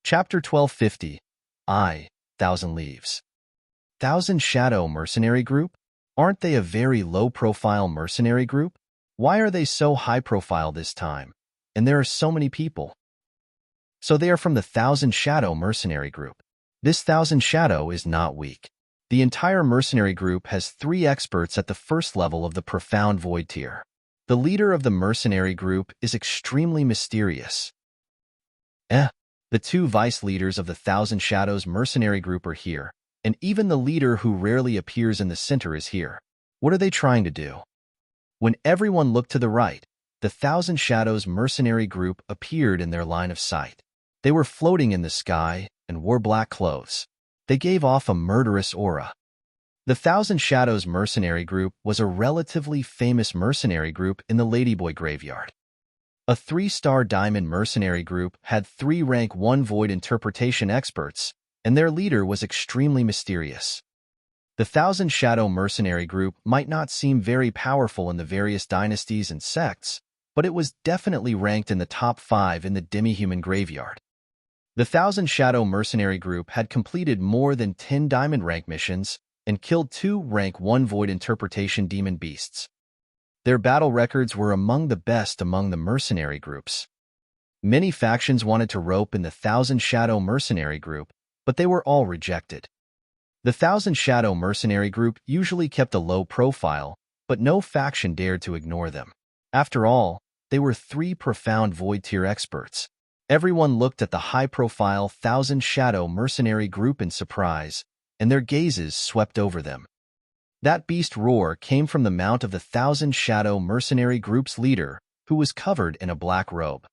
Chapter 1250 Thousand Leaves. Thousand Shadow Mercenary Group? Aren't they a very low-profile mercenary group? Why are they so high-profile this time? And there are so many people. So they are from the Thousand Shadow Mercenary Group. This Thousand Shadow is not weak. The entire mercenary group has 3 experts at the first level of the Profound Void tier. The leader of the mercenary group is extremely mysterious. The 2 vice leaders of the Thousand Shadows mercenary group are here, and even the leader who rarely appears in the center is here. What are they trying to do? When everyone looked to the right, the Thousand Shadows mercenary group appeared in their line of sight. They were floating in the sky and wore black clothes. They gave off a murderous aura. The Thousand Shadows mercenary group was a relatively famous mercenary group in the Ladyboy graveyard. A 3-star diamond mercenary group had 3 rank 1 void interpretation experts, and their leader was extremely mysterious. The Thousand Shadow mercenary group might not seem very powerful in the various dynasties and sects, but it was definitely ranked in the top 5 in the demi-human graveyard. The Thousand Shadow mercenary group had completed more than 10 diamond rank missions and killed 2 rank 1 void interpretation demon beasts. Their battle records were among the best among the mercenary groups. Many factions wanted to rope in the Thousand Shadow mercenary group, but they were all rejected. The Thousand Shadow mercenary group usually kept a low profile, but no faction dared to ignore them. After all, they were 3 Profound Void tier experts. Everyone looked at the high-profile Thousand Shadow mercenary group in surprise, and their gazes swept over them. That beast roar came from the mount of the Thousand Shadow mercenary group's leader, who was covered in a black robe.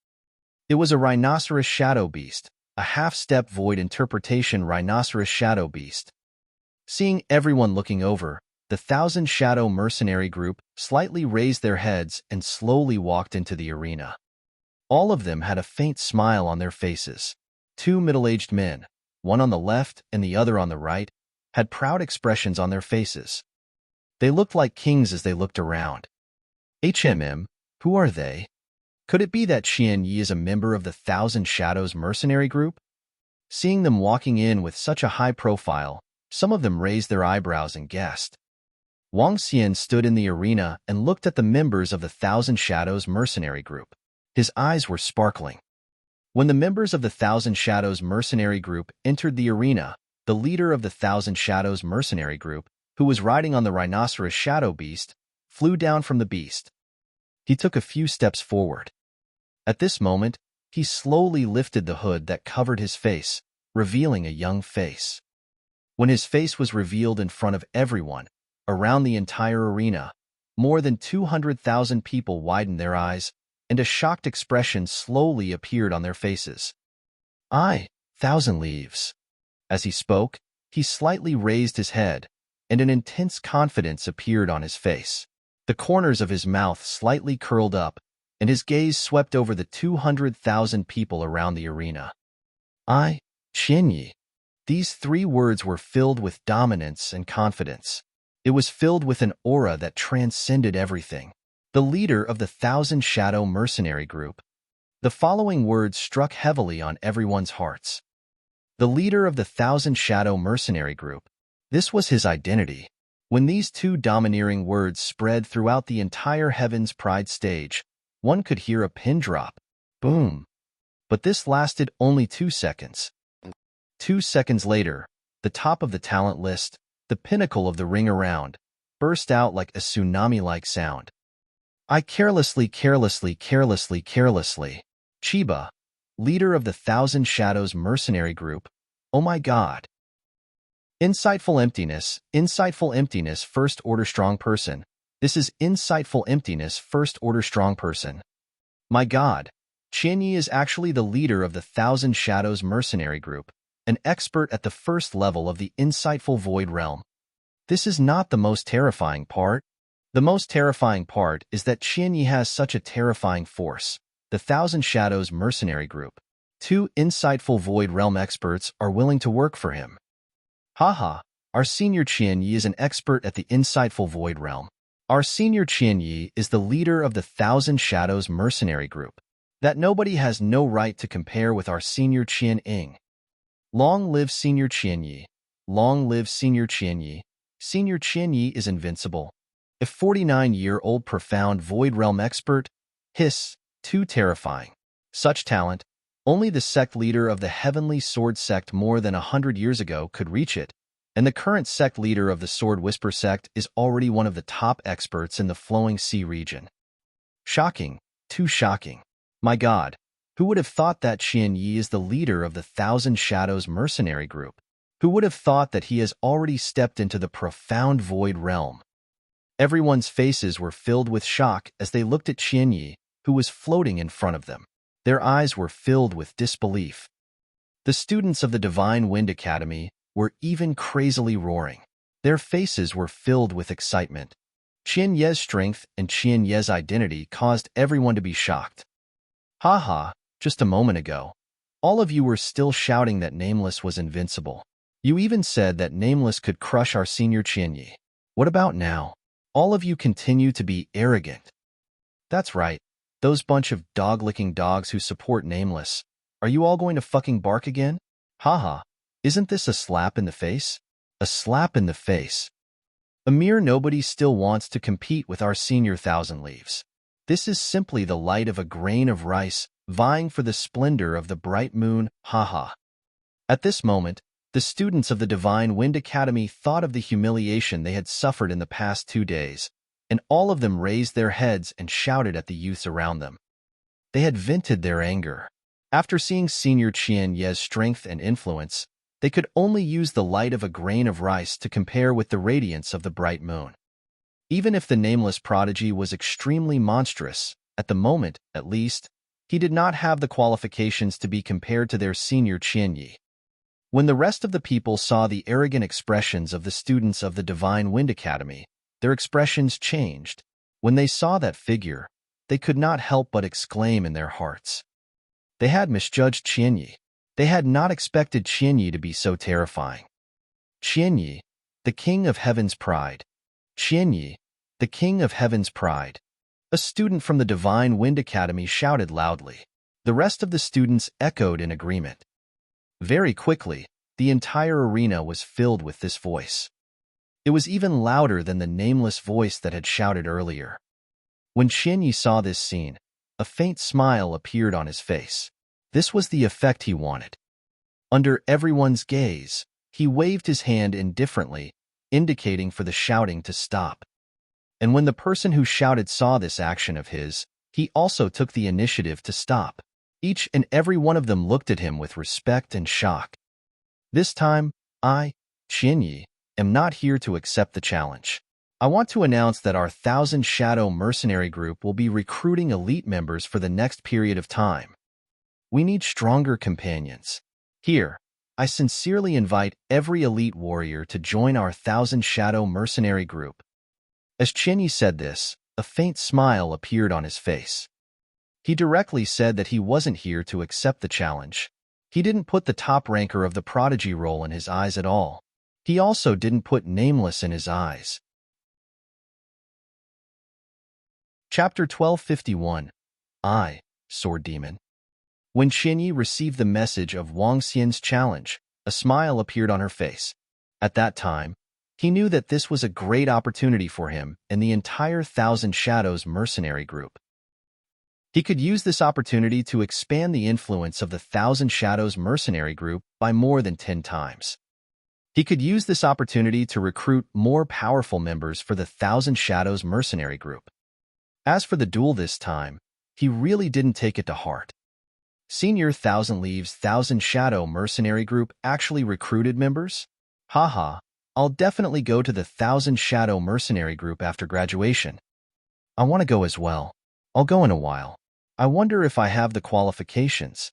It was a rhinoceros shadow beast, a half-step void interpretation rhinoceros shadow beast. Seeing everyone looking over, the Thousand Shadow mercenary group slightly raised their heads and slowly walked into the arena. All of them had a faint smile on their faces. 2 middle-aged men, one on the left and the other on the right, had proud expressions on their faces. They looked like kings as they looked around. Who are they? Could it be that Qian Yi is a member of the Thousand Shadows mercenary group? Seeing them walking in with such a high profile, some of them raised their eyebrows and guessed. Wang Xian stood in the arena and looked at the members of the Thousand Shadows mercenary group. His eyes were sparkling. When the members of the Thousand Shadows mercenary group entered the arena, the leader of the Thousand Shadows mercenary group, who was riding on the rhinoceros shadow beast, flew down from the beast. He took a few steps forward. At this moment, he slowly lifted the hood that covered his face, revealing a young face. When his face was revealed in front of everyone, around the entire arena, more than 200,000 people widened their eyes, and a shocked expression slowly appeared on their faces. Thousand Leaves. As he spoke, he slightly raised his head, and an intense confidence appeared on his face. The corners of his mouth slightly curled up, and his gaze swept over the 200,000 people around the arena. Qian Yi. These 3 words were filled with dominance and confidence. It was filled with an aura that transcended everything. The leader of the Thousand Shadow mercenary group. The following words struck heavily on everyone's hearts. The leader of the Thousand Shadow mercenary group. This was his identity. When these 2 domineering words spread throughout the entire Heaven's Pride stage, one could hear a pin drop. Boom. But this lasted only 2 seconds. 2 seconds later, the top of the talent list, the pinnacle of the ring around, burst out like a tsunami-like sound. Carelessly. Chiba, leader of the Thousand Shadows mercenary group. Oh my God. Insightful emptiness, first order strong person. This is insightful emptiness, first order strong person. My God, Qian Yi is actually the leader of the Thousand Shadows mercenary group, an expert at the first level of the insightful void realm. This is not the most terrifying part. The most terrifying part is that Qian Yi has such a terrifying force. The Thousand Shadows mercenary group. 2 insightful void realm experts are willing to work for him. Haha, our senior Qian Yi is an expert at the insightful void realm. Our senior Qian Yi is the leader of the Thousand Shadows mercenary group. That nobody has no right to compare with our senior Qian Ying. Long live Senior Qianyi. Long live Senior Qianyi. Senior Qianyi is invincible. A 49-year-old profound void realm expert. Hiss, too terrifying. Such talent, only the sect leader of the Heavenly Sword sect more than 100 years ago could reach it, and the current sect leader of the Sword Whisper sect is already one of the top experts in the Flowing Sea region. Shocking, too shocking. My God, who would have thought that Qian Yi is the leader of the Thousand Shadows mercenary group? Who would have thought that he has already stepped into the profound void realm? Everyone's faces were filled with shock as they looked at Qian Yi, who was floating in front of them. Their eyes were filled with disbelief. The students of the Divine Wind Academy were even crazily roaring. Their faces were filled with excitement. Qian Ye's strength and Qian Ye's identity caused everyone to be shocked. Ha, just a moment ago, all of you were still shouting that Nameless was invincible. You even said that Nameless could crush our senior Qian Yi. What about now? All of you continue to be arrogant. That's right, those bunch of dog-licking dogs who support Nameless. Are you all going to fucking bark again? Haha, isn't this a slap in the face? A slap in the face. A mere nobody still wants to compete with our senior Thousand Leaves. This is simply the light of a grain of rice, vying for the splendor of the bright moon, haha. At this moment, the students of the Divine Wind Academy thought of the humiliation they had suffered in the past 2 days, and all of them raised their heads and shouted at the youths around them. They had vented their anger. After seeing Senior Qian Ye's strength and influence, they could only use the light of a grain of rice to compare with the radiance of the bright moon. Even if the Nameless prodigy was extremely monstrous, at the moment, at least, he did not have the qualifications to be compared to their senior Qian Yi. When the rest of the people saw the arrogant expressions of the students of the Divine Wind Academy, their expressions changed. When they saw that figure, they could not help but exclaim in their hearts. They had misjudged Qian Yi. They had not expected Qian Yi to be so terrifying. Qian Yi, the king of heaven's pride. Qian Yi, the king of heaven's pride. A student from the Divine Wind Academy shouted loudly. The rest of the students echoed in agreement. Very quickly, the entire arena was filled with this voice. It was even louder than the nameless voice that had shouted earlier. When Qian Yi saw this scene, a faint smile appeared on his face. This was the effect he wanted. Under everyone's gaze, he waved his hand indifferently, indicating for the shouting to stop. And when the person who shouted saw this action of his, he also took the initiative to stop. Each and every one of them looked at him with respect and shock. This time, I, Qian Yi, am not here to accept the challenge. I want to announce that our Thousand Shadow Mercenary Group will be recruiting elite members for the next period of time. We need stronger companions. Here, I sincerely invite every elite warrior to join our Thousand Shadow Mercenary Group. As Qian Yi said this, a faint smile appeared on his face. He directly said that he wasn't here to accept the challenge. He didn't put the top ranker of the prodigy role in his eyes at all. He also didn't put Nameless in his eyes. Chapter 1251. I, Sword Demon. When Qian Yi received the message of Wang Xian's challenge, a smile appeared on her face. At that time, he knew that this was a great opportunity for him and the entire Thousand Shadows mercenary group. He could use this opportunity to expand the influence of the Thousand Shadows mercenary group by more than 10 times. He could use this opportunity to recruit more powerful members for the Thousand Shadows mercenary group. As for the duel this time, he really didn't take it to heart. Senior Thousand Leaves Thousand Shadow mercenary group actually recruited members? Haha, I'll definitely go to the Thousand Shadow mercenary group after graduation. I want to go as well. I'll go in a while. I wonder if I have the qualifications.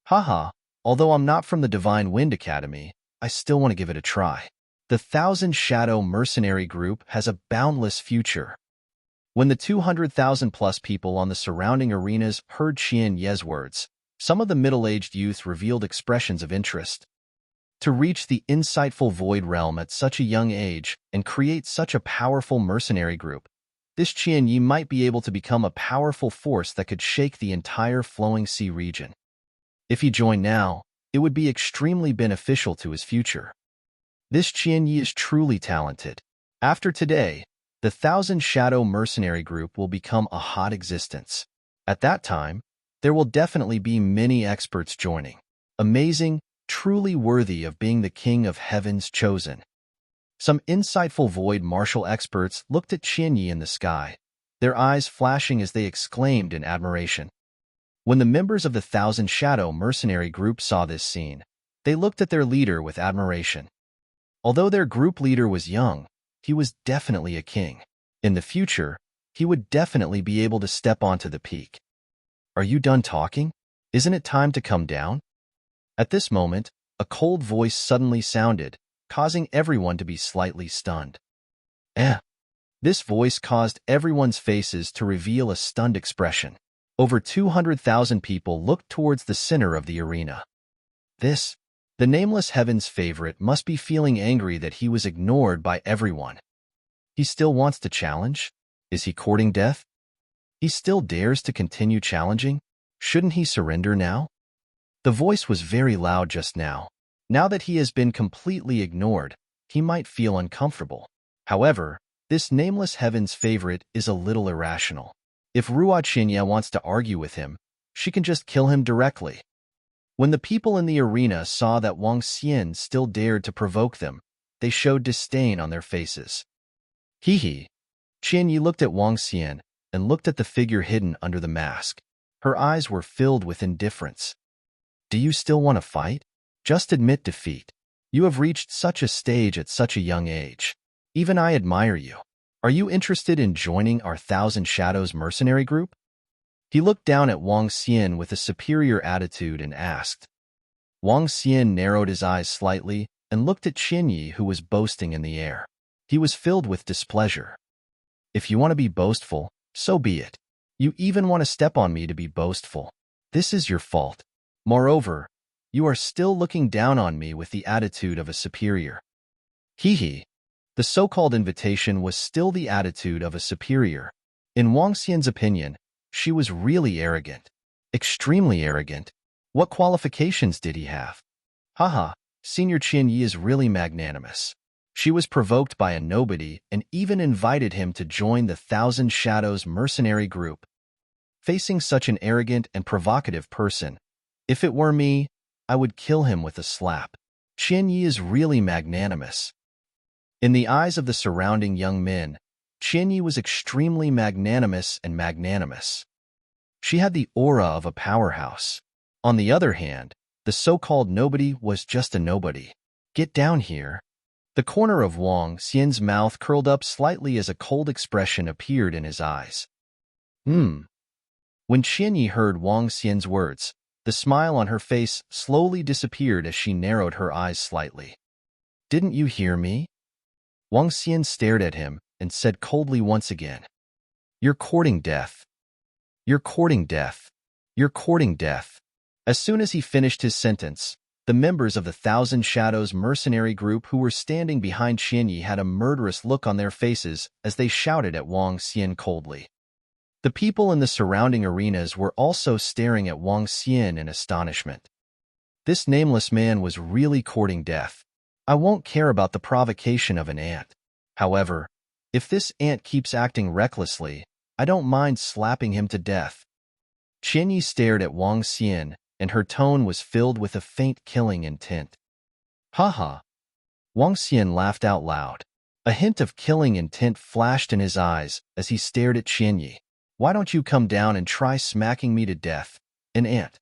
Haha, although I'm not from the Divine Wind Academy, I still want to give it a try. The Thousand Shadow mercenary group has a boundless future. When the 200,000 plus people on the surrounding arenas heard Qian Ye's words, some of the middle-aged youth revealed expressions of interest. To reach the insightful void realm at such a young age and create such a powerful mercenary group, this Qian Yi might be able to become a powerful force that could shake the entire Flowing Sea region. If he joined now, It would be extremely beneficial to his future. This Qianyi is truly talented. After today, the Thousand Shadow Mercenary Group will become a hot existence. At that time, there will definitely be many experts joining. Amazing, truly worthy of being the king of heaven's chosen. Some insightful void martial experts looked at Qianyi in the sky, their eyes flashing as they exclaimed in admiration. When the members of the Thousand Shadow Mercenary Group saw this scene, they looked at their leader with admiration. Although their group leader was young, he was definitely a king. In the future, he would definitely be able to step onto the peak. Are you done talking? Isn't it time to come down? At this moment, a cold voice suddenly sounded, causing everyone to be slightly stunned. This voice caused everyone's faces to reveal a stunned expression. Over 200,000 people looked towards the center of the arena. The nameless heaven's favorite must be feeling angry that he was ignored by everyone. He still wants to challenge? Is he courting death? He still dares to continue challenging? Shouldn't he surrender now? The voice was very loud just now. Now that he has been completely ignored, he might feel uncomfortable. However, this nameless heaven's favorite is a little irrational. If Ruo Qinya wants to argue with him, she can just kill him directly. When the people in the arena saw that Wang Xian still dared to provoke them, they showed disdain on their faces. Hee. Qianyi looked at Wang Xian and looked at the figure hidden under the mask. Her eyes were filled with indifference. Do you still want to fight? Just admit defeat. You have reached such a stage at such a young age. Even I admire you. Are you interested in joining our Thousand Shadows mercenary group? He looked down at Wang Xian with a superior attitude and asked. Wang Xian narrowed his eyes slightly and looked at Qianyi, who was boasting in the air. He was filled with displeasure. If you want to be boastful, so be it. You even want to step on me to be boastful. This is your fault. Moreover, you are still looking down on me with the attitude of a superior. Hee. The so-called invitation was still the attitude of a superior. In Wang Xian's opinion, she was really arrogant. Extremely arrogant. What qualifications did he have? Senior Qianyi is really magnanimous. She was provoked by a nobody and even invited him to join the Thousand Shadows mercenary group. Facing such an arrogant and provocative person, if it were me, I would kill him with a slap. Qianyi is really magnanimous. In the eyes of the surrounding young men, Qianyi was extremely magnanimous and magnanimous. She had the aura of a powerhouse. On the other hand, the so-called nobody was just a nobody. Get down here. The corner of Wang Xian's mouth curled up slightly as a cold expression appeared in his eyes. When Qianyi heard Wang Xian's words, the smile on her face slowly disappeared as she narrowed her eyes slightly. Didn't you hear me? Wang Xian stared at him and said coldly once again, You're courting death. You're courting death. You're courting death. As soon as he finished his sentence, the members of the Thousand Shadows mercenary group who were standing behind Qianyi had a murderous look on their faces as they shouted at Wang Xian coldly. The people in the surrounding arenas were also staring at Wang Xian in astonishment. This nameless man was really courting death. I won't care about the provocation of an ant. However, if this ant keeps acting recklessly, I don't mind slapping him to death. Qianyi stared at Wang Xian, and her tone was filled with a faint killing intent. Wang Xian laughed out loud. A hint of killing intent flashed in his eyes as he stared at Qianyi. Why don't you come down and try smacking me to death? An ant.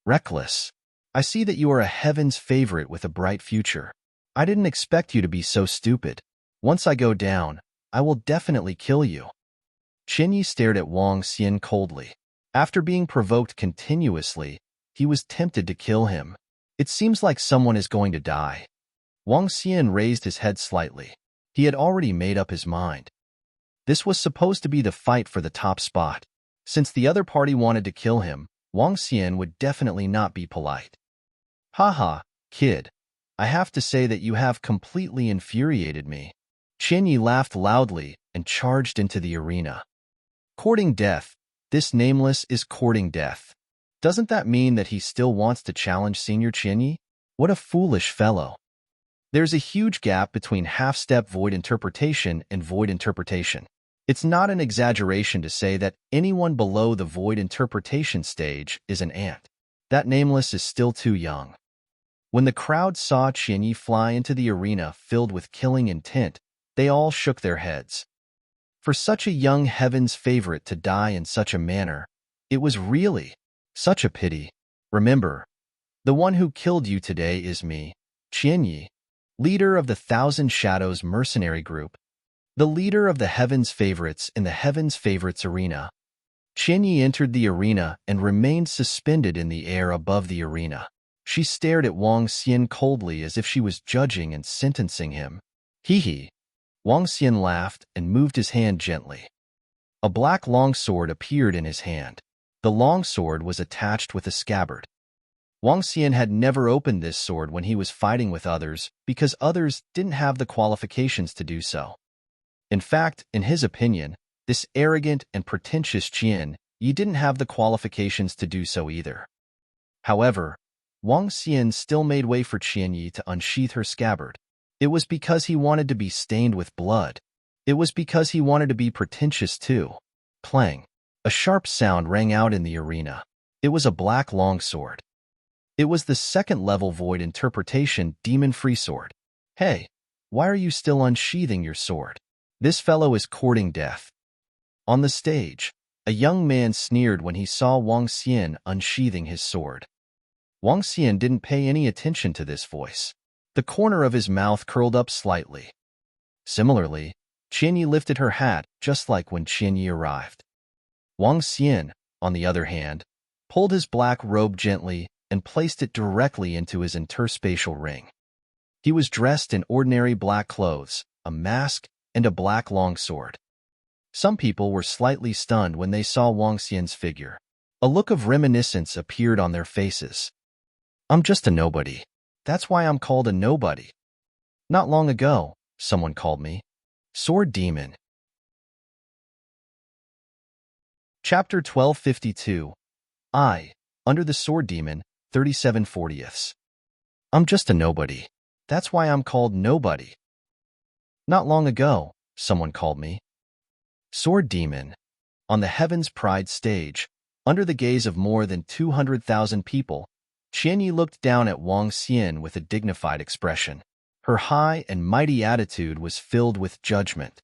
Reckless. I see that you are a heaven's favorite with a bright future. I didn't expect you to be so stupid. Once I go down, I will definitely kill you. Qianyi stared at Wang Xian coldly. After being provoked continuously, he was tempted to kill him. It seems like someone is going to die. Wang Xian raised his head slightly. He had already made up his mind. This was supposed to be the fight for the top spot. Since the other party wanted to kill him, Wang Xian would definitely not be polite. Kid. I have to say that you have completely infuriated me. Qianyi laughed loudly and charged into the arena. Courting death. This nameless is courting death. Doesn't that mean that he still wants to challenge Senior Qianyi? What a foolish fellow. There's a huge gap between half-step void interpretation and void interpretation. It's not an exaggeration to say that anyone below the void interpretation stage is an ant. That nameless is still too young. When the crowd saw Qianyi fly into the arena filled with killing intent, they all shook their heads. For such a young heaven's favorite to die in such a manner, it was really such a pity. Remember, the one who killed you today is me, Qianyi, leader of the Thousand Shadows mercenary group, the leader of the Heaven's Favorites in the Heaven's Favorites arena. Qianyi entered the arena and remained suspended in the air above the arena. She stared at Wang Xian coldly as if she was judging and sentencing him. Hee. Wang Xian laughed and moved his hand gently. A black longsword appeared in his hand. The longsword was attached with a scabbard. Wang Xian had never opened this sword when he was fighting with others because others didn't have the qualifications to do so. In fact, in his opinion, this arrogant and pretentious Qianyi didn't have the qualifications to do so either. However, Wang Xian still made way for Qianyi to unsheath her scabbard. It was because he wanted to be stained with blood. It was because he wanted to be pretentious too. Clang. A sharp sound rang out in the arena. It was a black longsword. It was the second-level void interpretation demon-free sword. Hey, why are you still unsheathing your sword? This fellow is courting death. On the stage, a young man sneered when he saw Wang Xian unsheathing his sword. Wang Xian didn't pay any attention to this voice. The corner of his mouth curled up slightly. Similarly, Qianyi lifted her hat just like when Qianyi arrived. Wang Xian, on the other hand, pulled his black robe gently and placed it directly into his interspatial ring. He was dressed in ordinary black clothes, a mask, and a black longsword. Some people were slightly stunned when they saw Wang Xian's figure. A look of reminiscence appeared on their faces. I'm just a nobody. That's why I'm called a nobody. Not long ago, someone called me Sword Demon. Chapter 1252. Under the Sword Demon, 37/40. I'm just a nobody. That's why I'm called nobody. Not long ago, someone called me Sword Demon. On the Heaven's Pride stage, under the gaze of more than 200,000 people, Qianyi looked down at Wang Xian with a dignified expression. Her high and mighty attitude was filled with judgment.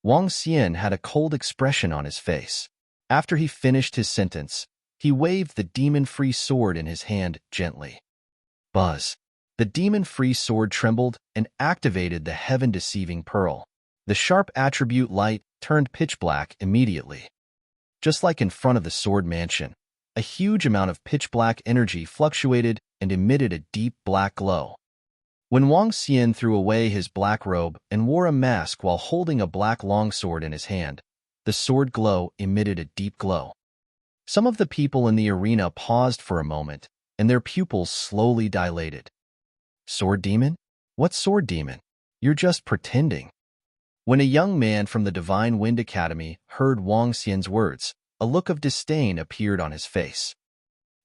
Wang Xian had a cold expression on his face. After he finished his sentence, he waved the demon-free sword in his hand gently. Buzz. The demon-free sword trembled and activated the heaven-deceiving pearl. The sharp attribute light turned pitch black immediately. Just like in front of the sword mansion, a huge amount of pitch-black energy fluctuated and emitted a deep black glow. When Wang Xian threw away his black robe and wore a mask while holding a black longsword in his hand, the sword glow emitted a deep glow. Some of the people in the arena paused for a moment, and their pupils slowly dilated. Sword Demon? What Sword Demon? You're just pretending. When a young man from the Divine Wind Academy heard Wang Xian's words, a look of disdain appeared on his face.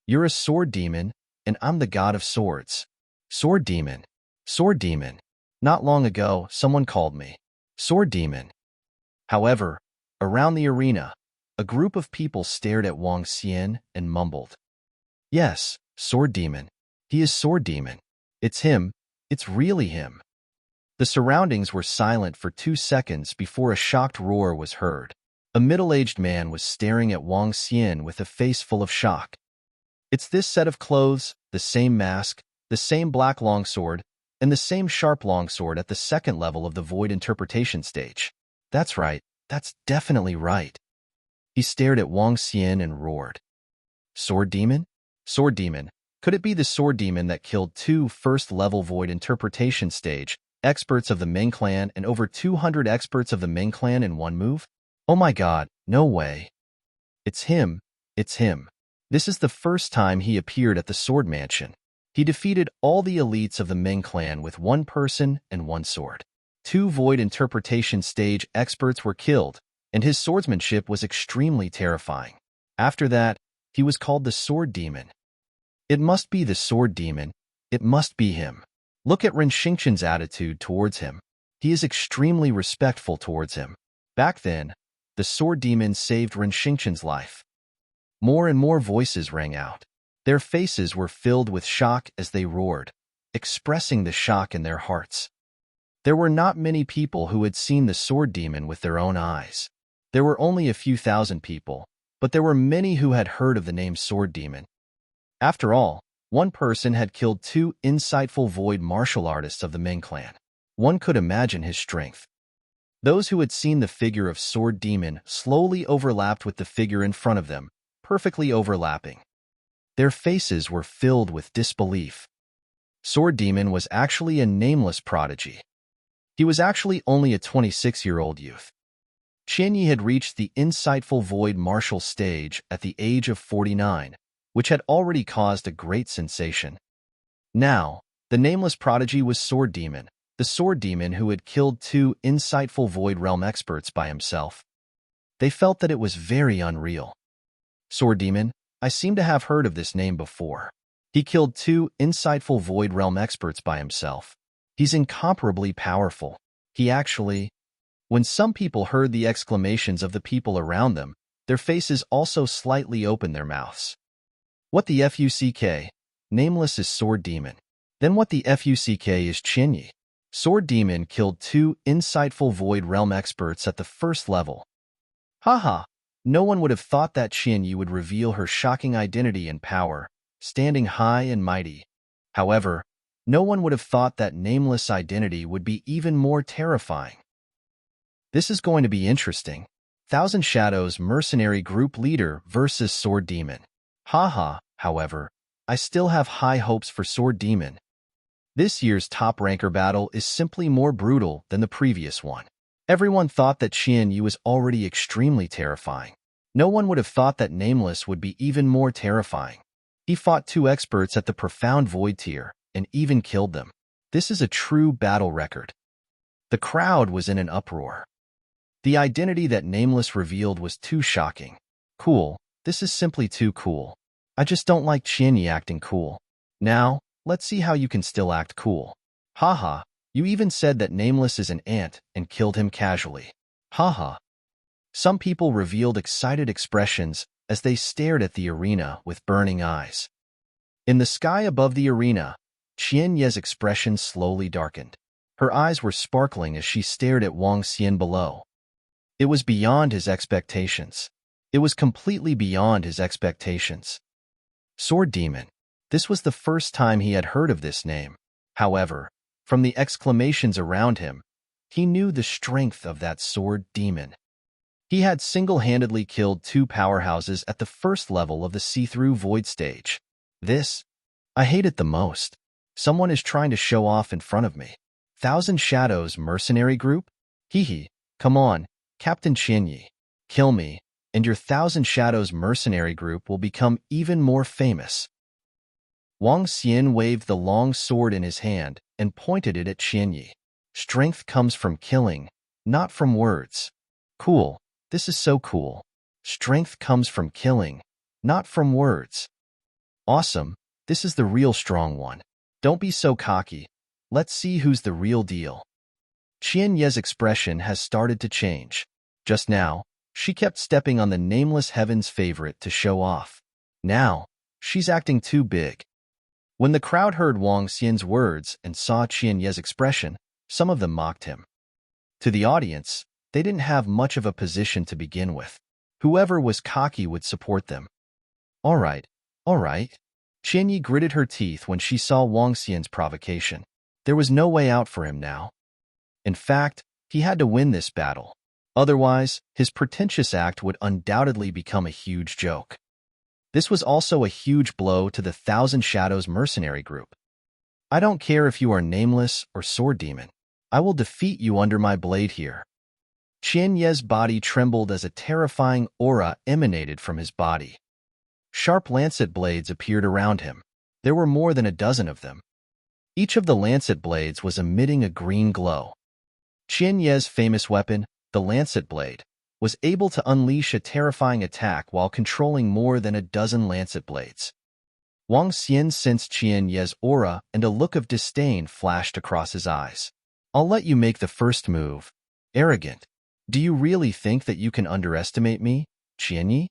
You're a Sword Demon, and I'm the God of Swords. Sword Demon. Sword Demon. Not long ago, someone called me Sword Demon. However, around the arena, a group of people stared at Wang Xian and mumbled. Yes, Sword Demon. He is Sword Demon. It's him. It's really him. The surroundings were silent for 2 seconds before a shocked roar was heard. A middle-aged man was staring at Wang Xian with a face full of shock. It's this set of clothes, the same mask, the same black longsword, and the same sharp longsword at the second level of the void interpretation stage. That's right. That's definitely right. He stared at Wang Xian and roared. Sword Demon? Sword Demon. Could it be the Sword Demon that killed 2 first-level void interpretation stage experts of the Ming clan and over 200 experts of the Ming clan in one move? Oh my god, no way. It's him. It's him. This is the first time he appeared at the Sword Mansion. He defeated all the elites of the Ming clan with 1 person and 1 sword. 2 void interpretation stage experts were killed, and his swordsmanship was extremely terrifying. After that, He was called the Sword Demon. It must be the Sword Demon. It must be him. Look at Ren Xingqian's attitude towards him. He is extremely respectful towards him. Back then, the Sword Demon saved Ren Xingqian's life. More and more voices rang out. Their faces were filled with shock as they roared, expressing the shock in their hearts. There were not many people who had seen the Sword Demon with their own eyes. There were only a few thousand people, but there were many who had heard of the name Sword Demon. After all, one person had killed two insightful void martial artists of the Ming clan. One could imagine his strength. Those who had seen the figure of Sword Demon slowly overlapped with the figure in front of them, perfectly overlapping. Their faces were filled with disbelief. Sword Demon was actually a nameless prodigy. He was actually only a 26-year-old youth. Qian Yi had reached the insightful void martial stage at the age of 49, which had already caused a great sensation. Now, the nameless prodigy was Sword Demon, the Sword Demon who had killed two insightful void realm experts by himself. They felt that it was very unreal. Sword Demon, I seem to have heard of this name before. He killed two insightful void realm experts by himself. He's incomparably powerful. He actually... When some people heard the exclamations of the people around them, their faces also slightly opened their mouths. What the fuck? Nameless is Sword Demon. Then what the fuck is Qian Yi? Sword Demon killed two insightful void realm experts at the first level. Haha, no one would have thought that Qian Yi would reveal her shocking identity and power, standing high and mighty. However, no one would have thought that nameless identity would be even more terrifying. This is going to be interesting. Thousand Shadows Mercenary Group Leader versus Sword Demon. Haha, however, I still have high hopes for Sword Demon. This year's top ranker battle is simply more brutal than the previous one. Everyone thought that Qian Yi was already extremely terrifying. No one would have thought that Nameless would be even more terrifying. He fought two experts at the profound void tier and even killed them. This is a true battle record. The crowd was in an uproar. The identity that Nameless revealed was too shocking. Cool, this is simply too cool. I just don't like Qian Yi acting cool. Now, let's see how you can still act cool. Haha, you even said that Nameless is an ant and killed him casually. Haha. Some people revealed excited expressions as they stared at the arena with burning eyes. In the sky above the arena, Qian Ye's expression slowly darkened. Her eyes were sparkling as she stared at Wang Xian below. It was beyond his expectations. It was completely beyond his expectations. Sword Demon. This was the first time he had heard of this name. However, from the exclamations around him, he knew the strength of that Sword Demon. He had single-handedly killed two powerhouses at the first level of the see-through void stage. I hate it the most. Someone is trying to show off in front of me. Thousand Shadows Mercenary Group? Hee, come on, Captain Qian Yi. Kill me, and your Thousand Shadows Mercenary Group will become even more famous. Wang Xian waved the long sword in his hand and pointed it at Qian Yi. Strength comes from killing, not from words. Cool, this is so cool. Strength comes from killing, not from words. Awesome, this is the real strong one. Don't be so cocky. Let's see who's the real deal. Qian Ye's expression has started to change. Just now, she kept stepping on the nameless heaven's favorite to show off. Now, she's acting too big. When the crowd heard Wang Xian's words and saw Qian Ye's expression, some of them mocked him. To the audience, they didn't have much of a position to begin with. Whoever was cocky would support them. All right. Qian Yi gritted her teeth when she saw Wang Xian's provocation. There was no way out for him now. In fact, he had to win this battle. Otherwise, his pretentious act would undoubtedly become a huge joke. This was also a huge blow to the Thousand Shadows Mercenary Group. I don't care if you are Nameless or Sword Demon. I will defeat you under my blade here. Qian Ye's body trembled as a terrifying aura emanated from his body. Sharp lancet blades appeared around him. There were more than a dozen of them. Each of the lancet blades was emitting a green glow. Qian Ye's famous weapon, the lancet blade, was able to unleash a terrifying attack while controlling more than a dozen lancet blades. Wang Xian sensed Qian Ye's aura, and a look of disdain flashed across his eyes. I'll let you make the first move. Arrogant. Do you really think that you can underestimate me, Qian Yi?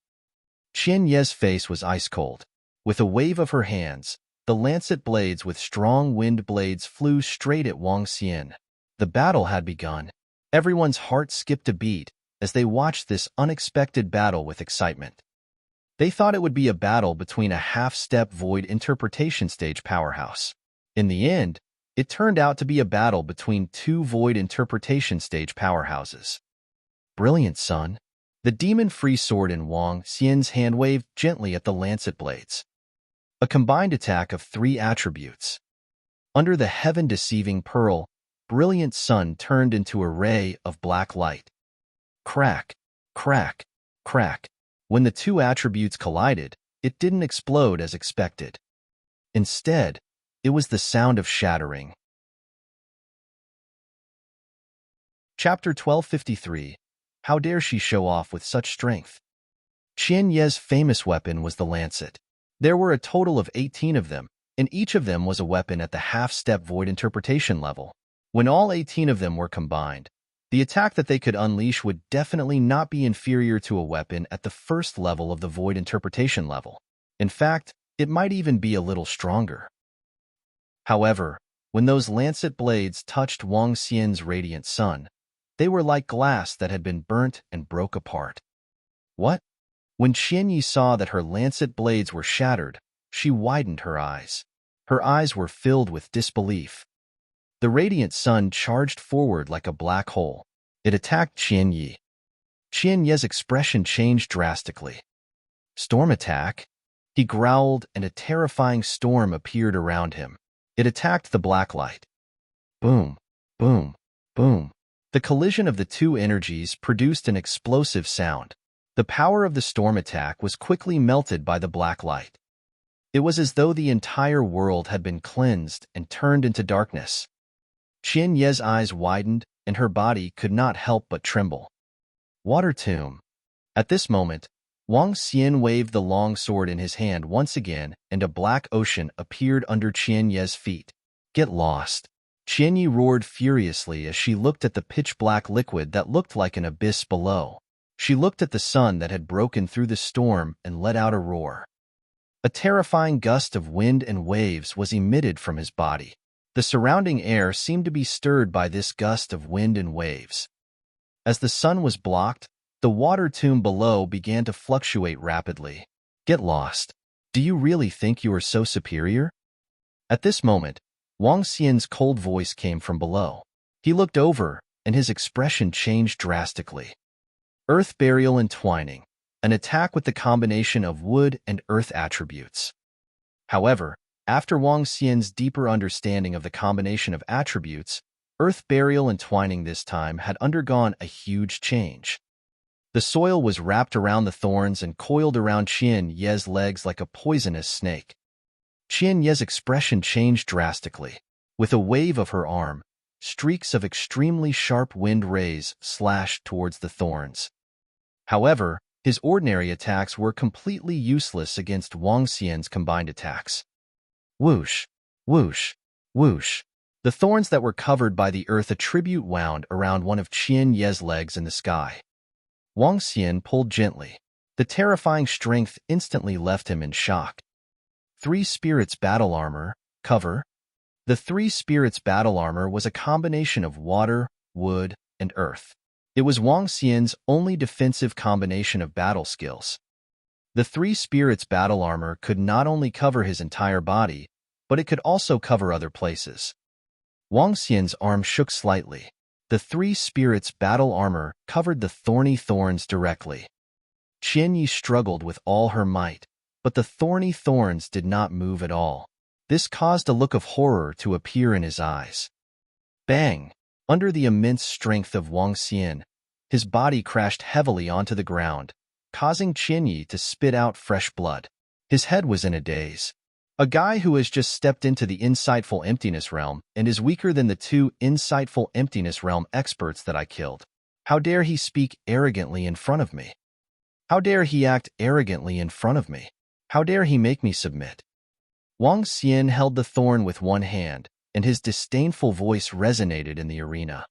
Qian Ye's face was ice-cold. With a wave of her hands, the lancet blades with strong wind blades flew straight at Wang Xian. The battle had begun. Everyone's heart skipped a beat as they watched this unexpected battle with excitement. They thought it would be a battle between a half-step void interpretation stage powerhouse. In the end, it turned out to be a battle between two void interpretation stage powerhouses. Brilliant, son. The demon-free sword in Wang Xian's hand waved gently at the lancet blades. A combined attack of 3 attributes. Under the heaven-deceiving pearl, Brilliant Sun turned into a ray of black light. Crack, crack, crack. When the 2 attributes collided, it didn't explode as expected. Instead, it was the sound of shattering. Chapter 1253. How dare she show off with such strength? Qian Ye's famous weapon was the lancet. There were a total of 18 of them, and each of them was a weapon at the half-step void interpretation level. When all 18 of them were combined, the attack that they could unleash would definitely not be inferior to a weapon at the first level of the void interpretation level. In fact, it might even be a little stronger. However, when those lancet blades touched Wang Xian's radiant sun, they were like glass that had been burnt and broke apart. What? When Qian Yi saw that her lancet blades were shattered, she widened her eyes. Her eyes were filled with disbelief. The radiant sun charged forward like a black hole. It attacked Qian Yi. Qian Ye's expression changed drastically. Storm attack? He growled, and a terrifying storm appeared around him. It attacked the black light. Boom, boom, boom. The collision of the 2 energies produced an explosive sound. The power of the storm attack was quickly melted by the black light. It was as though the entire world had been cleansed and turned into darkness. Qian Ye's eyes widened, and her body could not help but tremble. Water tomb. At this moment, Wang Xian waved the long sword in his hand once again, and a black ocean appeared under Qian Ye's feet. Get lost. Qian Yi roared furiously as she looked at the pitch-black liquid that looked like an abyss below. She looked at the sun that had broken through the storm and let out a roar. A terrifying gust of wind and waves was emitted from his body. The surrounding air seemed to be stirred by this gust of wind and waves. As the sun was blocked, the water tomb below began to fluctuate rapidly. Get lost. Do you really think you are so superior? At this moment, Wang Xian's cold voice came from below. He looked over, and his expression changed drastically. Earth Burial Entwining, an attack with the combination of wood and earth attributes. However, after Wang Xian's deeper understanding of the combination of attributes, Earth Burial Entwining this time had undergone a huge change. The soil was wrapped around the thorns and coiled around Qian Ye's legs like a poisonous snake. Qian Ye's expression changed drastically. With a wave of her arm, streaks of extremely sharp wind rays slashed towards the thorns. However, his ordinary attacks were completely useless against Wang Xian's combined attacks. Whoosh, whoosh, whoosh. The thorns that were covered by the earth attribute wound around one of Qian Ye's legs in the sky. Wang Xian pulled gently. The terrifying strength instantly left him in shock. 3 Spirits Battle Armor, cover. The 3 Spirits Battle Armor was a combination of water, wood, and earth. It was Wang Xian's only defensive combination of battle skills. The 3 Spirits Battle Armor could not only cover his entire body, but it could also cover other places. Wang Xian's arm shook slightly. The 3 Spirits Battle Armor covered the thorny thorns directly. Qian Yi struggled with all her might, but the thorny thorns did not move at all. This caused a look of horror to appear in his eyes. Bang! Under the immense strength of Wang Xian, his body crashed heavily onto the ground, causing Qian Yi to spit out fresh blood. His head was in a daze. A guy who has just stepped into the Insightful Emptiness realm and is weaker than the 2 Insightful Emptiness realm experts that I killed. How dare he speak arrogantly in front of me? How dare he act arrogantly in front of me? How dare he make me submit? Wang Xian held the thorn with one hand, and his disdainful voice resonated in the arena.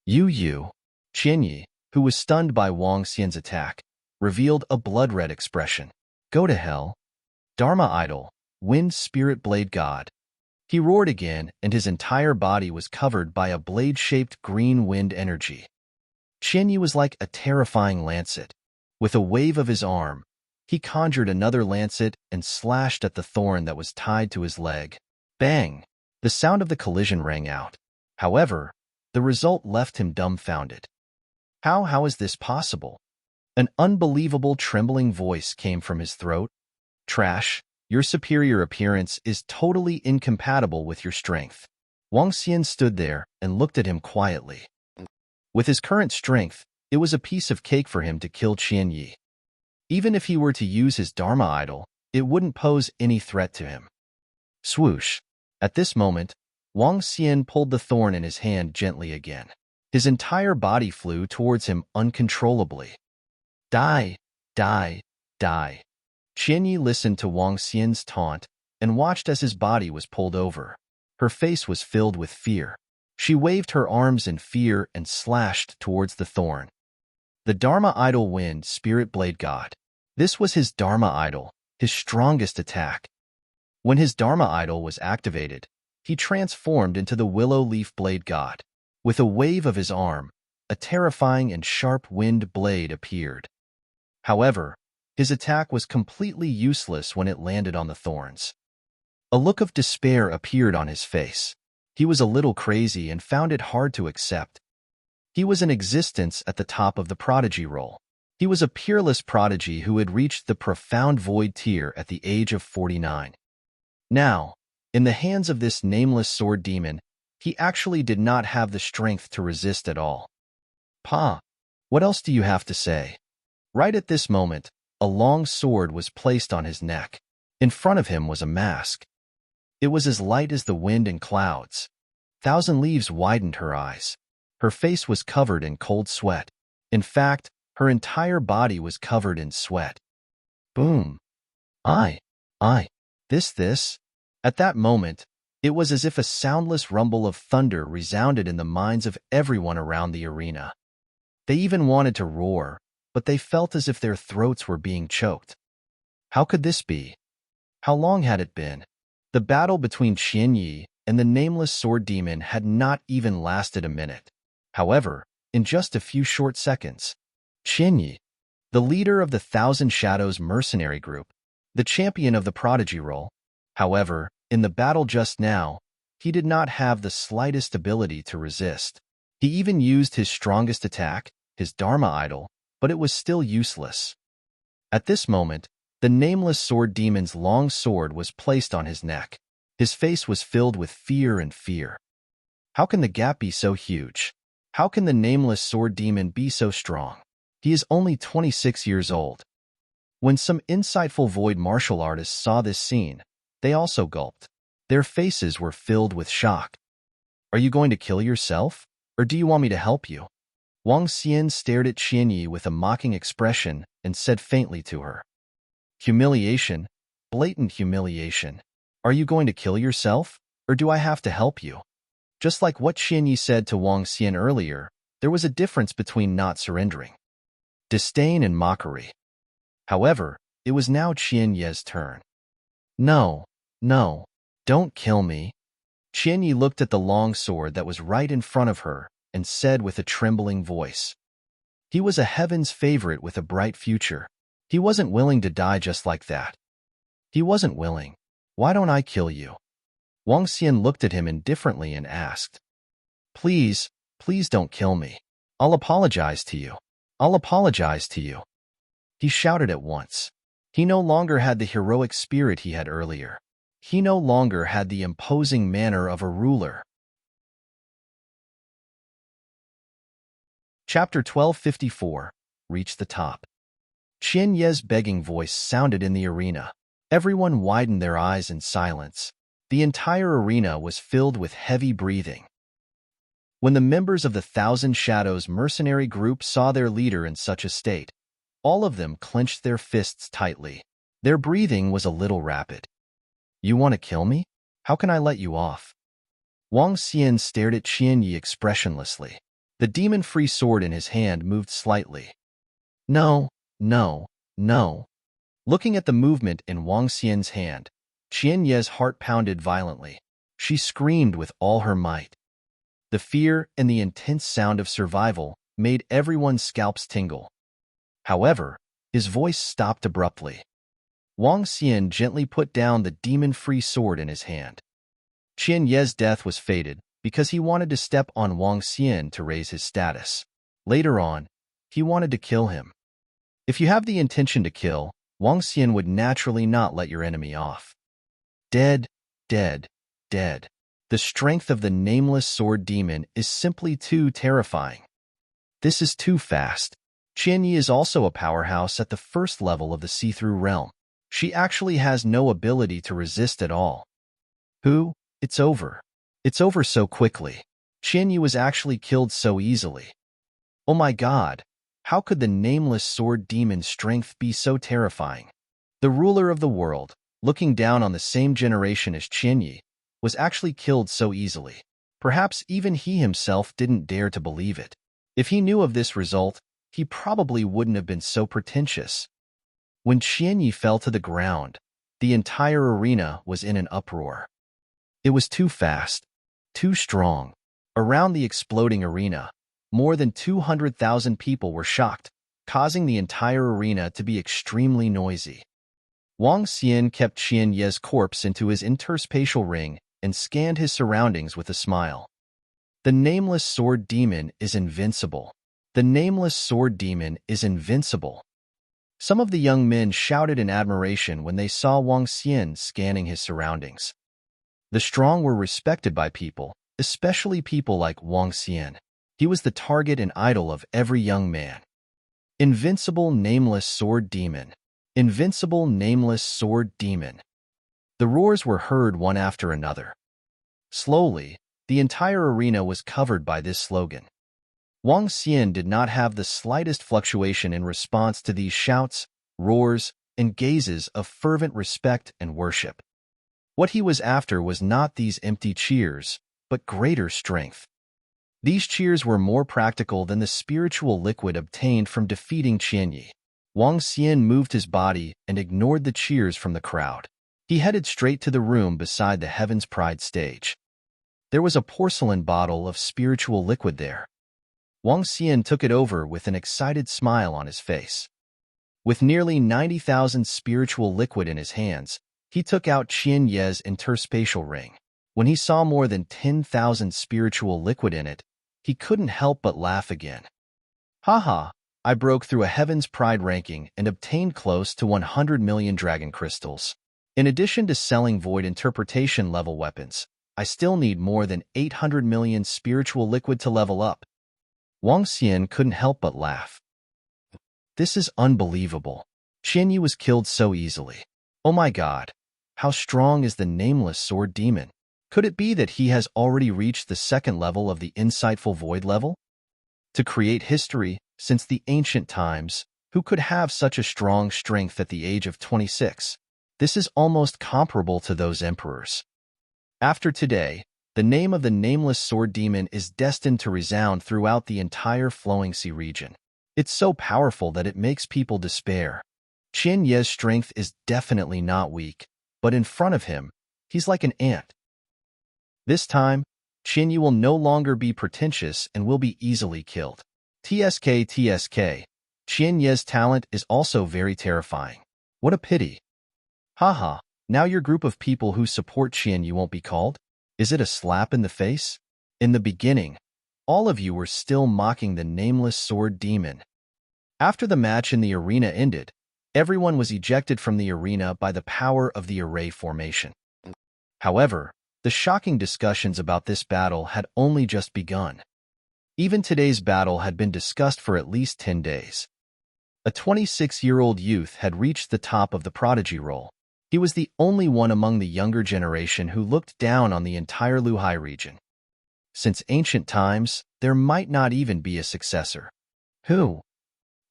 Yu, Qianyi, who was stunned by Wang Xian's attack, revealed a blood-red expression. Go to hell. Dharma idol, wind spirit blade god. He roared again, and his entire body was covered by a blade-shaped green wind energy. Qianyi was like a terrifying lancet. With a wave of his arm, he conjured another lancet and slashed at the thorn that was tied to his leg. Bang! The sound of the collision rang out. However, the result left him dumbfounded. How is this possible? An unbelievable trembling voice came from his throat. Trash, your superior appearance is totally incompatible with your strength. Wang Xian stood there and looked at him quietly. With his current strength, it was a piece of cake for him to kill Qianyi. Even if he were to use his Dharma idol, it wouldn't pose any threat to him. Swoosh! At this moment, Wang Xian pulled the thorn in his hand gently again. His entire body flew towards him uncontrollably. Die, die, die. Qianyi listened to Wang Xian's taunt and watched as his body was pulled over. Her face was filled with fear. She waved her arms in fear and slashed towards the thorn. The Dharma idol wind spirit blade god. This was his Dharma idol, his strongest attack. When his Dharma idol was activated, he transformed into the willow leaf blade god. With a wave of his arm, a terrifying and sharp wind blade appeared. However, his attack was completely useless when it landed on the thorns. A look of despair appeared on his face. He was a little crazy and found it hard to accept. He was in existence at the top of the prodigy roll. He was a peerless prodigy who had reached the profound void tier at the age of 49. Now, in the hands of this nameless sword demon, he actually did not have the strength to resist at all. Pa, what else do you have to say? Right at this moment, a long sword was placed on his neck. In front of him was a mask. It was as light as the wind and clouds. Thousand Leaves widened her eyes. Her face was covered in cold sweat. In fact, her entire body was covered in sweat. Boom. This. At that moment, it was as if a soundless rumble of thunder resounded in the minds of everyone around the arena. They even wanted to roar, but they felt as if their throats were being choked. How could this be? How long had it been? The battle between Qianyi and the nameless sword demon had not even lasted a minute. However, in just a few short seconds, Qianyi, the leader of the Thousand Shadows mercenary group, the champion of the prodigy role, however, in the battle just now, he did not have the slightest ability to resist. He even used his strongest attack, his Dharma idol, but it was still useless. At this moment, the nameless sword demon's long sword was placed on his neck. His face was filled with fear and fear. How can the gap be so huge? How can the nameless sword demon be so strong? He is only 26 years old. When some insightful void martial artists saw this scene, they also gulped. Their faces were filled with shock. Are you going to kill yourself? Or do you want me to help you? Wang Xian stared at Qianyi with a mocking expression and said faintly to her. Humiliation, blatant humiliation. Are you going to kill yourself? Or do I have to help you? Just like what Qianyi said to Wang Xian earlier, there was a difference between not surrendering. Disdain and mockery. However, it was now Qianyi's turn. No, don't kill me. Qianyi looked at the long sword that was right in front of her and said with a trembling voice. He was a heaven's favorite with a bright future. He wasn't willing to die just like that. He wasn't willing. Why don't I kill you? Wang Xian looked at him indifferently and asked. Please don't kill me. I'll apologize to you. He shouted at once. He no longer had the heroic spirit he had earlier. He no longer had the imposing manner of a ruler. Chapter 1254. Reach the top. Qianyi's begging voice sounded in the arena. Everyone widened their eyes in silence. The entire arena was filled with heavy breathing. When the members of the Thousand Shadows mercenary group saw their leader in such a state, all of them clenched their fists tightly. Their breathing was a little rapid. "You want to kill me? How can I let you off?" Wang Xian stared at Qian Yi expressionlessly. The demon-free sword in his hand moved slightly. "No, no, no." Looking at the movement in Wang Xian's hand, Qian Yi's heart pounded violently. She screamed with all her might. The fear and the intense sound of survival made everyone's scalps tingle. However, his voice stopped abruptly. Wang Xian gently put down the demon-free sword in his hand. Qian Yi's death was fated because he wanted to step on Wang Xian to raise his status. Later on, he wanted to kill him. If you have the intention to kill, Wang Xian would naturally not let your enemy off. Dead, dead, dead. The strength of the nameless sword demon is simply too terrifying. This is too fast. Qian Yi is also a powerhouse at the first level of the see-through realm. She actually has no ability to resist at all. It's over. It's over so quickly. Qian Yi was actually killed so easily. Oh my god, how could the nameless sword demon's strength be so terrifying? The ruler of the world, looking down on the same generation as Qian Yi, was actually killed so easily. Perhaps even he himself didn't dare to believe it. If he knew of this result, he probably wouldn't have been so pretentious. When Qian Yi fell to the ground, the entire arena was in an uproar. It was too fast, too strong. Around the exploding arena, more than 200,000 people were shocked, causing the entire arena to be extremely noisy. Wang Xian kept Qian Yi's corpse into his interspatial ring and scanned his surroundings with a smile. The nameless sword demon is invincible. The nameless sword demon is invincible. Some of the young men shouted in admiration when they saw Wang Xian scanning his surroundings. The strong were respected by people, especially people like Wang Xian. He was the target and idol of every young man. Invincible nameless sword demon. Invincible nameless sword demon. The roars were heard one after another. Slowly, the entire arena was covered by this slogan. Wang Xian did not have the slightest fluctuation in response to these shouts, roars, and gazes of fervent respect and worship. What he was after was not these empty cheers, but greater strength. These cheers were more practical than the spiritual liquid obtained from defeating Qian Yi. Wang Xian moved his body and ignored the cheers from the crowd. He headed straight to the room beside the Heaven's Pride stage. There was a porcelain bottle of spiritual liquid there. Wang Xian took it over with an excited smile on his face. With nearly 90,000 spiritual liquid in his hands, he took out Qian Yi's interspatial ring. When he saw more than 10,000 spiritual liquid in it, he couldn't help but laugh again. Haha, I broke through a Heaven's Pride ranking and obtained close to 100 million dragon crystals. In addition to selling void interpretation level weapons, I still need more than 800 million spiritual liquid to level up. Wang Xian couldn't help but laugh. This is unbelievable. Qian Yi was killed so easily. Oh my god, how strong is the nameless sword demon? Could it be that he has already reached the second level of the insightful void level? To create history, since the ancient times, who could have such a strong strength at the age of 26? This is almost comparable to those emperors. After today, the name of the nameless sword demon is destined to resound throughout the entire Flowing Sea region. It's so powerful that it makes people despair. Qian Yi's strength is definitely not weak, but in front of him, he's like an ant. This time, Qian Yi will no longer be pretentious and will be easily killed. TSK. Qian Yi's talent is also very terrifying. What a pity. Haha, now your group of people who support Qian Yi won't be called? Is it a slap in the face? In the beginning, all of you were still mocking the nameless sword demon. After the match in the arena ended, everyone was ejected from the arena by the power of the array formation. However, the shocking discussions about this battle had only just begun. Even today's battle had been discussed for at least 10 days. A 26-year-old youth had reached the top of the prodigy roll. He was the only one among the younger generation who looked down on the entire Luhai region. Since ancient times, there might not even be a successor. Who?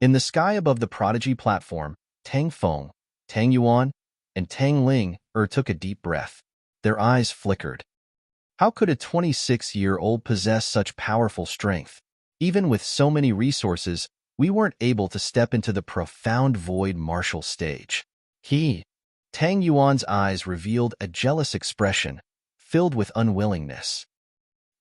In the sky above the prodigy platform, Tang Feng, Tang Yuan, and Tang Ling took a deep breath. Their eyes flickered. How could a 26-year-old possess such powerful strength? Even with so many resources, we weren't able to step into the profound void martial stage. Tang Yuan's eyes revealed a jealous expression, filled with unwillingness.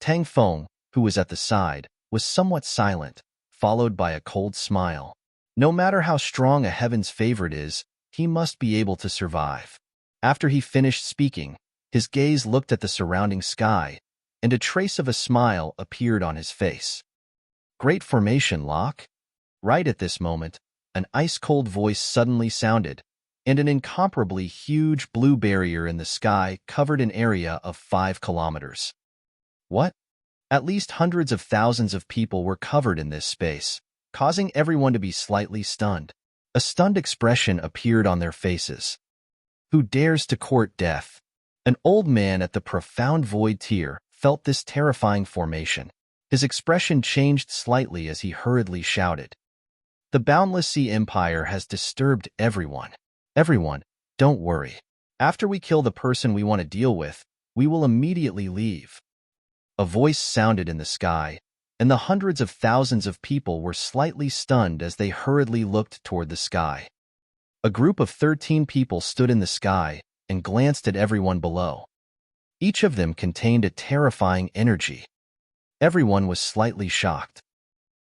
Tang Feng, who was at the side, was somewhat silent, followed by a cold smile. No matter how strong a heaven's favorite is, he must be able to survive. After he finished speaking, his gaze looked at the surrounding sky, and a trace of a smile appeared on his face. Great formation, Locke. Right at this moment, an ice-cold voice suddenly sounded, and an incomparably huge blue barrier in the sky covered an area of 5 kilometers. What? At least hundreds of thousands of people were covered in this space, causing everyone to be slightly stunned. A stunned expression appeared on their faces. Who dares to court death? An old man at the profound void tier felt this terrifying formation. His expression changed slightly as he hurriedly shouted. The Boundless Sea Empire has disturbed everyone. Everyone, don't worry. After we kill the person we want to deal with, we will immediately leave. A voice sounded in the sky, and the hundreds of thousands of people were slightly stunned as they hurriedly looked toward the sky. A group of 13 people stood in the sky and glanced at everyone below. Each of them contained a terrifying energy. Everyone was slightly shocked.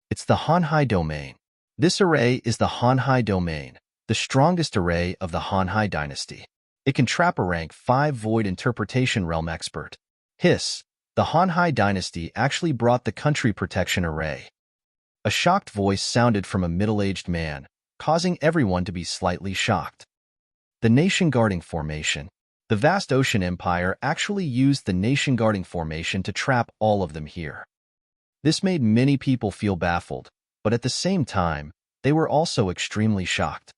It's the Hanhai domain. This array is the Hanhai domain, the strongest array of the Hanhai dynasty. It can trap a rank 5 void interpretation realm expert. Hiss. The Hanhai dynasty actually brought the country protection array. A shocked voice sounded from a middle-aged man, causing everyone to be slightly shocked. The nation-guarding formation. The vast ocean empire actually used the nation-guarding formation to trap all of them here. This made many people feel baffled, but at the same time, they were also extremely shocked.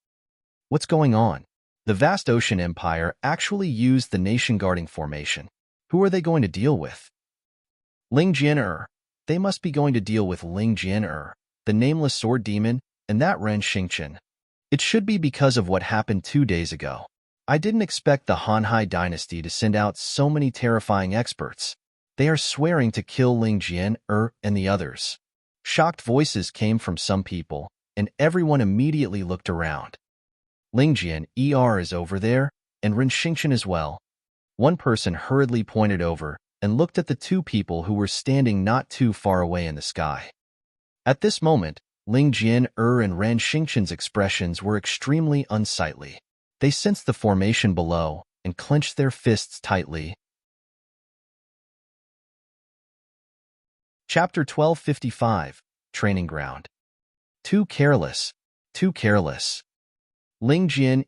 What's going on? The vast ocean empire actually used the nation-guarding formation. Who are they going to deal with? Ling Jian. They must be going to deal with Ling Jian, the nameless sword demon, and that Ren Xingqian. It should be because of what happened 2 days ago. I didn't expect the Hanhai dynasty to send out so many terrifying experts. They are swearing to kill Ling Jian, and the others. Shocked voices came from some people, and everyone immediately looked around. Ling Jian is over there, and Ren Xingqian as well. One person hurriedly pointed over and looked at the 2 people who were standing not too far away in the sky. At this moment, Ling Jian and Ren Xingqian's expressions were extremely unsightly. They sensed the formation below and clenched their fists tightly. Chapter 1255, Training Ground. Too careless. Too careless. Ling Jian,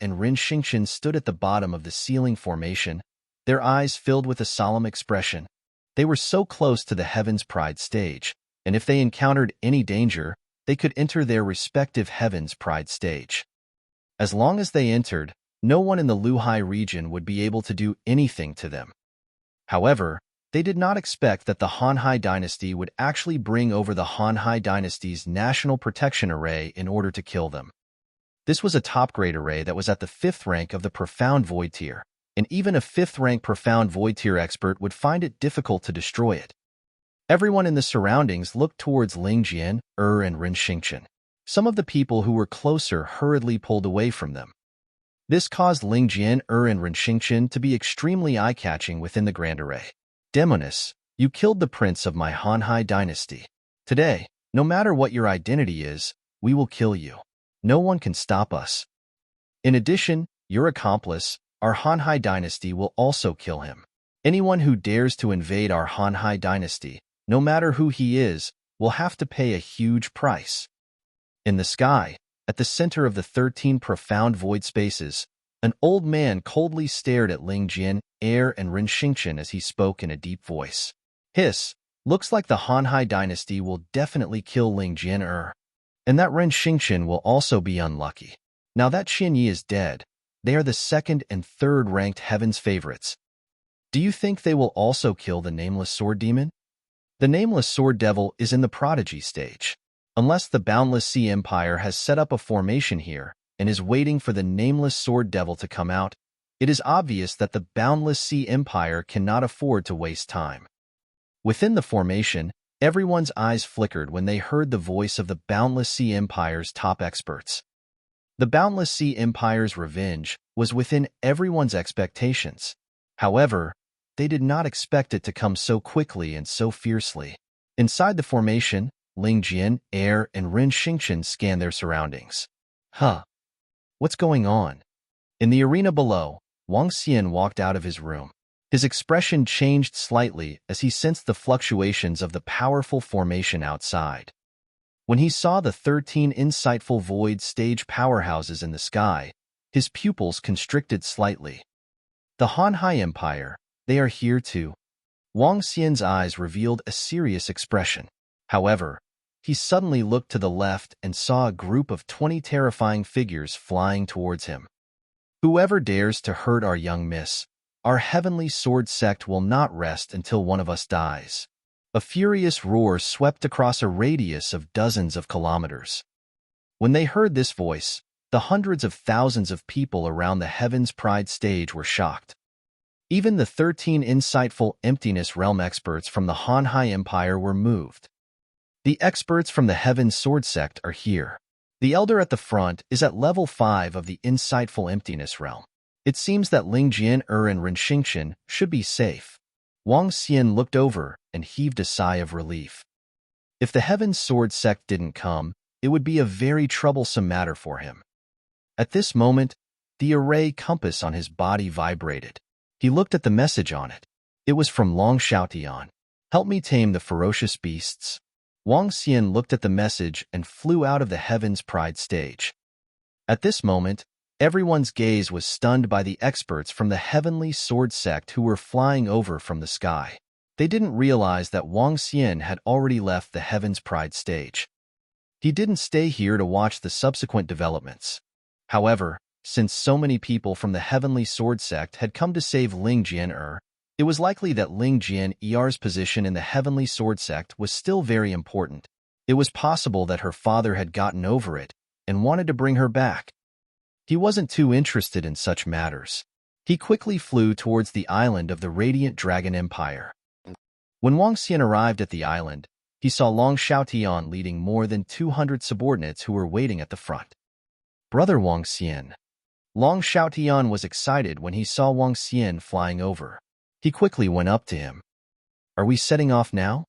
and Ren Xingqian stood at the bottom of the ceiling formation, their eyes filled with a solemn expression. They were so close to the Heaven's Pride stage, and if they encountered any danger, they could enter their respective Heaven's Pride stage. As long as they entered, no one in the Luhai region would be able to do anything to them. However, they did not expect that the Hanhai dynasty would actually bring over the Hanhai dynasty's National Protection Array in order to kill them. This was a top-grade array that was at the 5th rank of the Profound Void tier, and even a 5th-rank Profound Void tier expert would find it difficult to destroy it. Everyone in the surroundings looked towards Ling Jian, and Ren Xingqian. Some of the people who were closer hurriedly pulled away from them. This caused Ling Jian, and Ren Xingqian to be extremely eye-catching within the Grand Array. Demoness, you killed the prince of my Hanhai dynasty. Today, no matter what your identity is, we will kill you. No one can stop us. In addition, your accomplice, our Hanhai dynasty, will also kill him. Anyone who dares to invade our Hanhai dynasty, no matter who he is, will have to pay a huge price. In the sky, at the center of the 13 profound void spaces, an old man coldly stared at Ling Jian, and Ren Xingqian as he spoke in a deep voice. Hiss, looks like the Hanhai dynasty will definitely kill Ling Jian, and that Ren Xingqian will also be unlucky. Now that Qian Yi is dead, they are the 2nd and 3rd ranked Heaven's favorites. Do you think they will also kill the nameless sword demon? The nameless sword devil is in the prodigy stage. Unless the Boundless Sea Empire has set up a formation here and is waiting for the nameless sword devil to come out, it is obvious that the Boundless Sea Empire cannot afford to waste time. Within the formation, everyone's eyes flickered when they heard the voice of the Boundless Sea Empire's top experts. The Boundless Sea Empire's revenge was within everyone's expectations. However, they did not expect it to come so quickly and so fiercely. Inside the formation, Ling Jian, Air, and Rin Xingqian scanned their surroundings. What's going on? In the arena below, Wang Xian walked out of his room. His expression changed slightly as he sensed the fluctuations of the powerful formation outside. When he saw the 13 insightful void stage powerhouses in the sky, his pupils constricted slightly. The Hanhai Empire, they are here too. Wang Xian's eyes revealed a serious expression. However, he suddenly looked to the left and saw a group of 20 terrifying figures flying towards him. Whoever dares to hurt our young miss, our heavenly sword sect will not rest until one of us dies. A furious roar swept across a radius of dozens of kilometers. When they heard this voice, the hundreds of thousands of people around the Heaven's Pride stage were shocked. Even the 13 insightful Emptiness Realm experts from the Hanhai Empire were moved. The experts from the Heaven's Sword Sect are here. The elder at the front is at level 5 of the Insightful Emptiness Realm. It seems that Ling Jian, and Rin Xingqian should be safe. Wang Xian looked over and heaved a sigh of relief. If the Heaven's Sword Sect didn't come, it would be a very troublesome matter for him. At this moment, the array compass on his body vibrated. He looked at the message on it. It was from Long Xiaotian. Help me tame the ferocious beasts. Wang Xian looked at the message and flew out of the Heaven's Pride stage. At this moment, everyone's gaze was stunned by the experts from the Heavenly Sword Sect who were flying over from the sky. They didn't realize that Wang Xian had already left the Heaven's Pride stage. He didn't stay here to watch the subsequent developments. However, since so many people from the Heavenly Sword Sect had come to save Ling Jian, it was likely that Ling Jian's position in the Heavenly Sword Sect was still very important. It was possible that her father had gotten over it and wanted to bring her back. He wasn't too interested in such matters. He quickly flew towards the island of the Radiant Dragon Empire. When Wang Xian arrived at the island, he saw Long Xiaotian leading more than 200 subordinates who were waiting at the front. Brother Wang Xian. Long Xiaotian was excited when he saw Wang Xian flying over. He quickly went up to him. Are we setting off now?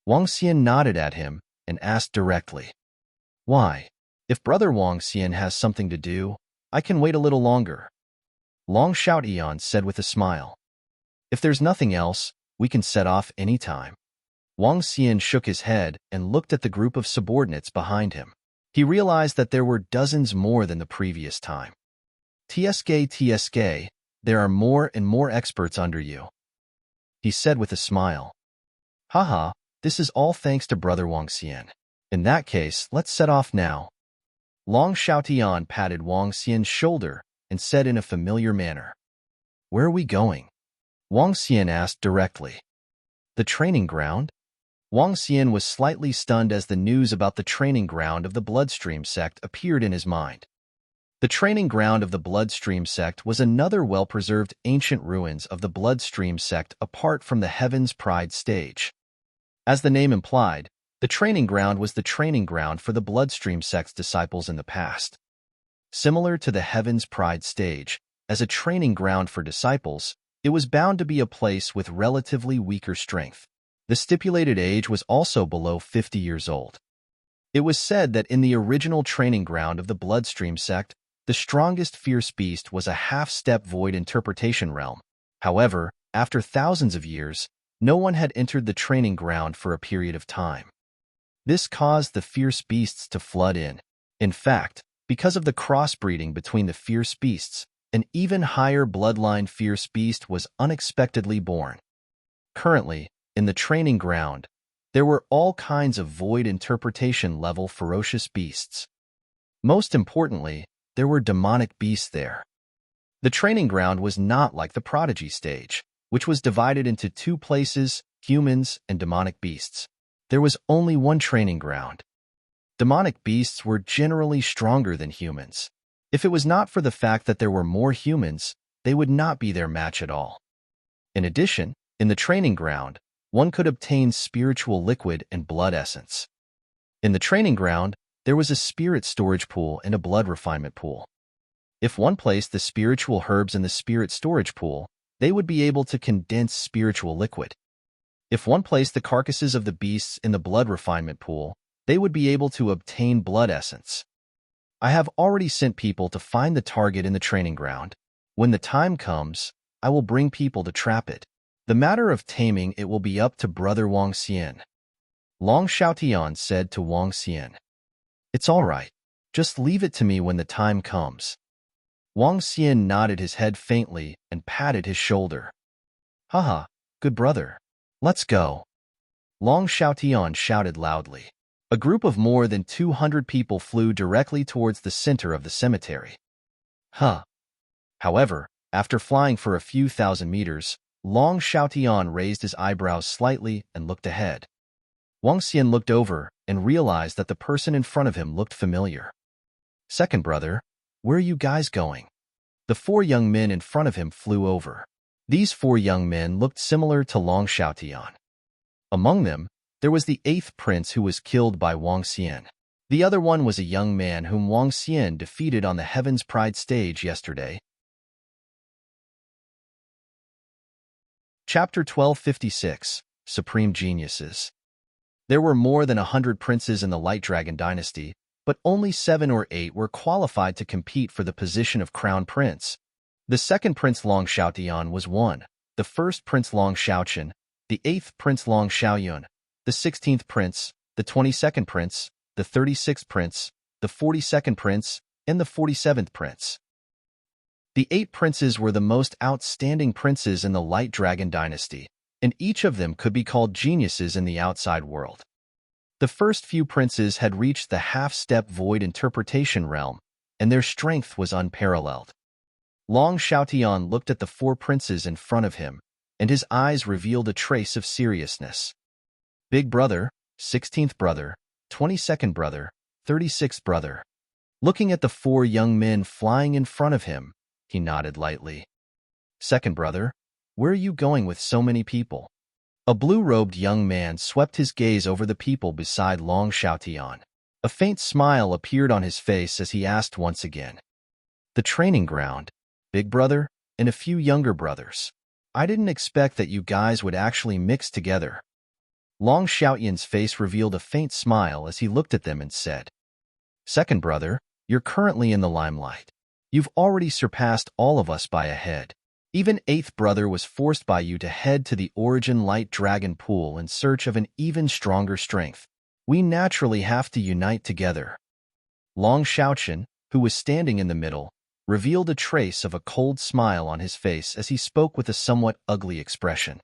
Wang Xian nodded at him and asked directly. Why? If Brother Wang Xian has something to do, I can wait a little longer. Long Xiaotian said with a smile. If there's nothing else, we can set off any time. Wang Xian shook his head and looked at the group of subordinates behind him. He realized that there were dozens more than the previous time. TSK, there are more and more experts under you, he said with a smile. Haha, this is all thanks to Brother Wang Xian. In that case, let's set off now. Long Xiaotian patted Wang Xian's shoulder and said in a familiar manner. Where are we going? Wang Xian asked directly. The training ground? Wang Xian was slightly stunned as the news about the training ground of the Bloodstream sect appeared in his mind. The training ground of the Bloodstream sect was another well-preserved ancient ruins of the Bloodstream sect apart from the Heaven's Pride stage. As the name implied, the training ground was the training ground for the Bloodstream sect's disciples in the past. Similar to the Heaven's Pride stage, as a training ground for disciples, it was bound to be a place with relatively weaker strength. The stipulated age was also below 50 years old. It was said that in the original training ground of the Bloodstream sect, the strongest fierce beast was a half-step void interpretation realm. However, after thousands of years, no one had entered the training ground for a period of time. This caused the fierce beasts to flood in. In fact, because of the crossbreeding between the fierce beasts, an even higher bloodline fierce beast was unexpectedly born. Currently, in the training ground, there were all kinds of void interpretation level ferocious beasts. Most importantly, there were demonic beasts there. The training ground was not like the prodigy stage, which was divided into two places humans, and demonic beasts. There was only one training ground. Demonic beasts were generally stronger than humans. If it was not for the fact that there were more humans, they would not be their match at all. In addition, in the training ground, one could obtain spiritual liquid and blood essence. In the training ground, there was a spirit storage pool and a blood refinement pool. If one placed the spiritual herbs in the spirit storage pool, they would be able to condense spiritual liquid. If one placed the carcasses of the beasts in the blood refinement pool, they would be able to obtain blood essence. I have already sent people to find the target in the training ground. When the time comes, I will bring people to trap it. The matter of taming it will be up to Brother Wang Xian. Long Xiaotian said to Wang Xian. It's all right. Just leave it to me when the time comes. Wang Xian nodded his head faintly and patted his shoulder. Haha, good brother. Let's go. Long Xiaotian shouted loudly. A group of more than 200 people flew directly towards the center of the cemetery. However, after flying for a few thousand meters, Long Xiaotian raised his eyebrows slightly and looked ahead. Wang Xian looked over and realized that the person in front of him looked familiar. Second brother, where are you guys going? The 4 young men in front of him flew over. These 4 young men looked similar to Long Xiaotian. Among them, there was the 8th prince who was killed by Wang Xian. The other one was a young man whom Wang Xian defeated on the Heaven's Pride stage yesterday. Chapter 1256, Supreme Geniuses. There were more than 100 princes in the Light Dragon dynasty, but only 7 or 8 were qualified to compete for the position of crown prince. The 2nd prince Long Xiaotian was one, the 1st prince Long Xiaoqian, the 8th prince Long Xiaoyun, the 16th prince, the 22nd prince, the 36th prince, the 42nd prince, and the 47th prince. The 8 princes were the most outstanding princes in the Light Dragon dynasty, and each of them could be called geniuses in the outside world. The first few princes had reached the half-step void interpretation realm, and their strength was unparalleled. Long Xiaotian looked at the 4 princes in front of him, and his eyes revealed a trace of seriousness. Big brother, 16th brother, 22nd brother, 36th brother. Looking at the 4 young men flying in front of him, he nodded lightly. Second brother, where are you going with so many people? A blue-robed young man swept his gaze over the people beside Long Xiaotian. A faint smile appeared on his face as he asked once again. The training ground, big brother, and a few younger brothers. I didn't expect that you guys would actually mix together. Long Xiaotian's face revealed a faint smile as he looked at them and said, Second brother, you're currently in the limelight. You've already surpassed all of us by a head. Even 8th brother was forced by you to head to the Origin Light Dragon Pool in search of an even stronger strength. We naturally have to unite together. Long Xiaoqian, who was standing in the middle, revealed a trace of a cold smile on his face as he spoke with a somewhat ugly expression.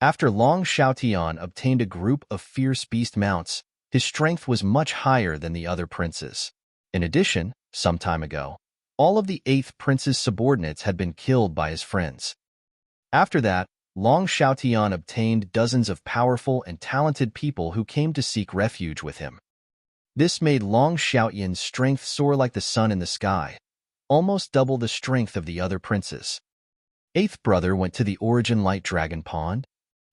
After Long Xiaotian obtained a group of fierce beast mounts, his strength was much higher than the other princes. In addition, some time ago, all of the 8th prince's subordinates had been killed by his friends. After that, Long Xiaotian obtained dozens of powerful and talented people who came to seek refuge with him. This made Long Xiaotian's strength soar like the sun in the sky, almost double the strength of the other princes. 8th brother went to the Origin Light Dragon Pond.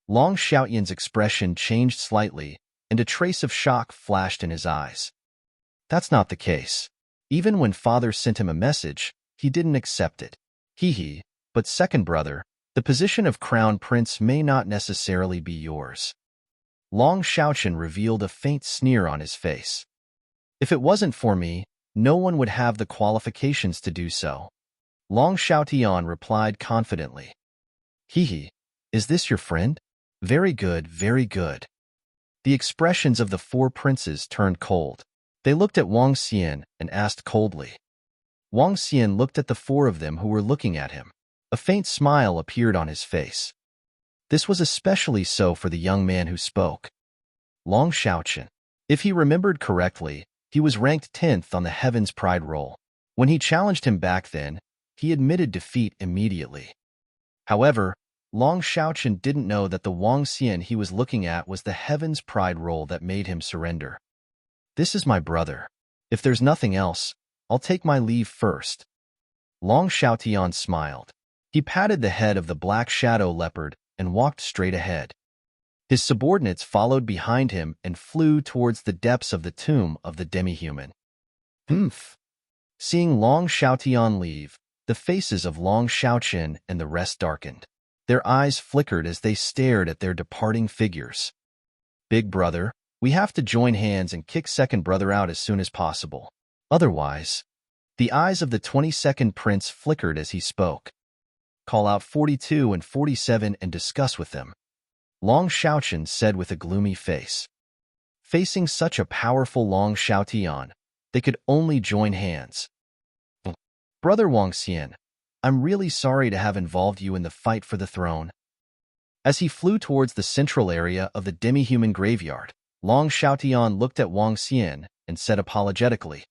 Long Xiaotian's expression changed slightly, and a trace of shock flashed in his eyes. That's not the case. Even when father sent him a message, he didn't accept it. But second brother, the position of crown prince may not necessarily be yours. Long Xiaoqian revealed a faint sneer on his face. If it wasn't for me, no one would have the qualifications to do so. Long Xiaotian replied confidently. Is this your friend? Very good, very good. The expressions of the 4 princes turned cold. They looked at Wang Xian and asked coldly. Wang Xian looked at the 4 of them who were looking at him. A faint smile appeared on his face. This was especially so for the young man who spoke. Long Xiaoqian. If he remembered correctly, he was ranked 10th on the Heaven's Pride roll. When he challenged him back then, he admitted defeat immediately. However, Long Xiaoqian didn't know that the Wang Xian he was looking at was the Heaven's Pride role that made him surrender. This is my brother. If there's nothing else, I'll take my leave first. Long Xiaotian smiled. He patted the head of the black shadow leopard and walked straight ahead. His subordinates followed behind him and flew towards the depths of the tomb of the demi-human. Humph! Seeing Long Xiaotian leave, the faces of Long Xiaoqian and the rest darkened. Their eyes flickered as they stared at their departing figures. Big brother, we have to join hands and kick second brother out as soon as possible. Otherwise, the eyes of the 22nd prince flickered as he spoke. Call out 42 and 47 and discuss with them. Long Xiaoqian said with a gloomy face. Facing such a powerful Long Xiaotian, they could only join hands. Brother Wang Xian, I'm really sorry to have involved you in the fight for the throne. As he flew towards the central area of the demi-human graveyard, Long Xiaotian looked at Wang Xian and said apologetically,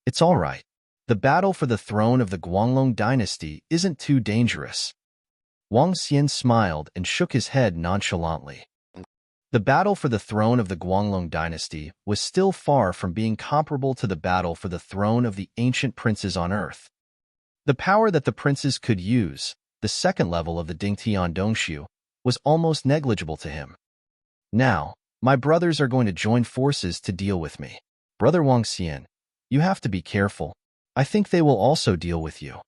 It's all right. The battle for the throne of the Guanglong dynasty isn't too dangerous. Wang Xian smiled and shook his head nonchalantly. The battle for the throne of the Guanglong dynasty was still far from being comparable to the battle for the throne of the ancient princes on earth. The power that the princes could use, the second level of the Dingtian Dongshu, was almost negligible to him. Now, my brothers are going to join forces to deal with me. Brother Wang Xian, you have to be careful. I think they will also deal with you.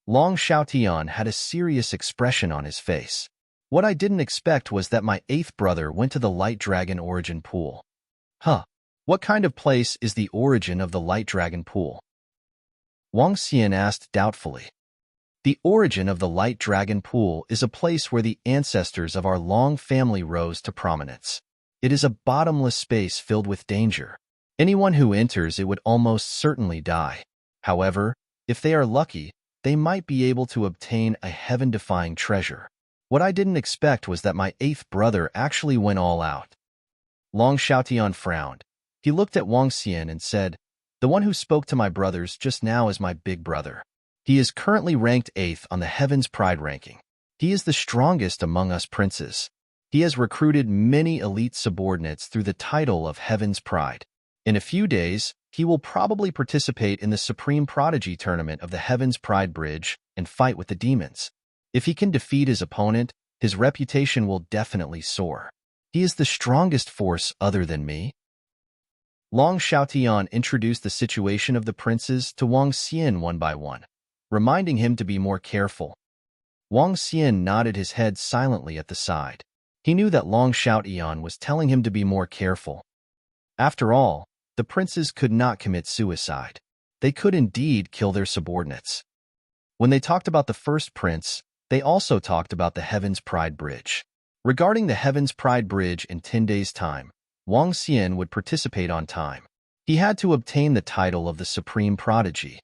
Long Xiaotian had a serious expression on his face. What I didn't expect was that my 8th brother went to the Light Dragon Origin Pool. Huh. What kind of place is the origin of the Light Dragon Pool? Wang Xian asked doubtfully. The origin of the Light Dragon Pool is a place where the ancestors of our long family rose to prominence. It is a bottomless space filled with danger. Anyone who enters it would almost certainly die. However, if they are lucky, they might be able to obtain a heaven-defying treasure. What I didn't expect was that my 8th brother actually went all out. Long Xiaotian frowned. He looked at Wang Xian and said, The one who spoke to my brothers just now is my big brother. He is currently ranked 8th on the Heaven's Pride ranking. He is the strongest among us princes. He has recruited many elite subordinates through the title of Heaven's Pride. In a few days, he will probably participate in the Supreme Prodigy tournament of the Heaven's Pride Bridge and fight with the demons. If he can defeat his opponent, his reputation will definitely soar. He is the strongest force other than me. Long Xiaotian introduced the situation of the princes to Wang Xian one by one, reminding him to be more careful. Wang Xian nodded his head silently at the side. He knew that Long Xiaotian was telling him to be more careful. After all, the princes could not commit suicide. They could indeed kill their subordinates. When they talked about the first prince, they also talked about the Heaven's Pride Bridge. Regarding the Heaven's Pride Bridge in 10 days' time, Wang Xian would participate on time. He had to obtain the title of the Supreme Prodigy.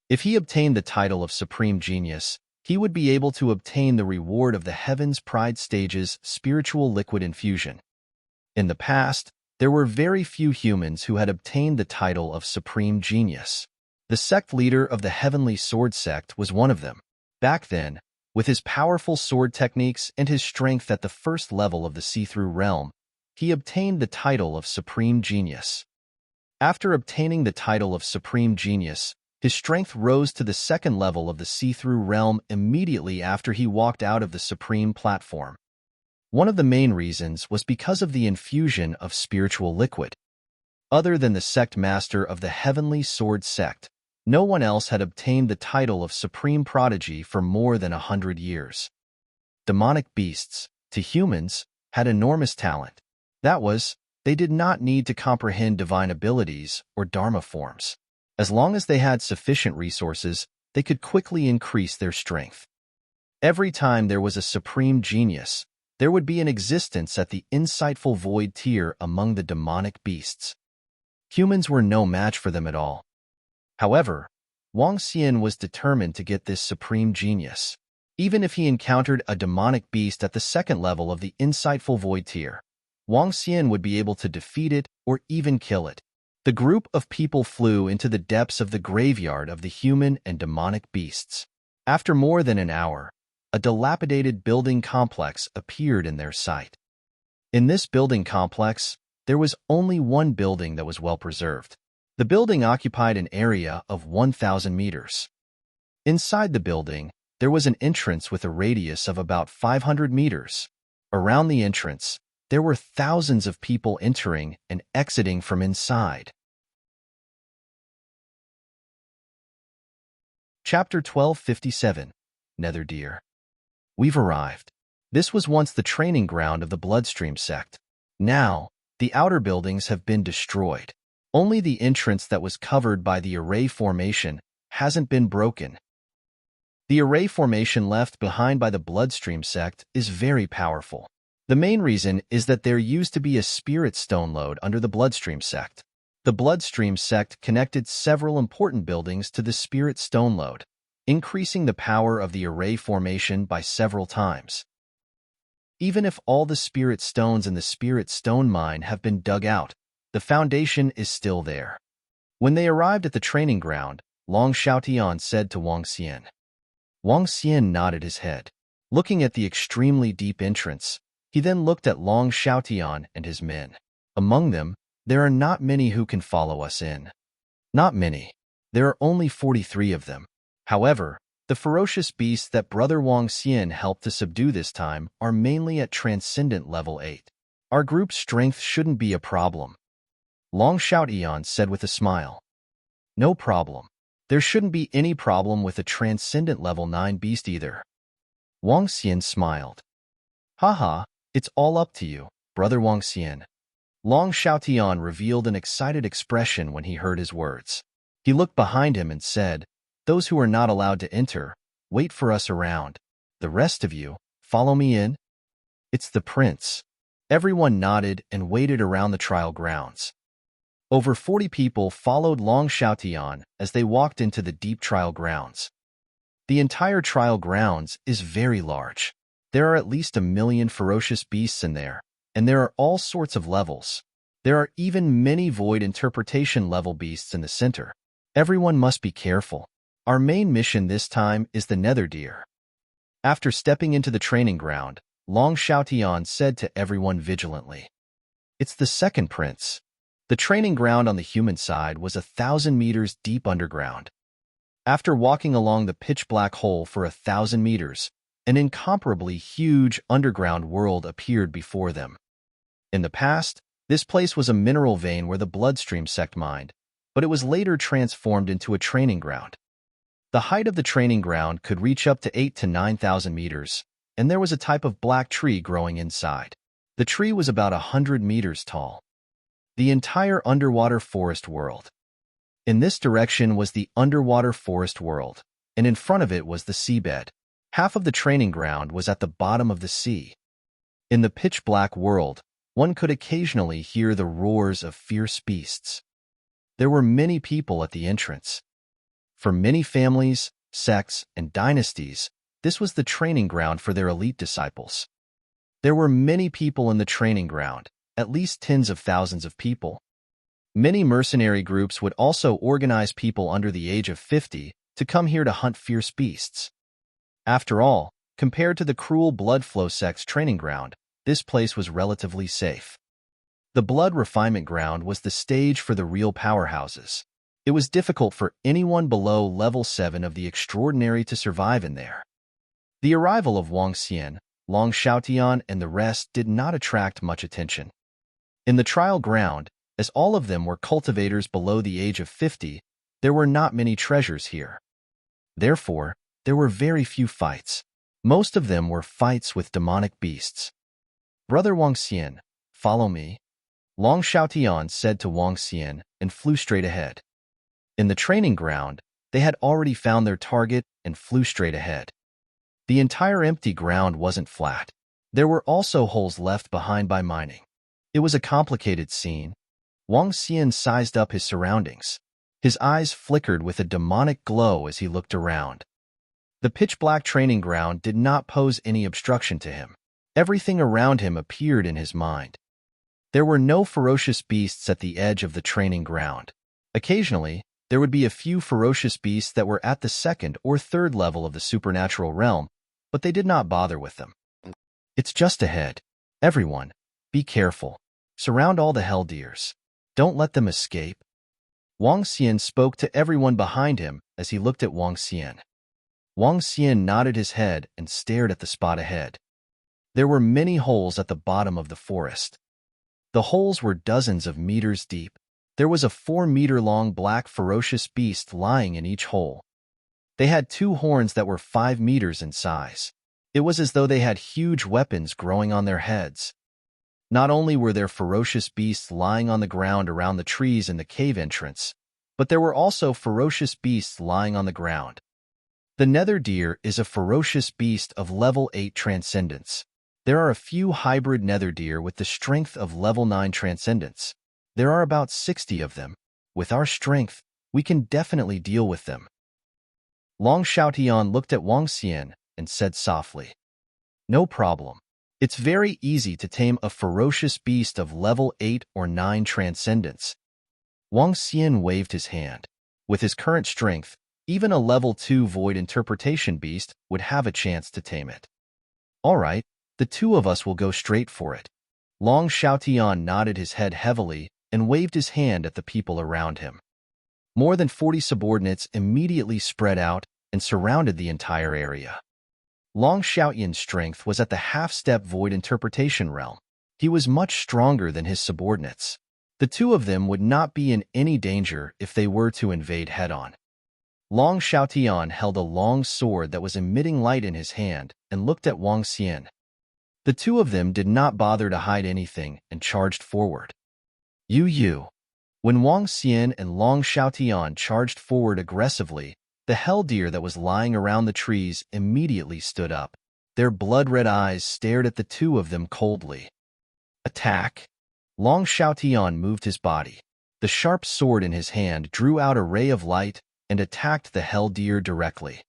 If he obtained the title of Supreme Genius, he would be able to obtain the reward of the Heaven's Pride Stage's spiritual liquid infusion. In the past, there were very few humans who had obtained the title of Supreme Genius. The sect leader of the Heavenly Sword Sect was one of them. Back then, with his powerful sword techniques and his strength at the first level of the see-through realm, he obtained the title of Supreme Genius. After obtaining the title of Supreme Genius, his strength rose to the second level of the see-through realm immediately after he walked out of the Supreme platform. One of the main reasons was because of the infusion of spiritual liquid. Other than the sect master of the Heavenly Sword Sect, no one else had obtained the title of Supreme Prodigy for more than 100 years. Demonic beasts, to humans, had enormous talent. That was, they did not need to comprehend divine abilities or dharma forms. As long as they had sufficient resources, they could quickly increase their strength. Every time there was a supreme genius, there would be an existence at the insightful void tier among the demonic beasts. Humans were no match for them at all. However, Wang Xian was determined to get this supreme genius. Even if he encountered a demonic beast at the second level of the insightful void tier, Wang Xian would be able to defeat it or even kill it. The group of people flew into the depths of the graveyard of the human and demonic beasts. After more than an hour, a dilapidated building complex appeared in their sight. In this building complex, there was only one building that was well preserved. The building occupied an area of 1,000 meters. Inside the building, there was an entrance with a radius of about 500 meters. Around the entrance, there were thousands of people entering and exiting from inside. Chapter 1257, Nether Deer. We've arrived. This was once the training ground of the Bloodstream sect. Now, the outer buildings have been destroyed. Only the entrance that was covered by the array formation hasn't been broken. The array formation left behind by the Bloodstream sect is very powerful. The main reason is that there used to be a spirit stone lode under the Bloodstream sect. The Bloodstream sect connected several important buildings to the spirit stone lode, increasing the power of the array formation by several times. Even if all the spirit stones in the spirit stone mine have been dug out, the foundation is still there. When they arrived at the training ground, Long Xiaotian said to Wang Xian. Wang Xian nodded his head. Looking at the extremely deep entrance, he then looked at Long Xiaotian and his men. Among them, there are not many who can follow us in. Not many. There are only 43 of them. However, the ferocious beasts that Brother Wang Xian helped to subdue this time are mainly at Transcendent Level 8. Our group's strength shouldn't be a problem. Long Xiaotian said with a smile. No problem. There shouldn't be any problem with a Transcendent Level 9 beast either. Wang Xian smiled. Haha, it's all up to you, Brother Wang Xian. Long Xiaotian revealed an excited expression when he heard his words. He looked behind him and said, Those who are not allowed to enter, wait for us around. The rest of you, follow me in. It's the prince. Everyone nodded and waited around the trial grounds. Over 40 people followed Long Xiaotian as they walked into the deep trial grounds. The entire trial grounds is very large. There are at least 1 million ferocious beasts in there, and there are all sorts of levels. There are even many void interpretation level beasts in the center. Everyone must be careful. Our main mission this time is the Nether Deer. After stepping into the training ground, Long Xiaotian said to everyone vigilantly. It's the second prince. The training ground on the human side was 1,000 meters deep underground. After walking along the pitch-black hole for 1,000 meters, an incomparably huge underground world appeared before them. In the past, this place was a mineral vein where the Bloodstream sect mined, but it was later transformed into a training ground. The height of the training ground could reach up to 8,000 to 9,000 meters, and there was a type of black tree growing inside. The tree was about 100 meters tall. The entire underwater forest world. In this direction was the underwater forest world, and in front of it was the seabed. Half of the training ground was at the bottom of the sea. In the pitch-black world, one could occasionally hear the roars of fierce beasts. There were many people at the entrance. For many families, sects, and dynasties, this was the training ground for their elite disciples. There were many people in the training ground, at least tens of thousands of people. Many mercenary groups would also organize people under the age of 50 to come here to hunt fierce beasts. After all, compared to the cruel Blood Flow sect's training ground, this place was relatively safe. The Blood Refinement Ground was the stage for the real powerhouses. It was difficult for anyone below level 7 of the extraordinary to survive in there. The arrival of Wang Xian, Long Xiaotian, and the rest did not attract much attention. In the trial ground, as all of them were cultivators below the age of 50, there were not many treasures here. Therefore, there were very few fights. Most of them were fights with demonic beasts. Brother Wang Xian, follow me. Long Xiaotian said to Wang Xian and flew straight ahead. In the training ground, they had already found their target and flew straight ahead. The entire empty ground wasn't flat. There were also holes left behind by mining. It was a complicated scene. Wang Xian sized up his surroundings. His eyes flickered with a demonic glow as he looked around. The pitch-black training ground did not pose any obstruction to him. Everything around him appeared in his mind. There were no ferocious beasts at the edge of the training ground. Occasionally, there would be a few ferocious beasts that were at the second or third level of the supernatural realm, but they did not bother with them. It's just ahead. Everyone, be careful. Surround all the hell deers. Don't let them escape. Wang Xian spoke to everyone behind him as he looked at Wang Xian. Wang Xian nodded his head and stared at the spot ahead. There were many holes at the bottom of the forest. The holes were dozens of meters deep. There was a 4-meter-long black ferocious beast lying in each hole. They had 2 horns that were 5 meters in size. It was as though they had huge weapons growing on their heads. Not only were there ferocious beasts lying on the ground around the trees in the cave entrance, but there were also ferocious beasts lying on the ground. The nether deer is a ferocious beast of level 8 transcendence. There are a few hybrid nether deer with the strength of level 9 transcendence. There are about 60 of them. With our strength, we can definitely deal with them. Long Xiaotian looked at Wang Xian and said softly, "No problem. It's very easy to tame a ferocious beast of level 8 or 9 transcendence." Wang Xian waved his hand. With his current strength, even a level 2 void interpretation beast would have a chance to tame it. All right, the 2 of us will go straight for it. Long Xiaotian nodded his head heavily and waved his hand at the people around him. More than 40 subordinates immediately spread out and surrounded the entire area. Long Xiaotian's strength was at the half-step void interpretation realm. He was much stronger than his subordinates. The 2 of them would not be in any danger if they were to invade head-on. Long Xiaotian held a long sword that was emitting light in his hand and looked at Wang Xian. The 2 of them did not bother to hide anything and charged forward. Yu. When Wang Xian and Long Xiaotian charged forward aggressively, the hell deer that was lying around the trees immediately stood up. Their blood-red eyes stared at the 2 of them coldly. Attack! Long Xiaotian moved his body. The sharp sword in his hand drew out a ray of light and attacked the hell deer directly.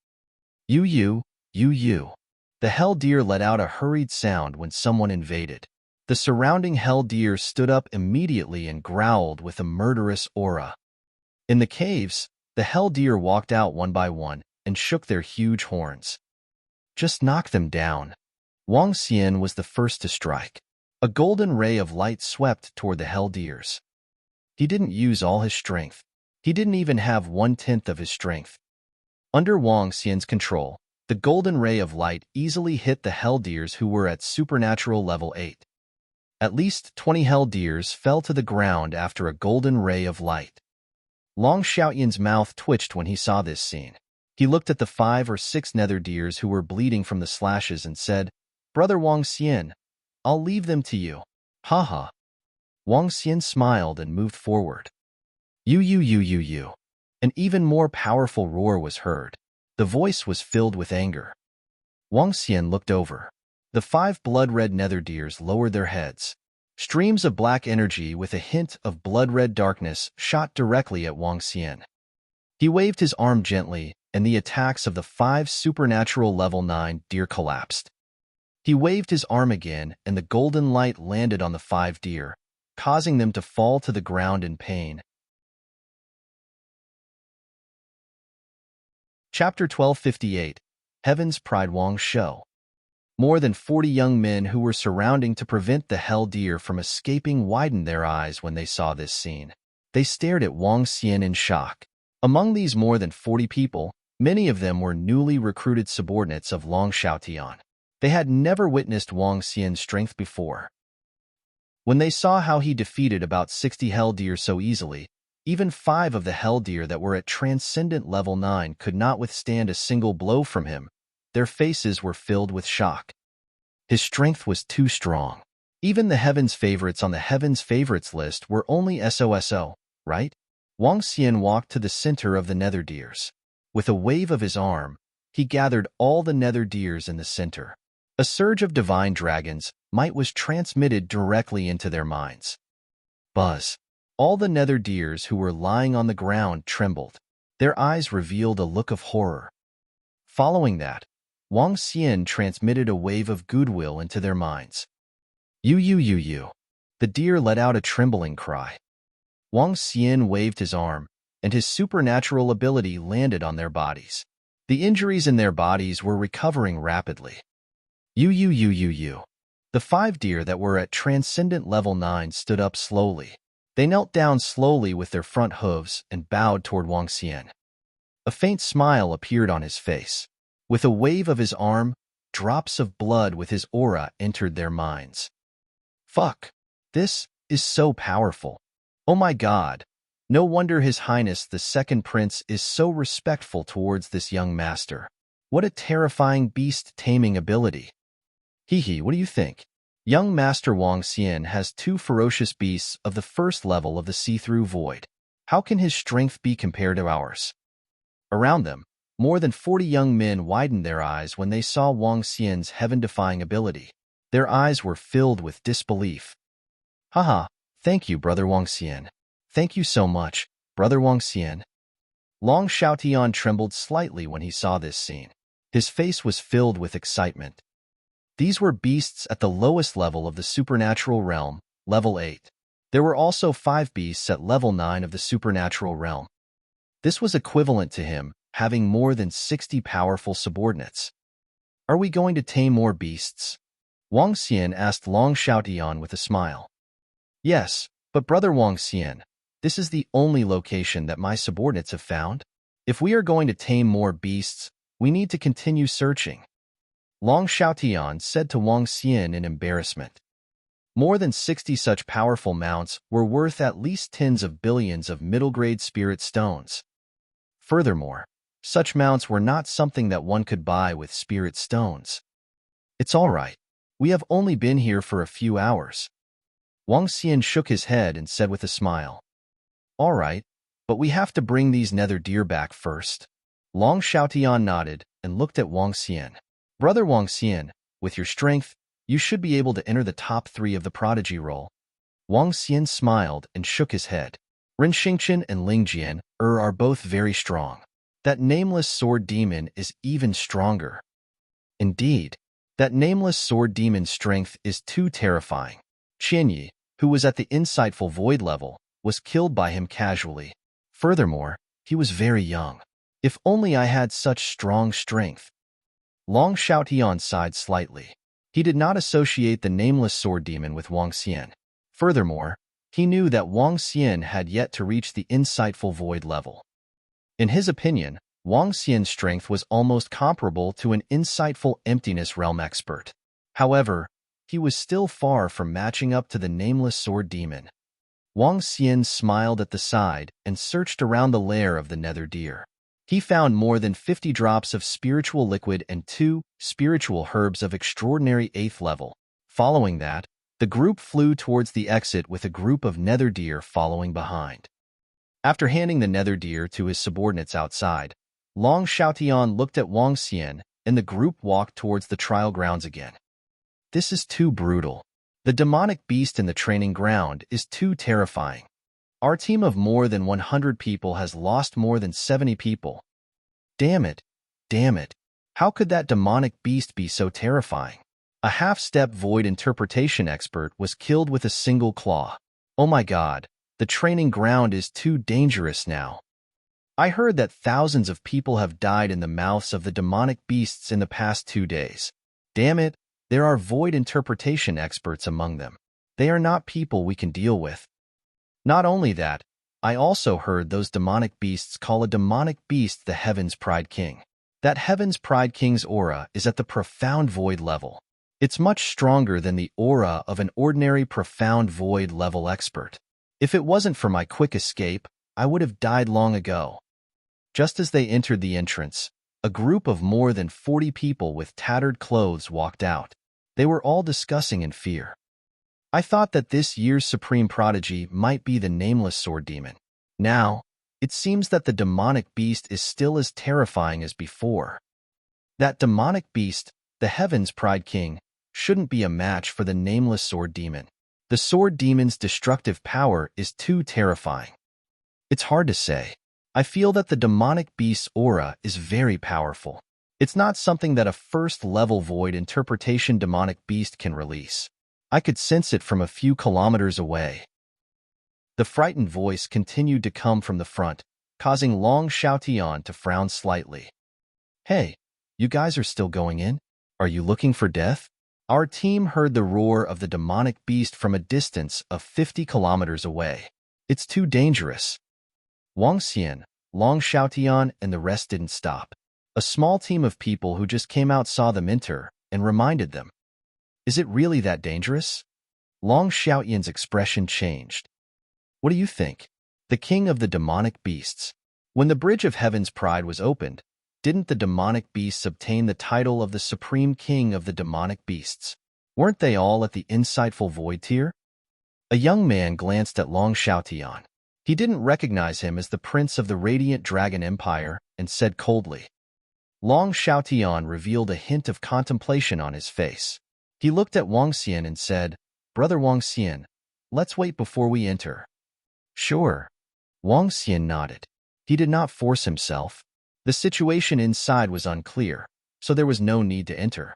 Yu. The hell deer let out a hurried sound when someone invaded. The surrounding hell deer stood up immediately and growled with a murderous aura. In the caves, the hell deer walked out one by one and shook their huge horns. Just knock them down. Wang Xian was the first to strike. A golden ray of light swept toward the hell deers. He didn't use all his strength. He didn't even have 1/10 of his strength. Under Wang Xian's control, the golden ray of light easily hit the hell deers who were at supernatural level 8. At least 20 hell deers fell to the ground after a golden ray of light. Long Xiaotian's mouth twitched when he saw this scene. He looked at the 5 or 6 nether deers who were bleeding from the slashes and said, "Brother Wang Xian, I'll leave them to you." Haha. Wang Xian smiled and moved forward. Yu. An even more powerful roar was heard. The voice was filled with anger. Wang Xian looked over. The 5 blood-red nether deers lowered their heads. Streams of black energy with a hint of blood-red darkness shot directly at Wang Xian. He waved his arm gently, and the attacks of the 5 supernatural level 9 deer collapsed. He waved his arm again, and the golden light landed on the 5 deer, causing them to fall to the ground in pain. Chapter 1258, Heaven's Pride Wang Shou. More than 40 young men who were surrounding to prevent the hell deer from escaping widened their eyes when they saw this scene. They stared at Wang Xian in shock. Among these more than 40 people, many of them were newly recruited subordinates of Long Xiaotian. They had never witnessed Wang Xian's strength before. When they saw how he defeated about 60 hell deer so easily, even 5 of the hell deer that were at transcendent level 9 could not withstand a single blow from him. Their faces were filled with shock. His strength was too strong. Even the Heaven's favorites on the Heaven's favorites list were only SOSO, right? Wang Xian walked to the center of the nether deers. With a wave of his arm, he gathered all the nether deers in the center. A surge of divine dragons' might was transmitted directly into their minds. Buzz. All the nether deers who were lying on the ground trembled. Their eyes revealed a look of horror. Following that, Wang Xian transmitted a wave of goodwill into their minds. Yu. The deer let out a trembling cry. Wang Xian waved his arm, and his supernatural ability landed on their bodies. The injuries in their bodies were recovering rapidly. You. The 5 deer that were at Transcendent Level 9 stood up slowly. They knelt down slowly with their front hooves and bowed toward Wang Xian. A faint smile appeared on his face. With a wave of his arm, drops of blood with his aura entered their minds. Fuck! This is so powerful. Oh my god! No wonder His Highness the Second Prince is so respectful towards this young master. What a terrifying beast-taming ability. What do you think? Young Master Wang Xian has 2 ferocious beasts of the first level of the see-through void. How can his strength be compared to ours? Around them, more than 40 young men widened their eyes when they saw Wang Xian's heaven-defying ability. Their eyes were filled with disbelief. Haha, thank you, Brother Wang Xian. Thank you so much, Brother Wang Xian. Long Xiaotian trembled slightly when he saw this scene. His face was filled with excitement. These were beasts at the lowest level of the supernatural realm, level 8. There were also 5 beasts at level 9 of the supernatural realm. This was equivalent to him having more than 60 powerful subordinates. Are we going to tame more beasts? Wang Xian asked Long Xiaotian with a smile. Yes, but Brother Wang Xian, this is the only location that my subordinates have found. If we are going to tame more beasts, we need to continue searching. Long Xiaotian said to Wang Xian in embarrassment. More than 60 such powerful mounts were worth at least tens of billions of middle-grade spirit stones. Furthermore, such mounts were not something that one could buy with spirit stones. It's all right. We have only been here for a few hours. Wang Xian shook his head and said with a smile. All right, but we have to bring these nether deer back first. Long Xiaotian nodded and looked at Wang Xian. Brother Wang Xian, with your strength, you should be able to enter the top 3 of the prodigy roll. Wang Xian smiled and shook his head. Ren Xingqian and Ling Jian are both very strong. That nameless sword demon is even stronger. Indeed, that nameless sword demon's strength is too terrifying. Qianyi, who was at the insightful void level, was killed by him casually. Furthermore, he was very young. If only I had such strong strength. Long Xiaotian sighed slightly. He did not associate the nameless sword demon with Wang Xian. Furthermore, he knew that Wang Xian had yet to reach the insightful void level. In his opinion, Wang Xian's strength was almost comparable to an insightful emptiness realm expert. However, he was still far from matching up to the nameless sword demon. Wang Xian smiled at the side and searched around the lair of the nether deer. He found more than 50 drops of spiritual liquid and 2 spiritual herbs of extraordinary 8th level. Following that, the group flew towards the exit with a group of nether deer following behind. After handing the nether deer to his subordinates outside, Long Xiaotian looked at Wang Xian and the group walked towards the trial grounds again. This is too brutal. The demonic beast in the training ground is too terrifying. Our team of more than 100 people has lost more than 70 people. Damn it. How could that demonic beast be so terrifying? A half-step void interpretation expert was killed with a single claw. Oh my god, the training ground is too dangerous now. I heard that thousands of people have died in the mouths of the demonic beasts in the past 2 days. Damn it, there are void interpretation experts among them. They are not people we can deal with. Not only that, I also heard those demonic beasts call a demonic beast the Heaven's Pride King. That Heaven's Pride King's aura is at the profound void level. It's much stronger than the aura of an ordinary profound void level expert. If it wasn't for my quick escape, I would have died long ago. Just as they entered the entrance, a group of more than 40 people with tattered clothes walked out. They were all discussing in fear. I thought that this year's supreme prodigy might be the nameless sword demon. Now, it seems that the demonic beast is still as terrifying as before. That demonic beast, the Heaven's Pride King, shouldn't be a match for the nameless sword demon. The sword demon's destructive power is too terrifying. It's hard to say. I feel that the demonic beast's aura is very powerful. It's not something that a first-level void interpretation demonic beast can release. I could sense it from a few kilometers away. The frightened voice continued to come from the front, causing Long Xiaotian to frown slightly. Hey, you guys are still going in? Are you looking for death? Our team heard the roar of the demonic beast from a distance of 50 kilometers away. It's too dangerous. Wang Xian, Long Xiaotian, and the rest didn't stop. A small team of people who just came out saw them enter and reminded them. Is it really that dangerous? Long Xiaotian's expression changed. What do you think? The king of the demonic beasts. When the Bridge of Heaven's Pride was opened, didn't the demonic beasts obtain the title of the supreme king of the demonic beasts? Weren't they all at the insightful void tier? A young man glanced at Long Xiaotian. He didn't recognize him as the prince of the Radiant Dragon Empire and said coldly. Long Xiaotian revealed a hint of contemplation on his face. He looked at Wang Xian and said, Brother Wang Xian, let's wait before we enter. Sure. Wang Xian nodded. He did not force himself. The situation inside was unclear, so there was no need to enter.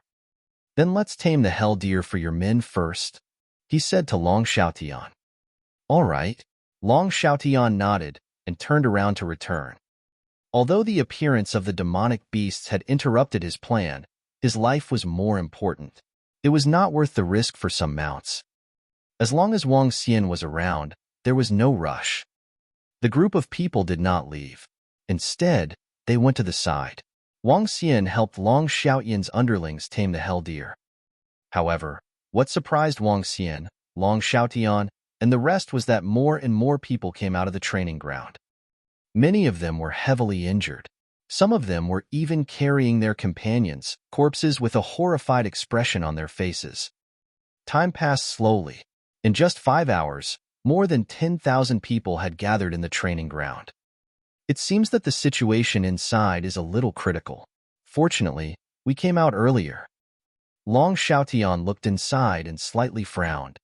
Then let's tame the hell deer for your men first, he said to Long Xiaotian. All right. Long Xiaotian nodded and turned around to return. Although the appearance of the demonic beasts had interrupted his plan, his life was more important. It was not worth the risk for some mounts. As long as Wang Xian was around, there was no rush. The group of people did not leave. Instead, they went to the side. Wang Xian helped Long Xiaotian's underlings tame the hell deer. However, what surprised Wang Xian, Long Xiaotian, and the rest was that more and more people came out of the training ground. Many of them were heavily injured. Some of them were even carrying their companions, corpses with a horrified expression on their faces. Time passed slowly. In just 5 hours, more than 10,000 people had gathered in the training ground. It seems that the situation inside is a little critical. Fortunately, we came out earlier. Long Xiaotian looked inside and slightly frowned.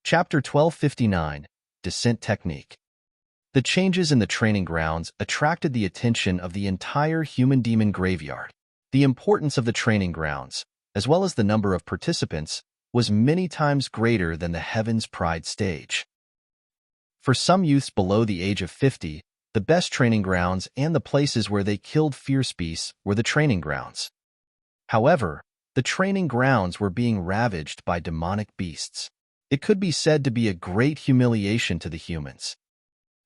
Chapter 1259, Descent Technique. The changes in the training grounds attracted the attention of the entire human-demon graveyard. The importance of the training grounds, as well as the number of participants, was many times greater than the Heaven's Pride stage. For some youths below the age of 50, the best training grounds and the places where they killed fierce beasts were the training grounds. However, the training grounds were being ravaged by demonic beasts. It could be said to be a great humiliation to the humans.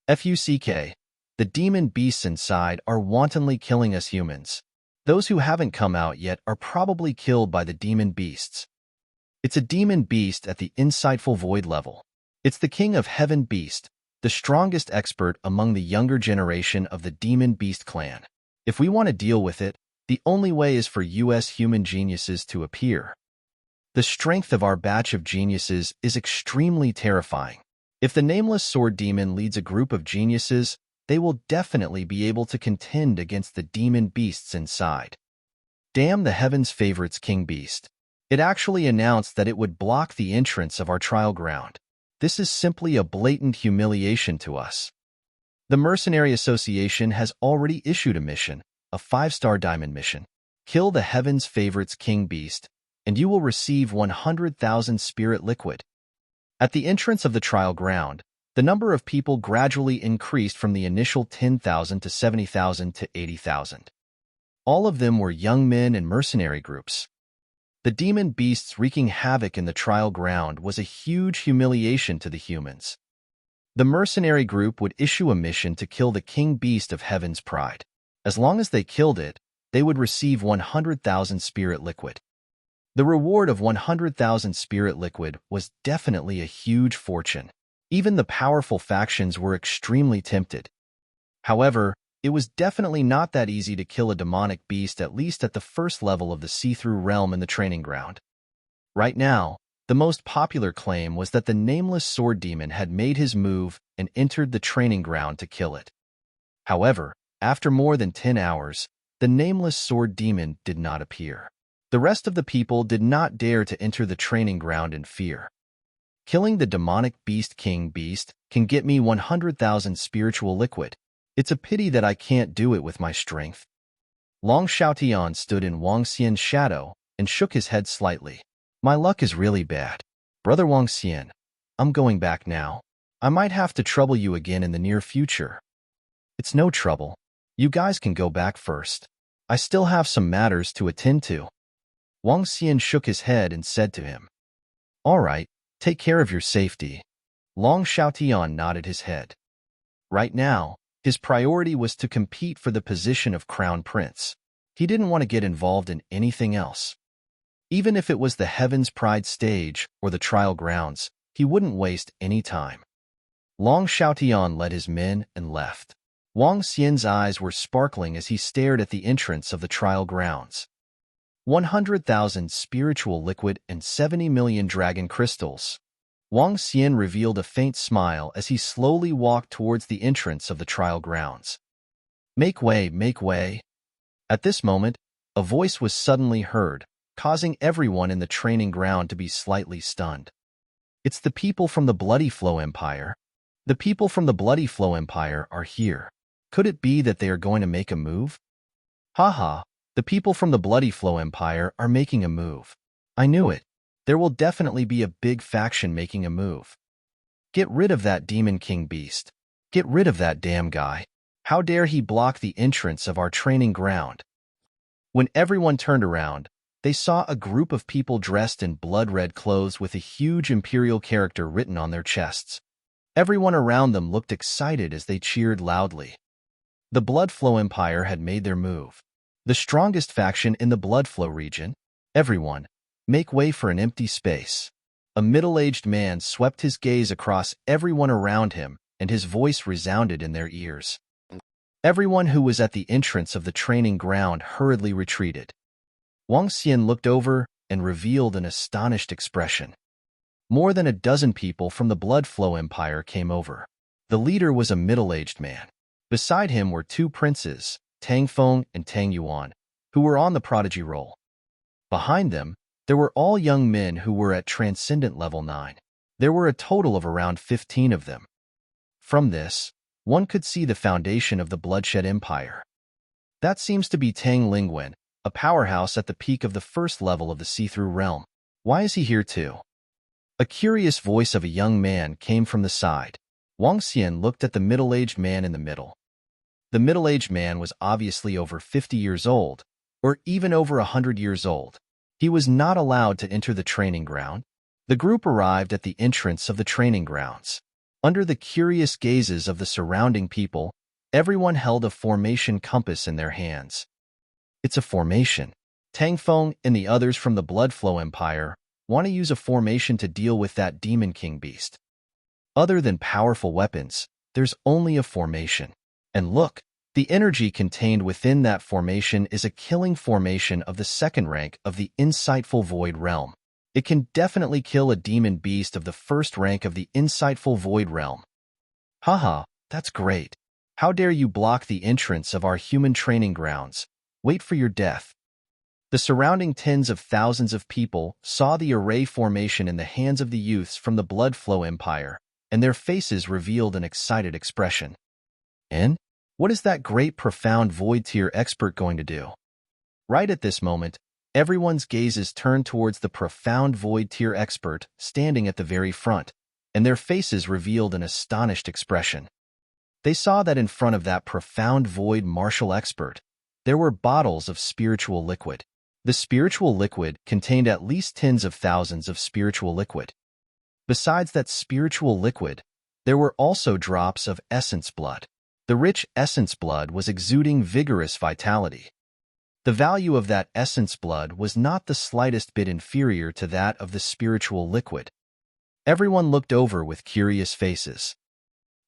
FUCK, the demon beasts inside are wantonly killing us humans. Those who haven't come out yet are probably killed by the demon beasts. It's a demon beast at the insightful void level. It's the king of heaven beast, the strongest expert among the younger generation of the demon beast clan. If we want to deal with it, the only way is for US human geniuses to appear. The strength of our batch of geniuses is extremely terrifying. If the nameless sword demon leads a group of geniuses, they will definitely be able to contend against the demon beasts inside. Damn the heavens' favorites king beast. It actually announced that it would block the entrance of our trial ground. This is simply a blatant humiliation to us. The Mercenary Association has already issued a mission, a 5-star diamond mission. Kill the heavens' favorites king beast, and you will receive 100,000 spirit liquid. At the entrance of the trial ground, the number of people gradually increased from the initial 10,000 to 70,000 to 80,000. All of them were young men and mercenary groups. The demon beasts wreaking havoc in the trial ground was a huge humiliation to the humans. The mercenary group would issue a mission to kill the king beast of Heaven's Pride. As long as they killed it, they would receive 100,000 spirit liquid. The reward of 100,000 spirit liquid was definitely a huge fortune. Even the powerful factions were extremely tempted. However, it was definitely not that easy to kill a demonic beast, at least at the first level of the see-through realm in the training ground. Right now, the most popular claim was that the nameless sword demon had made his move and entered the training ground to kill it. However, after more than 10 hours, the nameless sword demon did not appear. The rest of the people did not dare to enter the training ground in fear. Killing the demonic beast king beast can get me 100,000 spiritual liquid. It's a pity that I can't do it with my strength. Long Xiaotian stood in Wang Xian's shadow and shook his head slightly. My luck is really bad. Brother Wang Xian, I'm going back now. I might have to trouble you again in the near future. It's no trouble. You guys can go back first. I still have some matters to attend to. Wang Xian shook his head and said to him, All right, take care of your safety. Long Xiaotian nodded his head. Right now, his priority was to compete for the position of crown prince. He didn't want to get involved in anything else. Even if it was the Heaven's Pride stage or the trial grounds, he wouldn't waste any time. Long Xiaotian led his men and left. Wang Xian's eyes were sparkling as he stared at the entrance of the trial grounds. 100,000 spiritual liquid and 70 million dragon crystals. Wang Xian revealed a faint smile as he slowly walked towards the entrance of the trial grounds. Make way, make way. At this moment, a voice was suddenly heard, causing everyone in the training ground to be slightly stunned. It's the people from the Bloody Flow Empire. The people from the Bloody Flow Empire are here. Could it be that they are going to make a move? Haha, the people from the Bloody Flow Empire are making a move. I knew it. There will definitely be a big faction making a move. Get rid of that Demon King beast. Get rid of that damn guy. How dare he block the entrance of our training ground? When everyone turned around, they saw a group of people dressed in blood-red clothes with a huge imperial character written on their chests. Everyone around them looked excited as they cheered loudly. The Blood Flow Empire had made their move. The strongest faction in the Blood Flow region. Everyone, make way for an empty space. A middle-aged man swept his gaze across everyone around him, and his voice resounded in their ears. Everyone who was at the entrance of the training ground hurriedly retreated. Wang Xian looked over and revealed an astonished expression. More than a dozen people from the Blood Flow Empire came over. The leader was a middle-aged man. Beside him were two princes, Tang Feng and Tang Yuan, who were on the prodigy roll. Behind them, there were all young men who were at Transcendent Level 9. There were a total of around 15 of them. From this, one could see the foundation of the Bloodshed Empire. That seems to be Tang Lingwen, a powerhouse at the peak of the first level of the See-Through Realm. Why is he here too? A curious voice of a young man came from the side. Wang Xian looked at the middle-aged man in the middle. The middle-aged man was obviously over 50 years old, or even over 100 years old. He was not allowed to enter the training ground. The group arrived at the entrance of the training grounds. Under the curious gazes of the surrounding people, everyone held a formation compass in their hands. It's a formation. Tang Feng and the others from the Blood Flow Empire want to use a formation to deal with that Demon King beast. Other than powerful weapons, there's only a formation. And look, the energy contained within that formation is a killing formation of the second rank of the Insightful Void Realm. It can definitely kill a demon beast of the first rank of the Insightful Void Realm. Haha, that's great. How dare you block the entrance of our human training grounds? Wait for your death. The surrounding tens of thousands of people saw the array formation in the hands of the youths from the Blood Flow Empire, and their faces revealed an excited expression. And what is that great profound void tier expert going to do? Right at this moment, everyone's gazes turned towards the profound void tier expert standing at the very front, and their faces revealed an astonished expression. They saw that in front of that profound void martial expert, there were bottles of spiritual liquid. The spiritual liquid contained at least tens of thousands of spiritual liquid. Besides that spiritual liquid, there were also drops of essence blood. The rich essence blood was exuding vigorous vitality. The value of that essence blood was not the slightest bit inferior to that of the spiritual liquid. Everyone looked over with curious faces.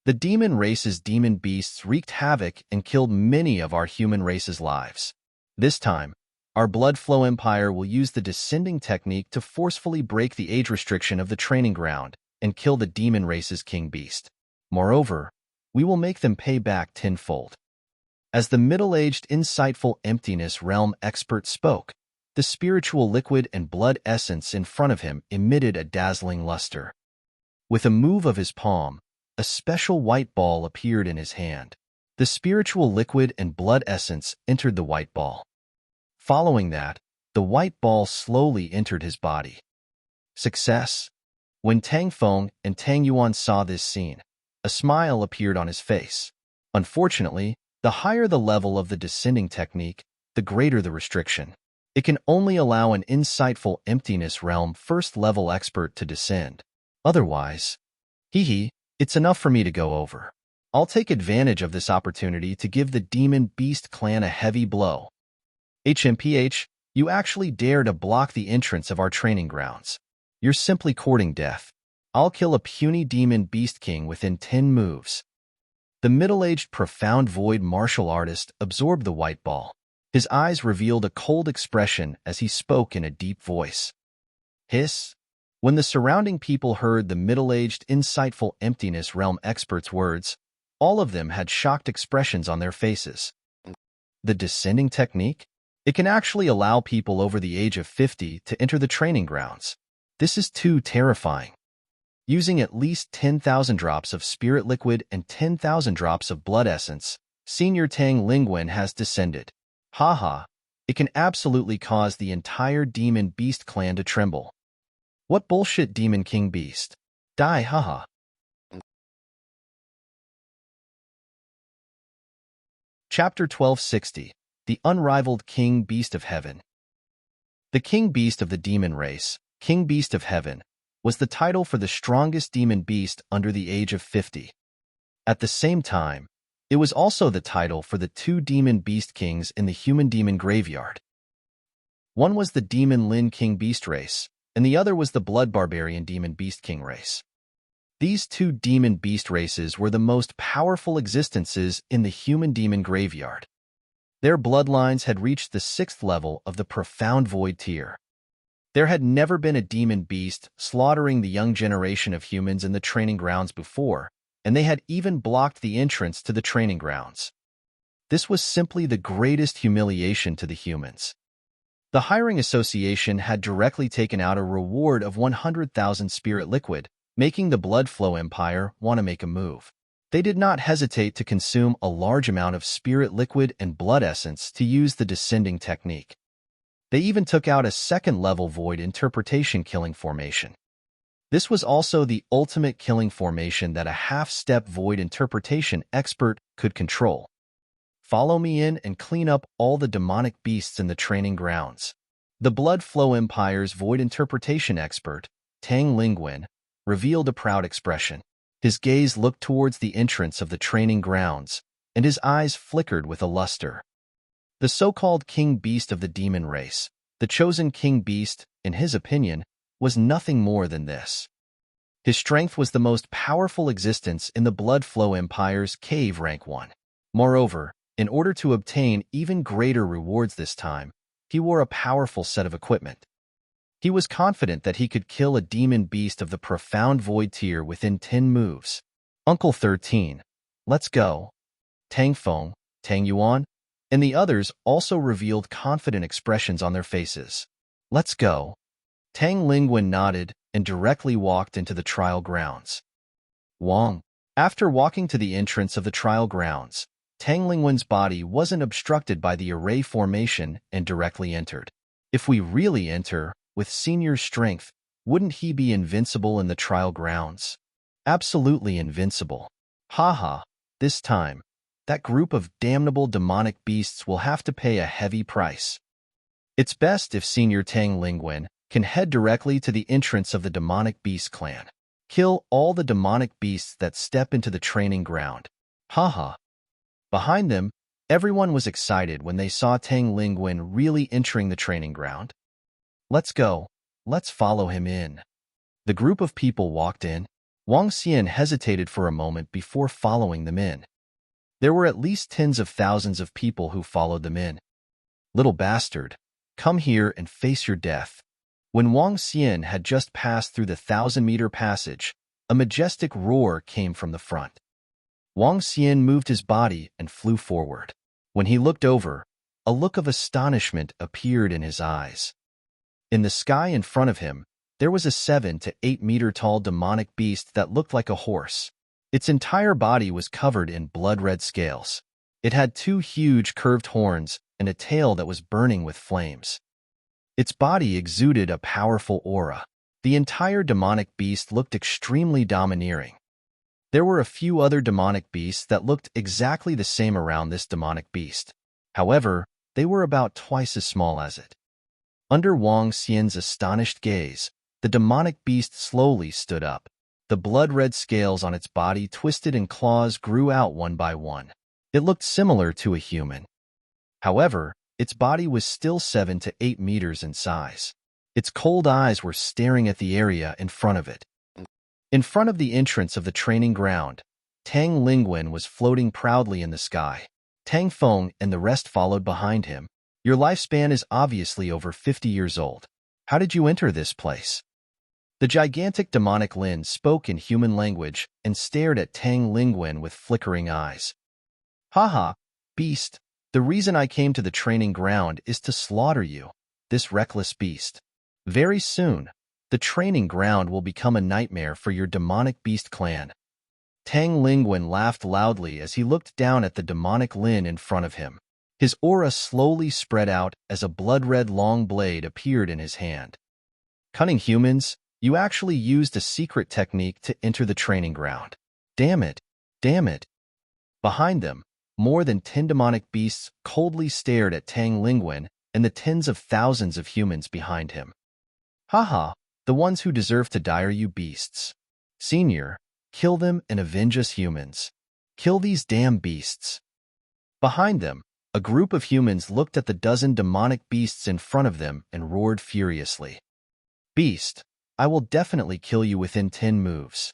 The demon race's demon beasts wreaked havoc and killed many of our human race's lives. This time, our Blood Flow Empire will use the descending technique to forcefully break the age restriction of the training ground and kill the demon race's king beast. Moreover, we will make them pay back tenfold. As the middle-aged, insightful emptiness realm expert spoke, the spiritual liquid and blood essence in front of him emitted a dazzling luster. With a move of his palm, a special white ball appeared in his hand. The spiritual liquid and blood essence entered the white ball. Following that, the white ball slowly entered his body. Success! When Tang Feng and Tang Yuan saw this scene, a smile appeared on his face. Unfortunately, the higher the level of the descending technique, the greater the restriction. It can only allow an insightful emptiness realm first-level expert to descend. Otherwise, it's enough for me to go over. I'll take advantage of this opportunity to give the Demon Beast clan a heavy blow. HMPH, you actually dare to block the entrance of our training grounds. You're simply courting death. I'll kill a puny Demon Beast King within 10 moves. The middle-aged profound void martial artist absorbed the white ball. His eyes revealed a cold expression as he spoke in a deep voice. Hiss. When the surrounding people heard the middle-aged, insightful emptiness realm expert's words, all of them had shocked expressions on their faces. The descending technique? It can actually allow people over the age of 50 to enter the training grounds. This is too terrifying. Using at least 10,000 drops of spirit liquid and 10,000 drops of blood essence, Senior Tang Lingwen has descended. Haha, it can absolutely cause the entire Demon Beast clan to tremble. What bullshit, Demon King Beast? Die, haha. Chapter 1260, The Unrivaled King Beast of Heaven. The King Beast of the Demon Race, King Beast of Heaven, was the title for the strongest demon beast under the age of 50. At the same time, it was also the title for the two demon beast kings in the human-demon graveyard. One was the Demon Lin King Beast race, and the other was the Blood Barbarian Demon Beast King race. These two demon beast races were the most powerful existences in the human-demon graveyard. Their bloodlines had reached the 6th level of the Profound Void tier. There had never been a demon beast slaughtering the young generation of humans in the training grounds before, and they had even blocked the entrance to the training grounds. This was simply the greatest humiliation to the humans. The Hiring Association had directly taken out a reward of 100,000 spirit liquid, making the Blood Flow Empire want to make a move. They did not hesitate to consume a large amount of spirit liquid and blood essence to use the descending technique. They even took out a second-level void interpretation killing formation. This was also the ultimate killing formation that a half-step void interpretation expert could control. Follow me in and clean up all the demonic beasts in the training grounds. The Blood Flow Empire's void interpretation expert, Tang Lingwen, revealed a proud expression. His gaze looked towards the entrance of the training grounds, and his eyes flickered with a luster. The so-called King Beast of the Demon Race, the chosen King Beast, in his opinion, was nothing more than this. His strength was the most powerful existence in the Blood Flow Empire's Cave Rank 1. Moreover, in order to obtain even greater rewards this time, he wore a powerful set of equipment. He was confident that he could kill a demon beast of the Profound Void tier within 10 moves. Uncle 13, let's go. Tang Feng, Tang Yuan, and the others also revealed confident expressions on their faces. Let's go. Tang Lingwen nodded and directly walked into the trial grounds. Wang. After walking to the entrance of the trial grounds, Tang Lingwen's body wasn't obstructed by the array formation and directly entered. If we really enter, with Senior's strength, wouldn't he be invincible in the trial grounds? Absolutely invincible. Haha, this time, that group of damnable demonic beasts will have to pay a heavy price. It's best if Senior Tang Lingwen can head directly to the entrance of the demonic beast clan. Kill all the demonic beasts that step into the training ground. Haha. Behind them, everyone was excited when they saw Tang Lingwen really entering the training ground. Let's go. Let's follow him in. The group of people walked in. Wang Xian hesitated for a moment before following them in. There were at least tens of thousands of people who followed them in. Little bastard, come here and face your death. When Wang Xian had just passed through the 1,000-meter passage, a majestic roar came from the front. Wang Xian moved his body and flew forward. When he looked over, a look of astonishment appeared in his eyes. In the sky in front of him, there was a 7 to 8 meter tall demonic beast that looked like a horse. Its entire body was covered in blood-red scales. It had 2 huge curved horns and a tail that was burning with flames. Its body exuded a powerful aura. The entire demonic beast looked extremely domineering. There were a few other demonic beasts that looked exactly the same around this demonic beast. However, they were about twice as small as it. Under Wang Xian's astonished gaze, the demonic beast slowly stood up. The blood-red scales on its body twisted and claws grew out one by one. It looked similar to a human. However, its body was still 7 to 8 meters in size. Its cold eyes were staring at the area in front of it. In front of the entrance of the training ground, Tang Lingwen was floating proudly in the sky. Tang Feng and the rest followed behind him. Your lifespan is obviously over 50 years old. How did you enter this place? The gigantic demonic Lin spoke in human language and stared at Tang Lingwen with flickering eyes. Haha, beast, the reason I came to the training ground is to slaughter you, this reckless beast. Very soon, the training ground will become a nightmare for your demonic beast clan. Tang Lingwen laughed loudly as he looked down at the demonic Lin in front of him. His aura slowly spread out as a blood-red long blade appeared in his hand. Cunning humans, you actually used a secret technique to enter the training ground. Damn it, damn it. Behind them, more than 10 demonic beasts coldly stared at Tang Lingwen and the tens of thousands of humans behind him. Haha, the ones who deserve to die are you beasts. Senior, kill them and avenge us humans. Kill these damn beasts. Behind them, a group of humans looked at the dozen demonic beasts in front of them and roared furiously. Beast, I will definitely kill you within 10 moves.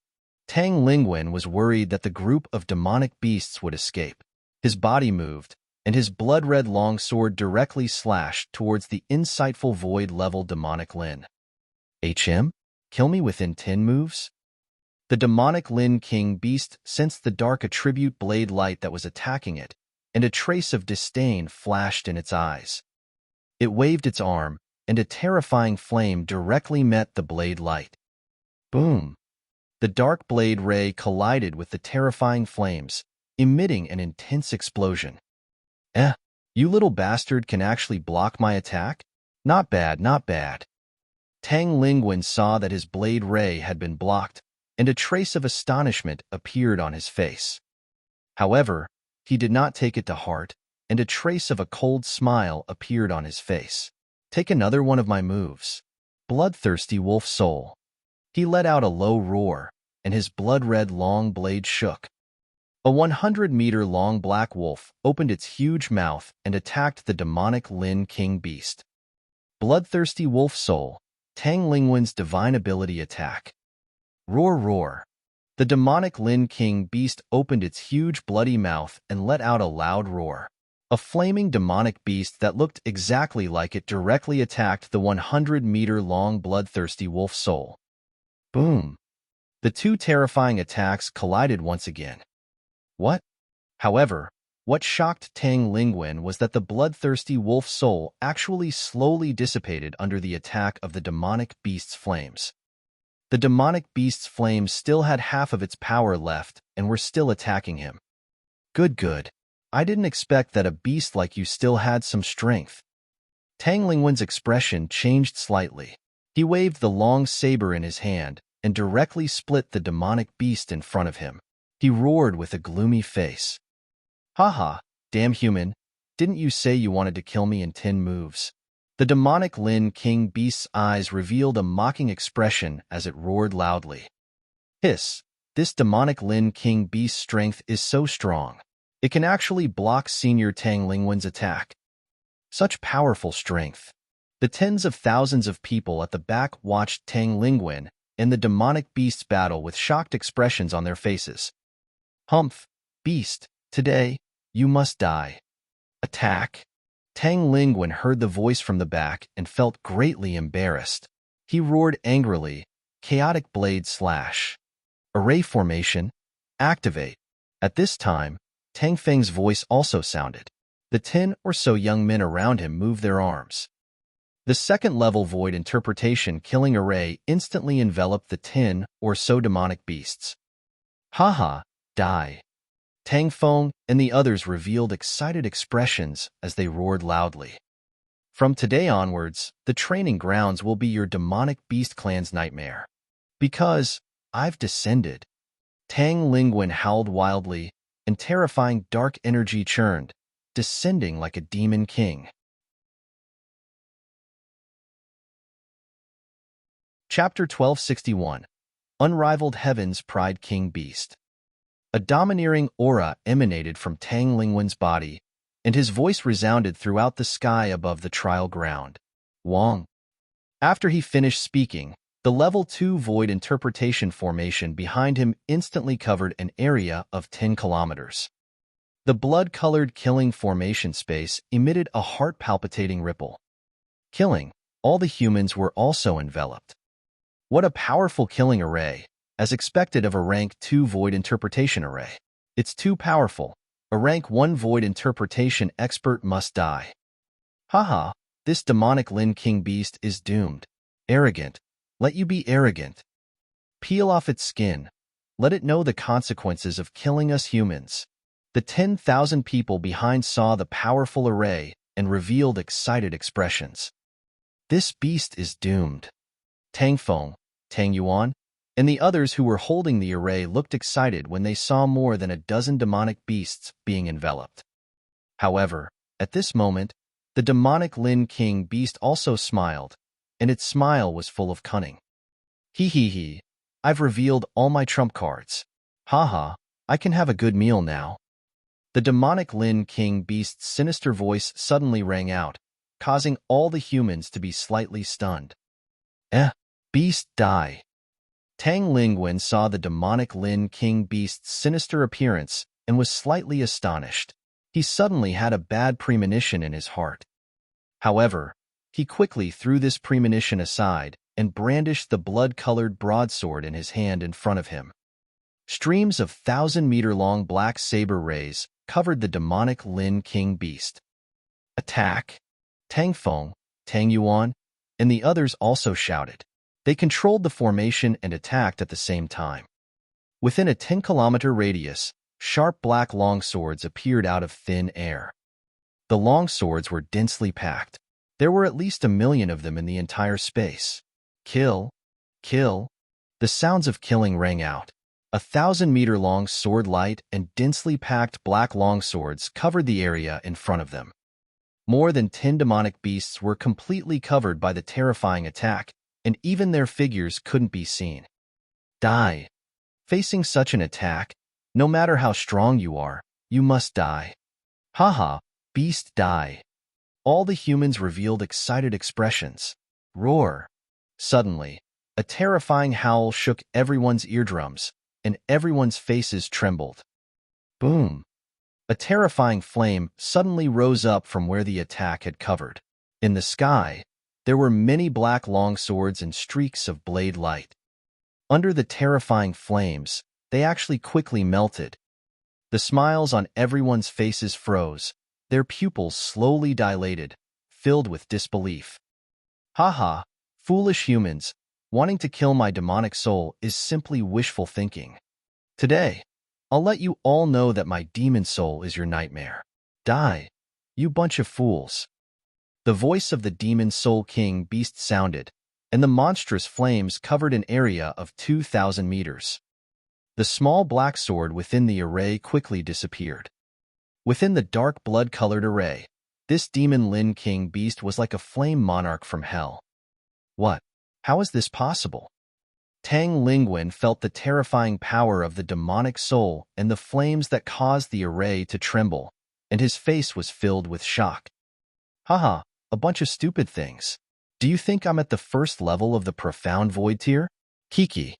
Tang Lingwen was worried that the group of demonic beasts would escape. His body moved, and his blood-red longsword directly slashed towards the insightful void-level demonic Lin. Kill me within 10 moves? The demonic Lin King beast sensed the dark attribute blade light that was attacking it, and a trace of disdain flashed in its eyes. It waved its arm, and a terrifying flame directly met the blade light. Boom! The dark blade ray collided with the terrifying flames, emitting an intense explosion. You little bastard can actually block my attack? Not bad, not bad. Tang Lingwen saw that his blade ray had been blocked, and a trace of astonishment appeared on his face. However, he did not take it to heart, and a trace of a cold smile appeared on his face. Take another one of my moves. Bloodthirsty wolf soul. He let out a low roar, and his blood-red long blade shook. A 100-meter-long black wolf opened its huge mouth and attacked the demonic Lin King beast. Bloodthirsty wolf soul, Tang Lingwen's divine ability attack. Roar, roar. The demonic Lin King beast opened its huge bloody mouth and let out a loud roar. A flaming demonic beast that looked exactly like it directly attacked the 100-meter-long bloodthirsty wolf soul. Boom! The two terrifying attacks collided once again. What? However, what shocked Tang Lingwen was that the bloodthirsty wolf soul actually slowly dissipated under the attack of the demonic beast's flames. The demonic beast's flames still had half of its power left and were still attacking him. Good. I didn't expect that a beast like you still had some strength. Tang Lingwen's expression changed slightly. He waved the long saber in his hand and directly split the demonic beast in front of him. He roared with a gloomy face. Haha, damn human, didn't you say you wanted to kill me in 10 moves? The demonic Lin King beast's eyes revealed a mocking expression as it roared loudly. Hiss, this demonic Lin King beast's strength is so strong. It can actually block Senior Tang Lingwen's attack. Such powerful strength. The tens of thousands of people at the back watched Tang Lingwen and the demonic beast's battle with shocked expressions on their faces. Humph, beast, today, you must die. Attack. Tang Lingwen heard the voice from the back and felt greatly embarrassed. He roared angrily, chaotic blade slash. Array formation, activate. At this time, Tang Feng's voice also sounded. The 10 or so young men around him moved their arms. The second-level void interpretation killing array instantly enveloped the 10 or so demonic beasts. Haha, die. Tang Feng and the others revealed excited expressions as they roared loudly. From today onwards, the training grounds will be your demonic beast clan's nightmare. Because I've descended. Tang Lingwen howled wildly, and terrifying dark energy churned, descending like a demon king. Chapter 1261. Unrivaled Heaven's Pride King Beast. A domineering aura emanated from Tang Lingwen's body, and his voice resounded throughout the sky above the trial ground. Wong. After he finished speaking, the Level 2 Void Interpretation formation behind him instantly covered an area of 10 kilometers. The blood-colored killing formation space emitted a heart-palpitating ripple. Killing, all the humans were also enveloped. What a powerful killing array, as expected of a Rank 2 Void Interpretation array. It's too powerful. A Rank 1 Void Interpretation expert must die. Haha, this demonic Lin King beast is doomed. Arrogant. Let you be arrogant. Peel off its skin. Let it know the consequences of killing us humans. The 10,000 people behind saw the powerful array and revealed excited expressions. This beast is doomed. Tang Feng, Tang Yuan, and the others who were holding the array looked excited when they saw more than a dozen demonic beasts being enveloped. However, at this moment, the demonic Lin King beast also smiled, and its smile was full of cunning. He, I've revealed all my trump cards. Haha, I can have a good meal now. The demonic Lin King beast's sinister voice suddenly rang out, causing all the humans to be slightly stunned. Beast die. Tang Lingwen saw the demonic Lin King beast's sinister appearance and was slightly astonished. He suddenly had a bad premonition in his heart. However, he quickly threw this premonition aside and brandished the blood-colored broadsword in his hand in front of him. Streams of 1,000-meter-long black saber rays covered the demonic Lin King beast. Attack! Tang Feng, Tang Yuan, and the others also shouted. They controlled the formation and attacked at the same time. Within a 10-kilometer radius, sharp black longswords appeared out of thin air. The longswords were densely packed. There were at least 1 million of them in the entire space. Kill! Kill! The sounds of killing rang out. 1,000-meter-long sword light and densely packed black longswords covered the area in front of them. More than 10 demonic beasts were completely covered by the terrifying attack, and even their figures couldn't be seen. Die. Facing such an attack, no matter how strong you are, you must die. Haha, beast die. All the humans revealed excited expressions. Roar. Suddenly, a terrifying howl shook everyone's eardrums, and everyone's faces trembled. Boom. A terrifying flame suddenly rose up from where the attack had covered. In the sky, there were many black longswords and streaks of blade light. Under the terrifying flames, they actually quickly melted. The smiles on everyone's faces froze, their pupils slowly dilated, filled with disbelief. Haha, foolish humans, wanting to kill my demonic soul is simply wishful thinking. Today, I'll let you all know that my demon soul is your nightmare. Die, you bunch of fools. The voice of the demon soul king beast sounded, and the monstrous flames covered an area of 2,000 meters. The small black sword within the array quickly disappeared. Within the dark blood-colored array, this demon Lin King beast was like a flame monarch from hell. What? How is this possible? Tang Lingwen felt the terrifying power of the demonic soul and the flames that caused the array to tremble, and his face was filled with shock. Haha, a bunch of stupid things. Do you think I'm at the first level of the profound void tier? Kiki.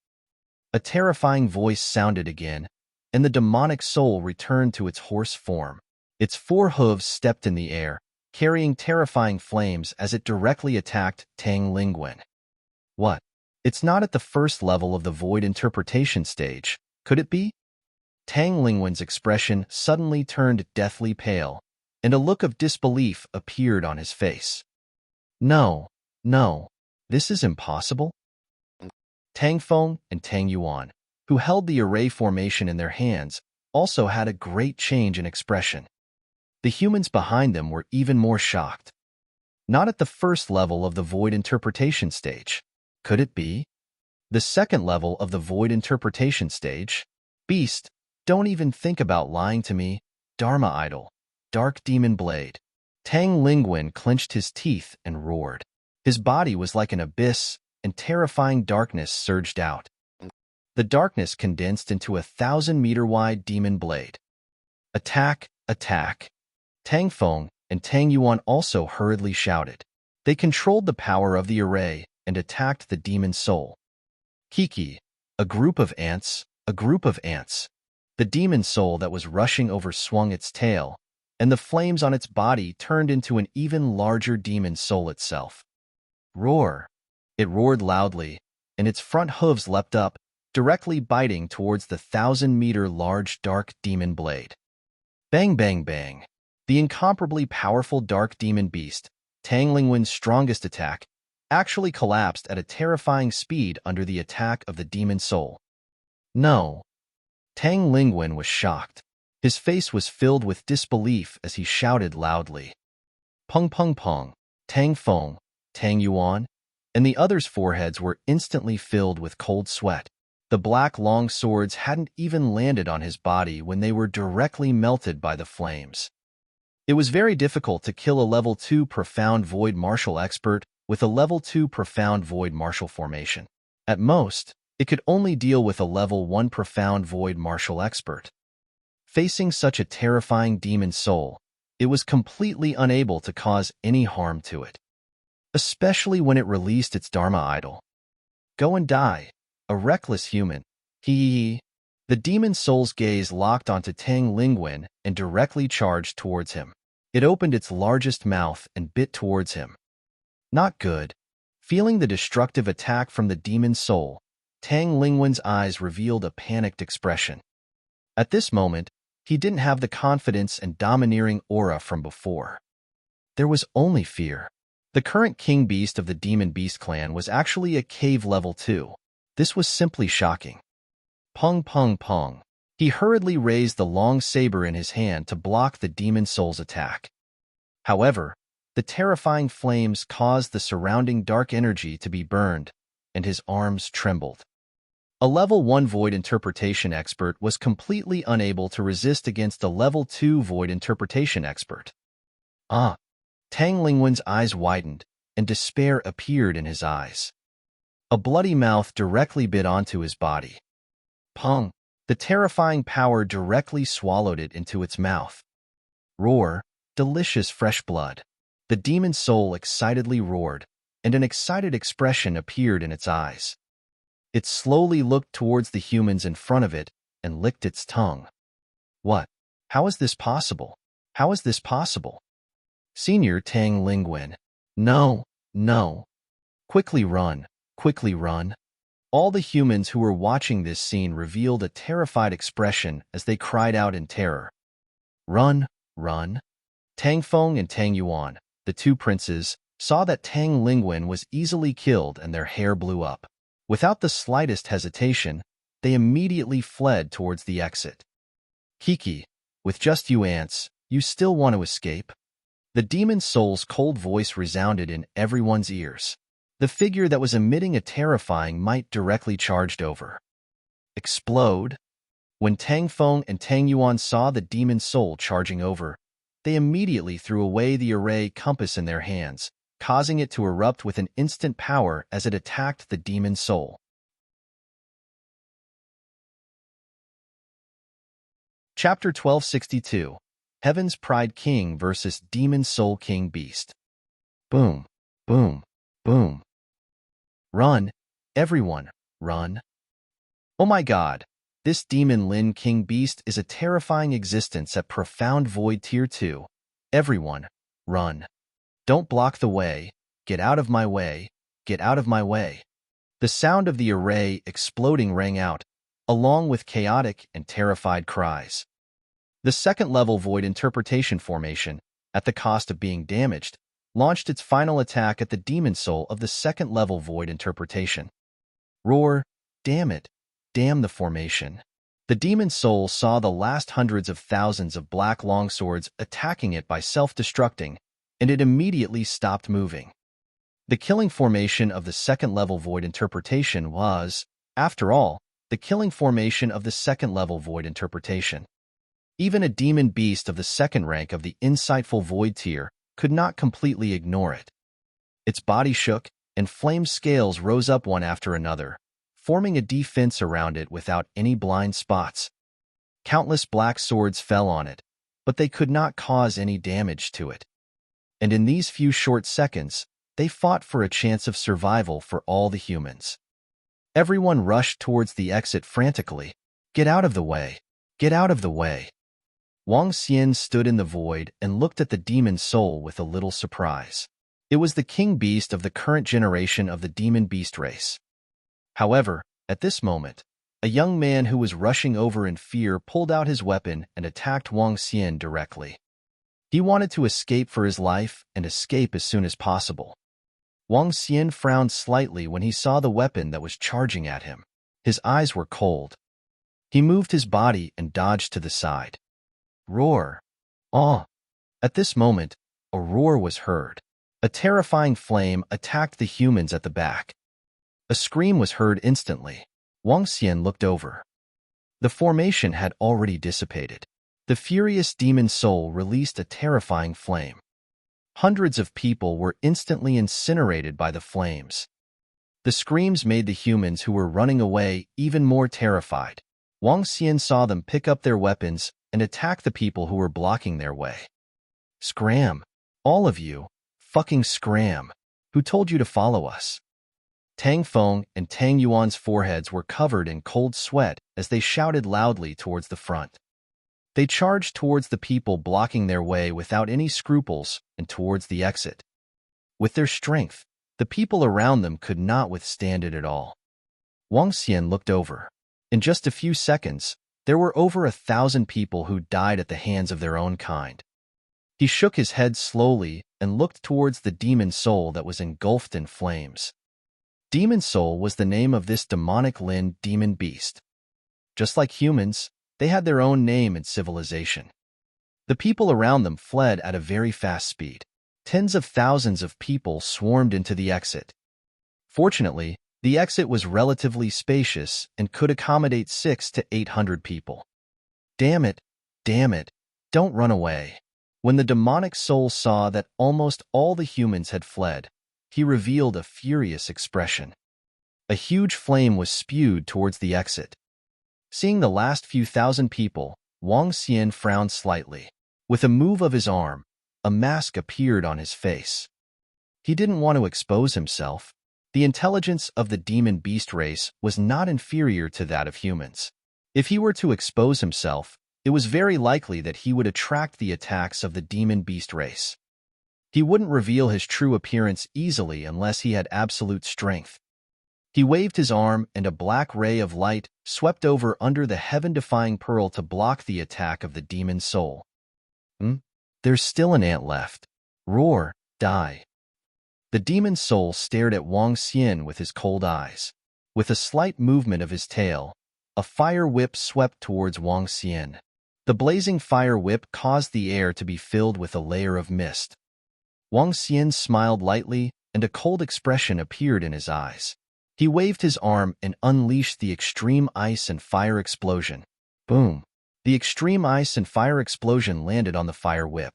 A terrifying voice sounded again, and the demonic soul returned to its horse form. Its 4 hooves stepped in the air, carrying terrifying flames as it directly attacked Tang Lingwen. What? It's not at the first level of the void interpretation stage, could it be? Tang Lingwen's expression suddenly turned deathly pale, and a look of disbelief appeared on his face. No, this is impossible. Tang Feng and Tang Yuan, who held the array formation in their hands, also had a great change in expression. The humans behind them were even more shocked. Not at the first level of the void interpretation stage. Could it be? The second level of the void interpretation stage? Beast, don't even think about lying to me. Dharma idol, dark demon blade. Tang Lingwen clenched his teeth and roared. His body was like an abyss, and terrifying darkness surged out. The darkness condensed into a 1,000-meter-wide demon blade. Attack, attack. Tang Feng and Tang Yuan also hurriedly shouted. They controlled the power of the array and attacked the demon soul. Kiki, a group of ants, a group of ants. The demon soul that was rushing over swung its tail, and the flames on its body turned into an even larger demon soul itself. Roar! It roared loudly, and its front hooves leapt up, directly biting towards the 1,000-meter large dark demon blade. Bang, bang, bang. The incomparably powerful dark demon beast, Tang Lingwen's strongest attack, actually collapsed at a terrifying speed under the attack of the demon soul. No. Tang Lingwen was shocked. His face was filled with disbelief as he shouted loudly. Pung pung pung, Tang Feng, Tang Yuan, and the others' foreheads were instantly filled with cold sweat. The black long swords hadn't even landed on his body when they were directly melted by the flames. It was very difficult to kill a level 2 Profound Void Martial expert with a level 2 Profound Void Martial formation. At most, it could only deal with a level 1 Profound Void Martial expert. Facing such a terrifying demon soul, it was completely unable to cause any harm to it. Especially when it released its Dharma idol. Go and die, a reckless human. He. The demon soul's gaze locked onto Tang Lingwen and directly charged towards him. It opened its largest mouth and bit towards him. Not good. Feeling the destructive attack from the demon soul, Tang Lingwen's eyes revealed a panicked expression. At this moment, he didn't have the confidence and domineering aura from before. There was only fear. The current king beast of the demon beast clan was actually a cave level 2. This was simply shocking. Pung pung pung. He hurriedly raised the long saber in his hand to block the demon soul's attack. However, the terrifying flames caused the surrounding dark energy to be burned, and his arms trembled. A level 1 Void Interpretation expert was completely unable to resist against a level 2 Void Interpretation expert. Tang Lingwen's eyes widened, and despair appeared in his eyes. A bloody mouth directly bit onto his body. Pung! The terrifying power directly swallowed it into its mouth. Roar! Delicious fresh blood. The demon soul excitedly roared, and an excited expression appeared in its eyes. It slowly looked towards the humans in front of it and licked its tongue. What? How is this possible? How is this possible? Senior Tang Lingwen. No, no. Quickly run, quickly run. All the humans who were watching this scene revealed a terrified expression as they cried out in terror. Run, run. Tang Feng and Tang Yuan, the two princes, saw that Tang Lingwen was easily killed and their hair blew up. Without the slightest hesitation, they immediately fled towards the exit. Kiki, with just you ants, you still want to escape? The demon soul's cold voice resounded in everyone's ears. The figure that was emitting a terrifying might directly charged over. Explode? When Tang Feng and Tang Yuan saw the demon soul charging over, they immediately threw away the array compass in their hands, causing it to erupt with an instant power as it attacked the demon soul. Chapter 1262. Heaven's Pride King vs. Demon Soul King Beast. Boom, boom, boom. Run, everyone, run. Oh my god, this Demon Lin King Beast is a terrifying existence at Profound Void Tier 2. Everyone, run. Don't block the way, get out of my way, get out of my way. The sound of the array exploding rang out, along with chaotic and terrified cries. The second-level Void Interpretation formation, at the cost of being damaged, launched its final attack at the demon soul of the second-level Void Interpretation. Roar, damn it, damn the formation. The demon soul saw the last hundreds of thousands of black longswords attacking it by self-destructing, and it immediately stopped moving. The killing formation of the second-level Void Interpretation was, after all, the killing formation of the second-level void interpretation. Even a demon beast of the second rank of the insightful void tier could not completely ignore it. Its body shook, and flame scales rose up one after another, forming a defense around it without any blind spots. Countless black swords fell on it, but they could not cause any damage to it. And in these few short seconds, they fought for a chance of survival for all the humans. Everyone rushed towards the exit frantically. Get out of the way! Get out of the way! Wang Xian stood in the void and looked at the demon soul with a little surprise. It was the king beast of the current generation of the demon beast race. However, at this moment, a young man who was rushing over in fear pulled out his weapon and attacked Wang Xian directly. He wanted to escape for his life and escape as soon as possible. Wang Xian frowned slightly when he saw the weapon that was charging at him. His eyes were cold. He moved his body and dodged to the side. Roar! Ah! At this moment, a roar was heard. A terrifying flame attacked the humans at the back. A scream was heard instantly. Wang Xian looked over. The formation had already dissipated. The furious demon soul released a terrifying flame. Hundreds of people were instantly incinerated by the flames. The screams made the humans who were running away even more terrified. Wang Xian saw them pick up their weapons and attack the people who were blocking their way. Scram! All of you! Fucking scram! Who told you to follow us? Tang Feng and Tang Yuan's foreheads were covered in cold sweat as they shouted loudly towards the front. They charged towards the people blocking their way without any scruples and towards the exit. With their strength, the people around them could not withstand it at all. Wang Xian looked over. In just a few seconds, there were over 1,000 people who died at the hands of their own kind. He shook his head slowly and looked towards the demon soul that was engulfed in flames. Demon soul was the name of this demonic Lin demon beast. Just like humans, they had their own name and civilization. The people around them fled at a very fast speed. Tens of thousands of people swarmed into the exit. Fortunately, the exit was relatively spacious and could accommodate 600 to 800 people. Damn it, don't run away. When the demonic soul saw that almost all the humans had fled, he revealed a furious expression. A huge flame was spewed towards the exit. Seeing the last few thousand people, Wang Xian frowned slightly. With a move of his arm, a mask appeared on his face. He didn't want to expose himself. The intelligence of the demon beast race was not inferior to that of humans. If he were to expose himself, it was very likely that he would attract the attacks of the demon beast race. He wouldn't reveal his true appearance easily unless he had absolute strength. He waved his arm and a black ray of light swept over under the heaven-defying pearl to block the attack of the demon soul. There's still an ant left. Roar, die. The demon soul stared at Wang Xian with his cold eyes. With a slight movement of his tail, a fire whip swept towards Wang Xian. The blazing fire whip caused the air to be filled with a layer of mist. Wang Xian smiled lightly, and a cold expression appeared in his eyes. He waved his arm and unleashed the extreme ice and fire explosion. Boom! The extreme ice and fire explosion landed on the fire whip.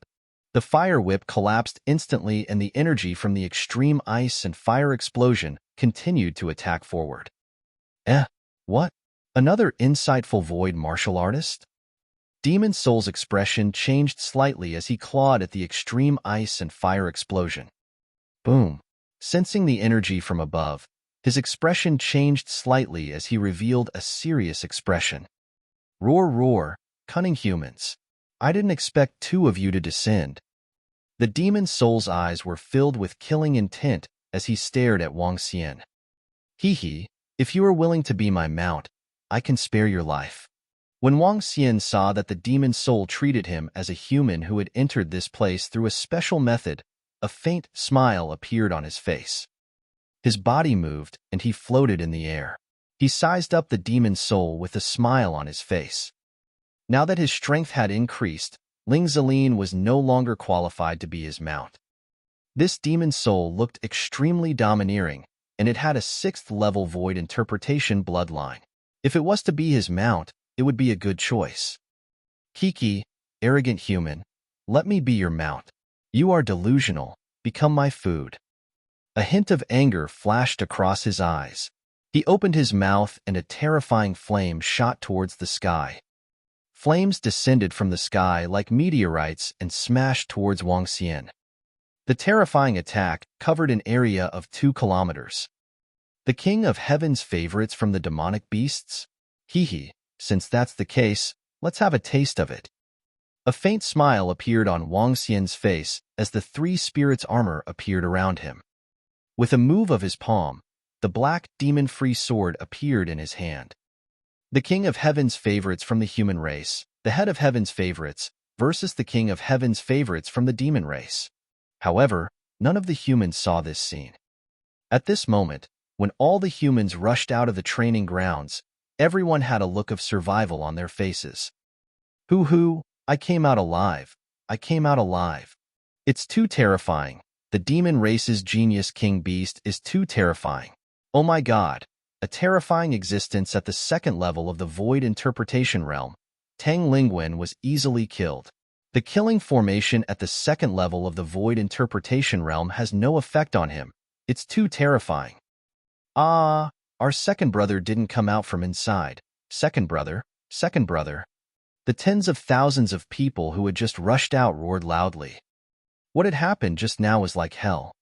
The fire whip collapsed instantly, and the energy from the extreme ice and fire explosion continued to attack forward. What? Another insightful void martial artist? Demon Soul's expression changed slightly as he clawed at the extreme ice and fire explosion. Boom! Sensing the energy from above, his expression changed slightly as he revealed a serious expression. Roar, roar, cunning humans. I didn't expect two of you to descend. The demon soul's eyes were filled with killing intent as he stared at Wang Xian. Hee, if you are willing to be my mount, I can spare your life. When Wang Xian saw that the demon soul treated him as a human who had entered this place through a special method, a faint smile appeared on his face. His body moved, and he floated in the air. He sized up the demon soul with a smile on his face. Now that his strength had increased, Ling Zelin was no longer qualified to be his mount. This demon soul looked extremely domineering, and it had a 6th-level void interpretation bloodline. If it was to be his mount, it would be a good choice. Kiki, arrogant human, let me be your mount. You are delusional. Become my food. A hint of anger flashed across his eyes. He opened his mouth and a terrifying flame shot towards the sky. Flames descended from the sky like meteorites and smashed towards Wang Xian. The terrifying attack covered an area of 2 kilometers. The king of heaven's favorites from the demonic beasts? Hee, since that's the case, let's have a taste of it. A faint smile appeared on Wang Xian's face as the 3 spirits' armor appeared around him. With a move of his palm, the black, demon-free sword appeared in his hand. The king of heaven's favorites from the human race, the head of heaven's favorites, versus the king of heaven's favorites from the demon race. However, none of the humans saw this scene. At this moment, when all the humans rushed out of the training grounds, everyone had a look of survival on their faces. Hoo-hoo, I came out alive. I came out alive. It's too terrifying. The demon race's genius king beast is too terrifying. Oh my god. A terrifying existence at the 2nd level of the void interpretation realm. Tang Lingwen was easily killed. The killing formation at the 2nd level of the void interpretation realm has no effect on him. It's too terrifying. Ah, our second brother didn't come out from inside. Second brother, second brother. The tens of thousands of people who had just rushed out roared loudly. What had happened just now was like hell.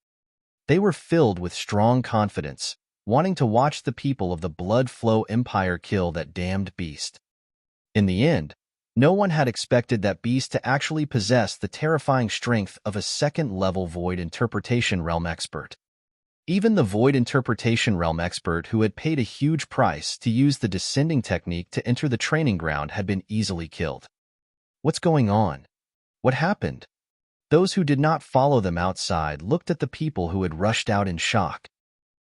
They were filled with strong confidence, wanting to watch the people of the Blood Flow Empire kill that damned beast. In the end, no one had expected that beast to actually possess the terrifying strength of a 2nd-level Void Interpretation Realm expert. Even the Void Interpretation Realm expert who had paid a huge price to use the descending technique to enter the training ground had been easily killed. What's going on? What happened? Those who did not follow them outside looked at the people who had rushed out in shock.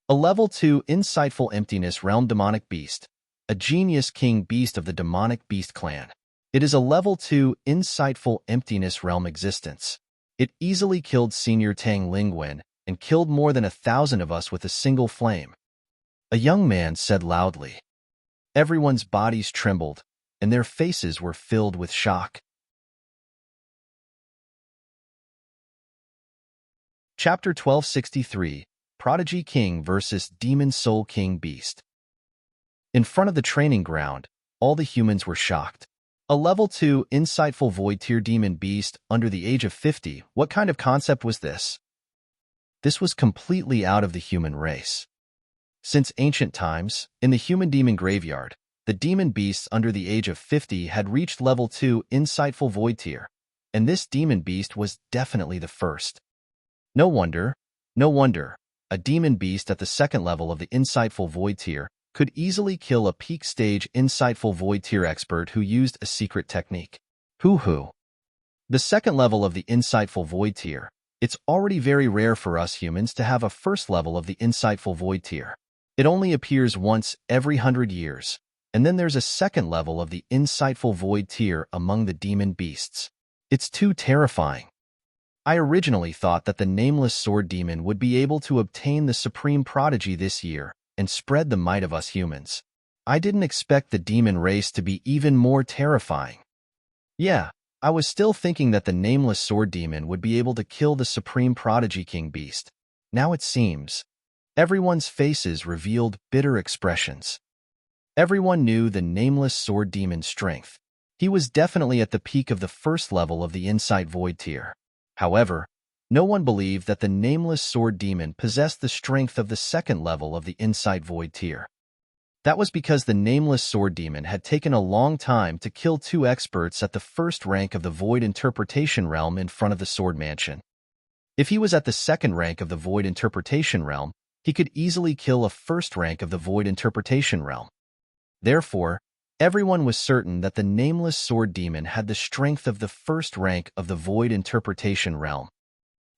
A Level 2 Insightful Emptiness Realm Demonic Beast, a genius king beast of the Demonic Beast clan. It is a Level 2 Insightful Emptiness Realm existence. It easily killed Senior Tang Lingwen and killed more than 1,000 of us with a single flame. A young man said loudly. Everyone's bodies trembled, and their faces were filled with shock. Chapter 1263, Prodigy King vs. Demon Soul King Beast. In front of the training ground, all the humans were shocked. A Level 2 Insightful Void Tier Demon Beast under the age of 50, what kind of concept was this? This was completely out of the human race. Since ancient times, in the human demon graveyard, the demon beasts under the age of 50 had reached Level 2 Insightful Void Tier, and this demon beast was definitely the first. No wonder, a demon beast at the 2nd level of the Insightful Void Tier could easily kill a peak stage Insightful Void Tier expert who used a secret technique. Hoo-hoo. The 2nd level of the Insightful Void Tier, it's already very rare for us humans to have a 1st level of the Insightful Void Tier. It only appears once every 100 years, and then there's a 2nd level of the Insightful Void Tier among the demon beasts. It's too terrifying. I originally thought that the Nameless Sword Demon would be able to obtain the Supreme Prodigy this year and spread the might of us humans. I didn't expect the demon race to be even more terrifying. Yeah, I was still thinking that the Nameless Sword Demon would be able to kill the Supreme Prodigy King Beast. Now it seems. Everyone's faces revealed bitter expressions. Everyone knew the Nameless Sword Demon's strength. He was definitely at the peak of the 1st level of the Insight Void Tier. However, no one believed that the Nameless Sword Demon possessed the strength of the 2nd level of the Insight Void Tier. That was because the Nameless Sword Demon had taken a long time to kill 2 experts at the 1st rank of the Void Interpretation Realm in front of the Sword Mansion. If he was at the 2nd rank of the Void Interpretation Realm, he could easily kill a 1st rank of the Void Interpretation Realm. Therefore, everyone was certain that the Nameless Sword Demon had the strength of the 1st rank of the Void Interpretation Realm.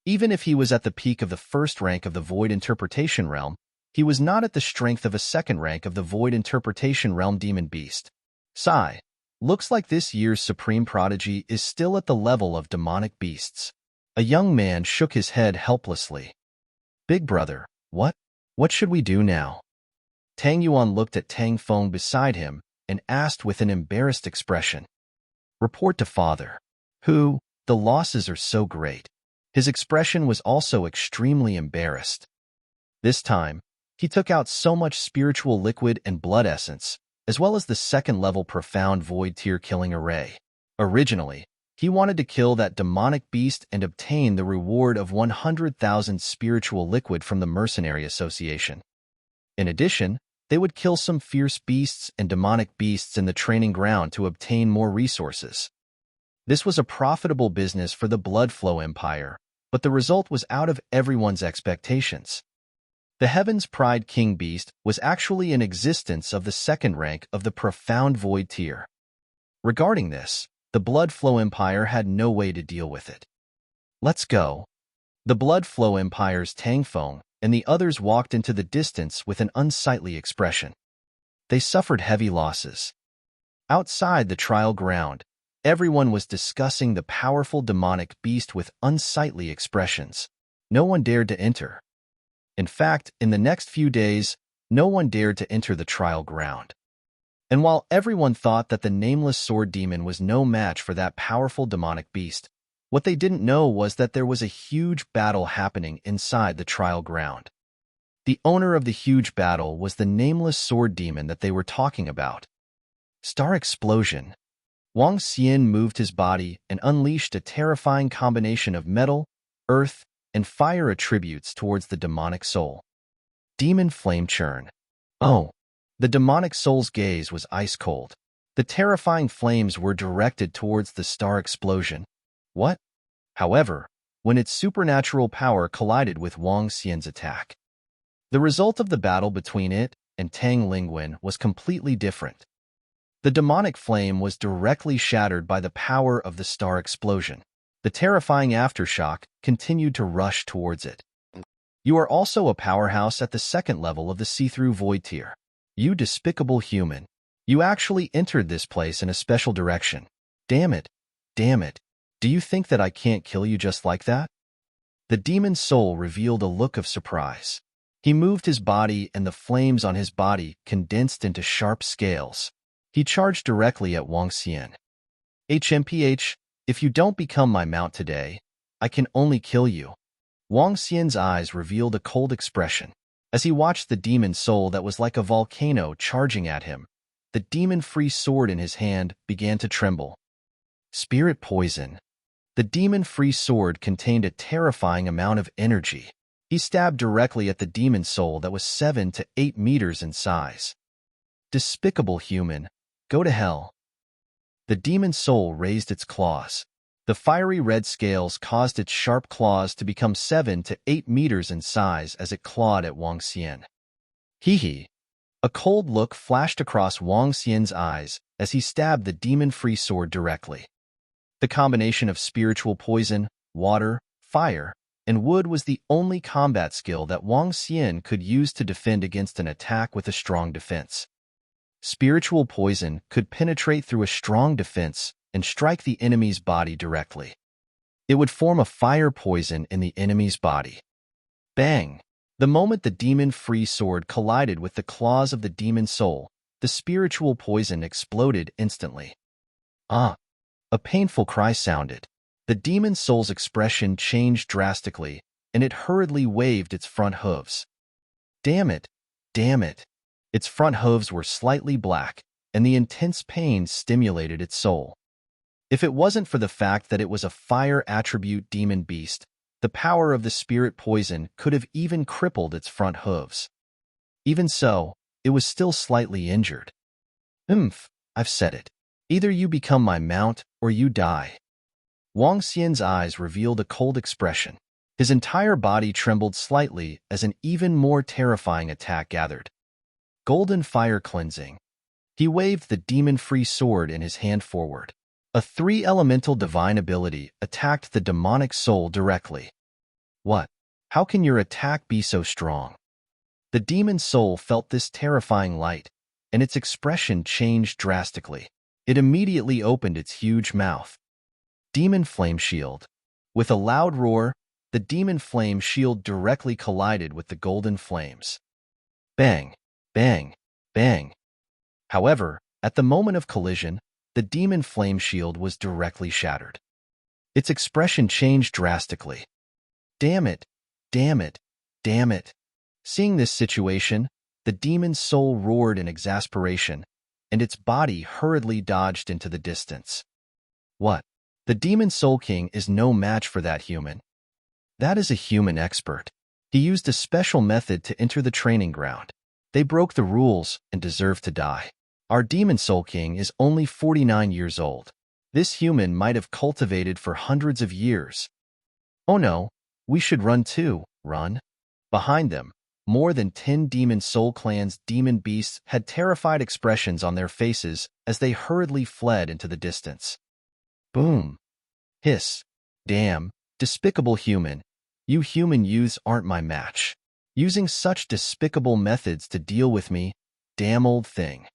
Even if he was at the peak of the 1st rank of the Void Interpretation Realm, he was not at the strength of a 2nd rank of the Void Interpretation Realm Demon Beast. Sigh. Looks like this year's Supreme Prodigy is still at the level of demonic beasts. A young man shook his head helplessly. Big brother, what? What should we do now? Tang Yuan looked at Tang Feng beside him and asked with an embarrassed expression, "Report to father. Who? The losses are so great." His expression was also extremely embarrassed. This time, he took out so much spiritual liquid and blood essence, as well as the second-level profound void tier killing array. Originally, he wanted to kill that demonic beast and obtain the reward of 100,000 spiritual liquid from the Mercenary Association. In addition, they would kill some fierce beasts and demonic beasts in the training ground to obtain more resources. This was a profitable business for the Blood Flow Empire, but the result was out of everyone's expectations. The Heaven's Pride King Beast was actually in existence of the second rank of the Profound Void tier. Regarding this, the Blood Flow Empire had no way to deal with it. "Let's go." The Blood Flow Empire's Tang Feng and the others walked into the distance with an unsightly expression. They suffered heavy losses. Outside the trial ground, everyone was discussing the powerful demonic beast with unsightly expressions. No one dared to enter. In fact, in the next few days, no one dared to enter the trial ground. And while everyone thought that the nameless sword demon was no match for that powerful demonic beast, what they didn't know was that there was a huge battle happening inside the trial ground. The owner of the huge battle was the nameless sword demon that they were talking about. Star explosion. Wang Xian moved his body and unleashed a terrifying combination of metal, earth, and fire attributes towards the demonic soul. Demon flame churn. Oh! The demonic soul's gaze was ice-cold. The terrifying flames were directed towards the star explosion. What? However, when its supernatural power collided with Wang Xian's attack, the result of the battle between it and Tang Lingwen was completely different. The demonic flame was directly shattered by the power of the star explosion. The terrifying aftershock continued to rush towards it. You are also a powerhouse at the second level of the see-through void tier. You despicable human. You actually entered this place in a special direction. Damn it. Damn it. Do you think that I can't kill you just like that? The demon's soul revealed a look of surprise. He moved his body and the flames on his body condensed into sharp scales. He charged directly at Wang Xian. HMPH, if you don't become my mount today, I can only kill you. Wang Xian's eyes revealed a cold expression. As he watched the demon soul that was like a volcano charging at him, the demon-free sword in his hand began to tremble. Spirit poison. The demon-free sword contained a terrifying amount of energy. He stabbed directly at the demon soul that was 7 to 8 meters in size. Despicable human, go to hell. The demon soul raised its claws. The fiery red scales caused its sharp claws to become 7 to 8 meters in size as it clawed at Wang Xian. Hee. A cold look flashed across Wang Xian's eyes as he stabbed the demon-free sword directly. The combination of spiritual poison, water, fire, and wood was the only combat skill that Wang Xian could use to defend against an attack with a strong defense. Spiritual poison could penetrate through a strong defense and strike the enemy's body directly. It would form a fire poison in the enemy's body. Bang! The moment the demon-free sword collided with the claws of the demon soul, the spiritual poison exploded instantly. Ah! A painful cry sounded. The demon soul's expression changed drastically, and it hurriedly waved its front hooves. Damn it! Damn it! Its front hooves were slightly black, and the intense pain stimulated its soul. If it wasn't for the fact that it was a fire attribute demon beast, the power of the spirit poison could have even crippled its front hooves. Even so, it was still slightly injured. I've said it. Either you become my mount, or you die. Wang Xian's eyes revealed a cold expression. His entire body trembled slightly as an even more terrifying attack gathered. Golden fire cleansing. He waved the demon-free sword in his hand forward. A 3-elemental divine ability attacked the demonic soul directly. What? How can your attack be so strong? The demon soul felt this terrifying light, and its expression changed drastically. It immediately opened its huge mouth. Demon Flame Shield. With a loud roar, the demon flame shield directly collided with the golden flames. Bang! Bang, bang. However, at the moment of collision, the demon flame shield was directly shattered. Its expression changed drastically. Damn it, damn it, damn it. Seeing this situation, the demon's soul roared in exasperation, and its body hurriedly dodged into the distance. What? The Demon Soul King is no match for that human. That is a human expert. He used a special method to enter the training ground. They broke the rules and deserve to die. Our Demon Soul King is only 49 years old. This human might have cultivated for hundreds of years. Oh no, we should run too, run. Behind them, more than 10 Demon Soul Clan's demon beasts had terrified expressions on their faces as they hurriedly fled into the distance. Boom. Hiss. Damn, despicable human. You human youths aren't my match. Using such despicable methods to deal with me, damn old thing.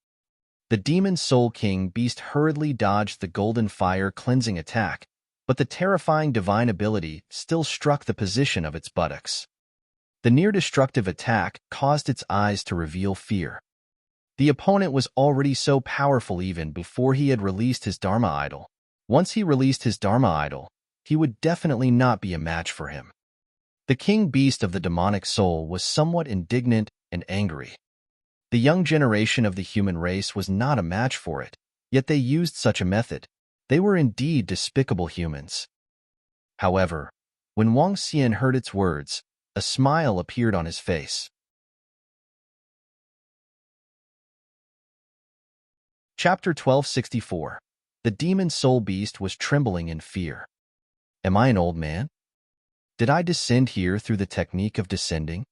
The Demon Soul King beast hurriedly dodged the golden fire cleansing attack, but the terrifying divine ability still struck the position of its buttocks. The near-destructive attack caused its eyes to reveal fear. The opponent was already so powerful even before he had released his Dharma idol. Once he released his Dharma idol, he would definitely not be a match for him. The king beast of the demonic soul was somewhat indignant and angry. The young generation of the human race was not a match for it, yet they used such a method. They were indeed despicable humans. However, when Wang Xian heard its words, a smile appeared on his face. Chapter 1264. The demon soul beast was trembling in fear. Am I an old man? Did I descend here through the technique of descending?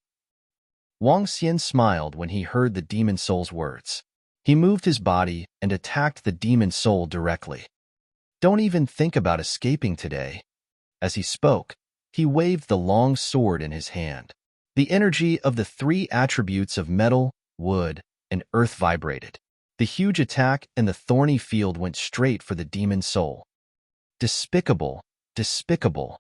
Wang Xian smiled when he heard the demon soul's words. He moved his body and attacked the demon soul directly. Don't even think about escaping today. As he spoke, he waved the long sword in his hand. The energy of the 3 attributes of metal, wood, and earth vibrated. The huge attack and the thorny field went straight for the demon soul. Despicable, despicable.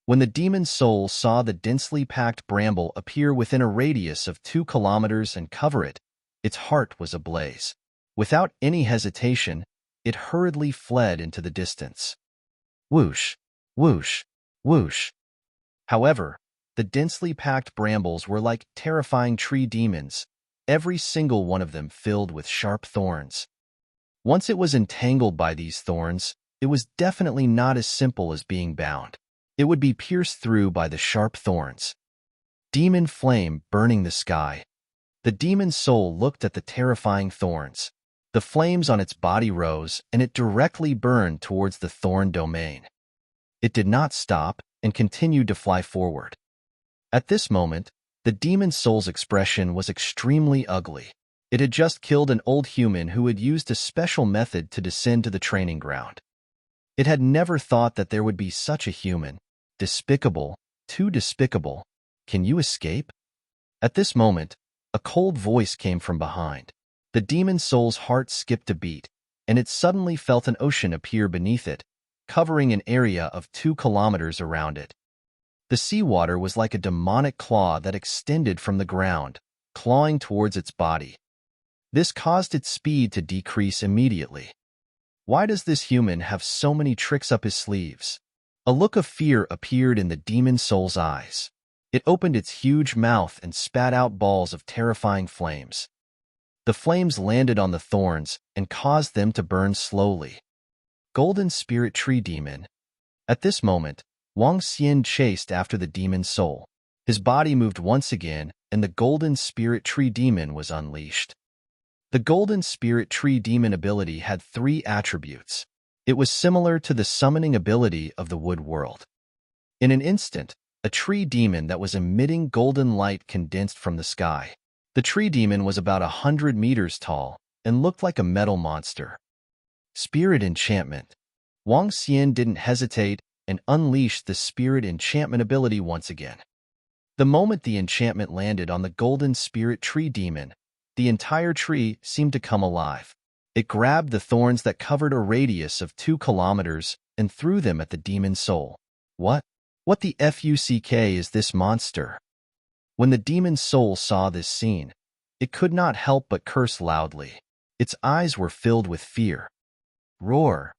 When the demon soul saw the densely packed bramble appear within a radius of 2 kilometers and cover it, its heart was ablaze. Without any hesitation, it hurriedly fled into the distance. Whoosh, whoosh, whoosh. However, the densely packed brambles were like terrifying tree demons, every single one of them filled with sharp thorns. Once it was entangled by these thorns, it was definitely not as simple as being bound. It would be pierced through by the sharp thorns. Demon flame burning the sky. The demon soul looked at the terrifying thorns. The flames on its body rose, and it directly burned towards the thorn domain. It did not stop and continued to fly forward. At this moment, the demon soul's expression was extremely ugly. It had just killed an old human who had used a special method to descend to the training ground. It had never thought that there would be such a human. Despicable, too despicable. Can you escape? At this moment, a cold voice came from behind. The demon soul's heart skipped a beat, and it suddenly felt an ocean appear beneath it, covering an area of 2 kilometers around it. The seawater was like a demonic claw that extended from the ground, clawing towards its body. This caused its speed to decrease immediately. Why does this human have so many tricks up his sleeves? A look of fear appeared in the demon soul's eyes. It opened its huge mouth and spat out balls of terrifying flames. The flames landed on the thorns and caused them to burn slowly. Golden Spirit Tree Demon. At this moment, Wang Xian chased after the demon soul. His body moved once again, and the Golden Spirit Tree Demon was unleashed. The Golden Spirit Tree Demon ability had 3 attributes. It was similar to the summoning ability of the wood world. In an instant, a tree demon that was emitting golden light condensed from the sky. The tree demon was about 100 meters tall and looked like a metal monster. Spirit Enchantment. Wang Xian didn't hesitate and unleashed the Spirit Enchantment ability once again. The moment the enchantment landed on the Golden Spirit Tree Demon, the entire tree seemed to come alive. It grabbed the thorns that covered a radius of 2 kilometers and threw them at the demon soul. What the fuck is this monster? When the demon soul saw this scene, it could not help but curse loudly. Its eyes were filled with fear. Roar.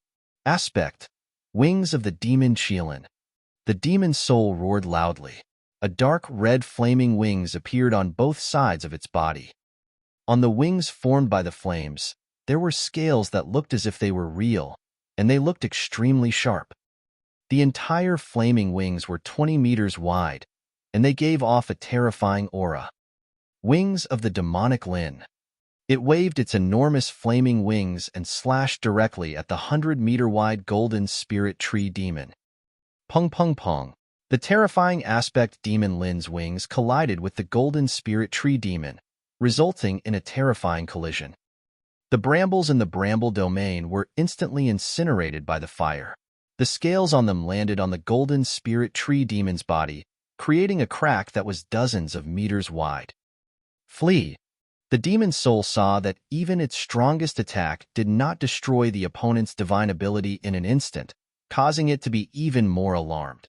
Aspect. Wings of the demon Qilin. The demon soul roared loudly. A dark red flaming wings appeared on both sides of its body. On the wings formed by the flames, there were scales that looked as if they were real, and they looked extremely sharp. The entire flaming wings were 20 meters wide, and they gave off a terrifying aura. Wings of the demonic Lin. It waved its enormous flaming wings and slashed directly at the 100-meter-wide golden spirit tree demon. Pung pung pung. The terrifying aspect demon Lin's wings collided with the golden spirit tree demon, resulting in a terrifying collision. The brambles in the bramble domain were instantly incinerated by the fire. The scales on them landed on the golden spirit tree demon's body, creating a crack that was dozens of meters wide. Flee. The demon soul saw that even its strongest attack did not destroy the opponent's divine ability in an instant, causing it to be even more alarmed.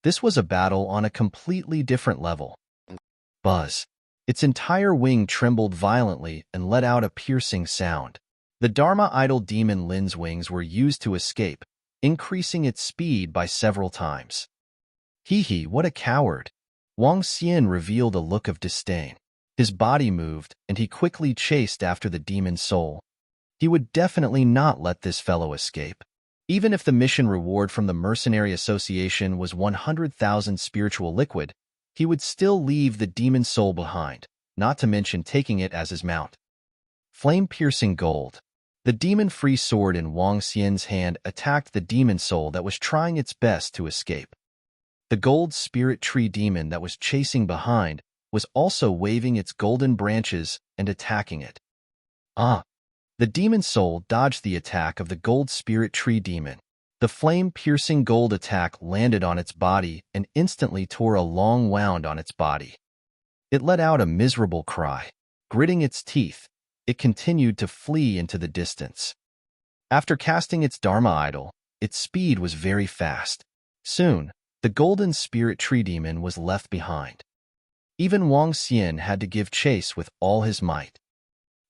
This was a battle on a completely different level. Buzz. Its entire wing trembled violently and let out a piercing sound. The Dharma idol demon Lin's wings were used to escape, increasing its speed by several times. Hee hee, what a coward! Wang Xian revealed a look of disdain. His body moved, and he quickly chased after the demon soul. He would definitely not let this fellow escape. Even if the mission reward from the Mercenary Association was 100,000 spiritual liquid, he would still leave the demon soul behind, not to mention taking it as his mount. Flame-piercing gold. The demon-free sword in Wang Xian's hand attacked the demon soul that was trying its best to escape. The gold spirit tree demon that was chasing behind was also waving its golden branches and attacking it. The demon soul dodged the attack of the gold spirit tree demon. The flame-piercing gold attack landed on its body and instantly tore a long wound on its body. It let out a miserable cry. Gritting its teeth, it continued to flee into the distance. After casting its Dharma idol, its speed was very fast. Soon, the golden spirit tree demon was left behind. Even Wang Xian had to give chase with all his might.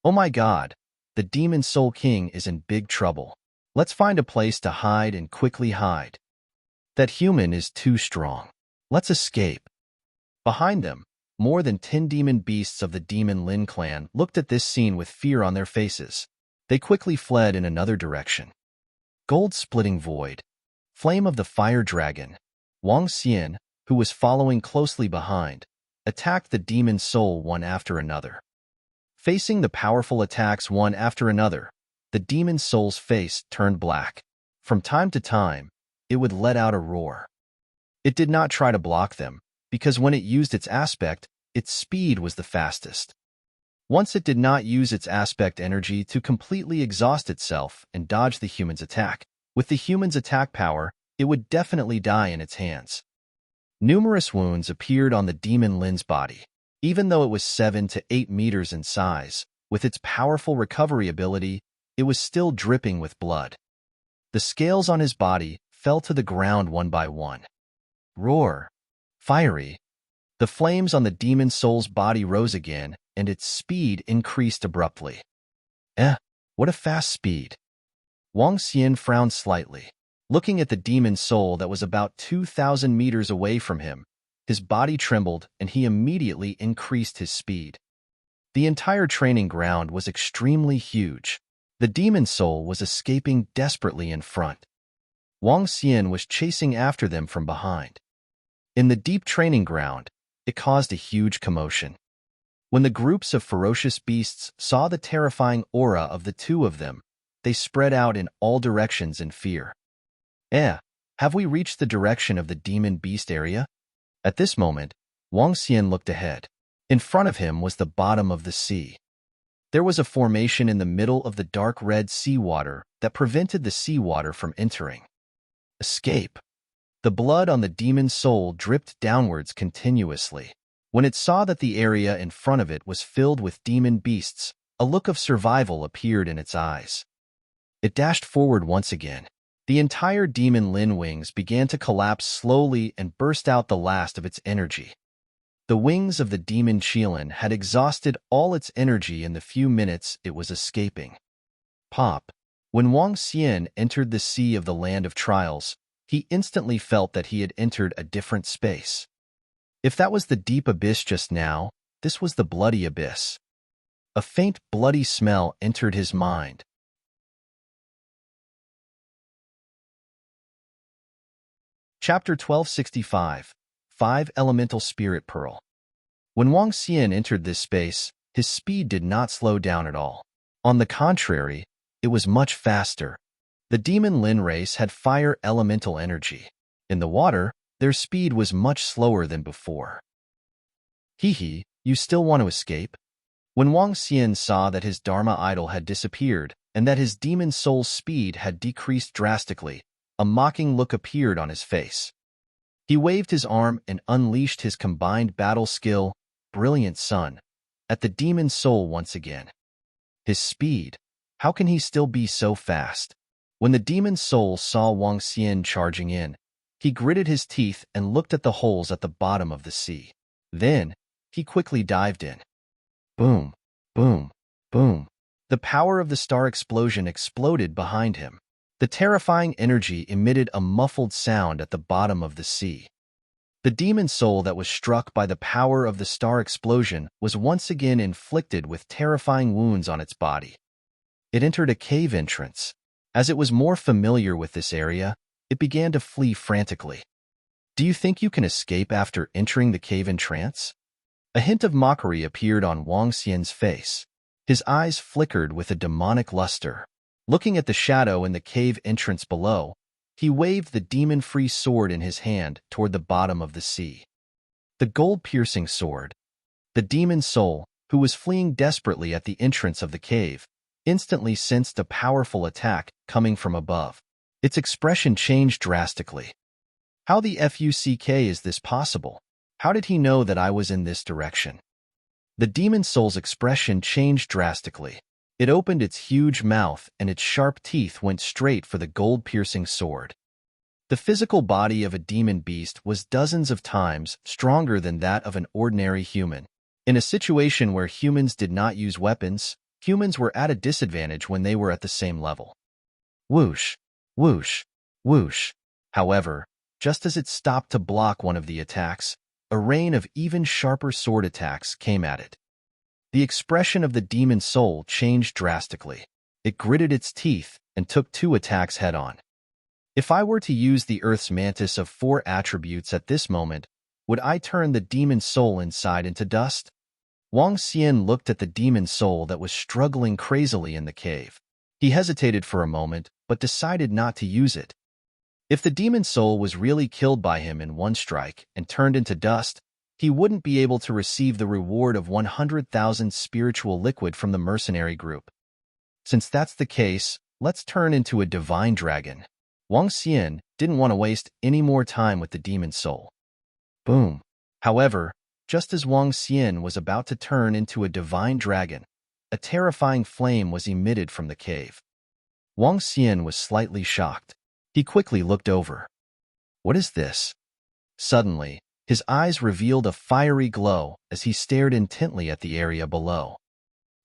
Oh my god, the demon soul king is in big trouble. Let's find a place to hide and quickly hide. That human is too strong. Let's escape. Behind them, more than 10 demon beasts of the demon Lin clan looked at this scene with fear on their faces. They quickly fled in another direction. Gold-splitting void. Flame of the fire dragon. Wang Xian, who was following closely behind, attacked the demon soul one after another. Facing the powerful attacks one after another, the demon soul's face turned black. From time to time, it would let out a roar. It did not try to block them, because when it used its aspect, its speed was the fastest. Once it did not use its aspect energy to completely exhaust itself and dodge the human's attack. With the human's attack power, it would definitely die in its hands. Numerous wounds appeared on the demon Lin's body. Even though it was 7 to 8 meters in size, with its powerful recovery ability, it was still dripping with blood. The scales on his body fell to the ground one by one. Roar. Fiery. The flames on the demon soul's body rose again, and its speed increased abruptly. What a fast speed. Wang Xian frowned slightly. Looking at the demon soul that was about 2,000 meters away from him, his body trembled and he immediately increased his speed. The entire training ground was extremely huge. The demon soul was escaping desperately in front. Wang Xian was chasing after them from behind. In the deep training ground, it caused a huge commotion. When the groups of ferocious beasts saw the terrifying aura of the two of them, they spread out in all directions in fear. Have we reached the direction of the demon beast area? At this moment, Wang Xian looked ahead. In front of him was the bottom of the sea. There was a formation in the middle of the dark red seawater that prevented the seawater from entering. Escape. The blood on the demon soul dripped downwards continuously. When it saw that the area in front of it was filled with demon beasts, a look of survival appeared in its eyes. It dashed forward once again. The entire demon Lin wings began to collapse slowly and burst out the last of its energy. The wings of the demon Qilin had exhausted all its energy in the few minutes it was escaping. Pop. When Wang Xian entered the sea of the land of trials, he instantly felt that he had entered a different space. If that was the deep abyss just now, this was the bloody abyss. A faint, bloody smell entered his mind. Chapter 1265. 5 Elemental Spirit Pearl. When Wang Xian entered this space, his speed did not slow down at all. On the contrary, it was much faster. The demon Lin race had fire elemental energy. In the water, their speed was much slower than before. Hee, you still want to escape? When Wang Xian saw that his Dharma idol had disappeared and that his demon soul's speed had decreased drastically, a mocking look appeared on his face. He waved his arm and unleashed his combined battle skill, Brilliant Sun, at the demon soul once again. His speed. How can he still be so fast? When the demon soul saw Wang Xian charging in, he gritted his teeth and looked at the holes at the bottom of the sea. Then, he quickly dived in. Boom, boom, boom. The power of the star explosion exploded behind him. The terrifying energy emitted a muffled sound at the bottom of the sea. The demon soul that was struck by the power of the star explosion was once again inflicted with terrifying wounds on its body. It entered a cave entrance. As it was more familiar with this area, it began to flee frantically. Do you think you can escape after entering the cave entrance? A hint of mockery appeared on Wang Xian's face. His eyes flickered with a demonic luster. Looking at the shadow in the cave entrance below, he waved the demon-free sword in his hand toward the bottom of the sea. The gold-piercing sword. The demon soul, who was fleeing desperately at the entrance of the cave, instantly sensed a powerful attack coming from above. Its expression changed drastically. How the fuck is this possible? How did he know that I was in this direction? The demon soul's expression changed drastically. It opened its huge mouth and its sharp teeth went straight for the gold-piercing sword. The physical body of a demon beast was dozens of times stronger than that of an ordinary human. In a situation where humans did not use weapons, humans were at a disadvantage when they were at the same level. Whoosh, whoosh, whoosh. However, just as it stopped to block one of the attacks, a rain of even sharper sword attacks came at it. The expression of the demon soul changed drastically. It gritted its teeth and took 2 attacks head-on. If I were to use the Earth's mantis of 4 attributes at this moment, would I turn the demon soul inside into dust? Wang Xian looked at the demon soul that was struggling crazily in the cave. He hesitated for a moment, but decided not to use it. If the demon soul was really killed by him in one strike and turned into dust, he wouldn't be able to receive the reward of 100,000 spiritual liquid from the mercenary group. Since that's the case, let's turn into a divine dragon. Wang Xian didn't want to waste any more time with the demon soul. Boom. However, just as Wang Xian was about to turn into a divine dragon, a terrifying flame was emitted from the cave. Wang Xian was slightly shocked. He quickly looked over. What is this? Suddenly, his eyes revealed a fiery glow as he stared intently at the area below.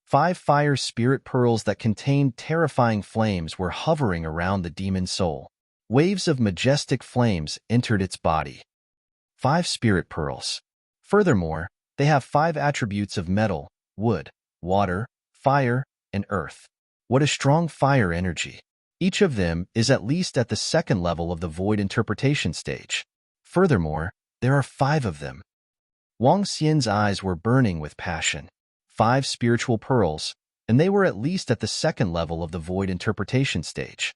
5 fire spirit pearls that contained terrifying flames were hovering around the demon soul. Waves of majestic flames entered its body. 5 spirit pearls. Furthermore, they have 5 attributes of metal, wood, water, fire, and earth. What a strong fire energy. Each of them is at least at the 2nd level of the void interpretation stage. Furthermore, there are 5 of them. Wang Xian's eyes were burning with passion. 5 spiritual pearls, and they were at least at the 2nd level of the void interpretation stage.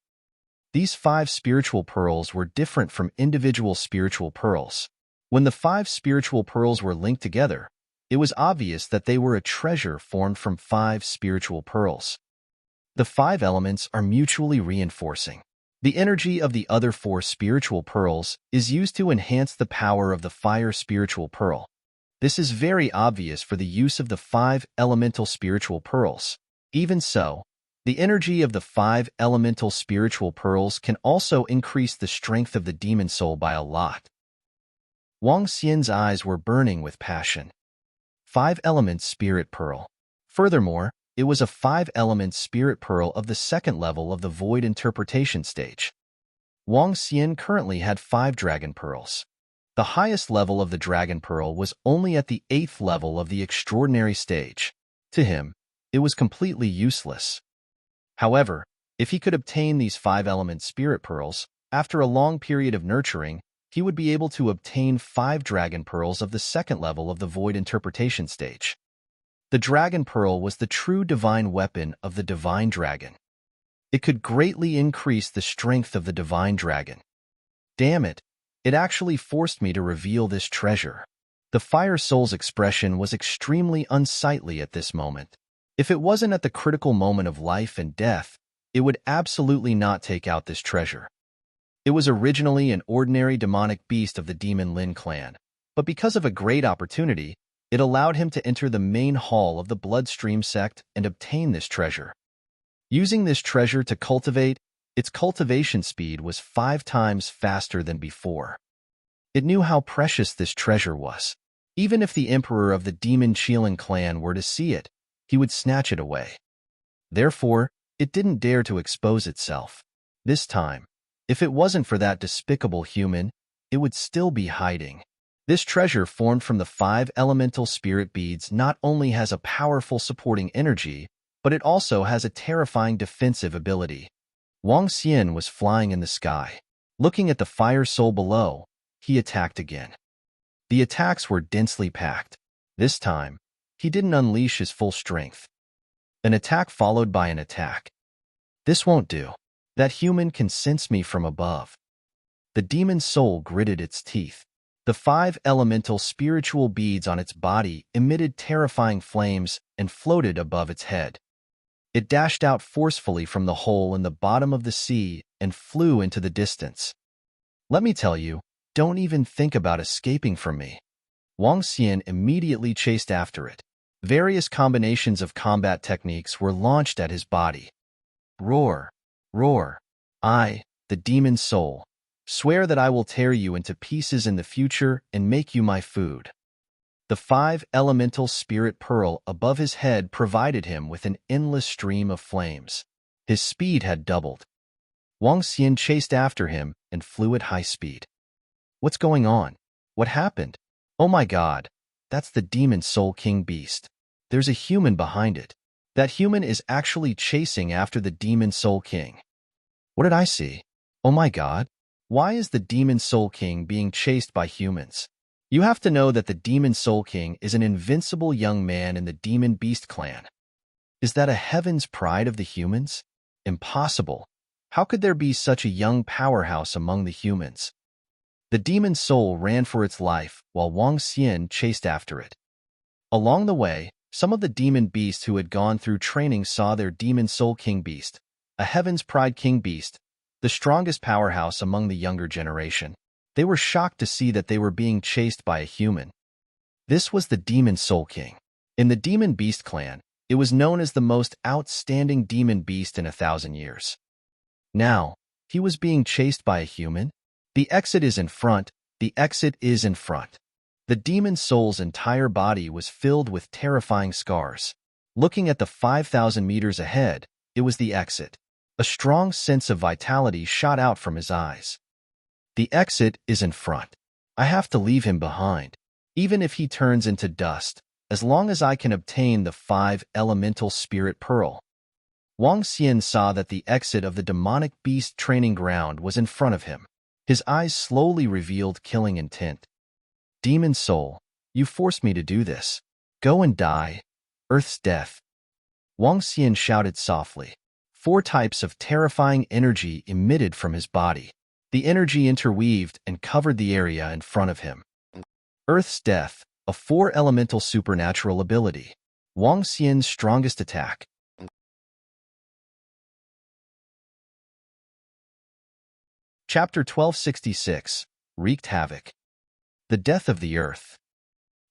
These 5 spiritual pearls were different from individual spiritual pearls. When the 5 spiritual pearls were linked together, it was obvious that they were a treasure formed from 5 spiritual pearls. The 5 elements are mutually reinforcing. The energy of the other 4 spiritual pearls is used to enhance the power of the fire spiritual pearl. This is very obvious for the use of the 5 elemental spiritual pearls. Even so, the energy of the 5 elemental spiritual pearls can also increase the strength of the demon soul by a lot. Wang Xian's eyes were burning with passion. 5-element spirit pearl. Furthermore, it was a 5-element spirit pearl of the second level of the void interpretation stage. Wang Xian currently had 5 dragon pearls. The highest level of the dragon pearl was only at the 8th level of the extraordinary stage. To him, it was completely useless. However, if he could obtain these 5-element spirit pearls, after a long period of nurturing, he would be able to obtain 5 dragon pearls of the second level of the void interpretation stage. The dragon pearl was the true divine weapon of the divine dragon. It could greatly increase the strength of the divine dragon. Damn it, it actually forced me to reveal this treasure. The fire soul's expression was extremely unsightly at this moment. If it wasn't at the critical moment of life and death, it would absolutely not take out this treasure. It was originally an ordinary demonic beast of the Demon Lin clan, but because of a great opportunity, it allowed him to enter the main hall of the Bloodstream sect and obtain this treasure. Using this treasure to cultivate, its cultivation speed was 5 times faster than before. It knew how precious this treasure was. Even if the emperor of the Demon Qilin clan were to see it, he would snatch it away. Therefore, it didn't dare to expose itself. This time, if it wasn't for that despicable human, it would still be hiding. This treasure formed from the 5 elemental spirit beads not only has a powerful supporting energy, but it also has a terrifying defensive ability. Wang Xian was flying in the sky. Looking at the fire soul below, he attacked again. The attacks were densely packed. This time, he didn't unleash his full strength. An attack followed by an attack. This won't do. That human can sense me from above. The demon soul gritted its teeth. The 5 elemental spiritual beads on its body emitted terrifying flames and floated above its head. It dashed out forcefully from the hole in the bottom of the sea and flew into the distance. Let me tell you, don't even think about escaping from me. Wang Xian immediately chased after it. Various combinations of combat techniques were launched at his body. Roar, roar. I, the demon soul, swear that I will tear you into pieces in the future and make you my food. The 5 elemental spirit pearl above his head provided him with an endless stream of flames. His speed had doubled. Wang Xian chased after him and flew at high speed. What's going on? What happened? Oh my god, that's the Demon Soul King beast. There's a human behind it. That human is actually chasing after the Demon Soul King. What did I see? Oh my god, why is the Demon Soul King being chased by humans? You have to know that the Demon Soul King is an invincible young man in the Demon Beast clan. Is that a heaven's pride of the humans? Impossible. How could there be such a young powerhouse among the humans? The demon soul ran for its life while Wang Xian chased after it. Along the way, some of the demon beasts who had gone through training saw their Demon Soul King beast, a Heaven's Pride King beast, the strongest powerhouse among the younger generation. They were shocked to see that they were being chased by a human. This was the Demon Soul King. In the Demon Beast clan, it was known as the most outstanding demon beast in 1,000 years. Now, he was being chased by a human? The exit is in front, the exit is in front. The demon soul's entire body was filled with terrifying scars. Looking at the 5,000 meters ahead, it was the exit. A strong sense of vitality shot out from his eyes. The exit is in front. I have to leave him behind. Even if he turns into dust, as long as I can obtain the 5 elemental spirit pearl. Wang Xian saw that the exit of the demonic beast training ground was in front of him. His eyes slowly revealed killing intent. Demon soul, you forced me to do this. Go and die. Earth's death. Wang Xian shouted softly. 4 types of terrifying energy emitted from his body. The energy interweaved and covered the area in front of him. Earth's death, a 4 elemental supernatural ability. Wang Xian's strongest attack. Chapter 1266, Wreaked Havoc. The Death of the Earth.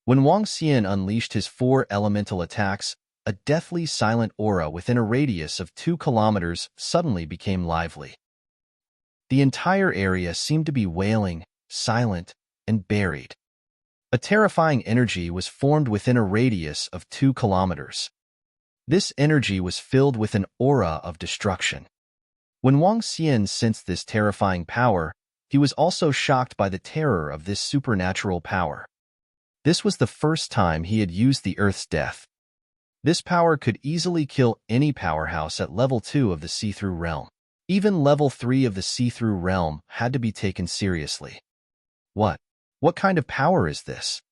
When Wang Xian unleashed his 4 elemental attacks, a deathly silent aura within a radius of 2 kilometers suddenly became lively. The entire area seemed to be wailing, silent, and buried. A terrifying energy was formed within a radius of 2 kilometers. This energy was filled with an aura of destruction. When Wang Xian sensed this terrifying power, he was also shocked by the terror of this supernatural power. This was the first time he had used the Earth's death. This power could easily kill any powerhouse at level 2 of the see-through realm. Even level 3 of the see-through realm had to be taken seriously. What kind of power is this?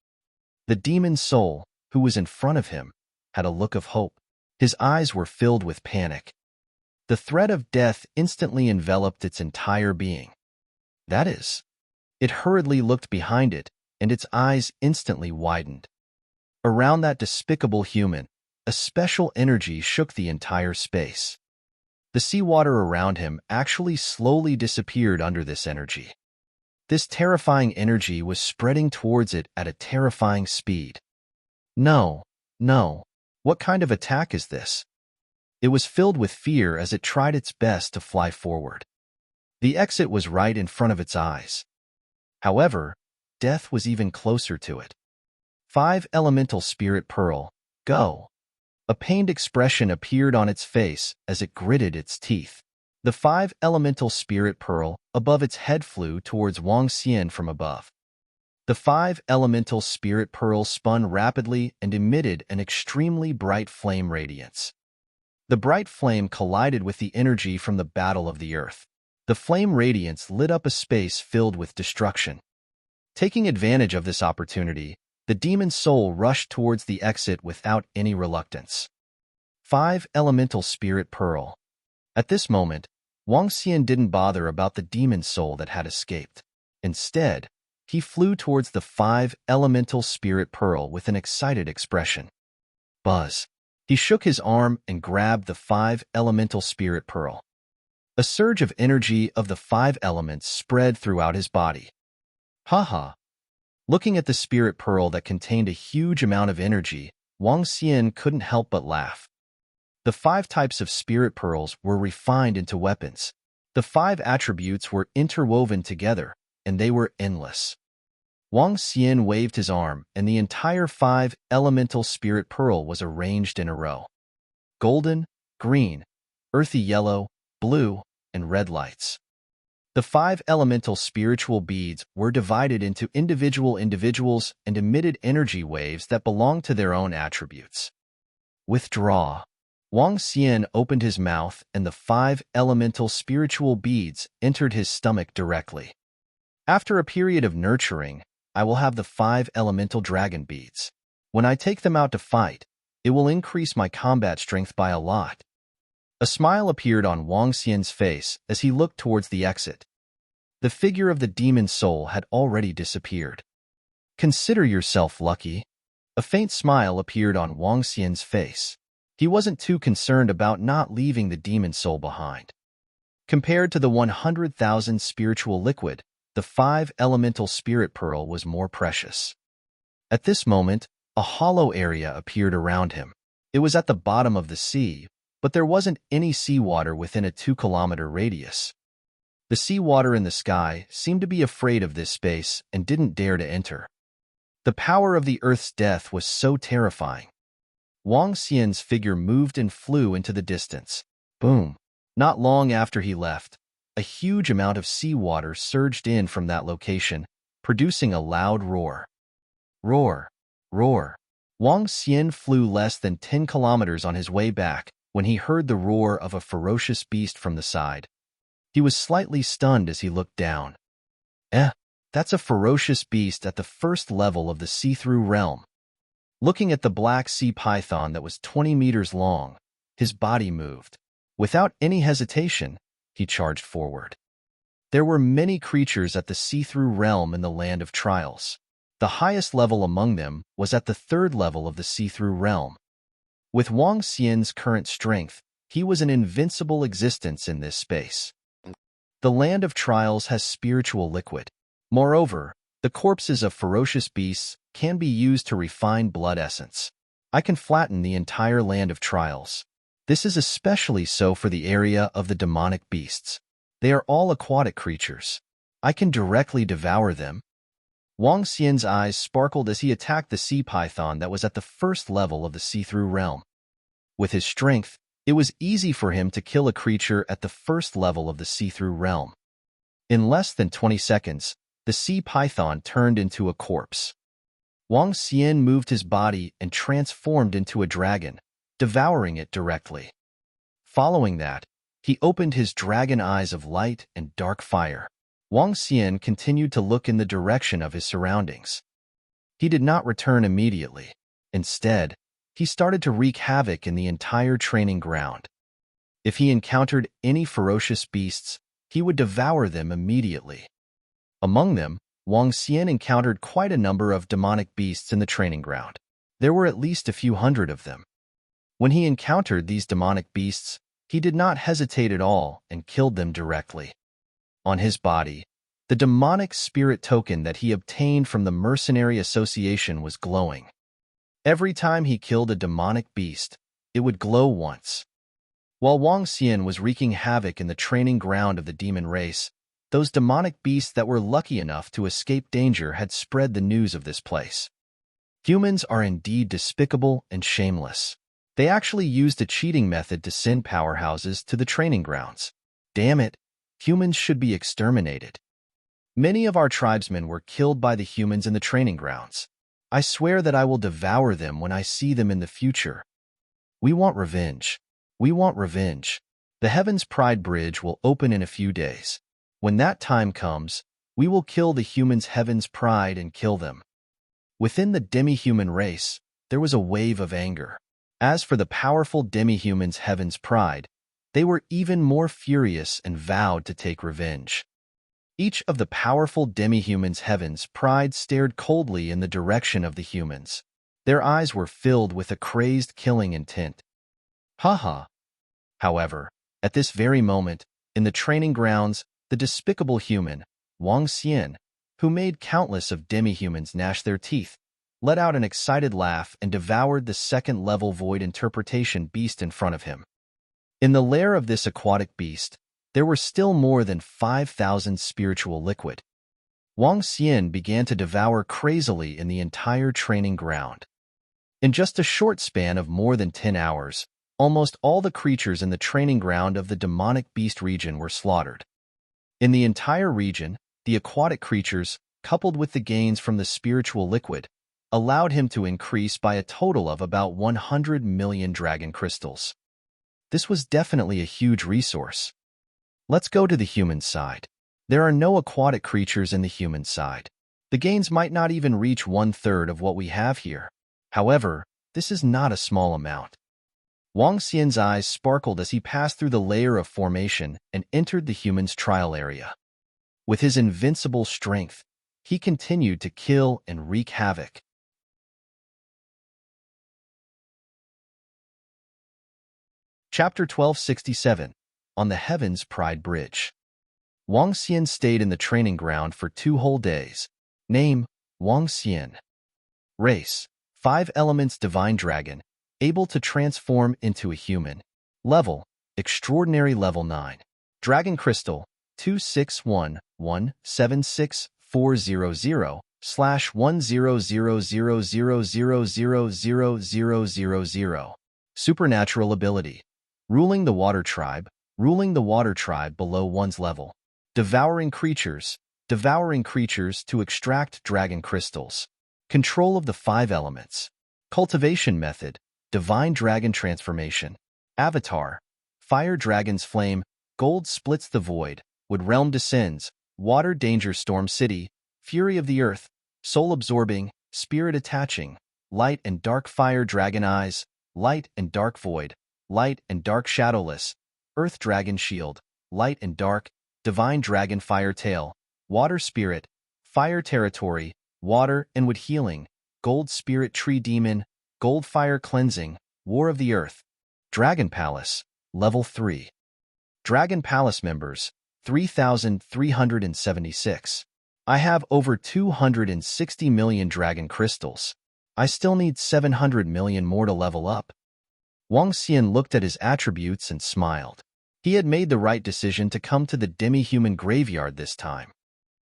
The demon soul, who was in front of him, had a look of hope. His eyes were filled with panic. The threat of death instantly enveloped its entire being. That is, it hurriedly looked behind it, and its eyes instantly widened. Around that despicable human, a special energy shook the entire space. The seawater around him actually slowly disappeared under this energy. This terrifying energy was spreading towards it at a terrifying speed. No. What kind of attack is this? It was filled with fear as it tried its best to fly forward. The exit was right in front of its eyes. However, death was even closer to it. 5 Elemental Spirit Pearl, go! A pained expression appeared on its face as it gritted its teeth. The 5 Elemental Spirit Pearl above its head flew towards Wang Xian from above. The 5 Elemental Spirit Pearl spun rapidly and emitted an extremely bright flame radiance. The bright flame collided with the energy from the battle of the earth. The flame radiance lit up a space filled with destruction. Taking advantage of this opportunity, the demon soul rushed towards the exit without any reluctance. 5 Elemental Spirit Pearl. At this moment, Wang Xian didn't bother about the demon soul that had escaped. Instead, he flew towards the 5 Elemental Spirit Pearl with an excited expression. Buzz. He shook his arm and grabbed the 5 Elemental Spirit Pearl. A surge of energy of the 5 elements spread throughout his body. Haha. Looking at the Spirit Pearl that contained a huge amount of energy, Wang Xian couldn't help but laugh. The 5 types of Spirit Pearls were refined into weapons. The 5 attributes were interwoven together, and they were endless. Wang Xian waved his arm, and the entire 5 Elemental Spirit Pearl was arranged in a row. Golden, green, earthy yellow, blue, and red lights. The 5 elemental spiritual beads were divided into individuals and emitted energy waves that belonged to their own attributes. Withdraw. Wang Xian opened his mouth and the 5 elemental spiritual beads entered his stomach directly. After a period of nurturing, I will have the 5 elemental dragon beads. When I take them out to fight, it will increase my combat strength by a lot. A smile appeared on Wang Xian's face as he looked towards the exit. The figure of the demon soul had already disappeared. Consider yourself lucky. A faint smile appeared on Wang Xian's face. He wasn't too concerned about not leaving the demon soul behind. Compared to the 100,000 spiritual liquid, the 5 elemental spirit pearl was more precious. At this moment, a hollow area appeared around him. It was at the bottom of the sea, but there wasn't any seawater within a 2-kilometer radius. The seawater in the sky seemed to be afraid of this space and didn't dare to enter. The power of the Earth's death was so terrifying. Wang Xian's figure moved and flew into the distance. Boom! Not long after he left, a huge amount of seawater surged in from that location, producing a loud roar. Roar! Roar! Wang Xian flew less than 10 kilometers on his way back when he heard the roar of a ferocious beast from the side. He was slightly stunned as he looked down. That's a ferocious beast at the first level of the see-through realm. Looking at the black sea python that was 20 meters long, his body moved. Without any hesitation, he charged forward. There were many creatures at the see-through realm in the land of trials. The highest level among them was at the 3rd level of the see-through realm. With Wang Xian's current strength, he was an invincible existence in this space. The land of trials has spiritual liquid. Moreover, the corpses of ferocious beasts can be used to refine blood essence. I can flatten the entire land of trials. This is especially so for the area of the demonic beasts. They are all aquatic creatures. I can directly devour them. Wang Xian's eyes sparkled as he attacked the sea python that was at the first level of the see-through realm. With his strength, it was easy for him to kill a creature at the first level of the see-through realm. In less than 20 seconds, the sea python turned into a corpse. Wang Xian moved his body and transformed into a dragon, devouring it directly. Following that, he opened his dragon eyes of light and dark fire. Wang Xian continued to look in the direction of his surroundings. He did not return immediately. Instead, he started to wreak havoc in the entire training ground. If he encountered any ferocious beasts, he would devour them immediately. Among them, Wang Xian encountered quite a number of demonic beasts in the training ground. There were at least a few hundred of them. When he encountered these demonic beasts, he did not hesitate at all and killed them directly. On his body, the demonic spirit token that he obtained from the Mercenary Association was glowing. Every time he killed a demonic beast, it would glow once. While Wang Xian was wreaking havoc in the training ground of the demon race, those demonic beasts that were lucky enough to escape danger had spread the news of this place. Humans are indeed despicable and shameless. They actually used a cheating method to send powerhouses to the training grounds. Damn it, humans should be exterminated. Many of our tribesmen were killed by the humans in the training grounds. I swear that I will devour them when I see them in the future. We want revenge. We want revenge. The Heaven's Pride Bridge will open in a few days. When that time comes, we will kill the humans' Heaven's Pride and kill them. Within the demi-human race, there was a wave of anger. As for the powerful demi-humans' Heaven's Pride, they were even more furious and vowed to take revenge. Each of the powerful demi-humans' Heaven's Pride stared coldly in the direction of the humans. Their eyes were filled with a crazed killing intent. Haha. However, at this very moment, in the training grounds, the despicable human, Wang Xian, who made countless of demi-humans gnash their teeth, let out an excited laugh and devoured the second-level void interpretation beast in front of him. In the lair of this aquatic beast, there were still more than 5,000 spiritual liquid. Wang Xian began to devour crazily in the entire training ground. In just a short span of more than 10 hours, almost all the creatures in the training ground of the demonic beast region were slaughtered. In the entire region, the aquatic creatures, coupled with the gains from the spiritual liquid, allowed him to increase by a total of about 100 million dragon crystals. This was definitely a huge resource. Let's go to the human side. There are no aquatic creatures in the human side. The gains might not even reach 1/3 of what we have here. However, this is not a small amount. Wang Xian's eyes sparkled as he passed through the layer of formation and entered the human's trial area. With his invincible strength, he continued to kill and wreak havoc. Chapter 1267. On the Heaven's Pride Bridge. Wang Xian stayed in the training ground for 2 whole days. Name, Wang Xian. Race, 5 elements divine dragon, able to transform into a human. Level, extraordinary level 9. Dragon crystal, 261176400/10000000000. Supernatural ability. Ruling the water tribe below one's level. Devouring creatures to extract dragon crystals. Control of the 5 elements. Cultivation method, divine dragon transformation. Avatar, fire dragon's flame, gold splits the void, wood realm descends, water danger storm city, fury of the earth, soul absorbing, spirit attaching, light and dark fire dragon eyes, light and dark void, light and dark shadowless, earth dragon shield, light and dark, divine dragon fire tail, water spirit, fire territory, water and wood healing, gold spirit tree demon, gold fire cleansing, war of the earth. Dragon Palace, level 3. Dragon Palace members, 3,376. I have over 260 million dragon crystals. I still need 700 million more to level up. Wang Xian looked at his attributes and smiled. He had made the right decision to come to the demi-human graveyard this time.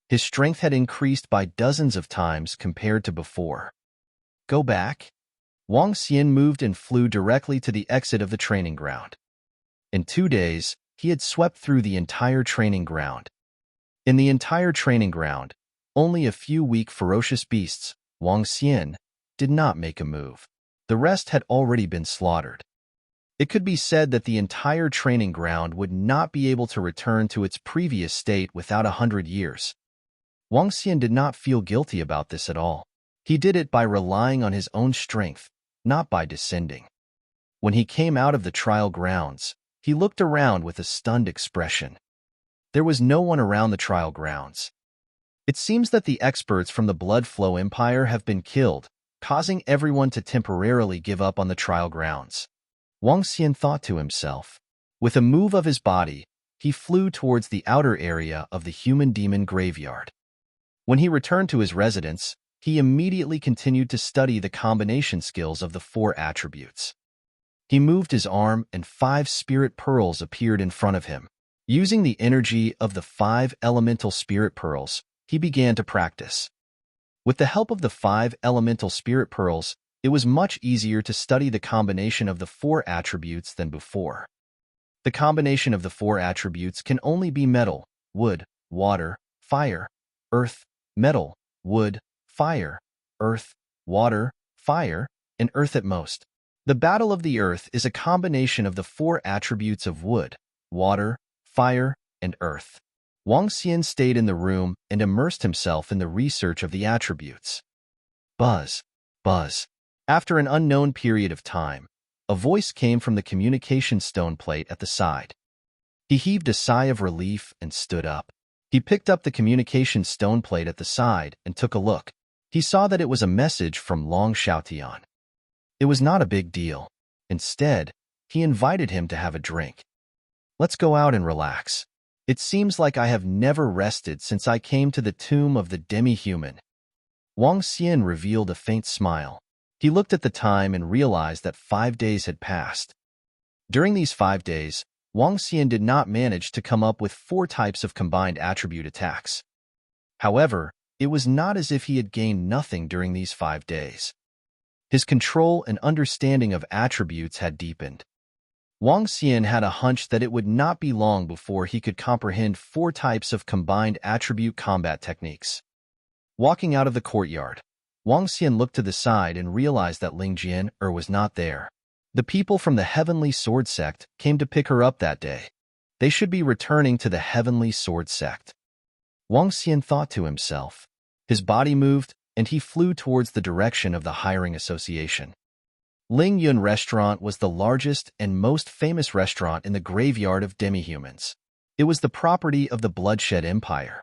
His strength had increased by dozens of times compared to before. Go back? Wang Xian moved and flew directly to the exit of the training ground. In 2 days, he had swept through the entire training ground. In the entire training ground, only a few weak ferocious beasts, Wang Xian, did not make a move. The rest had already been slaughtered. It could be said that the entire training ground would not be able to return to its previous state without 100 years. Wang Xian did not feel guilty about this at all. He did it by relying on his own strength, not by descending. When he came out of the trial grounds, he looked around with a stunned expression. There was no one around the trial grounds. It seems that the experts from the Blood Flow Empire have been killed, causing everyone to temporarily give up on the trial grounds. Wang Xian thought to himself. With a move of his body, he flew towards the outer area of the human-demon graveyard. When he returned to his residence, he immediately continued to study the combination skills of the 4 attributes. He moved his arm and 5 spirit pearls appeared in front of him. Using the energy of the 5 elemental spirit pearls, he began to practice. With the help of the 5 elemental spirit pearls, it was much easier to study the combination of the 4 attributes than before. The combination of the 4 attributes can only be metal, wood, water, fire, earth, metal, wood, fire, earth, water, fire, and earth at most. The battle of the earth is a combination of the 4 attributes of wood, water, fire, and earth. Wang Xian stayed in the room and immersed himself in the research of the attributes. Buzz, buzz. After an unknown period of time, a voice came from the communication stone plate at the side. He heaved a sigh of relief and stood up. He picked up the communication stone plate at the side and took a look. He saw that it was a message from Long Xiaotian. It was not a big deal. Instead, he invited him to have a drink. Let's go out and relax. It seems like I have never rested since I came to the tomb of the demi-human. Wang Xian revealed a faint smile. He looked at the time and realized that 5 days had passed. During these 5 days, Wang Xian did not manage to come up with 4 types of combined attribute attacks. However, it was not as if he had gained nothing during these 5 days. His control and understanding of attributes had deepened. Wang Xian had a hunch that it would not be long before he could comprehend 4 types of combined attribute combat techniques. Walking out of the courtyard, Wang Xian looked to the side and realized that Ling Jian was not there. The people from the Heavenly Sword Sect came to pick her up that day. They should be returning to the Heavenly Sword Sect. Wang Xian thought to himself. His body moved, and he flew towards the direction of the hiring association. Ling Yun Restaurant was the largest and most famous restaurant in the graveyard of demi-humans. It was the property of the Bloodshed Empire.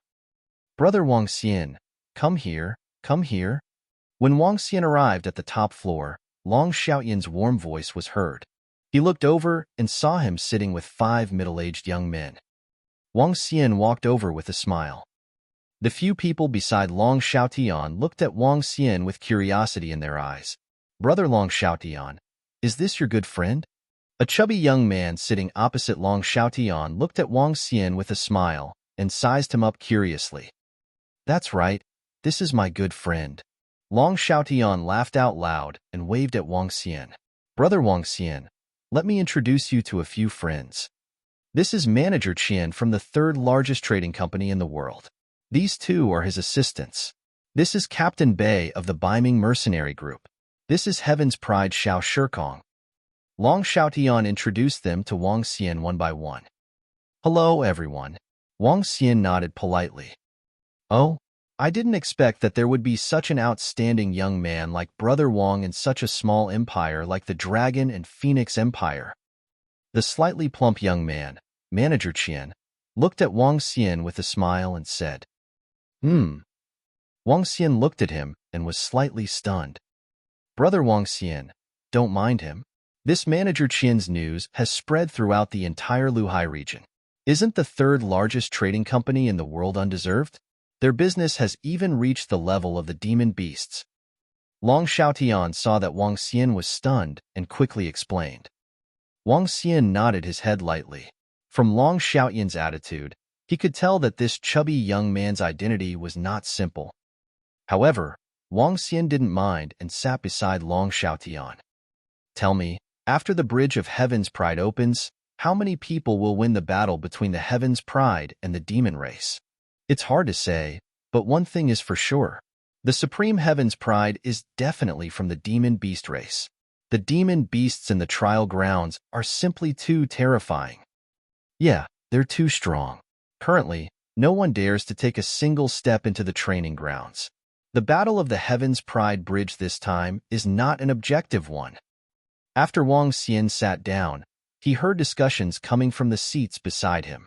Brother Wang Xian, come here, come here. When Wang Xian arrived at the top floor, Long Xiaoyan's warm voice was heard. He looked over and saw him sitting with 5 middle-aged young men. Wang Xian walked over with a smile. The few people beside Long Xiaotian looked at Wang Xian with curiosity in their eyes. Brother Long Xiaotian, is this your good friend? A chubby young man sitting opposite Long Xiaotian looked at Wang Xian with a smile and sized him up curiously. That's right, this is my good friend. Long Xiaotian laughed out loud and waved at Wang Xian. Brother Wang Xian, let me introduce you to a few friends. This is Manager Qian from the 3rd largest trading company in the world. These 2 are his assistants. This is Captain Bei of the Baiming Mercenary Group. This is Heaven's Pride Xiao Shikong. Long Xiaotian introduced them to Wang Xian one by one. Hello, everyone. Wang Xian nodded politely. Oh, I didn't expect that there would be such an outstanding young man like Brother Wang in such a small empire like the Dragon and Phoenix Empire. The slightly plump young man, Manager Qian, looked at Wang Xian with a smile and said, Wang Xian looked at him and was slightly stunned. Brother Wang Xian, don't mind him. This Manager Qian's news has spread throughout the entire Luhai region. Isn't the 3rd largest trading company in the world undeserved? Their business has even reached the level of the demon beasts. Long Xiaotian saw that Wang Xian was stunned and quickly explained. Wang Xian nodded his head lightly. From Long Xiaotian's attitude, He could tell that this chubby young man's identity was not simple. However, Wang Xian didn't mind and sat beside Long Xiaotian. Tell me, after the Bridge of Heaven's Pride opens, how many people will win the battle between the Heaven's Pride and the Demon Race? It's hard to say, but one thing is for sure. The Supreme Heaven's Pride is definitely from the Demon Beast race. The demon beasts in the trial grounds are simply too terrifying. Yeah, they're too strong. Currently, no one dares to take a single step into the training grounds. The Battle of the Heaven's Pride Bridge this time is not an objective one. After Wang Xian sat down, he heard discussions coming from the seats beside him.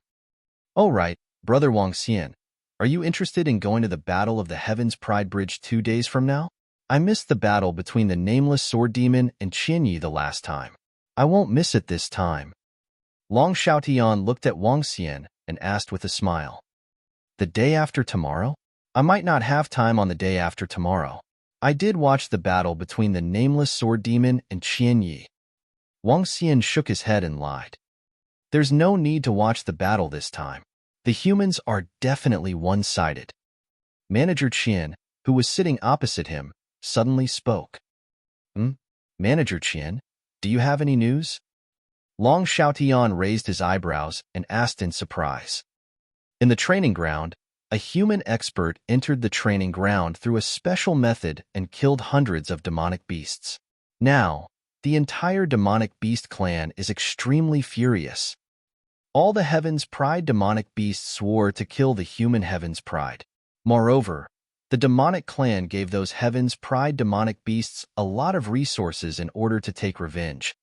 "All right, Brother Wang Xian, are you interested in going to the Battle of the Heaven's Pride Bridge 2 days from now? I missed the battle between the Nameless Sword Demon and Qianyi the last time. I won't miss it this time." Long Xiaotian looked at Wang Xian and asked with a smile. "The day after tomorrow? I might not have time on the day after tomorrow. I did watch the battle between the Nameless Sword Demon and Qianyi." Wang Xian shook his head and lied. "There's no need to watch the battle this time. The humans are definitely one-sided." Manager Qian, who was sitting opposite him, suddenly spoke. Manager Qian, do you have any news?" Long Xiaotian raised his eyebrows and asked in surprise. In the training ground, a human expert entered the training ground through a special method and killed hundreds of demonic beasts. Now, the entire demonic beast clan is extremely furious. All the Heaven's Pride demonic beasts swore to kill the human Heaven's Pride. Moreover, the demonic clan gave those Heaven's Pride demonic beasts a lot of resources in order to take revenge.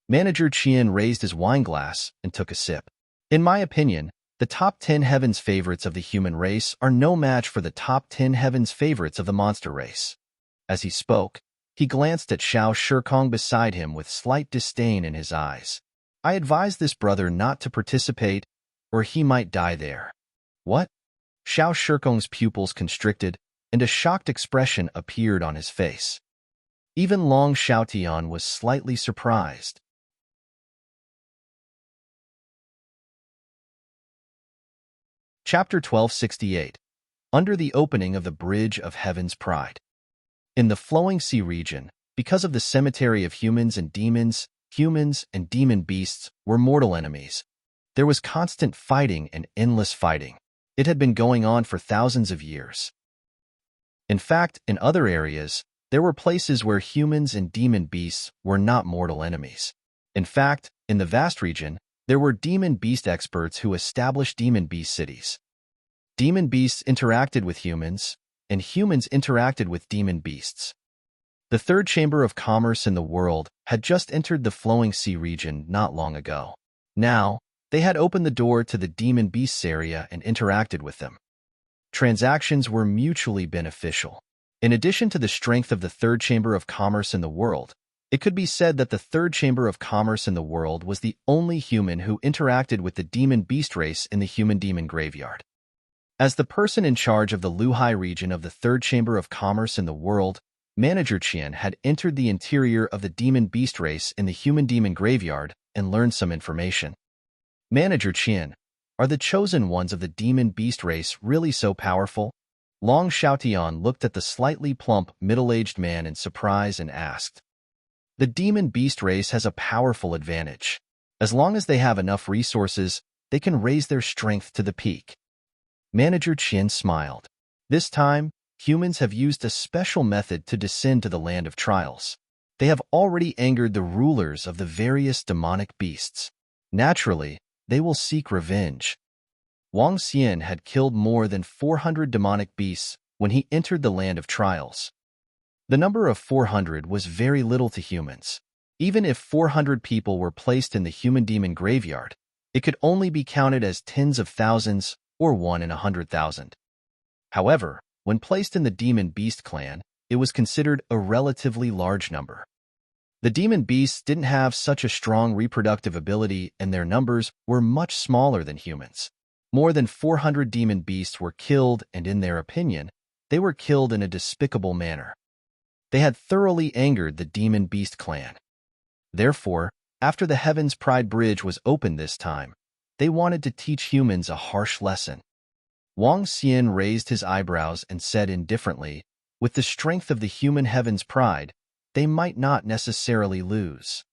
Manager Qian raised his wine glass and took a sip. "In my opinion, the top 10 Heaven's favorites of the human race are no match for the top 10 Heaven's favorites of the monster race." As he spoke, he glanced at Xiao Shikong beside him with slight disdain in his eyes. "I advise this brother not to participate, or he might die there." "What?" Xiao Shikong's pupils constricted, and a shocked expression appeared on his face. Even Long Xiaotian was slightly surprised. Chapter 1268. Under the Opening of the Bridge of Heaven's Pride. In the Flowing Sea region, because of the cemetery of humans and demons demon beasts were mortal enemies. There was constant fighting and endless fighting. It had been going on for thousands of years. In fact, in other areas, there were places where humans and demon beasts were not mortal enemies. In fact, in the vast region, there were demon beast experts who established demon beast cities. Demon beasts interacted with humans, and humans interacted with demon beasts. The third chamber of commerce in the world had just entered the Flowing Sea region not long ago. Now, they had opened the door to the demon beasts area and interacted with them. Transactions were mutually beneficial. In addition to the strength of the third chamber of commerce in the world, it could be said that the third chamber of commerce in the world was the only human who interacted with the demon beast race in the human-demon graveyard. As the person in charge of the Luhai region of the third chamber of commerce in the world, Manager Qian had entered the interior of the demon beast race in the human-demon graveyard and learned some information. "Manager Qian, are the chosen ones of the demon beast race really so powerful?" Long Xiaotian looked at the slightly plump, middle-aged man in surprise and asked. "The demon beast race has a powerful advantage. As long as they have enough resources, they can raise their strength to the peak." Manager Qian smiled. This time, humans have used a special method to descend to the land of trials. They have already angered the rulers of the various demonic beasts. Naturally, they will seek revenge. Wang Xian had killed more than 400 demonic beasts when he entered the land of trials. The number of 400 was very little to humans. Even if 400 people were placed in the human-demon graveyard, it could only be counted as tens of thousands or 1 in 100,000. However, when placed in the demon beast clan, it was considered a relatively large number. The demon beasts didn't have such a strong reproductive ability, and their numbers were much smaller than humans. More than 400 demon beasts were killed, and in their opinion, they were killed in a despicable manner. They had thoroughly angered the demon beast clan. Therefore, after the Heaven's Pride Bridge was opened this time, They wanted to teach humans a harsh lesson. Wang Xian raised his eyebrows and said indifferently, with the strength of the human heaven's pride, they might not necessarily lose.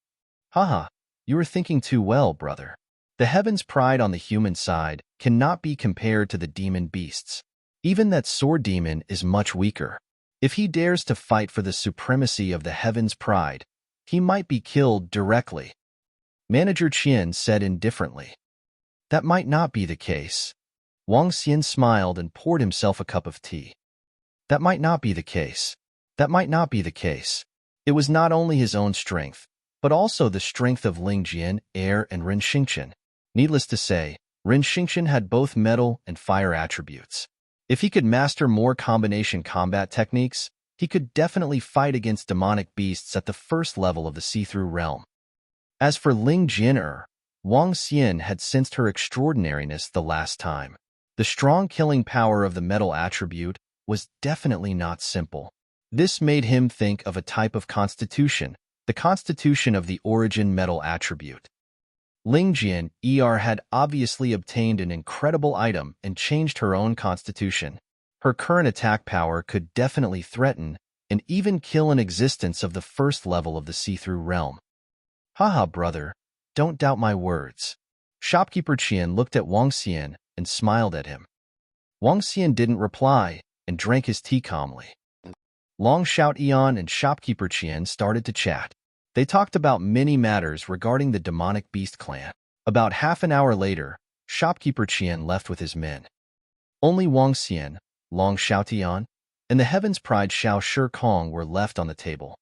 Haha, you are thinking too well, brother. The heaven's pride on the human side cannot be compared to the demon beasts. Even that sword demon is much weaker. If he dares to fight for the supremacy of the heaven's pride, he might be killed directly. Manager Qian said indifferently. That might not be the case. Wang Xian smiled and poured himself a cup of tea. That might not be the case. That might not be the case. It was not only his own strength, but also the strength of Ling Jian, air, and Ren Xingqian. Needless to say, Ren Xingqian had both metal and fire attributes. If he could master more combination combat techniques, he could definitely fight against demonic beasts at the first level of the see-through realm. As for Ling Jian, Wang Xian had sensed her extraordinariness the last time. The strong killing power of the metal attribute was definitely not simple. This made him think of a type of constitution, the constitution of the origin metal attribute. Ling Jian had obviously obtained an incredible item and changed her own constitution. Her current attack power could definitely threaten and even kill an existence of the first level of the see-through realm. Haha, brother, don't doubt my words. Shopkeeper Qian looked at Wang Xian and smiled at him. Wang Xian didn't reply and drank his tea calmly. Long Shout Eon and Shopkeeper Qian started to chat. They talked about many matters regarding the demonic beast clan. About half an hour later, Shopkeeper Qian left with his men. Only Wang Xian, Long Xiaotian, and the Heaven's Pride Xiao Shikong were left on the table.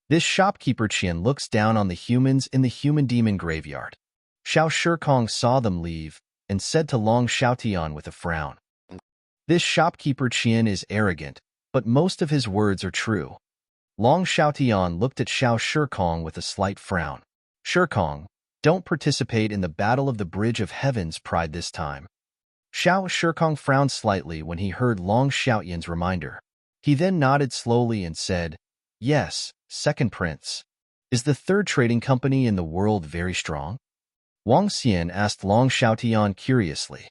This Shopkeeper Qian looks down on the humans in the human demon graveyard. Xiao Shikong saw them leave and said to Long Xiaotian with a frown. This Shopkeeper Qian is arrogant, but most of his words are true. Long Xiaotian looked at Xiao Shikong with a slight frown. Shikong, don't participate in the Battle of the Bridge of Heaven's Pride this time. Xiao Shikong frowned slightly when he heard Long Xiaotian's reminder. He then nodded slowly and said, Yes, Second Prince. Is the third trading company in the world very strong? Wang Xian asked Long Xiaotian curiously.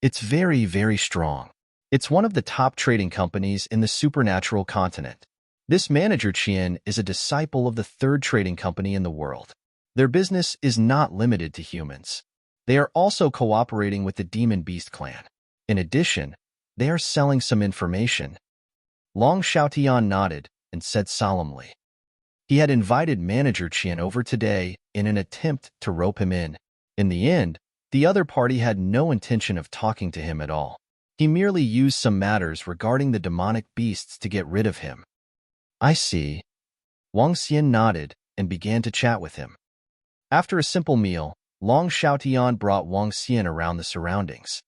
It's very, very strong. It's one of the top trading companies in the supernatural continent. This manager Qian is a disciple of the third trading company in the world. Their business is not limited to humans. They are also cooperating with the Demon Beast clan. In addition, they are selling some information. Long Xiaotian nodded and said solemnly. He had invited manager Qian over today in an attempt to rope him in. In the end, the other party had no intention of talking to him at all. He merely used some matters regarding the demonic beasts to get rid of him. I see. Wang Xian nodded and began to chat with him. After a simple meal, Long Xiaotian brought Wang Xian around the surroundings.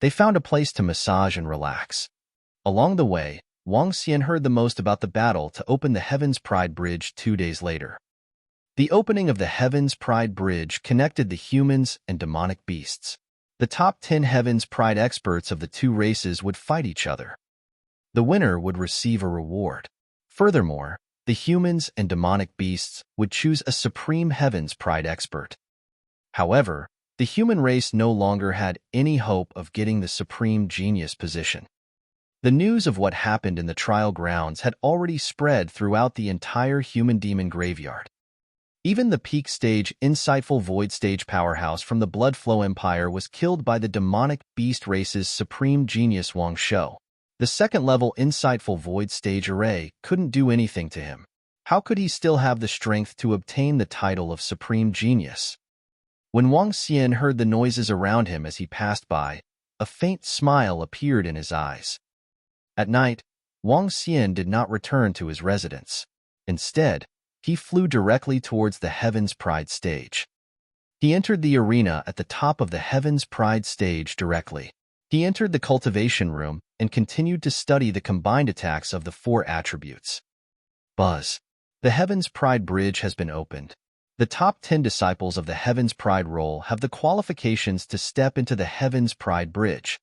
They found a place to massage and relax. Along the way, Wang Xian heard the most about the battle to open the Heaven's Pride Bridge 2 days later. The opening of the Heaven's Pride Bridge connected the humans and demonic beasts. The top 10 Heaven's Pride experts of the two races would fight each other. The winner would receive a reward. Furthermore, the humans and demonic beasts would choose a supreme Heaven's Pride expert. However, the human race no longer had any hope of getting the supreme genius position. The news of what happened in the trial grounds had already spread throughout the entire human demon graveyard. Even the peak stage insightful void stage powerhouse from the Blood Flow Empire was killed by the demonic beast race's supreme genius Wang Shou. The second-level insightful void stage array couldn't do anything to him. How could he still have the strength to obtain the title of supreme genius? When Wang Xian heard the noises around him as he passed by, a faint smile appeared in his eyes. At night, Wang Xian did not return to his residence. Instead, he flew directly towards the Heaven's Pride stage. He entered the arena at the top of the Heaven's Pride stage directly. He entered the cultivation room and continued to study the combined attacks of the 4 attributes. Buzz. The Heaven's Pride Bridge has been opened. The top 10 disciples of the Heaven's Pride role have the qualifications to step into the Heaven's Pride Bridge.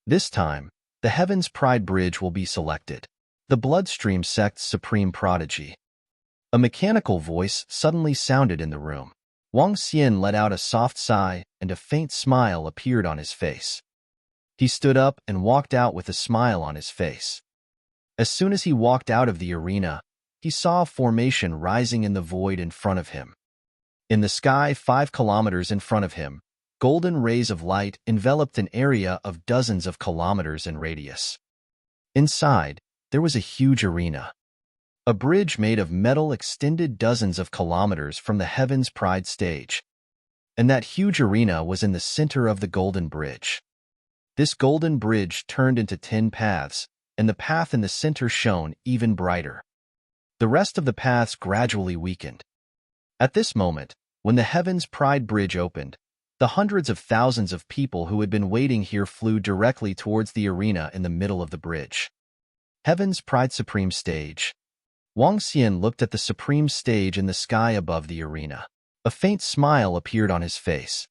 This time, the Heaven's Pride Bridge will be selected. The Bloodstream Sect's Supreme Prodigy. A mechanical voice suddenly sounded in the room. Wang Xian let out a soft sigh, and a faint smile appeared on his face. He stood up and walked out with a smile on his face. As soon as he walked out of the arena, he saw a formation rising in the void in front of him. In the sky 5 kilometers in front of him, golden rays of light enveloped an area of dozens of kilometers in radius. Inside, there was a huge arena. A bridge made of metal extended dozens of kilometers from the Heaven's Pride stage. And that huge arena was in the center of the golden bridge. This golden bridge turned into 10 paths, and the path in the center shone even brighter. The rest of the paths gradually weakened. At this moment, when the Heaven's Pride Bridge opened, the hundreds of thousands of people who had been waiting here flew directly towards the arena in the middle of the bridge. Heaven's Pride Supreme Stage. Wang Xian looked at the supreme stage in the sky above the arena. A faint smile appeared on his face.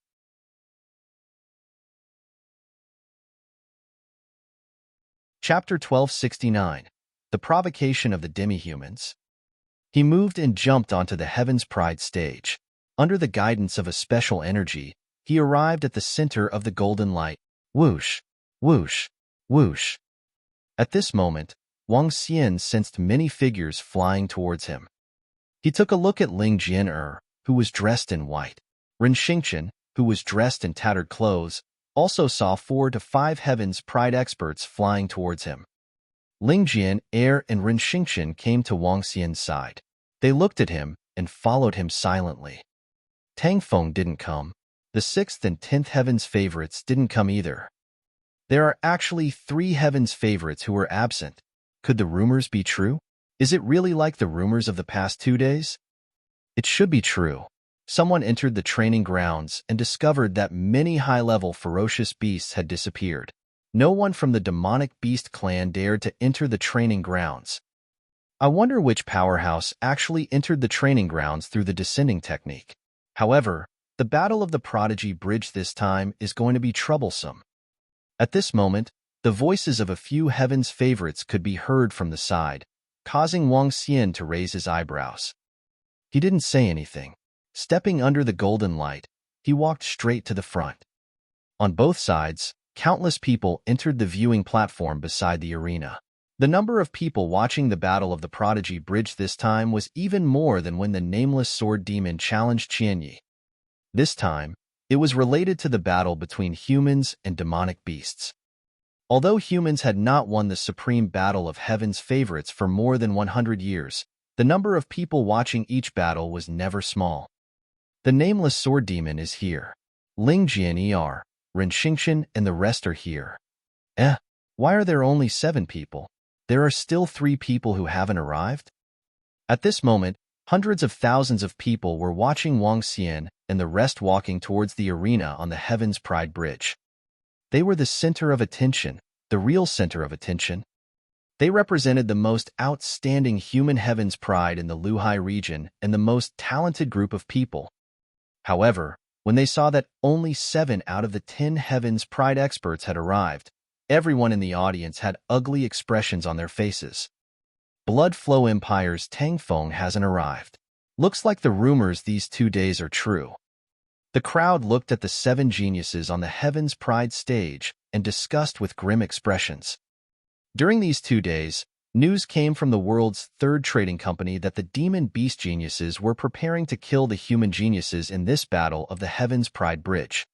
Chapter 1269. The Provocation of the Demi-Humans. He moved and jumped onto the Heaven's Pride stage. Under the guidance of a special energy, he arrived at the center of the golden light. Whoosh, whoosh, whoosh. At this moment, Wang Xian sensed many figures flying towards him. He took a look at Ling Jian, who was dressed in white. Ren Xingqian, who was dressed in tattered clothes, also saw 4 to 5 Heaven's Pride experts flying towards him. Ling Jian, and Ren Xingqian came to Wang Xian's side. They looked at him and followed him silently. Tang Feng didn't come. The 6th and 10th Heaven's favorites didn't come either. There are actually 3 Heaven's favorites who were absent. Could the rumors be true? Is it really like the rumors of the past 2 days? It should be true. Someone entered the training grounds and discovered that many high-level ferocious beasts had disappeared. No one from the demonic beast clan dared to enter the training grounds. I wonder which powerhouse actually entered the training grounds through the descending technique. However, the Battle of the Prodigy Bridge this time is going to be troublesome. At this moment, the voices of a few Heaven's favorites could be heard from the side, causing Wang Xian to raise his eyebrows. He didn't say anything. Stepping under the golden light, he walked straight to the front. On both sides, countless people entered the viewing platform beside the arena. The number of people watching the Battle of the Prodigy Bridge this time was even more than when the nameless sword demon challenged Qianyi. This time, it was related to the battle between humans and demonic beasts. Although humans had not won the supreme battle of Heaven's favorites for more than 100 years, the number of people watching each battle was never small. The nameless sword demon is here. Ling Jian, Ren Xingqian, and the rest are here. Why are there only 7 people? There are still 3 people who haven't arrived? At this moment, hundreds of thousands of people were watching Wang Xian and the rest walking towards the arena on the Heaven's Pride Bridge. They were the center of attention, the real center of attention. They represented the most outstanding human Heaven's Pride in the Luhai region and the most talented group of people. However, when they saw that only 7 out of the 10 Heaven's Pride experts had arrived, everyone in the audience had ugly expressions on their faces. Blood Flow Empire's Tang Feng hasn't arrived. Looks like the rumors these 2 days are true. The crowd looked at the 7 geniuses on the Heaven's Pride stage and discussed with grim expressions. During these 2 days, news came from the world's 3rd trading company that the demon beast geniuses were preparing to kill the human geniuses in this battle of the Heaven's Pride Bridge.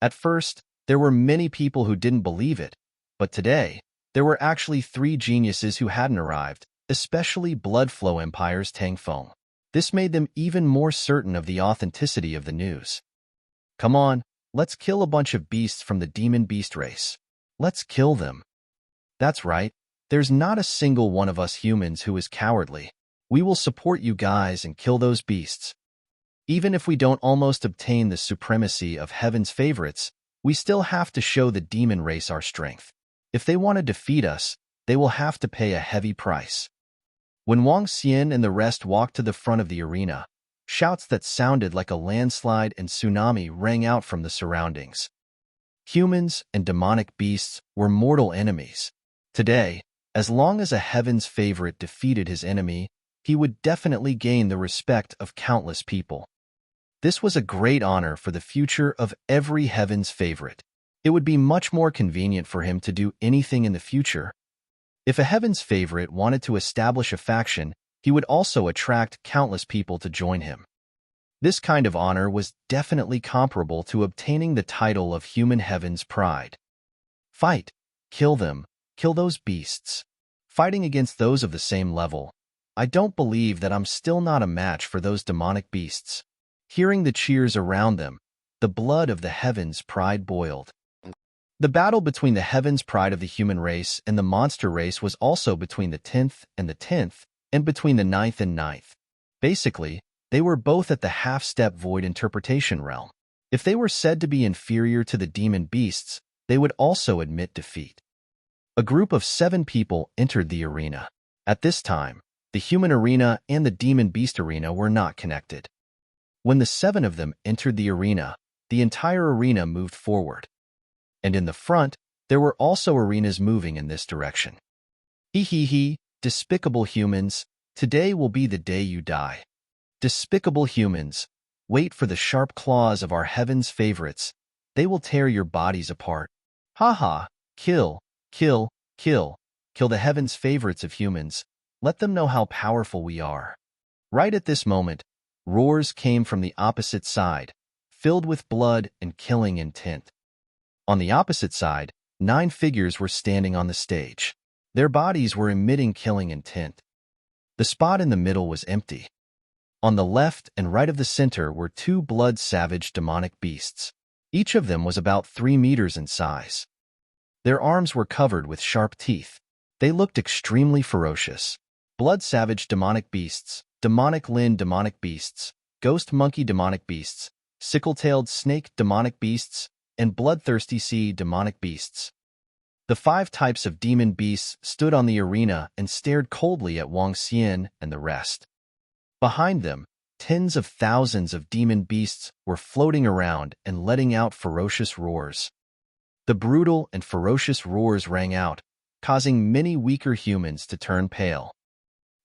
At first, there were many people who didn't believe it, but today, there were actually 3 geniuses who hadn't arrived, especially Blood Flow Empire's Tang Feng. This made them even more certain of the authenticity of the news. Come on, let's kill a bunch of beasts from the demon beast race. Let's kill them. That's right, there's not a single one of us humans who is cowardly. We will support you guys and kill those beasts. Even if we don't almost obtain the supremacy of Heaven's favorites, we still have to show the demon race our strength. If they want to defeat us, they will have to pay a heavy price. When Wang Xian and the rest walked to the front of the arena, shouts that sounded like a landslide and tsunami rang out from the surroundings. Humans and demonic beasts were mortal enemies. Today, as long as a Heaven's favorite defeated his enemy, he would definitely gain the respect of countless people. This was a great honor for the future of every Heaven's favorite. It would be much more convenient for him to do anything in the future. If a Heaven's favorite wanted to establish a faction, he would also attract countless people to join him. This kind of honor was definitely comparable to obtaining the title of human Heaven's pride. Fight. Kill them. Kill those beasts. Fighting against those of the same level. I don't believe that I'm still not a match for those demonic beasts. Hearing the cheers around them, the blood of the Heaven's pride boiled. The battle between the Heaven's pride of the human race and the monster race was also between the 10th and the 10th, and between the 9th and 9th. Basically, they were both at the half-step void interpretation realm. If they were said to be inferior to the demon beasts, they would also admit defeat. A group of 7 people entered the arena. At this time, the human arena and the demon beast arena were not connected. When the 7 of them entered the arena, the entire arena moved forward. And in the front, there were also arenas moving in this direction. He, despicable humans, today will be the day you die. Despicable humans, wait for the sharp claws of our Heaven's favorites. They will tear your bodies apart. Ha, kill, kill, kill, kill the Heaven's favorites of humans. Let them know how powerful we are. Right at this moment, roars came from the opposite side, filled with blood and killing intent. On the opposite side, 9 figures were standing on the stage. Their bodies were emitting killing intent. The spot in the middle was empty. On the left and right of the center were 2 blood-savage demonic beasts. Each of them was about 3 meters in size. Their arms were covered with sharp teeth. They looked extremely ferocious. Blood-savage demonic beasts, demonic Lin demonic beasts, ghost monkey demonic beasts, sickle-tailed snake demonic beasts, and bloodthirsty sea demonic beasts. The 5 types of demon beasts stood on the arena and stared coldly at Wang Xian and the rest. Behind them, tens of thousands of demon beasts were floating around and letting out ferocious roars. The brutal and ferocious roars rang out, causing many weaker humans to turn pale.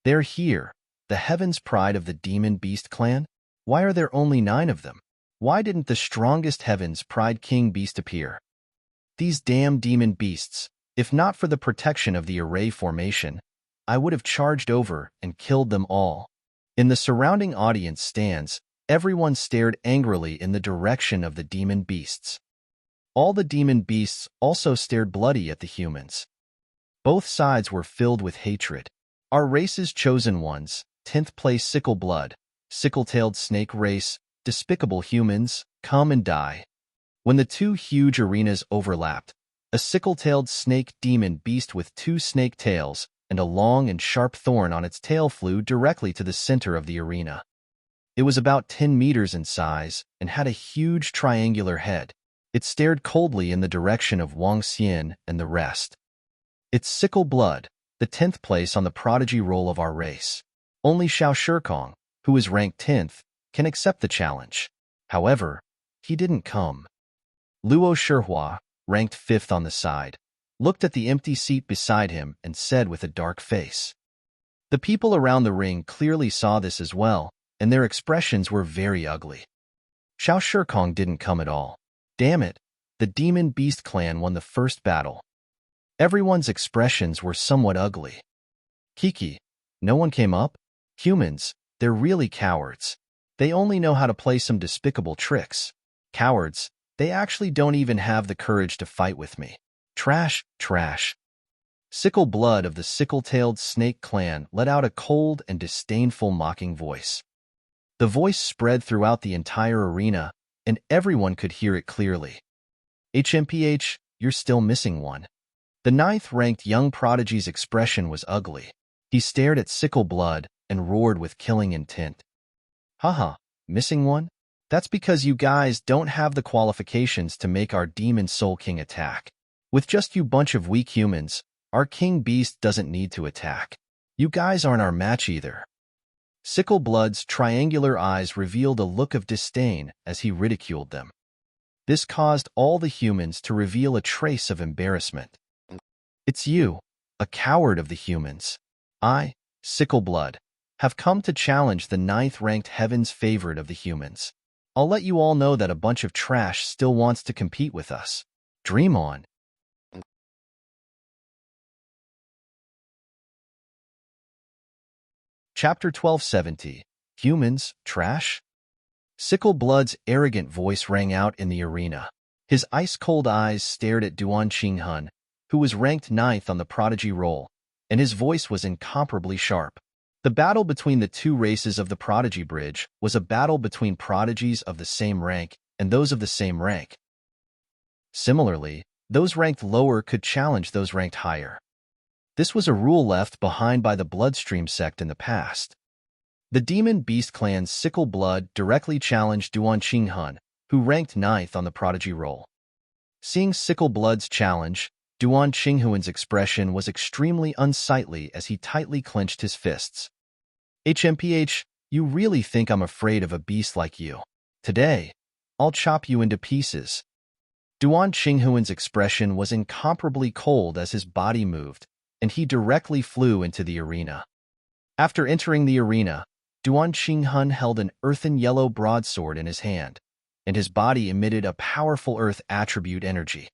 They're here, the Heaven's pride of the demon beast clan? Why are there only 9 of them? Why didn't the strongest Heaven's pride king beast appear? These damn demon beasts, if not for the protection of the array formation, I would have charged over and killed them all. In the surrounding audience stands, everyone stared angrily in the direction of the demon beasts. All the demon beasts also stared bloody at the humans. Both sides were filled with hatred. Our race's chosen ones, 10th place sickle blood, sickle-tailed snake race, despicable humans, come and die. When the 2 huge arenas overlapped, a sickle-tailed snake demon beast with 2 snake tails and a long and sharp thorn on its tail flew directly to the center of the arena. It was about 10 meters in size and had a huge triangular head. It stared coldly in the direction of Wang Xian and the rest. It's sickle blood, the 10th place on the prodigy roll of our race. Only Xiao Shikong, who is ranked 10th, can accept the challenge. However, he didn't come. Luo Shihua, ranked 5th on the side, looked at the empty seat beside him and said with a dark face. The people around the ring clearly saw this as well, and their expressions were very ugly. Xiao Shikong didn't come at all. Damn it, the Demon Beast clan won the first battle. Everyone's expressions were somewhat ugly. Kiki, no one came up? Humans, they're really cowards. They only know how to play some despicable tricks. Cowards, they actually don't even have the courage to fight with me. Trash, trash. Sickle Blood of the sickle-tailed snake clan let out a cold and disdainful mocking voice. The voice spread throughout the entire arena, and everyone could hear it clearly. HMPH, you're still missing one. The 9th-ranked young prodigy's expression was ugly. He stared at Sickle Blood and roared with killing intent. Haha, missing one? That's because you guys don't have the qualifications to make our Demon Soul King attack. With just you bunch of weak humans, our King Beast doesn't need to attack. You guys aren't our match either. Sickle Blood's triangular eyes revealed a look of disdain as he ridiculed them. This caused all the humans to reveal a trace of embarrassment. It's you, a coward of the humans. I, Sickle Blood, have come to challenge the 9th-ranked Heaven's favorite of the humans. I'll let you all know that a bunch of trash still wants to compete with us. Dream on. Chapter 1270. Humans, Trash? Sickle Blood's arrogant voice rang out in the arena. His ice-cold eyes stared at Duan Qinghun, who was ranked 9th on the prodigy roll, and his voice was incomparably sharp. The battle between the two races of the prodigy bridge was a battle between prodigies of the same rank and those of the same rank. Similarly, those ranked lower could challenge those ranked higher. This was a rule left behind by the Bloodstream sect in the past. The Demon Beast clan's Sickle Blood directly challenged Duan Qinghun, who ranked 9th on the prodigy roll. Seeing Sickle Blood's challenge, Duan Qinghun's expression was extremely unsightly as he tightly clenched his fists. HMPH, you really think I'm afraid of a beast like you? Today, I'll chop you into pieces. Duan Qinghun's expression was incomparably cold as his body moved, and he directly flew into the arena. After entering the arena, Duan Qinghun held an earthen yellow broadsword in his hand, and his body emitted a powerful earth attribute energy.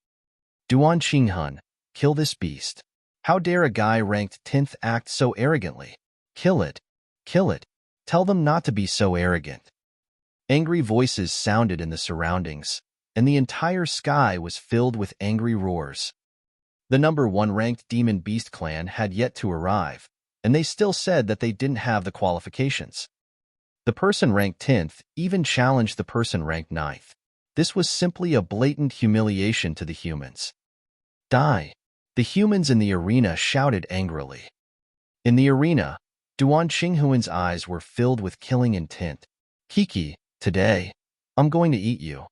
Duan Qinghun, kill this beast. How dare a guy ranked 10th act so arrogantly? Kill it. Kill it. Tell them not to be so arrogant. Angry voices sounded in the surroundings, and the entire sky was filled with angry roars. The number 1 ranked Demon Beast clan had yet to arrive, and they still said that they didn't have the qualifications. The person ranked 10th even challenged the person ranked 9th. This was simply a blatant humiliation to the humans. Die! The humans in the arena shouted angrily. In the arena, Duan Qinghun's eyes were filled with killing intent. Kiki, today, I'm going to eat you.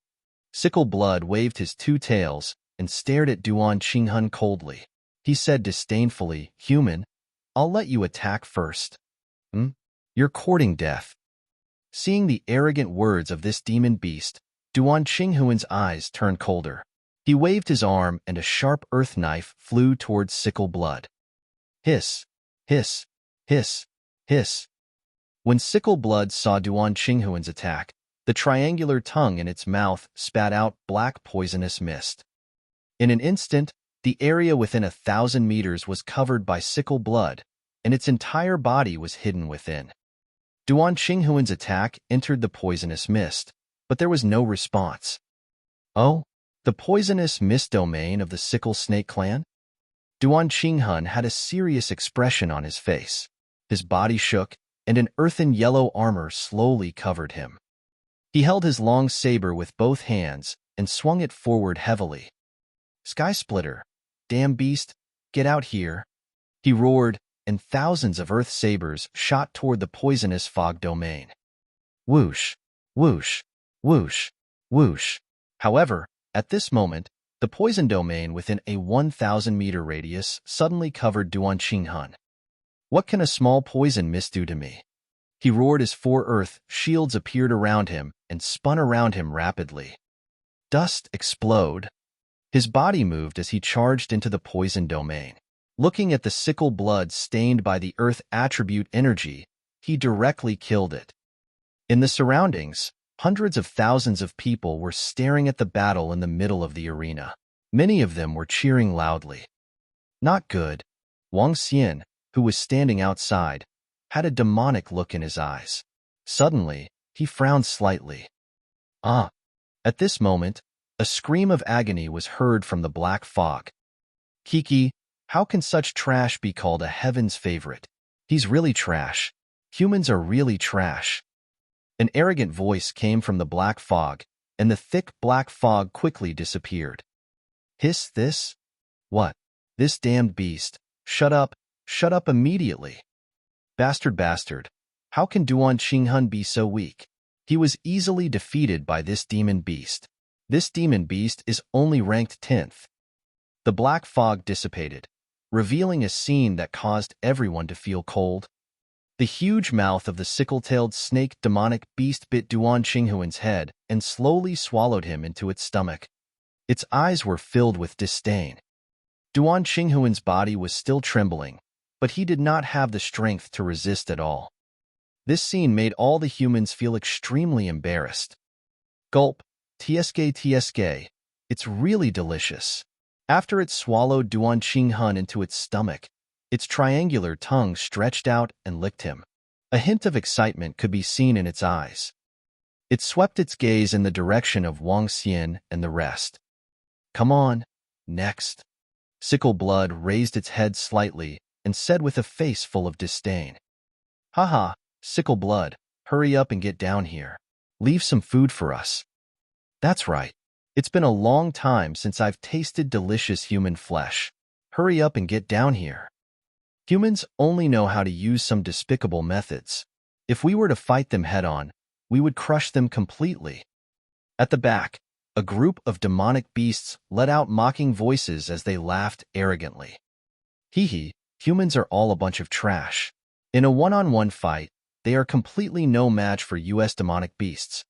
Sickle Blood waved his 2 tails and stared at Duan Qinghun coldly. He said disdainfully, Human, I'll let you attack first. You're courting death. Seeing the arrogant words of this demon beast, Duan Qinghun's eyes turned colder. He waved his arm and a sharp earth knife flew towards Sickle Blood. Hiss, hiss, hiss, hiss. When Sickle Blood saw Duan Qinghun's attack, the triangular tongue in its mouth spat out black poisonous mist. In an instant, the area within 1,000 meters was covered by Sickle Blood, and its entire body was hidden within. Duan Qinghun's attack entered the poisonous mist, but there was no response. Oh, the poisonous mist domain of the Sickle Snake clan? Duan Qinghun had a serious expression on his face. His body shook, and an earthen yellow armor slowly covered him. He held his long saber with both hands and swung it forward heavily. Sky Splitter, damn beast, get out here. He roared, and thousands of earth sabers shot toward the poisonous fog domain. Whoosh, whoosh, whoosh, whoosh. However, at this moment, the poison domain within a 1,000-meter radius suddenly covered Duan Qinghun. What can a small poison mist do to me? He roared as 4 earth shields appeared around him and spun around him rapidly. Dust explode. His body moved as he charged into the poison domain. Looking at the Sickle Blood stained by the earth attribute energy, he directly killed it. In the surroundings, hundreds of thousands of people were staring at the battle in the middle of the arena. Many of them were cheering loudly. Not good. Wang Xian, who was standing outside, had a demonic look in his eyes. Suddenly, he frowned slightly. At this moment, a scream of agony was heard from the black fog. Kiki, how can such trash be called a heaven's favorite? He's really trash. Humans are really trash. An arrogant voice came from the black fog, and the thick black fog quickly disappeared. Hiss this? What? This damned beast. Shut up immediately. Bastard. How can Duan Qinghun be so weak? He was easily defeated by this demon beast. This demon beast is only ranked 10th. The black fog dissipated, revealing a scene that caused everyone to feel cold. The huge mouth of the sickle-tailed snake demonic beast bit Duan Qinghun's head and slowly swallowed him into its stomach. Its eyes were filled with disdain. Duan Qinghun's body was still trembling, but he did not have the strength to resist at all. This scene made all the humans feel extremely embarrassed. Gulp. Tsk. It's really delicious. After it swallowed Duan Qinghun into its stomach, its triangular tongue stretched out and licked him. A hint of excitement could be seen in its eyes. It swept its gaze in the direction of Wang Xian and the rest. Come on, next. Sickle Blood raised its head slightly and said with a face full of disdain. Haha, Sickle Blood, hurry up and get down here. Leave some food for us. That's right. It's been a long time since I've tasted delicious human flesh. Hurry up and get down here. Humans only know how to use some despicable methods. If we were to fight them head-on, we would crush them completely. At the back, a group of demonic beasts let out mocking voices as they laughed arrogantly. Hee, humans are all a bunch of trash. In a one-on-one fight, they are completely no match for US demonic beasts.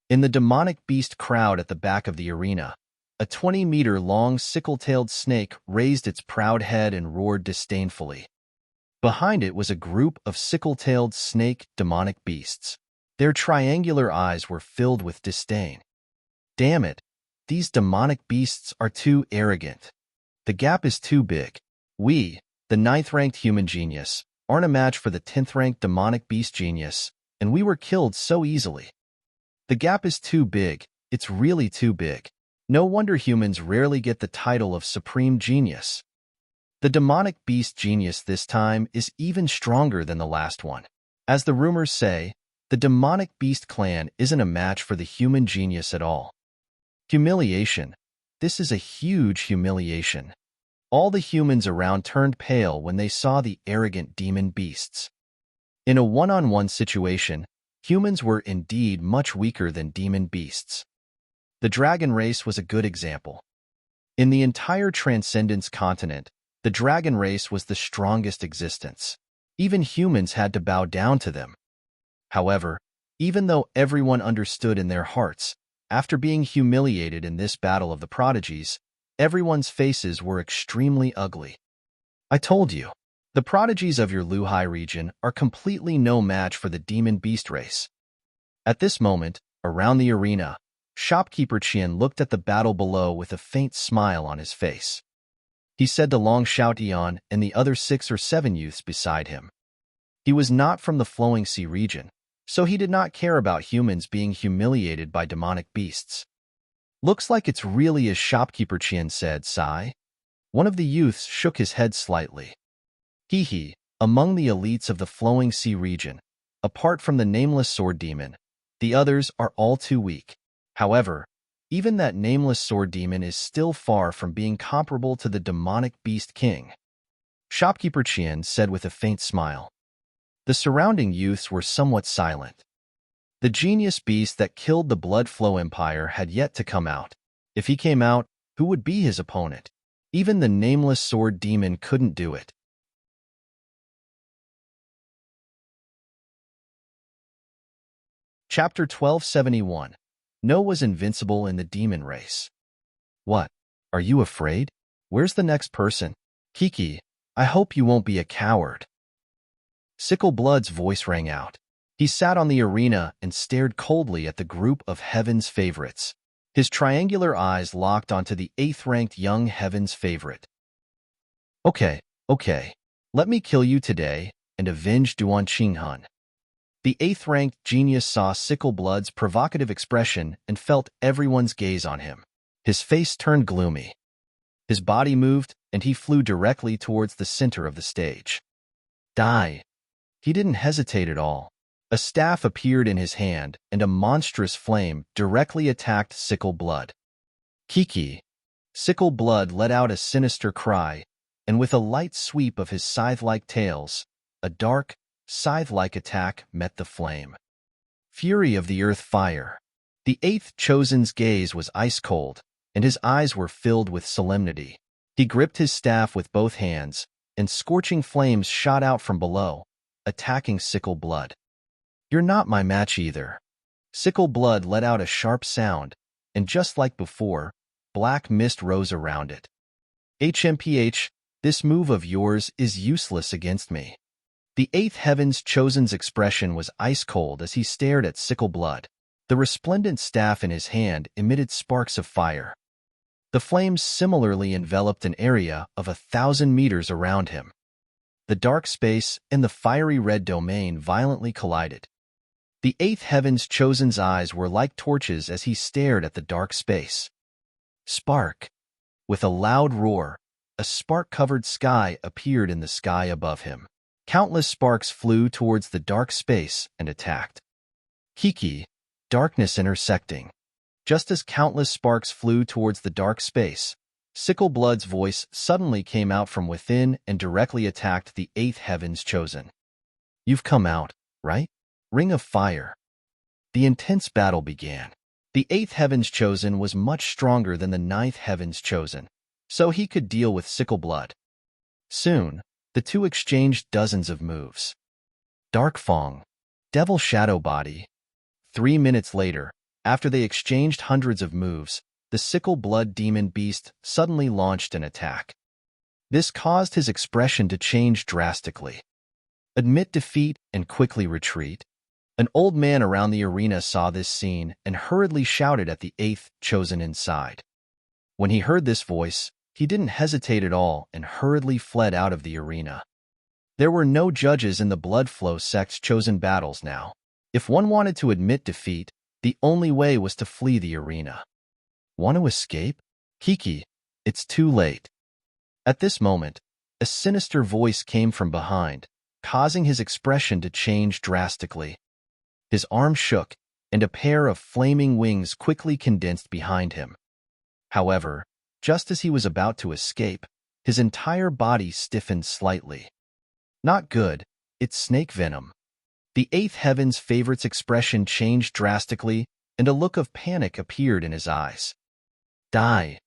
In the demonic beast crowd at the back of the arena, a 20-meter-long sickle-tailed snake raised its proud head and roared disdainfully. Behind it was a group of sickle-tailed snake demonic beasts. Their triangular eyes were filled with disdain. Damn it, these demonic beasts are too arrogant. The gap is too big. We, the 9th-ranked human genius, aren't a match for the 10th-ranked demonic beast genius, and we were killed so easily. The gap is too big, it's really too big. No wonder humans rarely get the title of supreme genius. The demonic beast genius this time is even stronger than the last one. As the rumors say, the demonic beast clan isn't a match for the human genius at all. Humiliation. This is a huge humiliation. All the humans around turned pale when they saw the arrogant demon beasts. In a one-on-one situation, humans were indeed much weaker than demon beasts. The dragon race was a good example. In the entire Transcendence continent, the dragon race was the strongest existence. Even humans had to bow down to them. However, even though everyone understood in their hearts, after being humiliated in this battle of the prodigies, everyone's faces were extremely ugly. I told you, the prodigies of your Luhai region are completely no match for the demon beast race. At this moment, around the arena, shopkeeper Qian looked at the battle below with a faint smile on his face. He said to Long Xiaotian and the other 6 or 7 youths beside him. He was not from the Flowing Sea region, so he did not care about humans being humiliated by demonic beasts. Looks like it's really as shopkeeper Qian said, sigh. One of the youths shook his head slightly. Hee, among the elites of the Flowing Sea region, apart from the nameless sword demon, the others are all too weak. However, even that nameless sword demon is still far from being comparable to the demonic beast king. Shopkeeper Qian said with a faint smile. The surrounding youths were somewhat silent. The genius beast that killed the Blood Flow Empire had yet to come out. If he came out, who would be his opponent? Even the nameless sword demon couldn't do it. Chapter 1271. No was invincible in the demon race. What? Are you afraid? Where's the next person? Kiki, I hope you won't be a coward. Sickle Blood's voice rang out. He sat on the arena and stared coldly at the group of Heaven's favorites. His triangular eyes locked onto the 8th-ranked young Heaven's favorite. Okay. Let me kill you today and avenge Duan Qinghun. The 8th-ranked genius saw Sickle Blood's provocative expression and felt everyone's gaze on him. His face turned gloomy. His body moved, and he flew directly towards the center of the stage. Die. He didn't hesitate at all. A staff appeared in his hand, and a monstrous flame directly attacked Sickle Blood. Kiki. Sickle Blood let out a sinister cry, and with a light sweep of his scythe-like tails, a dark, scythe-like attack met the flame. Fury of the Earth Fire. The 8th Chosen's gaze was ice-cold, and his eyes were filled with solemnity. He gripped his staff with both hands, and scorching flames shot out from below, attacking Sickle Blood. You're not my match either. Sickle Blood let out a sharp sound, and just like before, black mist rose around it. HMPH, this move of yours is useless against me. The 8th Heaven's Chosen's expression was ice-cold as he stared at Sickle Blood. The resplendent staff in his hand emitted sparks of fire. The flames similarly enveloped an area of 1,000 meters around him. The dark space and the fiery red domain violently collided. The eighth heaven's chosen's eyes were like torches as he stared at the dark space. Spark! With a loud roar, a spark-covered sky appeared in the sky above him. Countless sparks flew towards the dark space and attacked. Kiki, darkness intersecting. Just as countless sparks flew towards the dark space, Sickleblood's voice suddenly came out from within and directly attacked the eighth heaven's chosen. You've come out, right? Ring of fire. The intense battle began. The eighth heaven's chosen was much stronger than the ninth heaven's chosen, so he could deal with Sickleblood. Soon, the two exchanged dozens of moves. Dark Fong, Devil Shadow Body. 3 minutes later, after they exchanged hundreds of moves, the Sickleblood demon beast suddenly launched an attack. This caused his expression to change drastically. Admit defeat and quickly retreat. An old man around the arena saw this scene and hurriedly shouted at the eighth chosen inside. When he heard this voice, he didn't hesitate at all and hurriedly fled out of the arena. There were no judges in the Blood Flow sect's chosen battles now. If one wanted to admit defeat, the only way was to flee the arena. Want to escape? Kiki, it's too late. At this moment, a sinister voice came from behind, causing his expression to change drastically. His arm shook, and a pair of flaming wings quickly condensed behind him. However, just as he was about to escape, his entire body stiffened slightly. Not good, it's snake venom. The eighth heaven's favorite's expression changed drastically, and a look of panic appeared in his eyes. Die!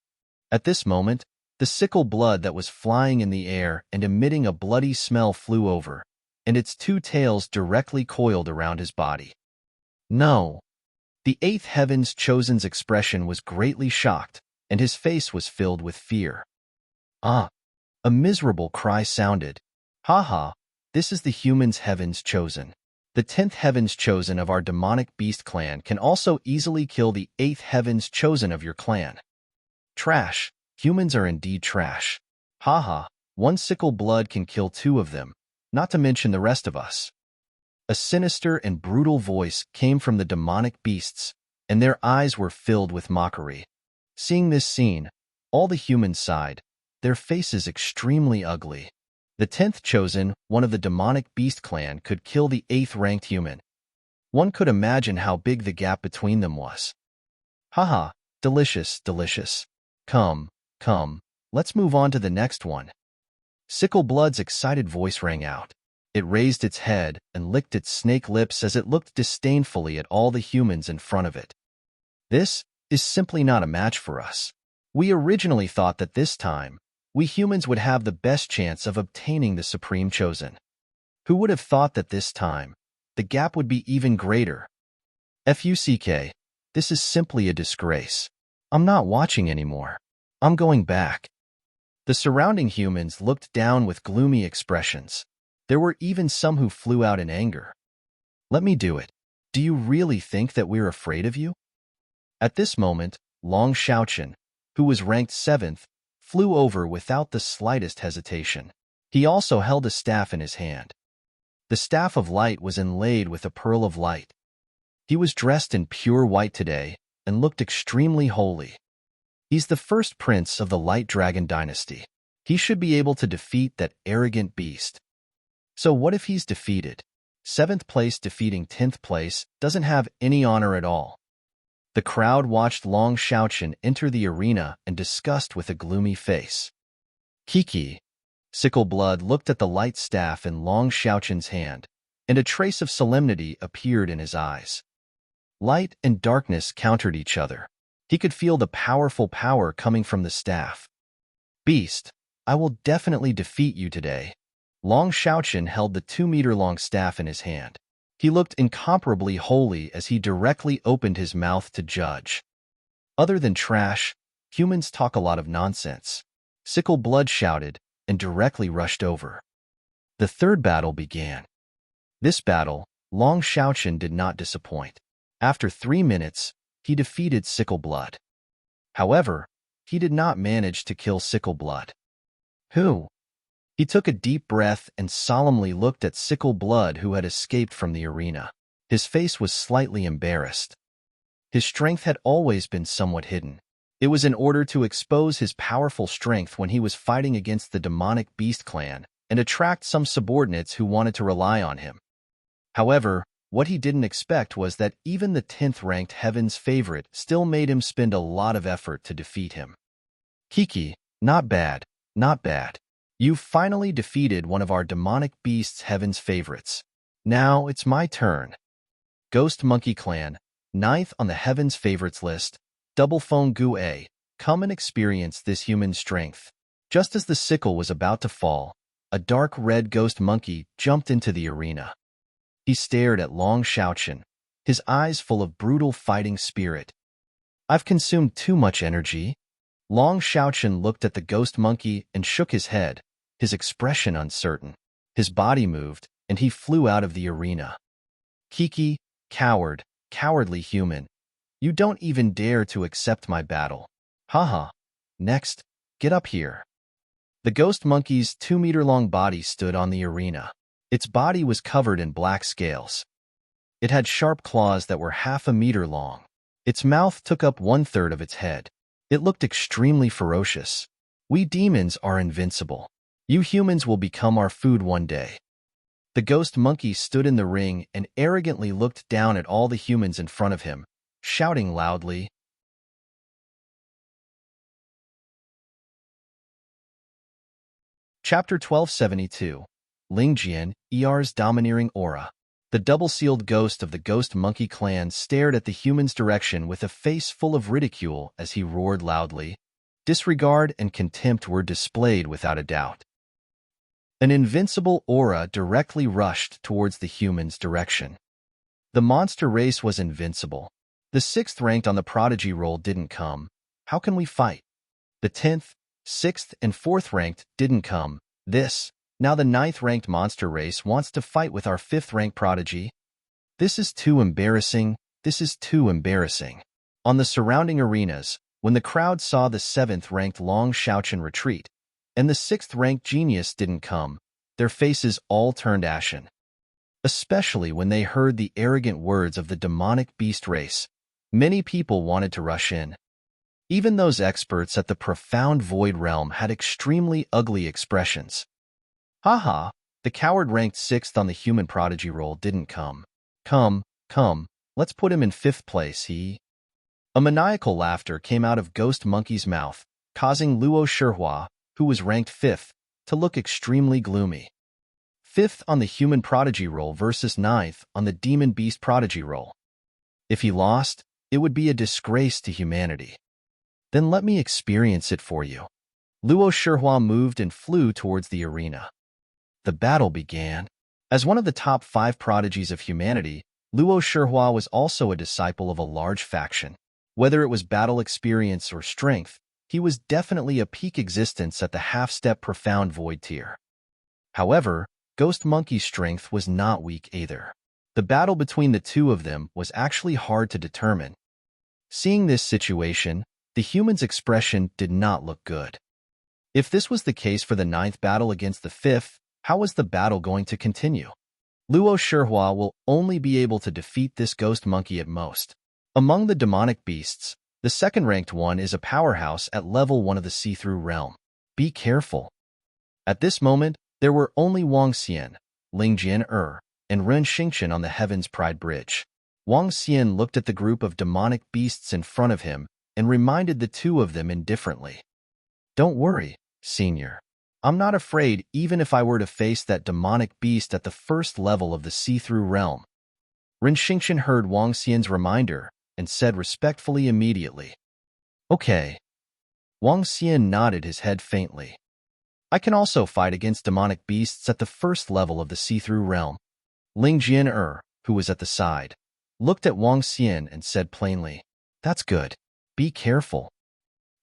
At this moment, the sickle blood that was flying in the air and emitting a bloody smell flew over, and its two tails directly coiled around his body. No! The eighth heaven's chosen's expression was greatly shocked, and his face was filled with fear. Ah! A miserable cry sounded. Ha ha! This is the human's heaven's chosen. The 10th heaven's chosen of our demonic beast clan can also easily kill the 8th heaven's chosen of your clan. Trash. Humans are indeed trash. Haha, one sickle blood can kill 2 of them, not to mention the rest of us. A sinister and brutal voice came from the demonic beasts, and their eyes were filled with mockery. Seeing this scene, all the humans sighed, their faces extremely ugly. The 10th chosen, one of the demonic beast clan, could kill the 8th-ranked human. One could imagine how big the gap between them was. Haha, delicious, delicious. Come, let's move on to the next one. Sickleblood's excited voice rang out. It raised its head and licked its snake lips as it looked disdainfully at all the humans in front of it. This is simply not a match for us. We originally thought that this time, we humans would have the best chance of obtaining the Supreme Chosen. Who would have thought that this time, the gap would be even greater? FUCK, this is simply a disgrace. I'm not watching anymore. I'm going back. The surrounding humans looked down with gloomy expressions. There were even some who flew out in anger. Let me do it. Do you really think that we're afraid of you? At this moment, Long Shaochen, who was ranked 7th, flew over without the slightest hesitation. He also held a staff in his hand. The staff of light was inlaid with a pearl of light. He was dressed in pure white today and looked extremely holy. He's the first prince of the Light Dragon dynasty. He should be able to defeat that arrogant beast. So what if he's defeated? 7th place defeating 10th place doesn't have any honor at all. The crowd watched Long Shaochen enter the arena and discussed with a gloomy face. Kiki. Sickleblood looked at the light staff in Long Shaochen's hand, and a trace of solemnity appeared in his eyes. Light and darkness countered each other. He could feel the powerful power coming from the staff. Beast, I will definitely defeat you today. Long Shaochen held the 2-meter-long staff in his hand. He looked incomparably holy as he directly opened his mouth to judge. Other than trash, humans talk a lot of nonsense. Sickleblood shouted and directly rushed over. The third battle began. This battle, Long Shaochen did not disappoint. After 3 minutes, he defeated Sickle Blood. However, he did not manage to kill Sickle Blood. Who? He took a deep breath and solemnly looked at Sickle Blood, who had escaped from the arena. His face was slightly embarrassed. His strength had always been somewhat hidden. It was in order to expose his powerful strength when he was fighting against the demonic beast clan and attract some subordinates who wanted to rely on him. However, what he didn't expect was that even the 10th-ranked Heaven's favorite still made him spend a lot of effort to defeat him. Kiki, not bad, not bad. You've finally defeated one of our demonic beasts' Heaven's favorites. Now it's my turn. Ghost Monkey Clan, 9th on the Heaven's favorites list, Double Phone Gu A, come and experience this human strength. Just as the sickle was about to fall, a dark red ghost monkey jumped into the arena. He stared at Long Xiaochen, his eyes full of brutal fighting spirit. I've consumed too much energy. Long Xiaochen looked at the ghost monkey and shook his head, his expression uncertain. His body moved, and he flew out of the arena. Kiki, coward, cowardly human. You don't even dare to accept my battle. Haha. Next, get up here. The ghost monkey's 2-meter-long body stood on the arena. Its body was covered in black scales. It had sharp claws that were half a meter long. Its mouth took up 1/3 of its head. It looked extremely ferocious. We demons are invincible. You humans will become our food one day. The ghost monkey stood in the ring and arrogantly looked down at all the humans in front of him, shouting loudly. Chapter 1272. Lingjian, ER's domineering aura. The double-sealed ghost of the Ghost Monkey Clan stared at the human's direction with a face full of ridicule as he roared loudly. Disregard and contempt were displayed without a doubt. An invincible aura directly rushed towards the human's direction. The monster race was invincible. The 6th ranked on the prodigy roll didn't come. How can we fight? The 10th, 6th, and 4th ranked didn't come. Now the 9th ranked monster race wants to fight with our 5th ranked prodigy. This is too embarrassing. This is too embarrassing. On the surrounding arenas, when the crowd saw the 7th ranked Long Xiaochen retreat, and the 6th ranked genius didn't come, their faces all turned ashen. Especially when they heard the arrogant words of the demonic beast race, many people wanted to rush in. Even those experts at the profound void realm had extremely ugly expressions. Haha, the coward ranked 6th on the human prodigy roll didn't come. Come, let's put him in 5th place, A maniacal laughter came out of Ghost Monkey's mouth, causing Luo Shihua, who was ranked 5th, to look extremely gloomy. 5th on the human prodigy roll versus 9th on the demon beast prodigy roll. If he lost, it would be a disgrace to humanity. Then let me experience it for you. Luo Shihua moved and flew towards the arena. The battle began. As one of the top 5 prodigies of humanity, Luo Shihua was also a disciple of a large faction. Whether it was battle experience or strength, he was definitely a peak existence at the half-step profound void tier. However, Ghost Monkey's strength was not weak either. The battle between the two of them was actually hard to determine. Seeing this situation, the human's expression did not look good. If this was the case for the 9th battle against the 5th, how was the battle going to continue? Luo Shihua will only be able to defeat this ghost monkey at most. Among the demonic beasts, the 2nd-ranked one is a powerhouse at level 1 of the see-through realm. Be careful. At this moment, there were only Wang Xian, Lingjian and Ren Xingqian on the Heaven's Pride Bridge. Wang Xian looked at the group of demonic beasts in front of him and reminded the two of them indifferently. Don't worry, Senior. I'm not afraid even if I were to face that demonic beast at the 1st level of the see-through realm. Ren Xingqian heard Wang Xian's reminder and said respectfully immediately. Okay. Wang Xian nodded his head faintly. I can also fight against demonic beasts at the 1st level of the see-through realm. Lingjian who was at the side, looked at Wang Xian and said plainly, That's good. Be careful.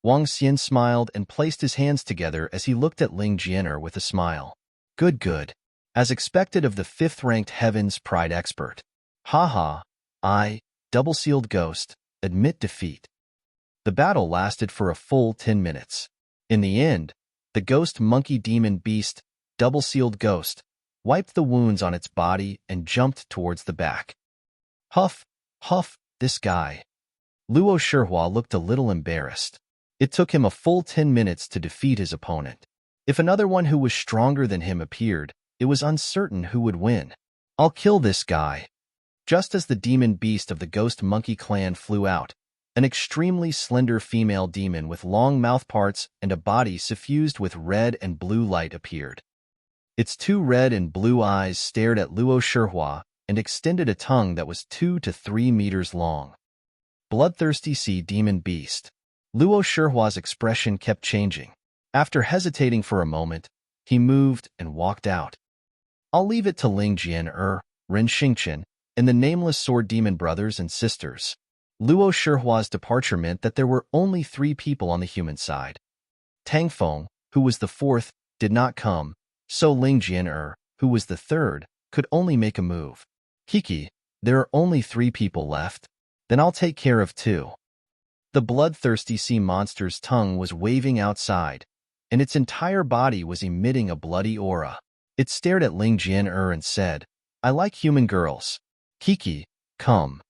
Wang Xian smiled and placed his hands together as he looked at Lingjian with a smile. Good. As expected of the 5th-ranked Heaven's Pride expert. Haha, double-sealed ghost, admit defeat. The battle lasted for a full 10 minutes. In the end, the ghost monkey demon beast, double-sealed ghost, wiped the wounds on its body and jumped towards the back. Huff, huff, this guy. Luo Shihua looked a little embarrassed. It took him a full 10 minutes to defeat his opponent. If another one who was stronger than him appeared, it was uncertain who would win. I'll kill this guy. Just as the demon beast of the ghost monkey clan flew out, an extremely slender female demon with long mouthparts and a body suffused with red and blue light appeared. Its two red and blue eyes stared at Luo Shihua and extended a tongue that was 2 to 3 meters long. Bloodthirsty sea demon beast. Luo Shihua's expression kept changing. After hesitating for a moment, he moved and walked out. I'll leave it to Ling Jian, Ren Xingqian, and the nameless sword demon brothers and sisters. Luo Shihua's departure meant that there were only 3 people on the human side. Tang Feng, who was the 4th, did not come, so Ling Jian, who was the 3rd, could only make a move. Kiki, there are only 3 people left. Then I'll take care of 2. The bloodthirsty sea monster's tongue was waving outside, and its entire body was emitting a bloody aura. It stared at Ling Jian and said, I like human girls. Kiki, come.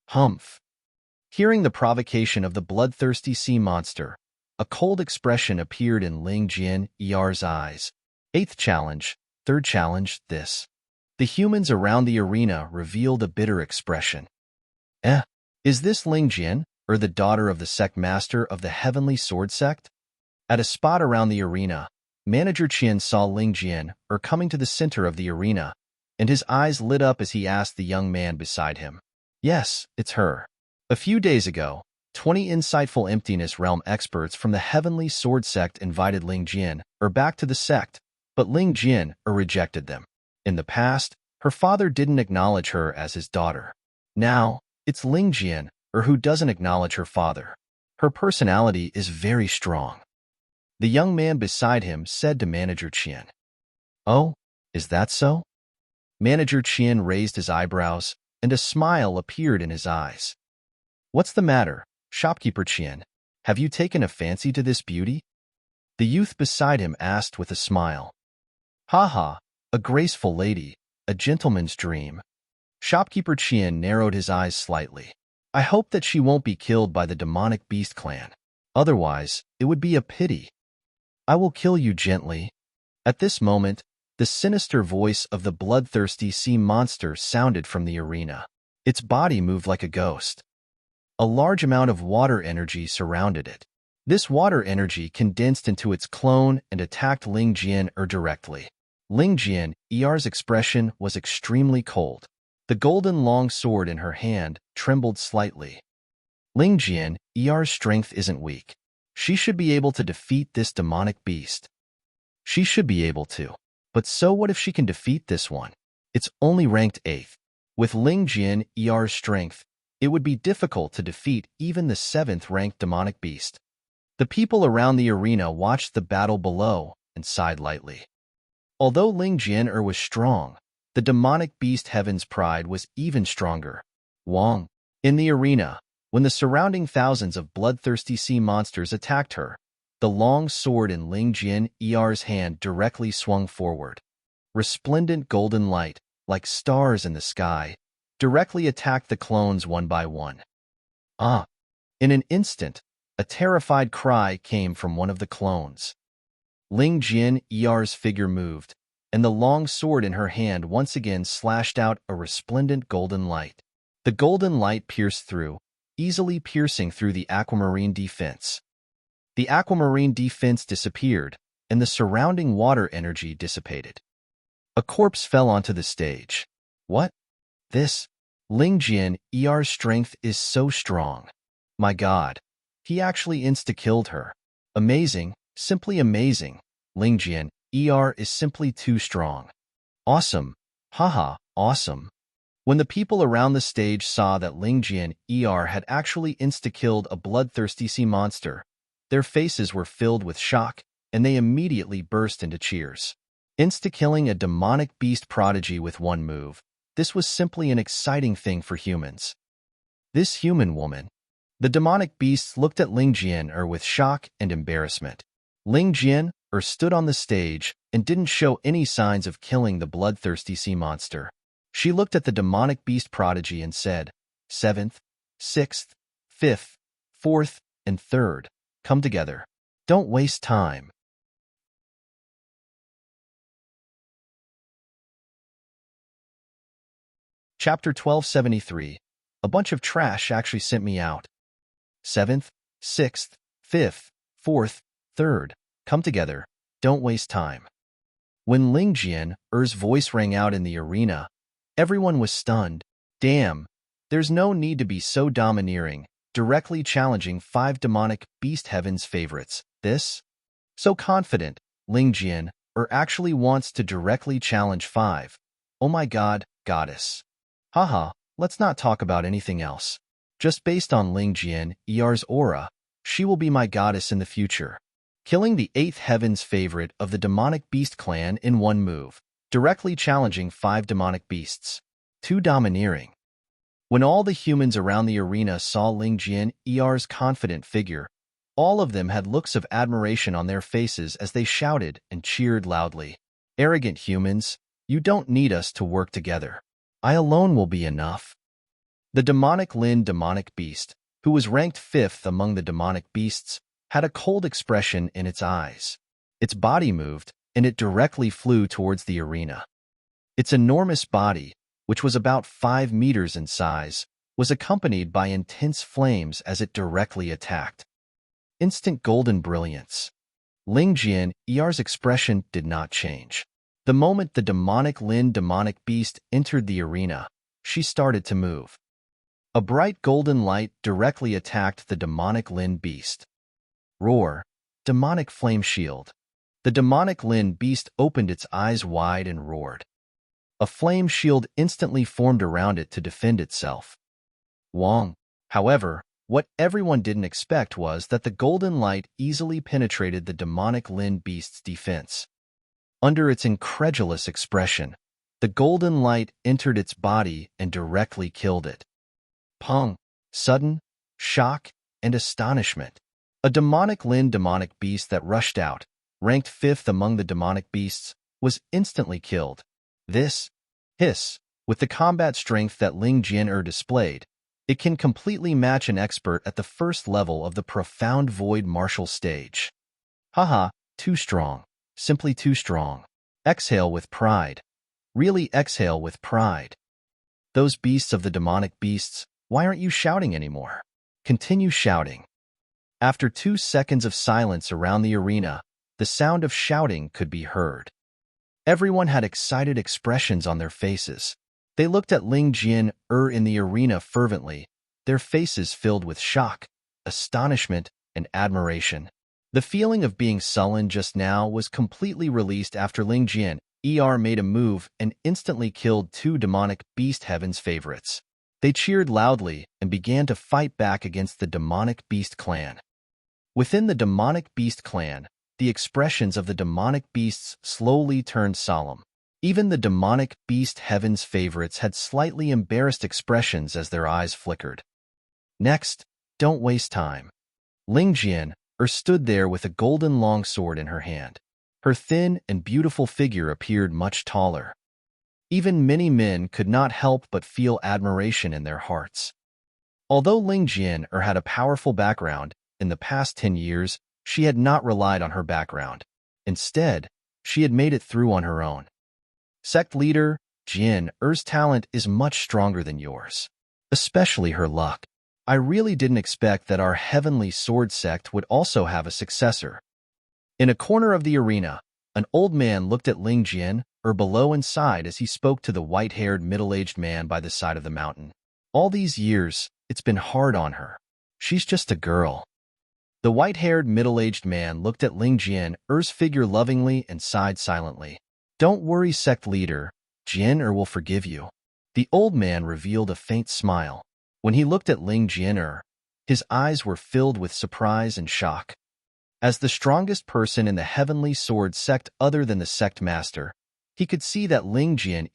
Humph. Hearing the provocation of the bloodthirsty sea monster, a cold expression appeared in Ling Jian's eyes. 8th challenge, 3rd challenge, this. The humans around the arena revealed a bitter expression. Is this Ling Jian, or the daughter of the sect master of the Heavenly Sword Sect? At a spot around the arena, Manager Qian saw Ling Jian, coming to the center of the arena, and his eyes lit up as he asked the young man beside him. Yes, it's her. A few days ago, 20 insightful Emptiness Realm experts from the Heavenly Sword Sect invited Ling Jian, back to the sect, but Ling Jian, rejected them. In the past, her father didn't acknowledge her as his daughter. Now, it's Ling Jian, who doesn't acknowledge her father. Her personality is very strong. The young man beside him said to Manager Qian. Oh, is that so? Manager Qian raised his eyebrows, and a smile appeared in his eyes. What's the matter, shopkeeper Qian? Have you taken a fancy to this beauty? The youth beside him asked with a smile. Ha ha, a graceful lady, a gentleman's dream. Shopkeeper Qian narrowed his eyes slightly. I hope that she won't be killed by the demonic beast clan. Otherwise, it would be a pity. I will kill you gently. At this moment, the sinister voice of the bloodthirsty sea monster sounded from the arena. Its body moved like a ghost. A large amount of water energy surrounded it. This water energy condensed into its clone and attacked Ling Jian directly. Ling Jian's expression was extremely cold. The golden long sword in her hand trembled slightly. Ling Jian's strength isn't weak. She should be able to defeat this demonic beast. She should be able to. But so what if she can defeat this one? It's only ranked 8th. With Ling Jian's strength, it would be difficult to defeat even the 7th-ranked demonic beast. The people around the arena watched the battle below and sighed lightly. Although Ling Jian was strong, the demonic beast Heaven's Pride was even stronger. Wong. In the arena, when the surrounding thousands of bloodthirsty sea monsters attacked her, the long sword in Ling Jian's hand directly swung forward. Resplendent golden light, like stars in the sky, directly attacked the clones one by one. In an instant, a terrified cry came from one of the clones. Ling Jian's figure moved, and the long sword in her hand once again slashed out a resplendent golden light. The golden light pierced through, easily piercing through the aquamarine defense. The aquamarine defense disappeared, and the surrounding water energy dissipated. A corpse fell onto the stage. What? This? Ling Jian's strength is so strong. My God. He actually insta-killed her. Amazing, simply amazing. Ling Jian is simply too strong. Awesome. Haha, awesome. When the people around the stage saw that Ling Jian had actually insta-killed a bloodthirsty sea monster, their faces were filled with shock, and they immediately burst into cheers. Insta-killing a demonic beast prodigy with one move, this was simply an exciting thing for humans. This human woman. The demonic beasts looked at Ling Jian with shock and embarrassment. Ling Jian stood on the stage and didn't show any signs of killing the bloodthirsty sea monster. She looked at the demonic beast prodigy and said, "Seventh, sixth, fifth, fourth, and third, come together. Don't waste time." Chapter 1273. A bunch of trash actually sent me out. Seventh, sixth, fifth, fourth, third, come together. Don't waste time. When Ling Jian's voice rang out in the arena, everyone was stunned. Damn, there's no need to be so domineering, directly challenging 5 demonic beast heaven's favorites. This? So confident, Ling Jian actually wants to directly challenge 5. Oh my god, goddess. Haha, let's not talk about anything else. Just based on Ling Jian's aura, she will be my goddess in the future. Killing the 8th heaven's favorite of the demonic beast clan in one move, directly challenging 5 demonic beasts. Too domineering. When all the humans around the arena saw Ling Jian's confident figure, all of them had looks of admiration on their faces as they shouted and cheered loudly. Arrogant humans, you don't need us to work together. I alone will be enough. The demonic demonic beast, who was ranked 5th among the demonic beasts, had a cold expression in its eyes. Its body moved, and it directly flew towards the arena. Its enormous body, which was about 5 meters in size, was accompanied by intense flames as it directly attacked. Instant golden brilliance. Ling Jian's expression did not change. The moment the demonic demonic beast entered the arena, she started to move. A bright golden light directly attacked the demonic beast. Roar, demonic flame shield. The demonic beast opened its eyes wide and roared. A flame shield instantly formed around it to defend itself. Wong. However, what everyone didn't expect was that the golden light easily penetrated the demonic beast's defense. Under its incredulous expression, the golden light entered its body and directly killed it. Pong! Sudden, shock, and astonishment. A demonic demonic beast that rushed out, ranked 5th among the demonic beasts, was instantly killed. This, hiss, with the combat strength that Ling Jian displayed, it can completely match an expert at the first level of the profound void martial stage. Haha, too strong. Simply too strong. Exhale with pride. Really exhale with pride. Those beasts of the demonic beasts, why aren't you shouting anymore? Continue shouting. After 2 seconds of silence around the arena, the sound of shouting could be heard. Everyone had excited expressions on their faces. They looked at Ling Jian in the arena fervently, their faces filled with shock, astonishment, and admiration. The feeling of being sullen just now was completely released after Ling Jian made a move and instantly killed 2 demonic beast heaven's favorites. They cheered loudly and began to fight back against the demonic beast clan. Within the demonic beast clan, the expressions of the demonic beasts slowly turned solemn. Even the demonic beast heaven's favorites had slightly embarrassed expressions as their eyes flickered. Next, don't waste time. Ling Jian stood there with a golden longsword in her hand. Her thin and beautiful figure appeared much taller. Even many men could not help but feel admiration in their hearts. Although Ling Jian had a powerful background, in the past 10 years, she had not relied on her background. Instead, she had made it through on her own. Sect leader, Jian's talent is much stronger than yours. Especially her luck. I really didn't expect that our heavenly sword sect would also have a successor. In a corner of the arena, an old man looked at Ling Jian below and sighed as he spoke to the white-haired middle-aged man by the side of the mountain. All these years, it's been hard on her. She's just a girl. The white-haired middle-aged man looked at Ling Jian's figure lovingly and sighed silently. Don't worry, sect leader, Jian will forgive you. The old man revealed a faint smile. When he looked at Ling Jian, his eyes were filled with surprise and shock. As the strongest person in the heavenly sword sect other than the sect master, he could see that Ling Jian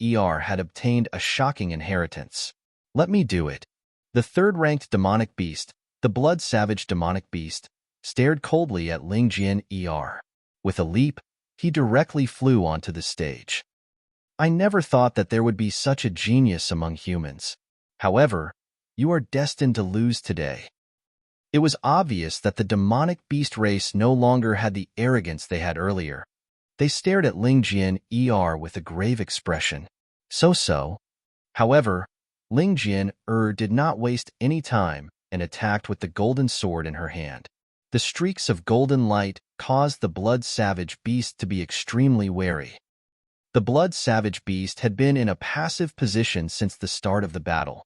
had obtained a shocking inheritance. Let me do it. The third-ranked demonic beast, the blood-savage demonic beast, stared coldly at Ling Jian Er. With a leap, he directly flew onto the stage. I never thought that there would be such a genius among humans. However, you are destined to lose today. It was obvious that the demonic beast race no longer had the arrogance they had earlier. They stared at Ling Jian Er with a grave expression. So. However, Ling Jian did not waste any time and attacked with the golden sword in her hand. The streaks of golden light caused the blood-savage beast to be extremely wary. The blood-savage beast had been in a passive position since the start of the battle.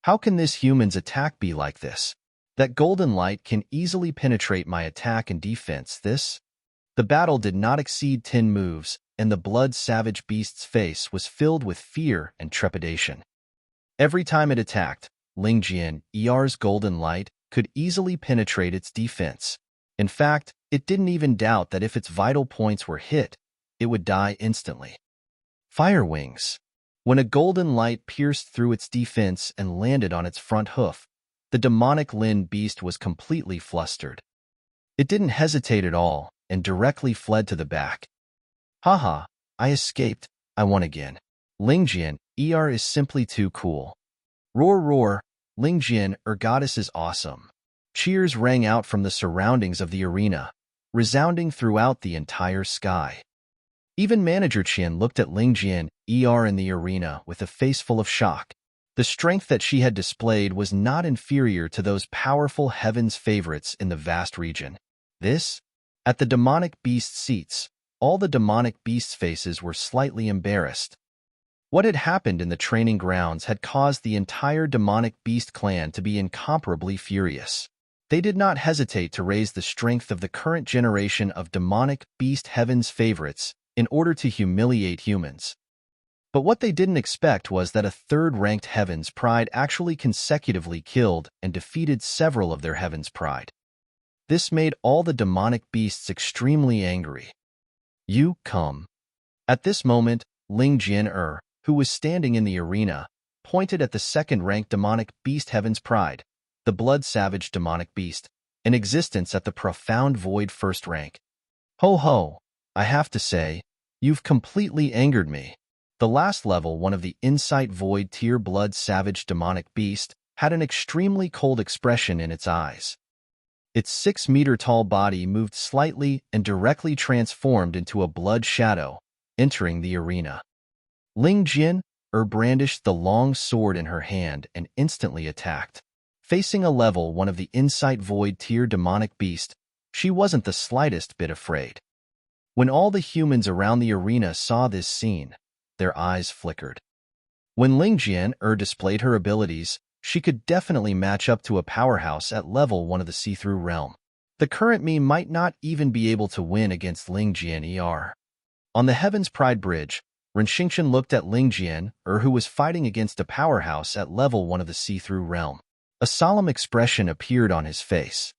How can this human's attack be like this? That golden light can easily penetrate my attack and defense. The battle did not exceed 10 moves, and the blood-savage beast's face was filled with fear and trepidation. Every time it attacked, Ling Jian Er's golden light could easily penetrate its defense. In fact, it didn't even doubt that if its vital points were hit, it would die instantly. Fire wings. When a golden light pierced through its defense and landed on its front hoof, the demonic Lin beast was completely flustered. It didn't hesitate at all and directly fled to the back. Haha, I escaped. I won again. Ling Jian Er is simply too cool. Roar roar, Ling Jian goddess is awesome. Cheers rang out from the surroundings of the arena, resounding throughout the entire sky. Even Manager Qian looked at Ling Jian Er in the arena with a face full of shock. The strength that she had displayed was not inferior to those powerful heavens favorites in the vast region. At the demonic beast seats, all the demonic beasts' faces were slightly embarrassed. What had happened in the training grounds had caused the entire demonic beast clan to be incomparably furious. They did not hesitate to raise the strength of the current generation of demonic beast heavens favorites in order to humiliate humans. But what they didn't expect was that a third-ranked Heaven's Pride actually consecutively killed and defeated several of their Heaven's Pride. This made all the demonic beasts extremely angry. You come. At this moment, Ling Jian who was standing in the arena, pointed at the second-ranked demonic beast Heaven's Pride, the blood-savage demonic beast, in existence at the profound void first rank. Ho ho, I have to say, you've completely angered me. The last level, one of the Insight Void tier blood-savage demonic beast, had an extremely cold expression in its eyes. Its 6-meter-tall body moved slightly and directly transformed into a blood shadow, entering the arena. Ling Jian brandished the long sword in her hand and instantly attacked. Facing a level one of the Insight Void tier demonic beast, she wasn't the slightest bit afraid. When all the humans around the arena saw this scene, their eyes flickered. When Ling Jian displayed her abilities, she could definitely match up to a powerhouse at level 1 of the see-through realm. The current me might not even be able to win against Ling Jian Er. On the Heaven's Pride Bridge, Ren Xingqian looked at Ling Jian who was fighting against a powerhouse at level 1 of the see-through realm. A solemn expression appeared on his face.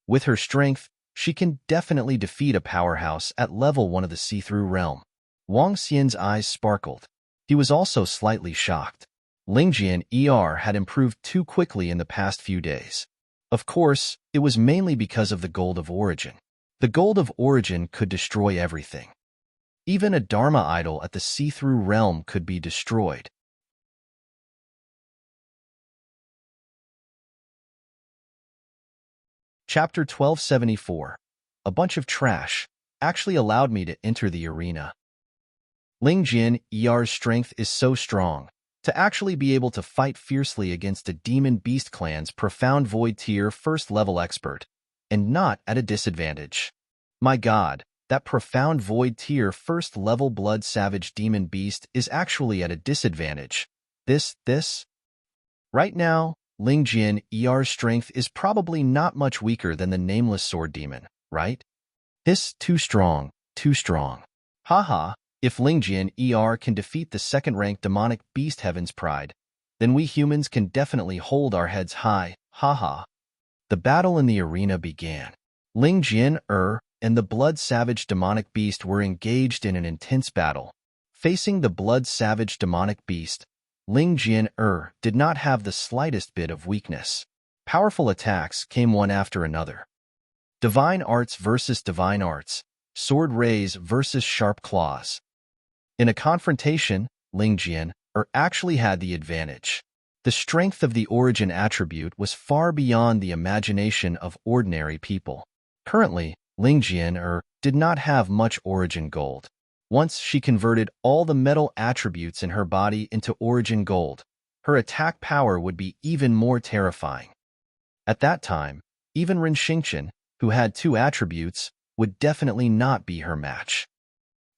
With her strength, she can definitely defeat a powerhouse at level 1 of the see-through realm. Wang Xian's eyes sparkled. He was also slightly shocked. Ling Jian Er had improved too quickly in the past few days. Of course, it was mainly because of the Gold of Origin. The Gold of Origin could destroy everything. Even a Dharma idol at the see-through realm could be destroyed. Chapter 1274. A bunch of trash actually allowed me to enter the arena. Ling Jian Er's strength is so strong, to actually be able to fight fiercely against a demon beast clan's profound void tier first-level expert, and not at a disadvantage. My god, that profound void tier first-level blood savage demon beast is actually at a disadvantage. Right now, Ling Jian Er's strength is probably not much weaker than the nameless sword demon, right? Too strong, too strong. Haha, if Ling Jian Er can defeat the second-ranked demonic beast Heaven's Pride, then we humans can definitely hold our heads high, haha. The battle in the arena began. Ling Jian and the blood-savage demonic beast were engaged in an intense battle. Facing the blood-savage demonic beast, Ling Jian did not have the slightest bit of weakness. Powerful attacks came one after another. Divine arts versus divine arts, sword rays versus sharp claws. In a confrontation, Ling Jian actually had the advantage. The strength of the origin attribute was far beyond the imagination of ordinary people. Currently, Ling Jian did not have much origin gold. Once she converted all the metal attributes in her body into origin gold, her attack power would be even more terrifying. At that time, even Ren Xingqian, who had 2 attributes, would definitely not be her match.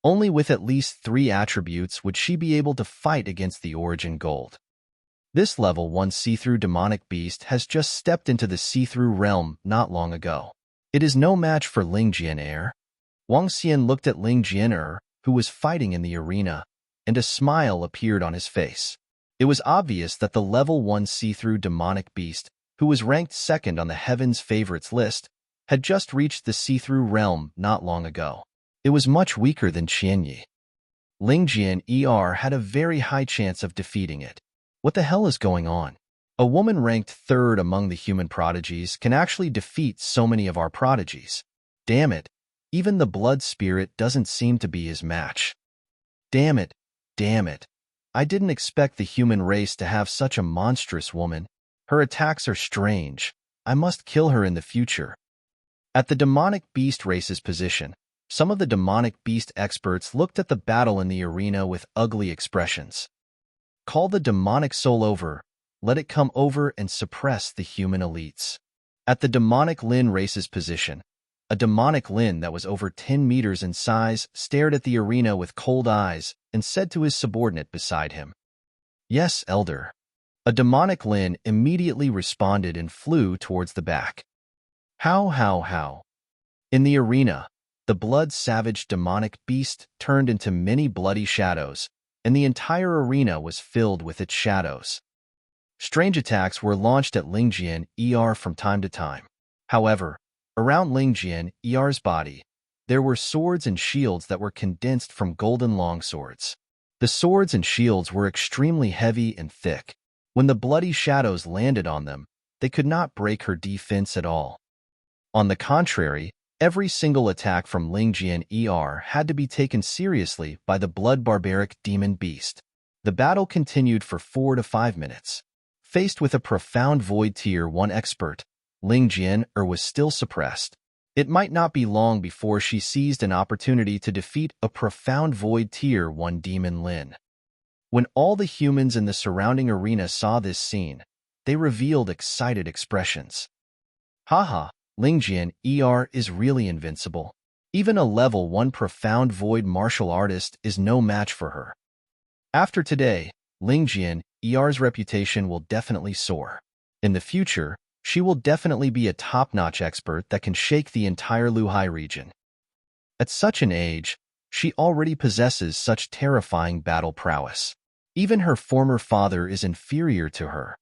Only with at least 3 attributes would she be able to fight against the origin gold. This level 1 see-through demonic beast has just stepped into the see-through realm not long ago. It is no match for Ling Jian. Wang Xian looked at Ling Jian, who was fighting in the arena, and a smile appeared on his face. It was obvious that the level 1 see-through demonic beast, who was ranked 2nd on the Heaven's Favorites list, had just reached the see-through realm not long ago. It was much weaker than Qianyi. Ling Jian had a very high chance of defeating it. What the hell is going on? A woman ranked 3rd among the human prodigies can actually defeat so many of our prodigies. Damn it, even the blood spirit doesn't seem to be his match. Damn it, damn it. I didn't expect the human race to have such a monstrous woman. Her attacks are strange. I must kill her in the future. At the demonic beast race's position, some of the demonic beast experts looked at the battle in the arena with ugly expressions. Call the demonic soul over, let it come over and suppress the human elites. At the demonic Lin race's position, a demonic Lin that was over 10 meters in size stared at the arena with cold eyes and said to his subordinate beside him, "Yes, Elder." A demonic Lin immediately responded and flew towards the back. How? In the arena, the blood-savage demonic beast turned into many bloody shadows, and the entire arena was filled with its shadows. Strange attacks were launched at Ling Jian from time to time. However, around Ling Jian's body, there were swords and shields that were condensed from golden longswords. The swords and shields were extremely heavy and thick. When the bloody shadows landed on them, they could not break her defense at all. On the contrary, every single attack from Ling Jian had to be taken seriously by the blood barbaric demon beast. The battle continued for 4 to 5 minutes. Faced with a profound void tier 1 expert, Ling Jian was still suppressed. It might not be long before she seized an opportunity to defeat a profound void tier 1 demon Lin. When all the humans in the surrounding arena saw this scene, they revealed excited expressions. Haha, Ling Jian is really invincible. Even a level 1 profound void martial artist is no match for her. After today, Ling Jian's reputation will definitely soar. In the future, she will definitely be a top-notch expert that can shake the entire Luhai region. At such an age, she already possesses such terrifying battle prowess. Even her former father is inferior to her.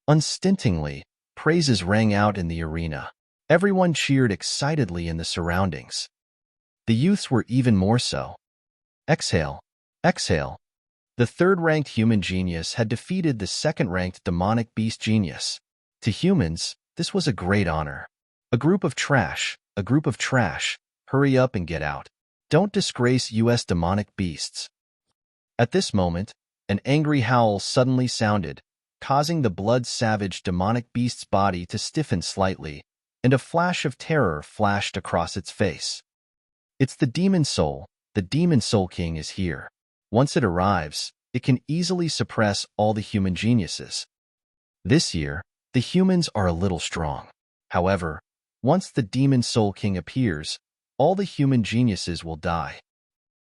Unstintingly, praises rang out in the arena. Everyone cheered excitedly in the surroundings. The youths were even more so. Exhale. The 3rd-ranked human genius had defeated the 2nd-ranked demonic beast genius. To humans, this was a great honor. A group of trash. Hurry up and get out. Don't disgrace US demonic beasts. At this moment, an angry howl suddenly sounded, causing the blood-savage demonic beast's body to stiffen slightly, and a flash of terror flashed across its face. It's the demon soul. The demon soul king is here. Once it arrives, it can easily suppress all the human geniuses. This year, the humans are a little strong. However, once the demon soul king appears, all the human geniuses will die.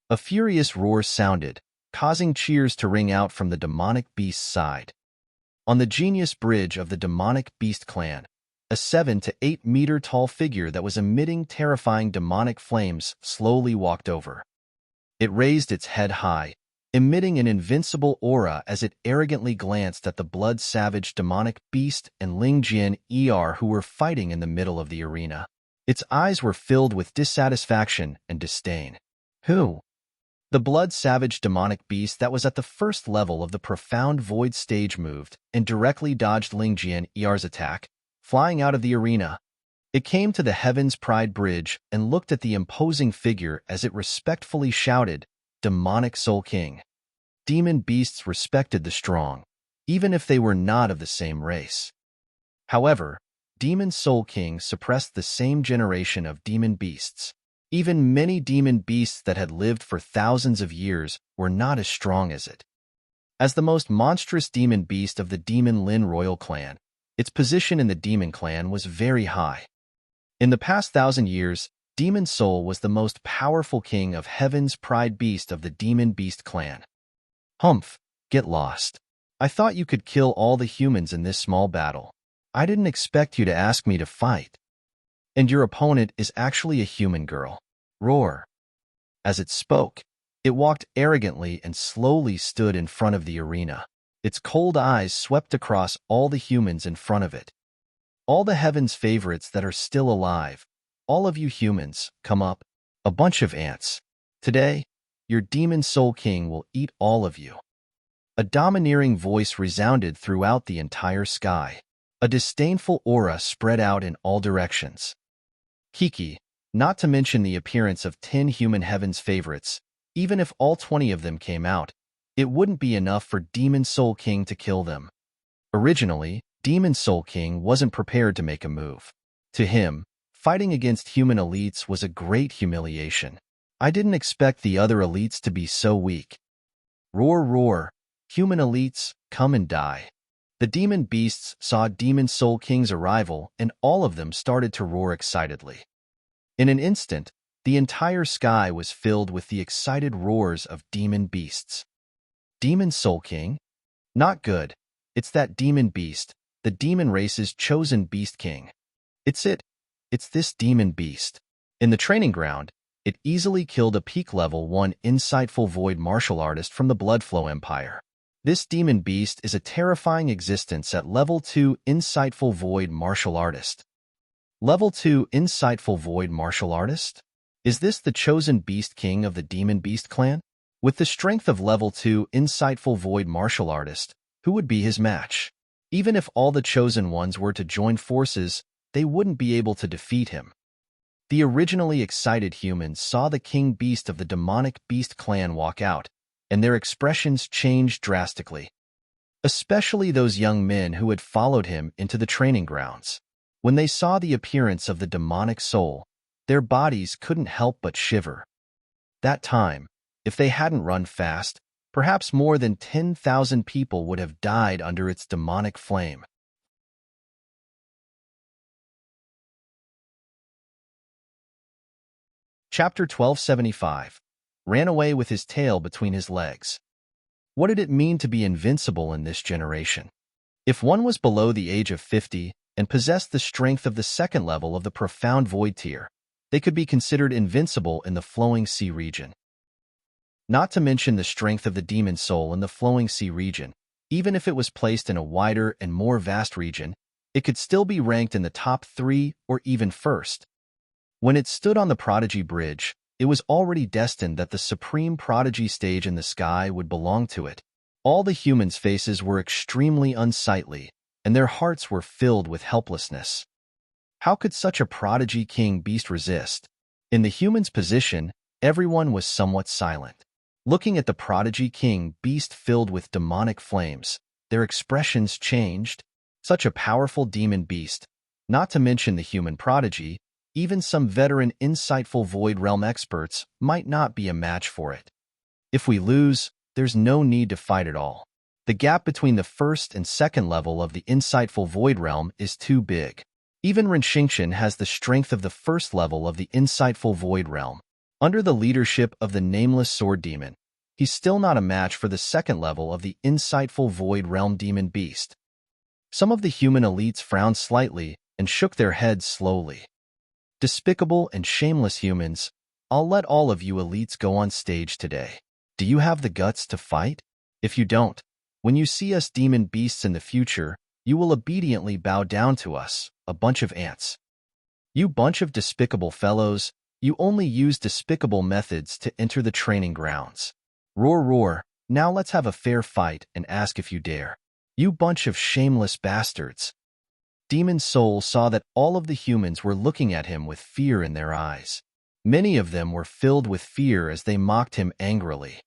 A furious roar sounded, causing cheers to ring out from the demonic beast's side. On the genius bridge of the demonic beast clan, a 7 to 8 meter tall figure that was emitting terrifying demonic flames slowly walked over. It raised its head high, emitting an invincible aura as it arrogantly glanced at the blood-savage demonic beast and Ling Jian who were fighting in the middle of the arena. Its eyes were filled with dissatisfaction and disdain. Who? The blood-savage demonic beast that was at the first level of the profound void stage moved and directly dodged Lingjian Er's attack, flying out of the arena. It came to the Heaven's Pride Bridge and looked at the imposing figure as it respectfully shouted, "Demonic Soul King." Demon beasts respected the strong, even if they were not of the same race. However, Demon Soul King suppressed the same generation of demon beasts. Even many demon beasts that had lived for thousands of years were not as strong as it. As the most monstrous demon beast of the Demon Lin royal clan, its position in the demon clan was very high. In the past 1,000 years, Demon Soul was the most powerful king of Heaven's Pride beast of the Demon Beast clan. Humph, get lost. I thought you could kill all the humans in this small battle. I didn't expect you to ask me to fight. And your opponent is actually a human girl. Roar. As it spoke, it walked arrogantly and slowly stood in front of the arena. Its cold eyes swept across all the humans in front of it. All the Heaven's favorites that are still alive, all of you humans, come up. A bunch of ants. Today, your Demon Soul King will eat all of you. A domineering voice resounded throughout the entire sky. A disdainful aura spread out in all directions. Kiki, not to mention the appearance of 10 human Heaven's favorites, even if all 20 of them came out, it wouldn't be enough for Demon Soul King to kill them. Originally, Demon Soul King wasn't prepared to make a move. To him, fighting against human elites was a great humiliation. I didn't expect the other elites to be so weak. Roar, roar, human elites, come and die. The demon beasts saw Demon Soul King's arrival and all of them started to roar excitedly. In an instant, the entire sky was filled with the excited roars of demon beasts. Demon Soul King? Not good. It's that demon beast, the demon race's chosen beast king. It's this demon beast. In the training ground, it easily killed a peak level 1 insightful void martial artist from the Bloodflow Empire. This demon beast is a terrifying existence at level 2 insightful void martial artist. Level 2 insightful void martial artist? Is this the chosen beast king of the demon beast clan? With the strength of level 2 insightful void martial artist, who would be his match? Even if all the chosen ones were to join forces, they wouldn't be able to defeat him. The originally excited humans saw the king beast of the demonic beast clan walk out, and their expressions changed drastically. Especially those young men who had followed him into the training grounds. When they saw the appearance of the demonic soul, their bodies couldn't help but shiver. That time, if they hadn't run fast, perhaps more than 10,000 people would have died under its demonic flame. Chapter 1275. Ran away with his tail between his legs. What did it mean to be invincible in this generation? If one was below the age of 50 and possessed the strength of the second level of the profound void tier, they could be considered invincible in the Flowing Sea region. Not to mention the strength of the demon soul in the Flowing Sea region, even if it was placed in a wider and more vast region, it could still be ranked in the top 3 or even first. When it stood on the Prodigy Bridge, it was already destined that the supreme prodigy stage in the sky would belong to it. All the humans' faces were extremely unsightly, and their hearts were filled with helplessness. How could such a prodigy king beast resist? In the human's position, everyone was somewhat silent. Looking at the prodigy king beast filled with demonic flames, their expressions changed. Such a powerful demon beast, not to mention the human prodigy, even some veteran insightful void realm experts might not be a match for it. If we lose, there's no need to fight at all. The gap between the first and second level of the insightful void realm is too big. Even Renxingshan has the strength of the first level of the insightful void realm. Under the leadership of the nameless sword demon, he's still not a match for the second level of the insightful void realm demon beast. Some of the human elites frowned slightly and shook their heads slowly. Despicable and shameless humans, I'll let all of you elites go on stage today. Do you have the guts to fight? If you don't, when you see us demon beasts in the future, you will obediently bow down to us, a bunch of ants. You bunch of despicable fellows, You only use despicable methods to enter the training grounds. Roar, roar, now let's have a fair fight and ask if you dare. You bunch of shameless bastards. Demon Soul saw that all of the humans were looking at him with fear in their eyes. Many of them were filled with fear as they mocked him angrily.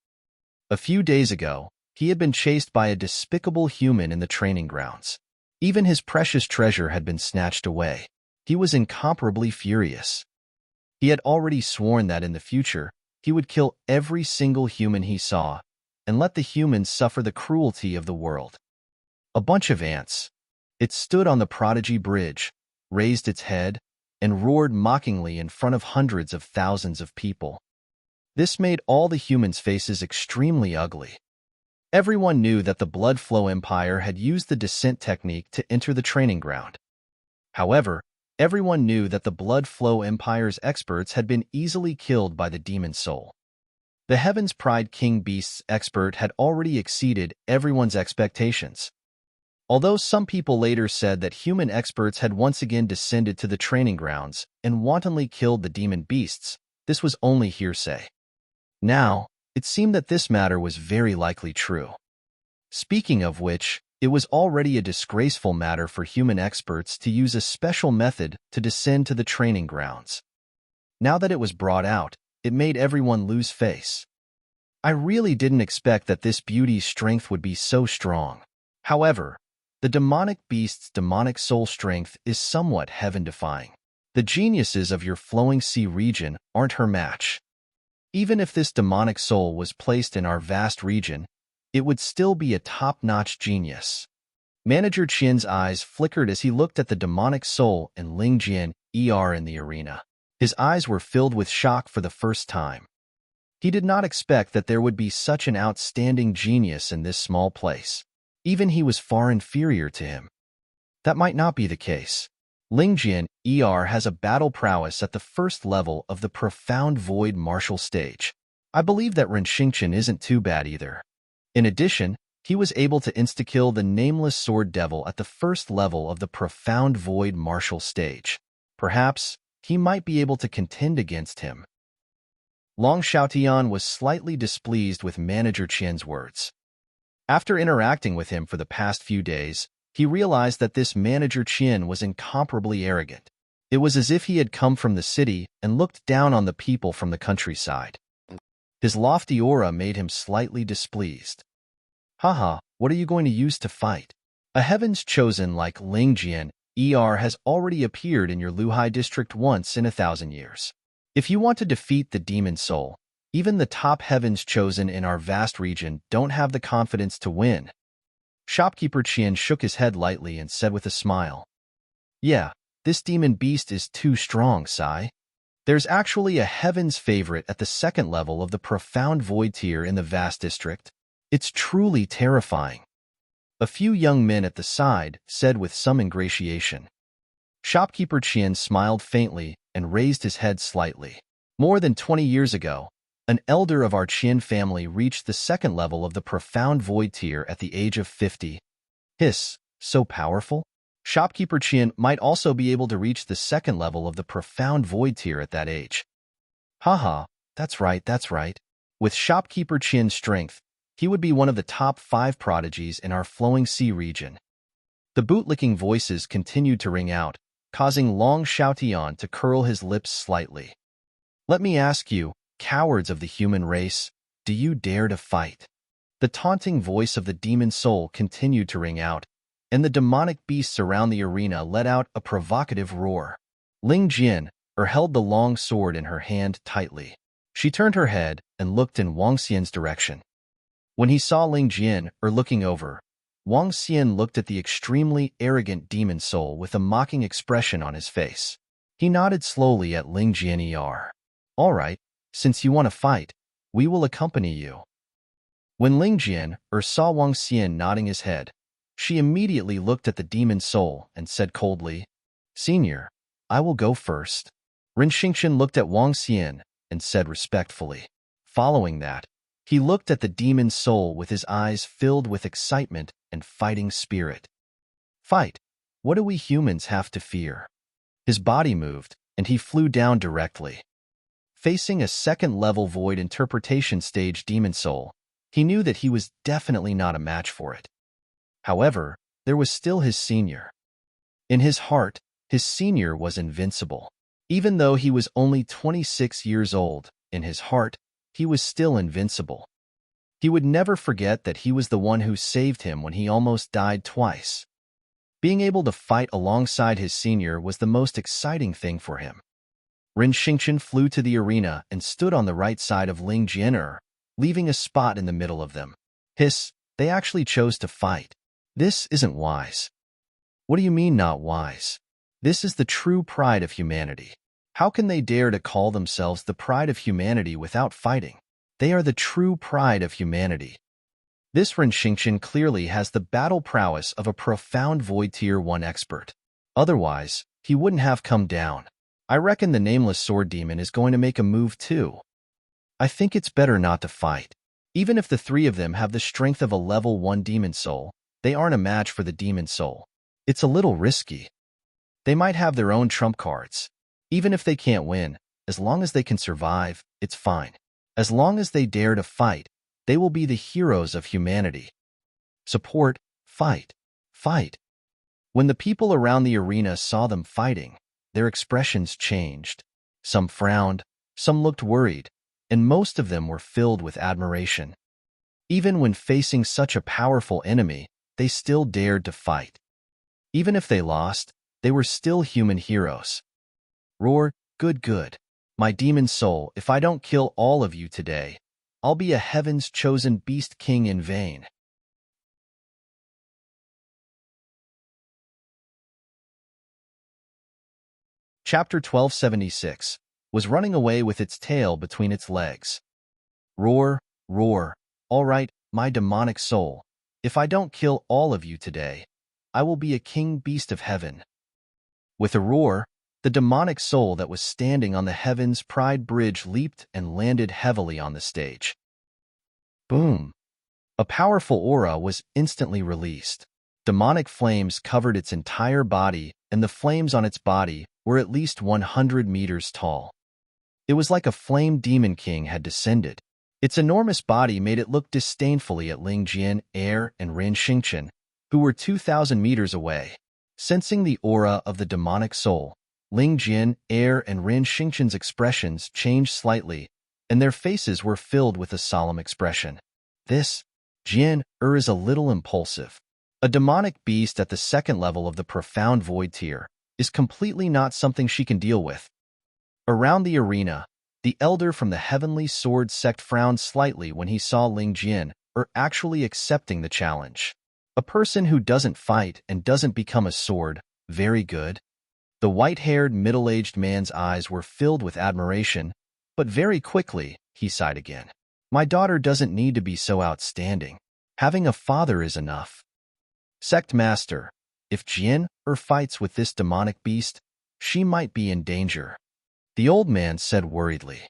A few days ago, he had been chased by a despicable human in the training grounds. Even his precious treasure had been snatched away. He was incomparably furious. He had already sworn that in the future, he would kill every single human he saw and let the humans suffer the cruelty of the world. A bunch of ants. It stood on the Prodigy Bridge, raised its head, and roared mockingly in front of hundreds of thousands of people. This made all the humans' faces extremely ugly. Everyone knew that the Blood Flow Empire had used the descent technique to enter the training ground. However, everyone knew that the Blood Flow Empire's experts had been easily killed by the Demon Soul. The Heaven's Pride King Beast's expert had already exceeded everyone's expectations. Although some people later said that human experts had once again descended to the training grounds and wantonly killed the demon beasts, this was only hearsay. Now, it seemed that this matter was very likely true. Speaking of which, it was already a disgraceful matter for human experts to use a special method to descend to the training grounds. Now that it was brought out, it made everyone lose face. I really didn't expect that this beauty's strength would be so strong. However, the demonic beast's demonic soul strength is somewhat heaven-defying. The geniuses of your flowing sea region aren't her match. Even if this demonic soul was placed in our vast region, it would still be a top-notch genius. Manager Qian's eyes flickered as he looked at the demonic soul and Ling Jian in the arena. His eyes were filled with shock for the first time. He did not expect that there would be such an outstanding genius in this small place. Even he was far inferior to him. That might not be the case. Ling Jian has a battle prowess at the first level of the Profound Void martial stage. I believe that Renxingchen isn't too bad either. In addition, he was able to insta-kill the Nameless Sword Devil at the first level of the Profound Void martial stage. Perhaps, he might be able to contend against him. Long Xiaotian was slightly displeased with Manager Qian's words. After interacting with him for the past few days, he realized that this Manager Qian was incomparably arrogant. It was as if he had come from the city and looked down on the people from the countryside. His lofty aura made him slightly displeased. Haha, what are you going to use to fight? A Heaven's Chosen like Ling Jian has already appeared in your Luhai district once in 1,000 years. If you want to defeat the Demon Soul, even the top Heavens Chosen in our vast region don't have the confidence to win. Shopkeeper Qian shook his head lightly and said with a smile, "Yeah, this demon beast is too strong, Sai. There's actually a Heaven's favorite at the second level of the Profound Void tier in the vast district. It's truly terrifying." A few young men at the side said with some ingratiation. Shopkeeper Qian smiled faintly and raised his head slightly. More than 20 years ago, an elder of our Qian family reached the second level of the Profound Void tier at the age of 50. Hiss, so powerful? Shopkeeper Qian might also be able to reach the second level of the Profound Void tier at that age. Haha, that's right, that's right. With Shopkeeper Qian's strength, he would be one of the top 5 prodigies in our flowing sea region. The bootlicking voices continued to ring out, causing Long Xiaotian to curl his lips slightly. Let me ask you, cowards of the human race, do you dare to fight? The taunting voice of the demon soul continued to ring out, and the demonic beasts around the arena let out a provocative roar. Ling Jian held the long sword in her hand tightly. She turned her head and looked in Wang Xian's direction. When he saw Ling Jian looking over, Wang Xian looked at the extremely arrogant demon soul with a mocking expression on his face. He nodded slowly at Ling Jian. All right, since you want to fight, we will accompany you. When Ling Jian saw Wang Xian nodding his head, she immediately looked at the demon soul and said coldly, "Senior, I will go first." Renxingchen looked at Wang Xian and said respectfully. Following that, he looked at the demon soul with his eyes filled with excitement and fighting spirit. Fight! What do we humans have to fear? His body moved, and he flew down directly. Facing a second-level void interpretation stage demon soul, he knew that he was definitely not a match for it. However, there was still his senior. In his heart, his senior was invincible. Even though he was only 26 years old, in his heart, he was still invincible. He would never forget that he was the one who saved him when he almost died twice. Being able to fight alongside his senior was the most exciting thing for him. Ren Xingqian flew to the arena and stood on the right side of Ling Jian'er, leaving a spot in the middle of them. Hiss, they actually chose to fight. This isn't wise. What do you mean not wise? This is the true pride of humanity. How can they dare to call themselves the pride of humanity without fighting? They are the true pride of humanity. This Ren Xingqian clearly has the battle prowess of a profound Void Tier 1 expert. Otherwise, he wouldn't have come down. I reckon the Nameless Sword Demon is going to make a move too. I think it's better not to fight. Even if the three of them have the strength of a level 1 Demon Soul, they aren't a match for the Demon Soul. It's a little risky. They might have their own trump cards. Even if they can't win, as long as they can survive, it's fine. As long as they dare to fight, they will be the heroes of humanity. Support, fight, fight. When the people around the arena saw them fighting, their expressions changed. Some frowned, some looked worried, and most of them were filled with admiration. Even when facing such a powerful enemy, they still dared to fight. Even if they lost, they were still human heroes. Roar, good. My demon soul, if I don't kill all of you today, I'll be a heaven's chosen beast king in vain. Chapter 1276 was running away with its tail between its legs. Roar, all right, my demonic soul, if I don't kill all of you today, I will be a king beast of heaven. With a roar, the demonic soul that was standing on the Heaven's Pride Bridge leaped and landed heavily on the stage. Boom! A powerful aura was instantly released. Demonic flames covered its entire body, and the flames on its body were at least 100 meters tall. It was like a flame demon king had descended. Its enormous body made it look disdainfully at Ling Jian'er and Ren Xingqian, who were 2,000 meters away. Sensing the aura of the demonic soul, Ling Jian'er and Ren Xingqian's expressions changed slightly, and their faces were filled with a solemn expression. This, Jian'er is a little impulsive. A demonic beast at the second level of the profound void tier is completely not something she can deal with. Around the arena, the elder from the Heavenly Sword sect frowned slightly when he saw Ling Jian'er actually accepting the challenge. A person who doesn't fight and doesn't become a sword, very good. The white-haired, middle-aged man's eyes were filled with admiration, but very quickly, he sighed again. My daughter doesn't need to be so outstanding. Having a father is enough. Sect Master, if Jian'er fights with this demonic beast, she might be in danger. The old man said worriedly.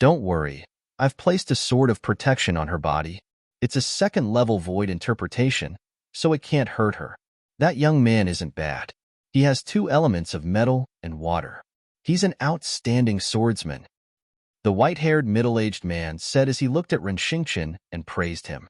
Don't worry, I've placed a sword of protection on her body. It's a second-level void interpretation, so it can't hurt her. That young man isn't bad. He has 2 elements of metal and water. He's an outstanding swordsman. The white-haired middle-aged man said as he looked at Ren Xingqian and praised him.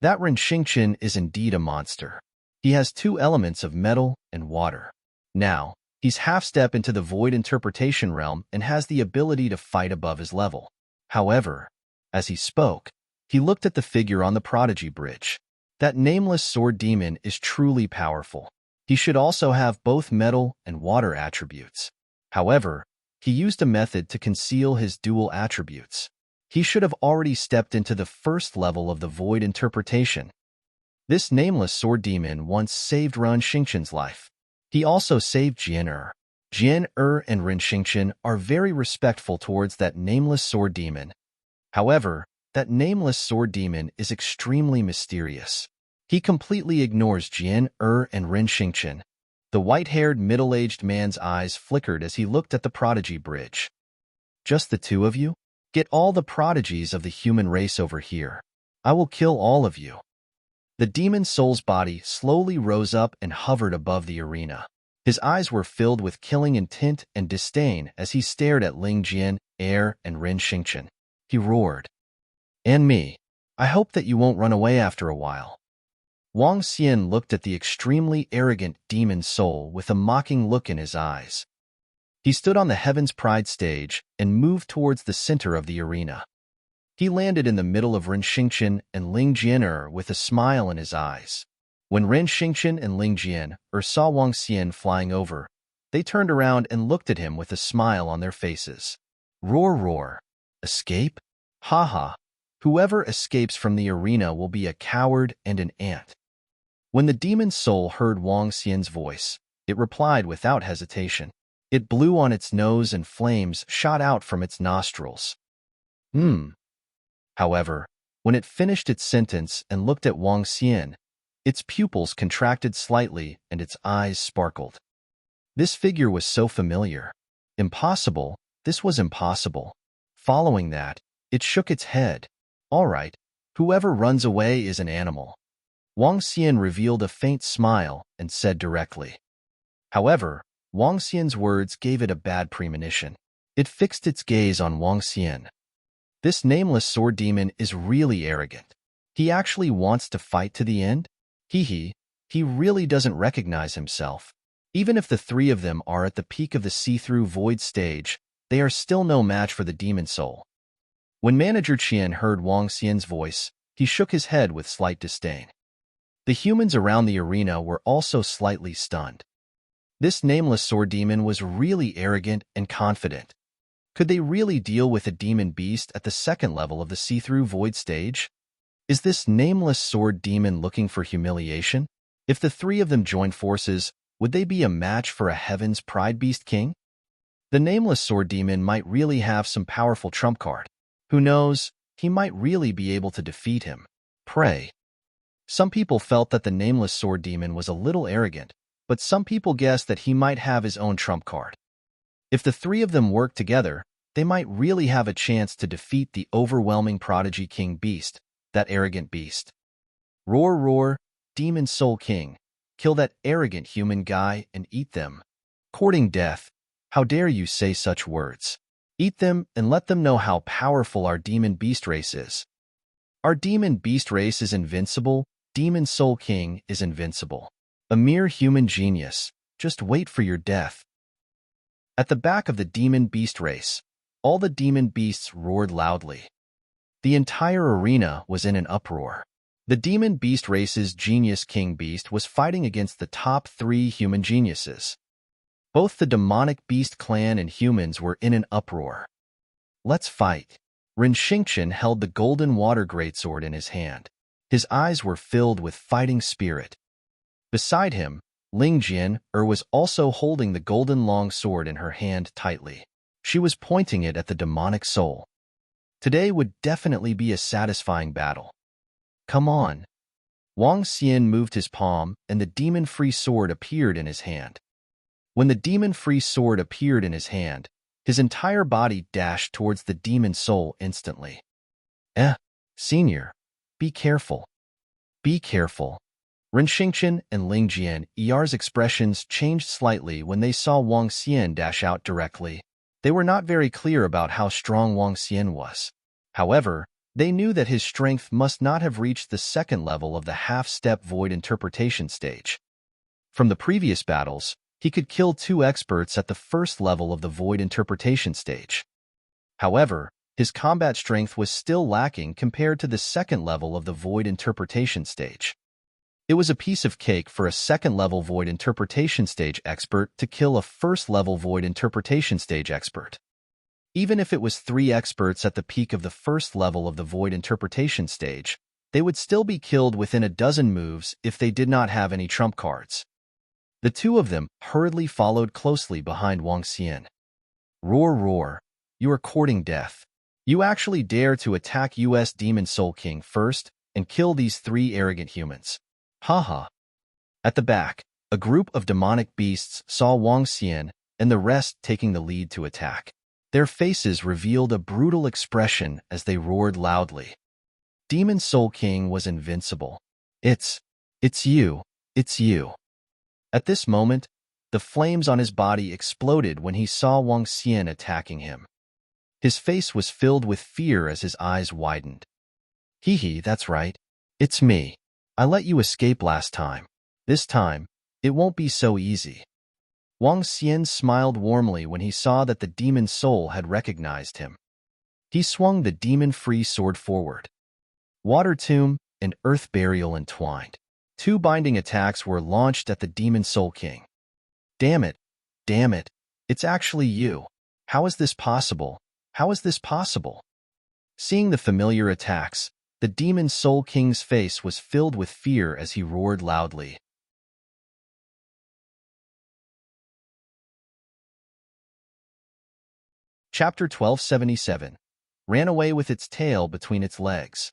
That Ren Xingqian is indeed a monster. He has 2 elements of metal and water. Now, he's half-step into the void interpretation realm and has the ability to fight above his level. However, as he spoke, he looked at the figure on the Prodigy Bridge. That nameless sword demon is truly powerful. He should also have both metal and water attributes. However, he used a method to conceal his dual attributes. He should have already stepped into the first level of the void interpretation. This nameless sword demon once saved Ren Xingqian's life. He also saved Jian'er. Jian'er and Ren Xingqian are very respectful towards that nameless sword demon. However, that nameless sword demon is extremely mysterious. He completely ignores Jian'er and Ren Xingqian. The white-haired middle-aged man's eyes flickered as he looked at the Prodigy Bridge. Just the 2 of you? Get all the prodigies of the human race over here. I will kill all of you. The demon soul's body slowly rose up and hovered above the arena. His eyes were filled with killing intent and disdain as he stared at Ling Jian'er air and Ren Xingqian. He roared. And me. I hope that you won't run away after a while. Wang Xian looked at the extremely arrogant demon soul with a mocking look in his eyes. He stood on the Heaven's Pride stage and moved towards the center of the arena. He landed in the middle of Ren Xingqian and Ling Jian'er with a smile in his eyes. When Ren Xingqian and Ling Jian'er saw Wang Xian flying over, they turned around and looked at him with a smile on their faces. Roar, roar. Escape? Ha ha. Whoever escapes from the arena will be a coward and an ant. When the demon soul heard Wang Xian's voice, it replied without hesitation. It blew on its nose and flames shot out from its nostrils. However, when it finished its sentence and looked at Wang Xian, its pupils contracted slightly and its eyes sparkled. This figure was so familiar. Impossible, this was impossible. Following that, it shook its head. All right, whoever runs away is an animal. Wang Xian revealed a faint smile and said directly. However, Wang Xian's words gave it a bad premonition. It fixed its gaze on Wang Xian. This nameless sword demon is really arrogant. He actually wants to fight to the end? He really doesn't recognize himself. Even if the three of them are at the peak of the see-through void stage, they are still no match for the demon soul. When Manager Qian heard Wang Xian's voice, he shook his head with slight disdain. The humans around the arena were also slightly stunned. This nameless sword demon was really arrogant and confident. Could they really deal with a demon beast at the second level of the see-through void stage? Is this nameless sword demon looking for humiliation? If the three of them joined forces, would they be a match for a Heaven's Pride Beast King? The nameless sword demon might really have some powerful trump card. Who knows, he might really be able to defeat him. Pray. Some people felt that the nameless sword demon was a little arrogant, but some people guessed that he might have his own trump card. If the three of them worked together, they might really have a chance to defeat the overwhelming prodigy king beast, that arrogant beast. Roar, roar, demon soul king. Kill that arrogant human guy and eat them. Courting death. How dare you say such words? Eat them and let them know how powerful our demon beast race is. Our demon beast race is invincible. Demon soul king is invincible. A mere human genius. Just wait for your death. At the back of the demon beast race, all the demon beasts roared loudly. The entire arena was in an uproar. The demon beast race's genius king beast was fighting against the top 3 human geniuses. Both the demonic beast clan and humans were in an uproar. Let's fight. Ren Xingqian held the golden water greatsword in his hand. His eyes were filled with fighting spirit. Beside him, Ling Jian'er was also holding the golden long sword in her hand tightly. She was pointing it at the demonic soul. Today would definitely be a satisfying battle. Come on. Wang Xian moved his palm, and the demon-free sword appeared in his hand. When the demon-free sword appeared in his hand, his entire body dashed towards the demon soul instantly. Senior, be careful. Be careful. Ren Xingqian and Ling Jian'er's expressions changed slightly when they saw Wang Xian dash out directly. They were not very clear about how strong Wang Xian was. However, they knew that his strength must not have reached the second level of the half-step void interpretation stage. From the previous battles, he could kill 2 experts at the first level of the void interpretation stage. However, his combat strength was still lacking compared to the second level of the void interpretation stage. It was a piece of cake for a second-level void interpretation stage expert to kill a first-level void interpretation stage expert. Even if it was 3 experts at the peak of the first level of the void interpretation stage, they would still be killed within a dozen moves if they did not have any trump cards. The 2 of them hurriedly followed closely behind Wang Xian. Roar, roar. You are courting death. You actually dare to attack US Demon Soul King first and kill these 3 arrogant humans. Haha. At the back, a group of demonic beasts saw Wang Xian and the rest taking the lead to attack. Their faces revealed a brutal expression as they roared loudly. Demon Soul King was invincible. It's you. It's you. At this moment, the flames on his body exploded when he saw Wang Xian attacking him. His face was filled with fear as his eyes widened. Hee hee, that's right. It's me. I let you escape last time. This time, it won't be so easy. Wang Xian smiled warmly when he saw that the demon soul had recognized him. He swung the demon-free sword forward. Water Tomb and Earth Burial entwined. Two binding attacks were launched at the Demon Soul King. Damn it! Damn it! It's actually you. How is this possible? How is this possible? Seeing the familiar attacks, the Demon Soul King's face was filled with fear as he roared loudly. Chapter 1277. Ran away with its tail between its legs.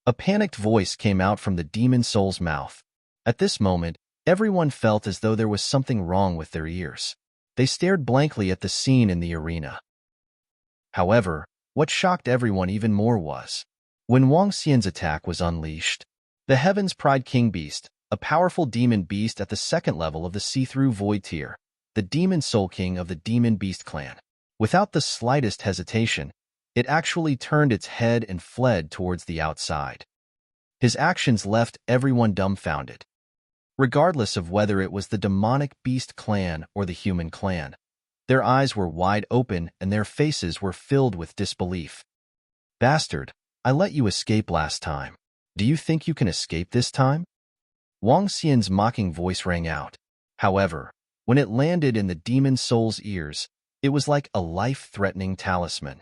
A panicked voice came out from the demon soul's mouth. At this moment, everyone felt as though there was something wrong with their ears. They stared blankly at the scene in the arena. However, what shocked everyone even more was, when Wang Xian's attack was unleashed, the Heaven's Pride King Beast, a powerful demon beast at the second level of the see-through void tier, the Demon Soul King of the Demon Beast clan. Without the slightest hesitation, it actually turned its head and fled towards the outside. His actions left everyone dumbfounded. Regardless of whether it was the demonic beast clan or the human clan, their eyes were wide open and their faces were filled with disbelief. Bastard, I let you escape last time. Do you think you can escape this time? Wang Xian's mocking voice rang out. However, when it landed in the demon soul's ears, it was like a life-threatening talisman.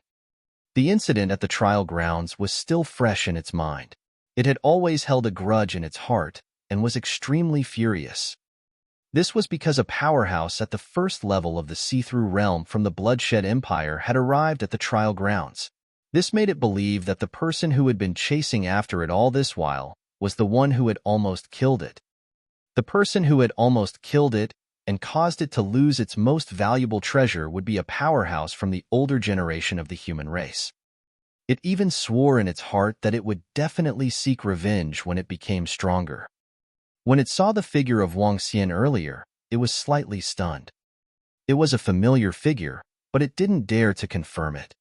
The incident at the trial grounds was still fresh in its mind. It had always held a grudge in its heart and was extremely furious. This was because a powerhouse at the first level of the see-through realm from the Bloodshed Empire had arrived at the trial grounds. This made it believe that the person who had been chasing after it all this while was the one who had almost killed it. The person who had almost killed it and caused it to lose its most valuable treasure would be a powerhouse from the older generation of the human race. It even swore in its heart that it would definitely seek revenge when it became stronger. When it saw the figure of Wang Xian earlier, it was slightly stunned. It was a familiar figure, but it didn't dare to confirm it.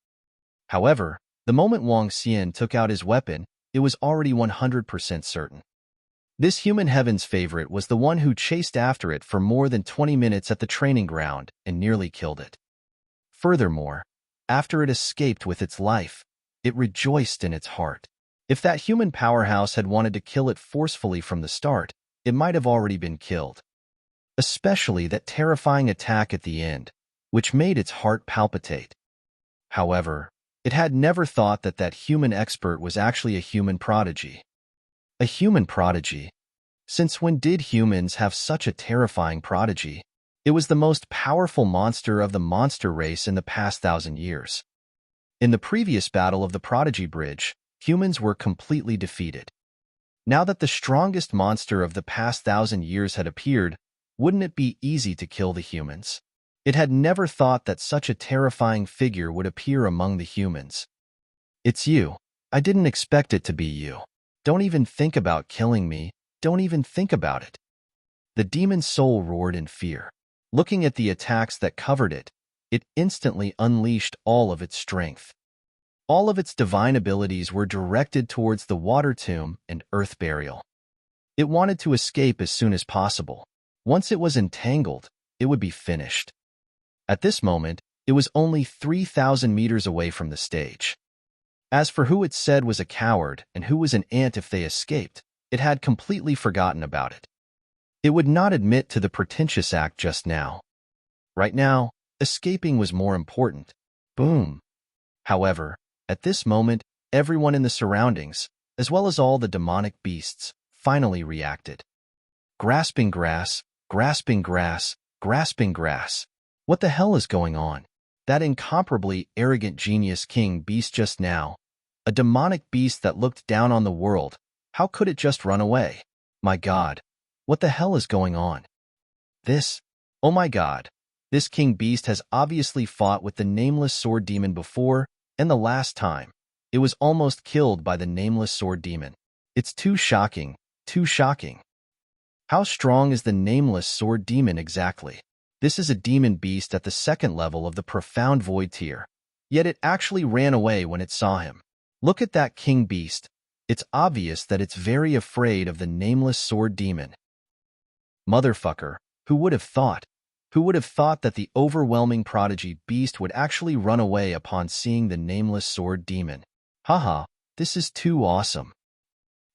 However, the moment Wang Xian took out his weapon, it was already 100% certain. This human heaven's favorite was the one who chased after it for more than 20 minutes at the training ground and nearly killed it. Furthermore, after it escaped with its life, it rejoiced in its heart. If that human powerhouse had wanted to kill it forcefully from the start, it might have already been killed. Especially that terrifying attack at the end, which made its heart palpitate. However, it had never thought that that human expert was actually a human prodigy. A human prodigy? Since when did humans have such a terrifying prodigy? It was the most powerful monster of the monster race in the past 1,000 years. In the previous battle of the Prodigy Bridge, humans were completely defeated. Now that the strongest monster of the past 1,000 years had appeared, wouldn't it be easy to kill the humans? It had never thought that such a terrifying figure would appear among the humans. It's you. I didn't expect it to be you. Don't even think about killing me. Don't even think about it. The demon soul roared in fear. Looking at the attacks that covered it, it instantly unleashed all of its strength. All of its divine abilities were directed towards the water tomb and earth burial. It wanted to escape as soon as possible. Once it was entangled, it would be finished. At this moment, it was only 3,000 meters away from the stage. As for who it said was a coward and who was an ant if they escaped, it had completely forgotten about it. It would not admit to the pretentious act just now. Right now, escaping was more important. Boom. However, at this moment, everyone in the surroundings, as well as all the demonic beasts, finally reacted. Grasping grass, grasping grass, grasping grass. What the hell is going on? That incomparably arrogant genius king beast just now, a demonic beast that looked down on the world, how could it just run away? My God, what the hell is going on? Oh my God, this king beast has obviously fought with the nameless sword demon before, and the last time, it was almost killed by the nameless sword demon. It's too shocking, too shocking. How strong is the nameless sword demon exactly? This is a demon beast at the second level of the profound void tier. Yet it actually ran away when it saw him. Look at that king beast. It's obvious that it's very afraid of the nameless sword demon. Motherfucker, who would have thought? Who would have thought that the overwhelming prodigy beast would actually run away upon seeing the nameless sword demon? Haha, this is too awesome.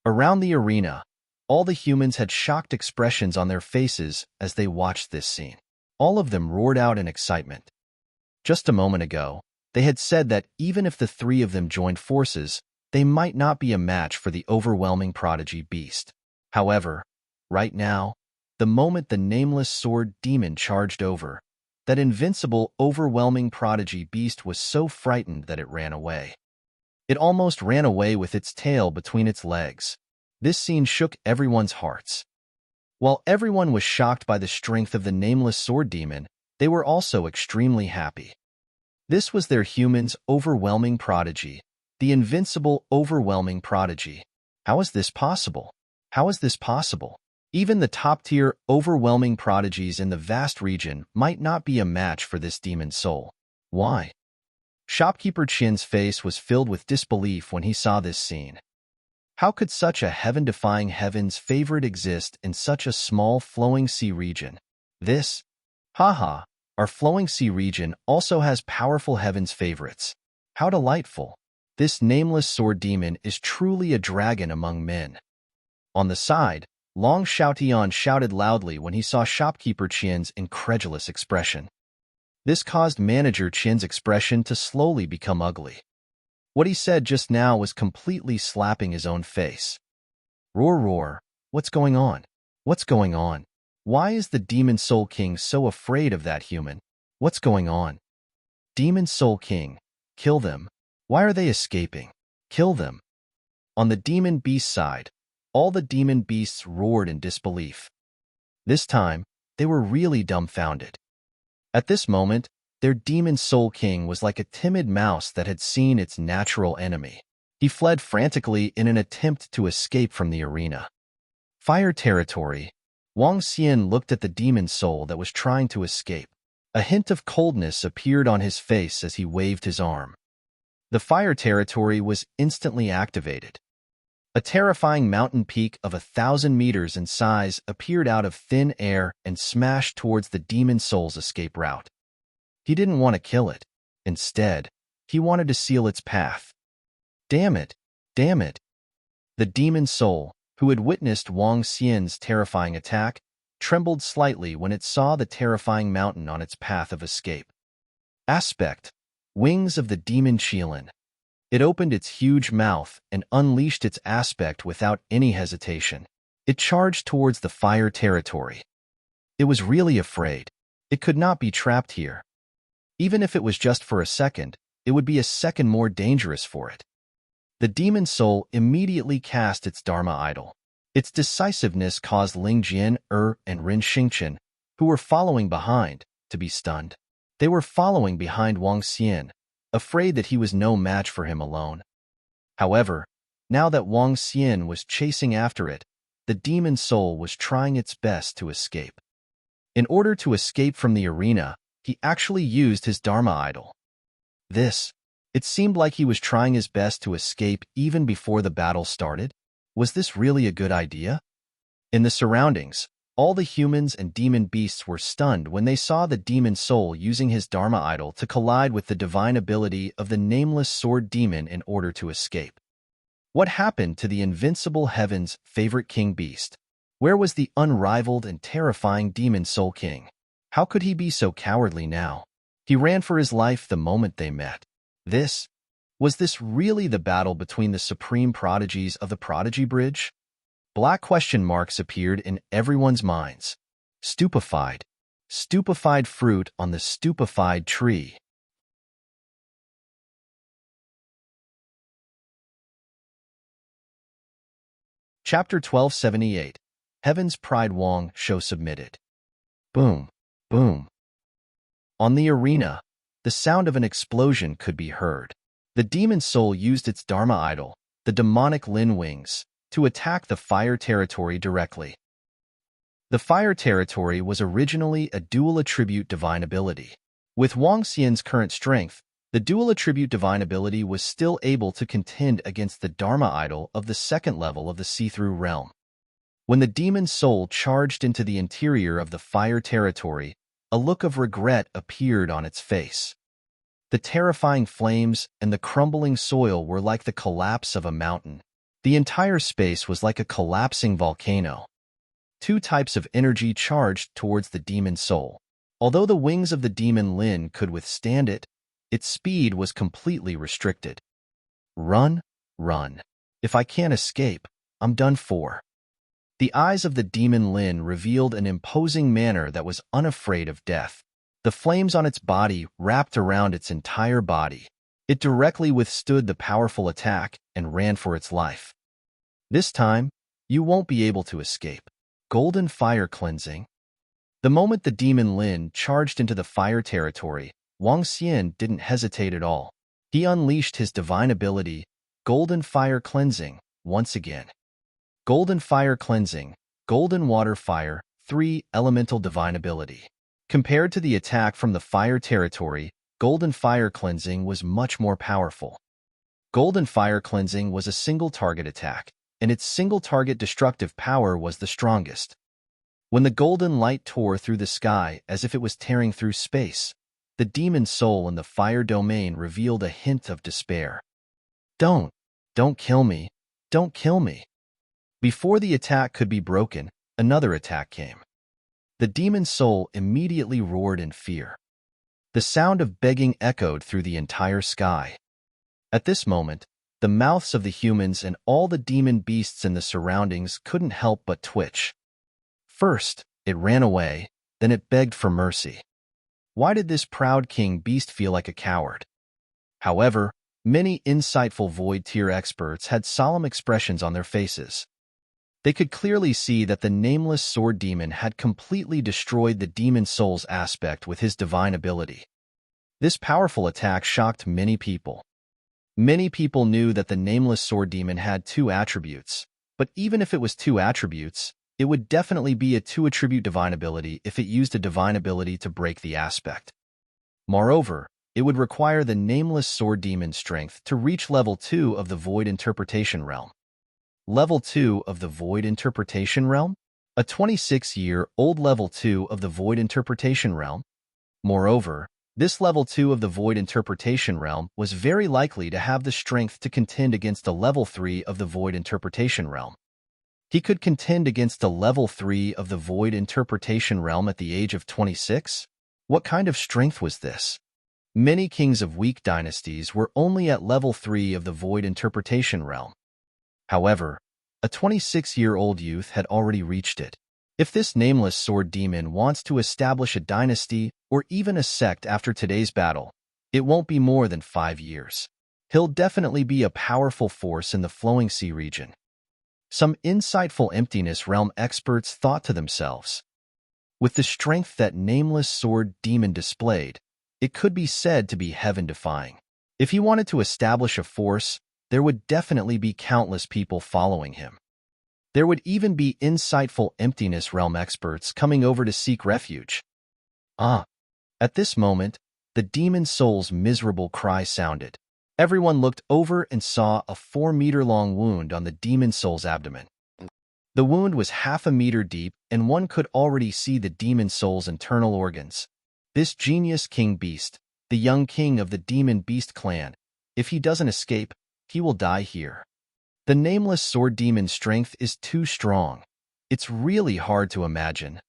Around the arena, all the humans had shocked expressions on their faces as they watched this scene. All of them roared out in excitement. Just a moment ago, they had said that even if the three of them joined forces, they might not be a match for the overwhelming prodigy beast. However, right now, the moment the nameless sword demon charged over, that invincible, overwhelming prodigy beast was so frightened that it ran away. It almost ran away with its tail between its legs. This scene shook everyone's hearts. While everyone was shocked by the strength of the nameless sword demon, they were also extremely happy. This was their human's overwhelming prodigy, the invincible, overwhelming prodigy. How is this possible? How is this possible? Even the top-tier, overwhelming prodigies in the vast region might not be a match for this demon soul. Why? Shopkeeper Chin's face was filled with disbelief when he saw this scene. How could such a heaven-defying heaven's favorite exist in such a small flowing sea region? This, haha, our flowing sea region also has powerful heaven's favorites. How delightful. This nameless sword demon is truly a dragon among men. On the side, Long Xiaotian shouted loudly when he saw Shopkeeper Qian's incredulous expression. This caused Manager Qian's expression to slowly become ugly. What he said just now was completely slapping his own face. Roar, roar, what's going on? What's going on? Why is the Demon Soul King so afraid of that human? What's going on? Demon Soul King, kill them. Why are they escaping? Kill them. On the demon beast side, all the demon beasts roared in disbelief. This time, they were really dumbfounded. At this moment, their demon soul king was like a timid mouse that had seen its natural enemy. He fled frantically in an attempt to escape from the arena. Fire territory. Wang Xian looked at the demon soul that was trying to escape. A hint of coldness appeared on his face as he waved his arm. The fire territory was instantly activated. A terrifying mountain peak of 1,000 meters in size appeared out of thin air and smashed towards the demon soul's escape route. He didn't want to kill it. Instead, he wanted to seal its path. Damn it! Damn it! The demon soul, who had witnessed Wang Xian's terrifying attack, trembled slightly when it saw the terrifying mountain on its path of escape. Aspect: Wings of the Demon Qilin. It opened its huge mouth and unleashed its aspect without any hesitation. It charged towards the fire territory. It was really afraid. It could not be trapped here. Even if it was just for a second, it would be a second more dangerous for it. The demon soul immediately cast its Dharma idol. Its decisiveness caused Ling Jian, and Rin Xingqian, who were following behind, to be stunned. They were following behind Wang Xian, afraid that he was no match for him alone. However, now that Wang Xian was chasing after it, the demon soul was trying its best to escape. In order to escape from the arena, he actually used his Dharma idol. It seemed like he was trying his best to escape even before the battle started. Was this really a good idea? In the surroundings, all the humans and demon beasts were stunned when they saw the demon soul using his Dharma idol to collide with the divine ability of the nameless sword demon in order to escape. What happened to the invincible heaven's favorite king beast? Where was the unrivaled and terrifying demon soul king? How could he be so cowardly now? He ran for his life the moment they met. Was this really the battle between the supreme prodigies of the Prodigy Bridge? Black question marks appeared in everyone's minds. Stupefied. Stupefied fruit on the stupefied tree. Chapter 1278. Heaven's Pride. Wang Shou submitted. Boom. Boom. On the arena, the sound of an explosion could be heard. The demon soul used its Dharma idol, the demonic Lin Wings, to attack the fire territory directly. The fire territory was originally a dual attribute divine ability. With Wang Xian's current strength, The dual attribute divine ability was still able to contend against the Dharma idol of the second level of the see-through realm. When the demon's soul charged into the interior of the fire territory, a look of regret appeared on its face. The terrifying flames and the crumbling soil were like the collapse of a mountain. The entire space was like a collapsing volcano. Two types of energy charged towards the demon's soul. Although the wings of the demon Lin could withstand it, its speed was completely restricted. Run, run. If I can't escape, I'm done for. The eyes of the demon Lin revealed an imposing manner that was unafraid of death. The flames on its body wrapped around its entire body. It directly withstood the powerful attack and ran for its life. This time, you won't be able to escape. Golden fire cleansing. The moment the demon Lin charged into the fire territory, Wang Xian didn't hesitate at all. He unleashed his divine ability, Golden Fire Cleansing, once again. Golden Fire Cleansing, Golden Water Fire, 3 elemental divine ability. Compared to the attack from the fire territory, Golden Fire Cleansing was much more powerful. Golden Fire Cleansing was a single target attack, and its single target destructive power was the strongest. When the golden light tore through the sky as if it was tearing through space, the demon's soul in the fire domain revealed a hint of despair. Don't kill me, don't kill me. Before the attack could be broken, another attack came. The demon's soul immediately roared in fear. The sound of begging echoed through the entire sky. At this moment, the mouths of the humans and all the demon beasts in the surroundings couldn't help but twitch. First, it ran away, then it begged for mercy. Why did this proud king beast feel like a coward? However, many insightful void tier experts had solemn expressions on their faces. They could clearly see that the nameless sword demon had completely destroyed the demon soul's aspect with his divine ability. This powerful attack shocked many people. Many people knew that the nameless sword demon had 2 attributes, but even if it was 2 attributes, it would definitely be a 2-attribute divine ability if it used a divine ability to break the aspect. Moreover, it would require the nameless sword demon's strength to reach level 2 of the void interpretation realm. Level 2 of the Void Interpretation Realm? A 26-year-old level 2 of the Void Interpretation Realm? Moreover, this level 2 of the Void Interpretation Realm was very likely to have the strength to contend against a level 3 of the Void Interpretation Realm. He could contend against a level 3 of the Void Interpretation Realm at the age of 26? What kind of strength was this? Many kings of weak dynasties were only at level 3 of the Void Interpretation Realm. However, a 26-year-old youth had already reached it. If this nameless sword demon wants to establish a dynasty or even a sect after today's battle, it won't be more than 5 years. He'll definitely be a powerful force in the Flowing Sea region. Some insightful Emptiness Realm experts thought to themselves, with the strength that nameless sword demon displayed, it could be said to be heaven-defying. If he wanted to establish a force, there would definitely be countless people following him. There would even be insightful Emptiness Realm experts coming over to seek refuge. At this moment, the demon soul's miserable cry sounded. Everyone looked over and saw a 4-meter-long wound on the demon soul's abdomen. The wound was half a meter deep, and one could already see the demon soul's internal organs. This genius king beast, the young king of the demon beast clan, if he doesn't escape, he will die here. The nameless sword demon's strength is too strong. It's really hard to imagine.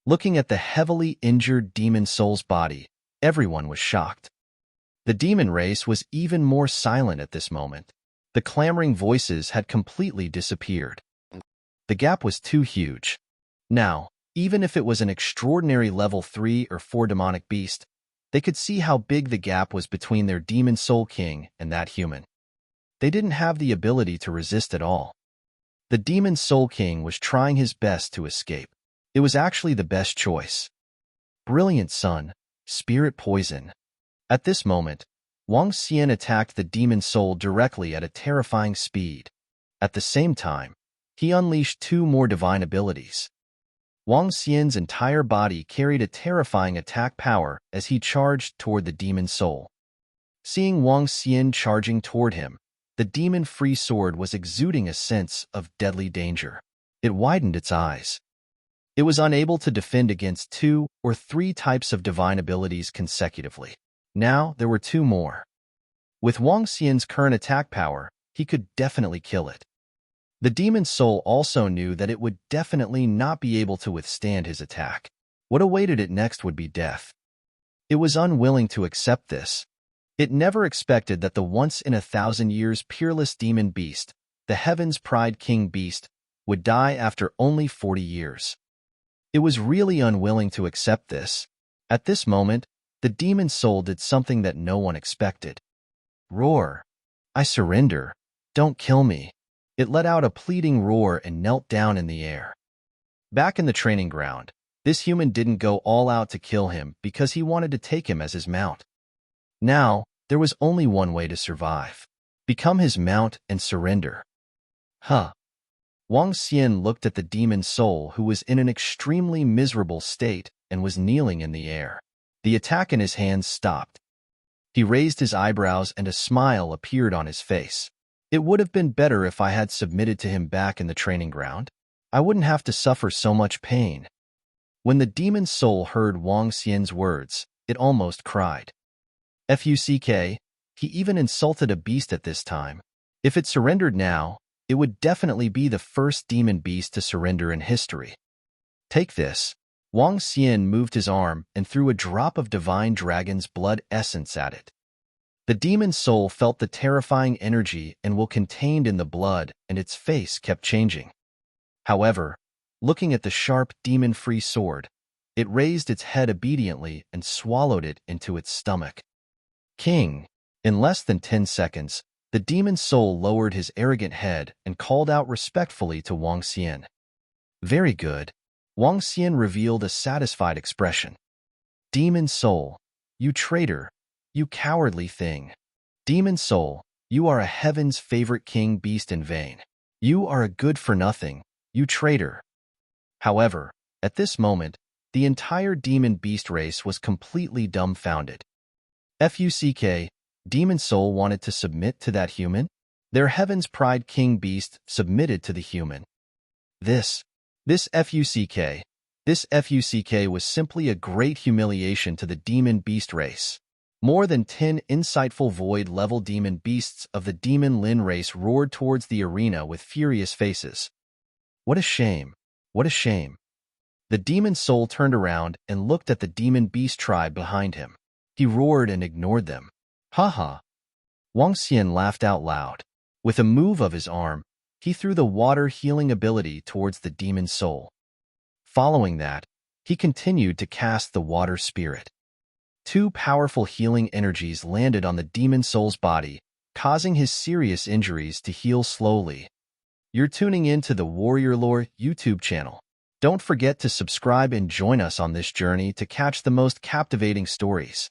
Looking at the heavily injured demon soul's body, everyone was shocked. The demon race was even more silent at this moment. The clamoring voices had completely disappeared. The gap was too huge. Now, even if it was an extraordinary level 3 or 4 demonic beast, they could see how big the gap was between their demon soul king and that human. They didn't have the ability to resist at all. The demon soul king was trying his best to escape. It was actually the best choice. Brilliant Sun, Spirit Poison. At this moment, Wang Xian attacked the demon soul directly at a terrifying speed. At the same time, he unleashed 2 more divine abilities. Wang Xian's entire body carried a terrifying attack power as he charged toward the demon soul. Seeing Wang Xian charging toward him, the demon-free sword was exuding a sense of deadly danger. It widened its eyes. It was unable to defend against 2 or 3 types of divine abilities consecutively. Now there were 2 more. With Wang Xian's current attack power, he could definitely kill it. The demon's soul also knew that it would definitely not be able to withstand his attack. What awaited it next would be death. It was unwilling to accept this. It never expected that the once-in-a-thousand-years peerless demon beast, the Heaven's Pride King beast, would die after only 40 years. It was really unwilling to accept this. At this moment, the demon's soul did something that no one expected. Roar! I surrender. Don't kill me. It let out a pleading roar and knelt down in the air. Back in the training ground, this human didn't go all out to kill him because he wanted to take him as his mount. Now, there was only one way to survive. Become his mount and surrender. Huh. Wang Xian looked at the demon's soul, who was in an extremely miserable state and was kneeling in the air. The attack in his hands stopped. He raised his eyebrows and a smile appeared on his face. It would have been better if I had submitted to him back in the training ground. I wouldn't have to suffer so much pain. When the demon's soul heard Wang Xian's words, it almost cried. Fuck, he even insulted a beast at this time. If it surrendered now, it would definitely be the first demon beast to surrender in history. Take this. Wang Xian moved his arm and threw a drop of divine dragon's blood essence at it. The demon's soul felt the terrifying energy and will contained in the blood, and its face kept changing. However, looking at the sharp demon-free sword, it raised its head obediently and swallowed it into its stomach. King! In less than 10 seconds, the demon's soul lowered his arrogant head and called out respectfully to Wang Xian. Very good. Wang Xian revealed a satisfied expression. Demon soul, you traitor, you cowardly thing. Demon soul, you are a heaven's favorite king beast in vain. You are a good-for-nothing, you traitor. However, at this moment, the entire demon beast race was completely dumbfounded. Fuck, demon soul wanted to submit to that human? Their Heaven's Pride King beast submitted to the human. This fuck was simply a great humiliation to the demon beast race. More than 10 insightful void-level demon beasts of the demon Lin race roared towards the arena with furious faces. What a shame! What a shame! The demon soul turned around and looked at the demon beast tribe behind him. He roared and ignored them. Haha! Wang Xian laughed out loud. With a move of his arm, he threw the water healing ability towards the demon soul. Following that, he continued to cast the water spirit. 2 powerful healing energies landed on the demon soul's body, causing his serious injuries to heal slowly. You're tuning in to the Warrior Lore YouTube channel. Don't forget to subscribe and join us on this journey to catch the most captivating stories.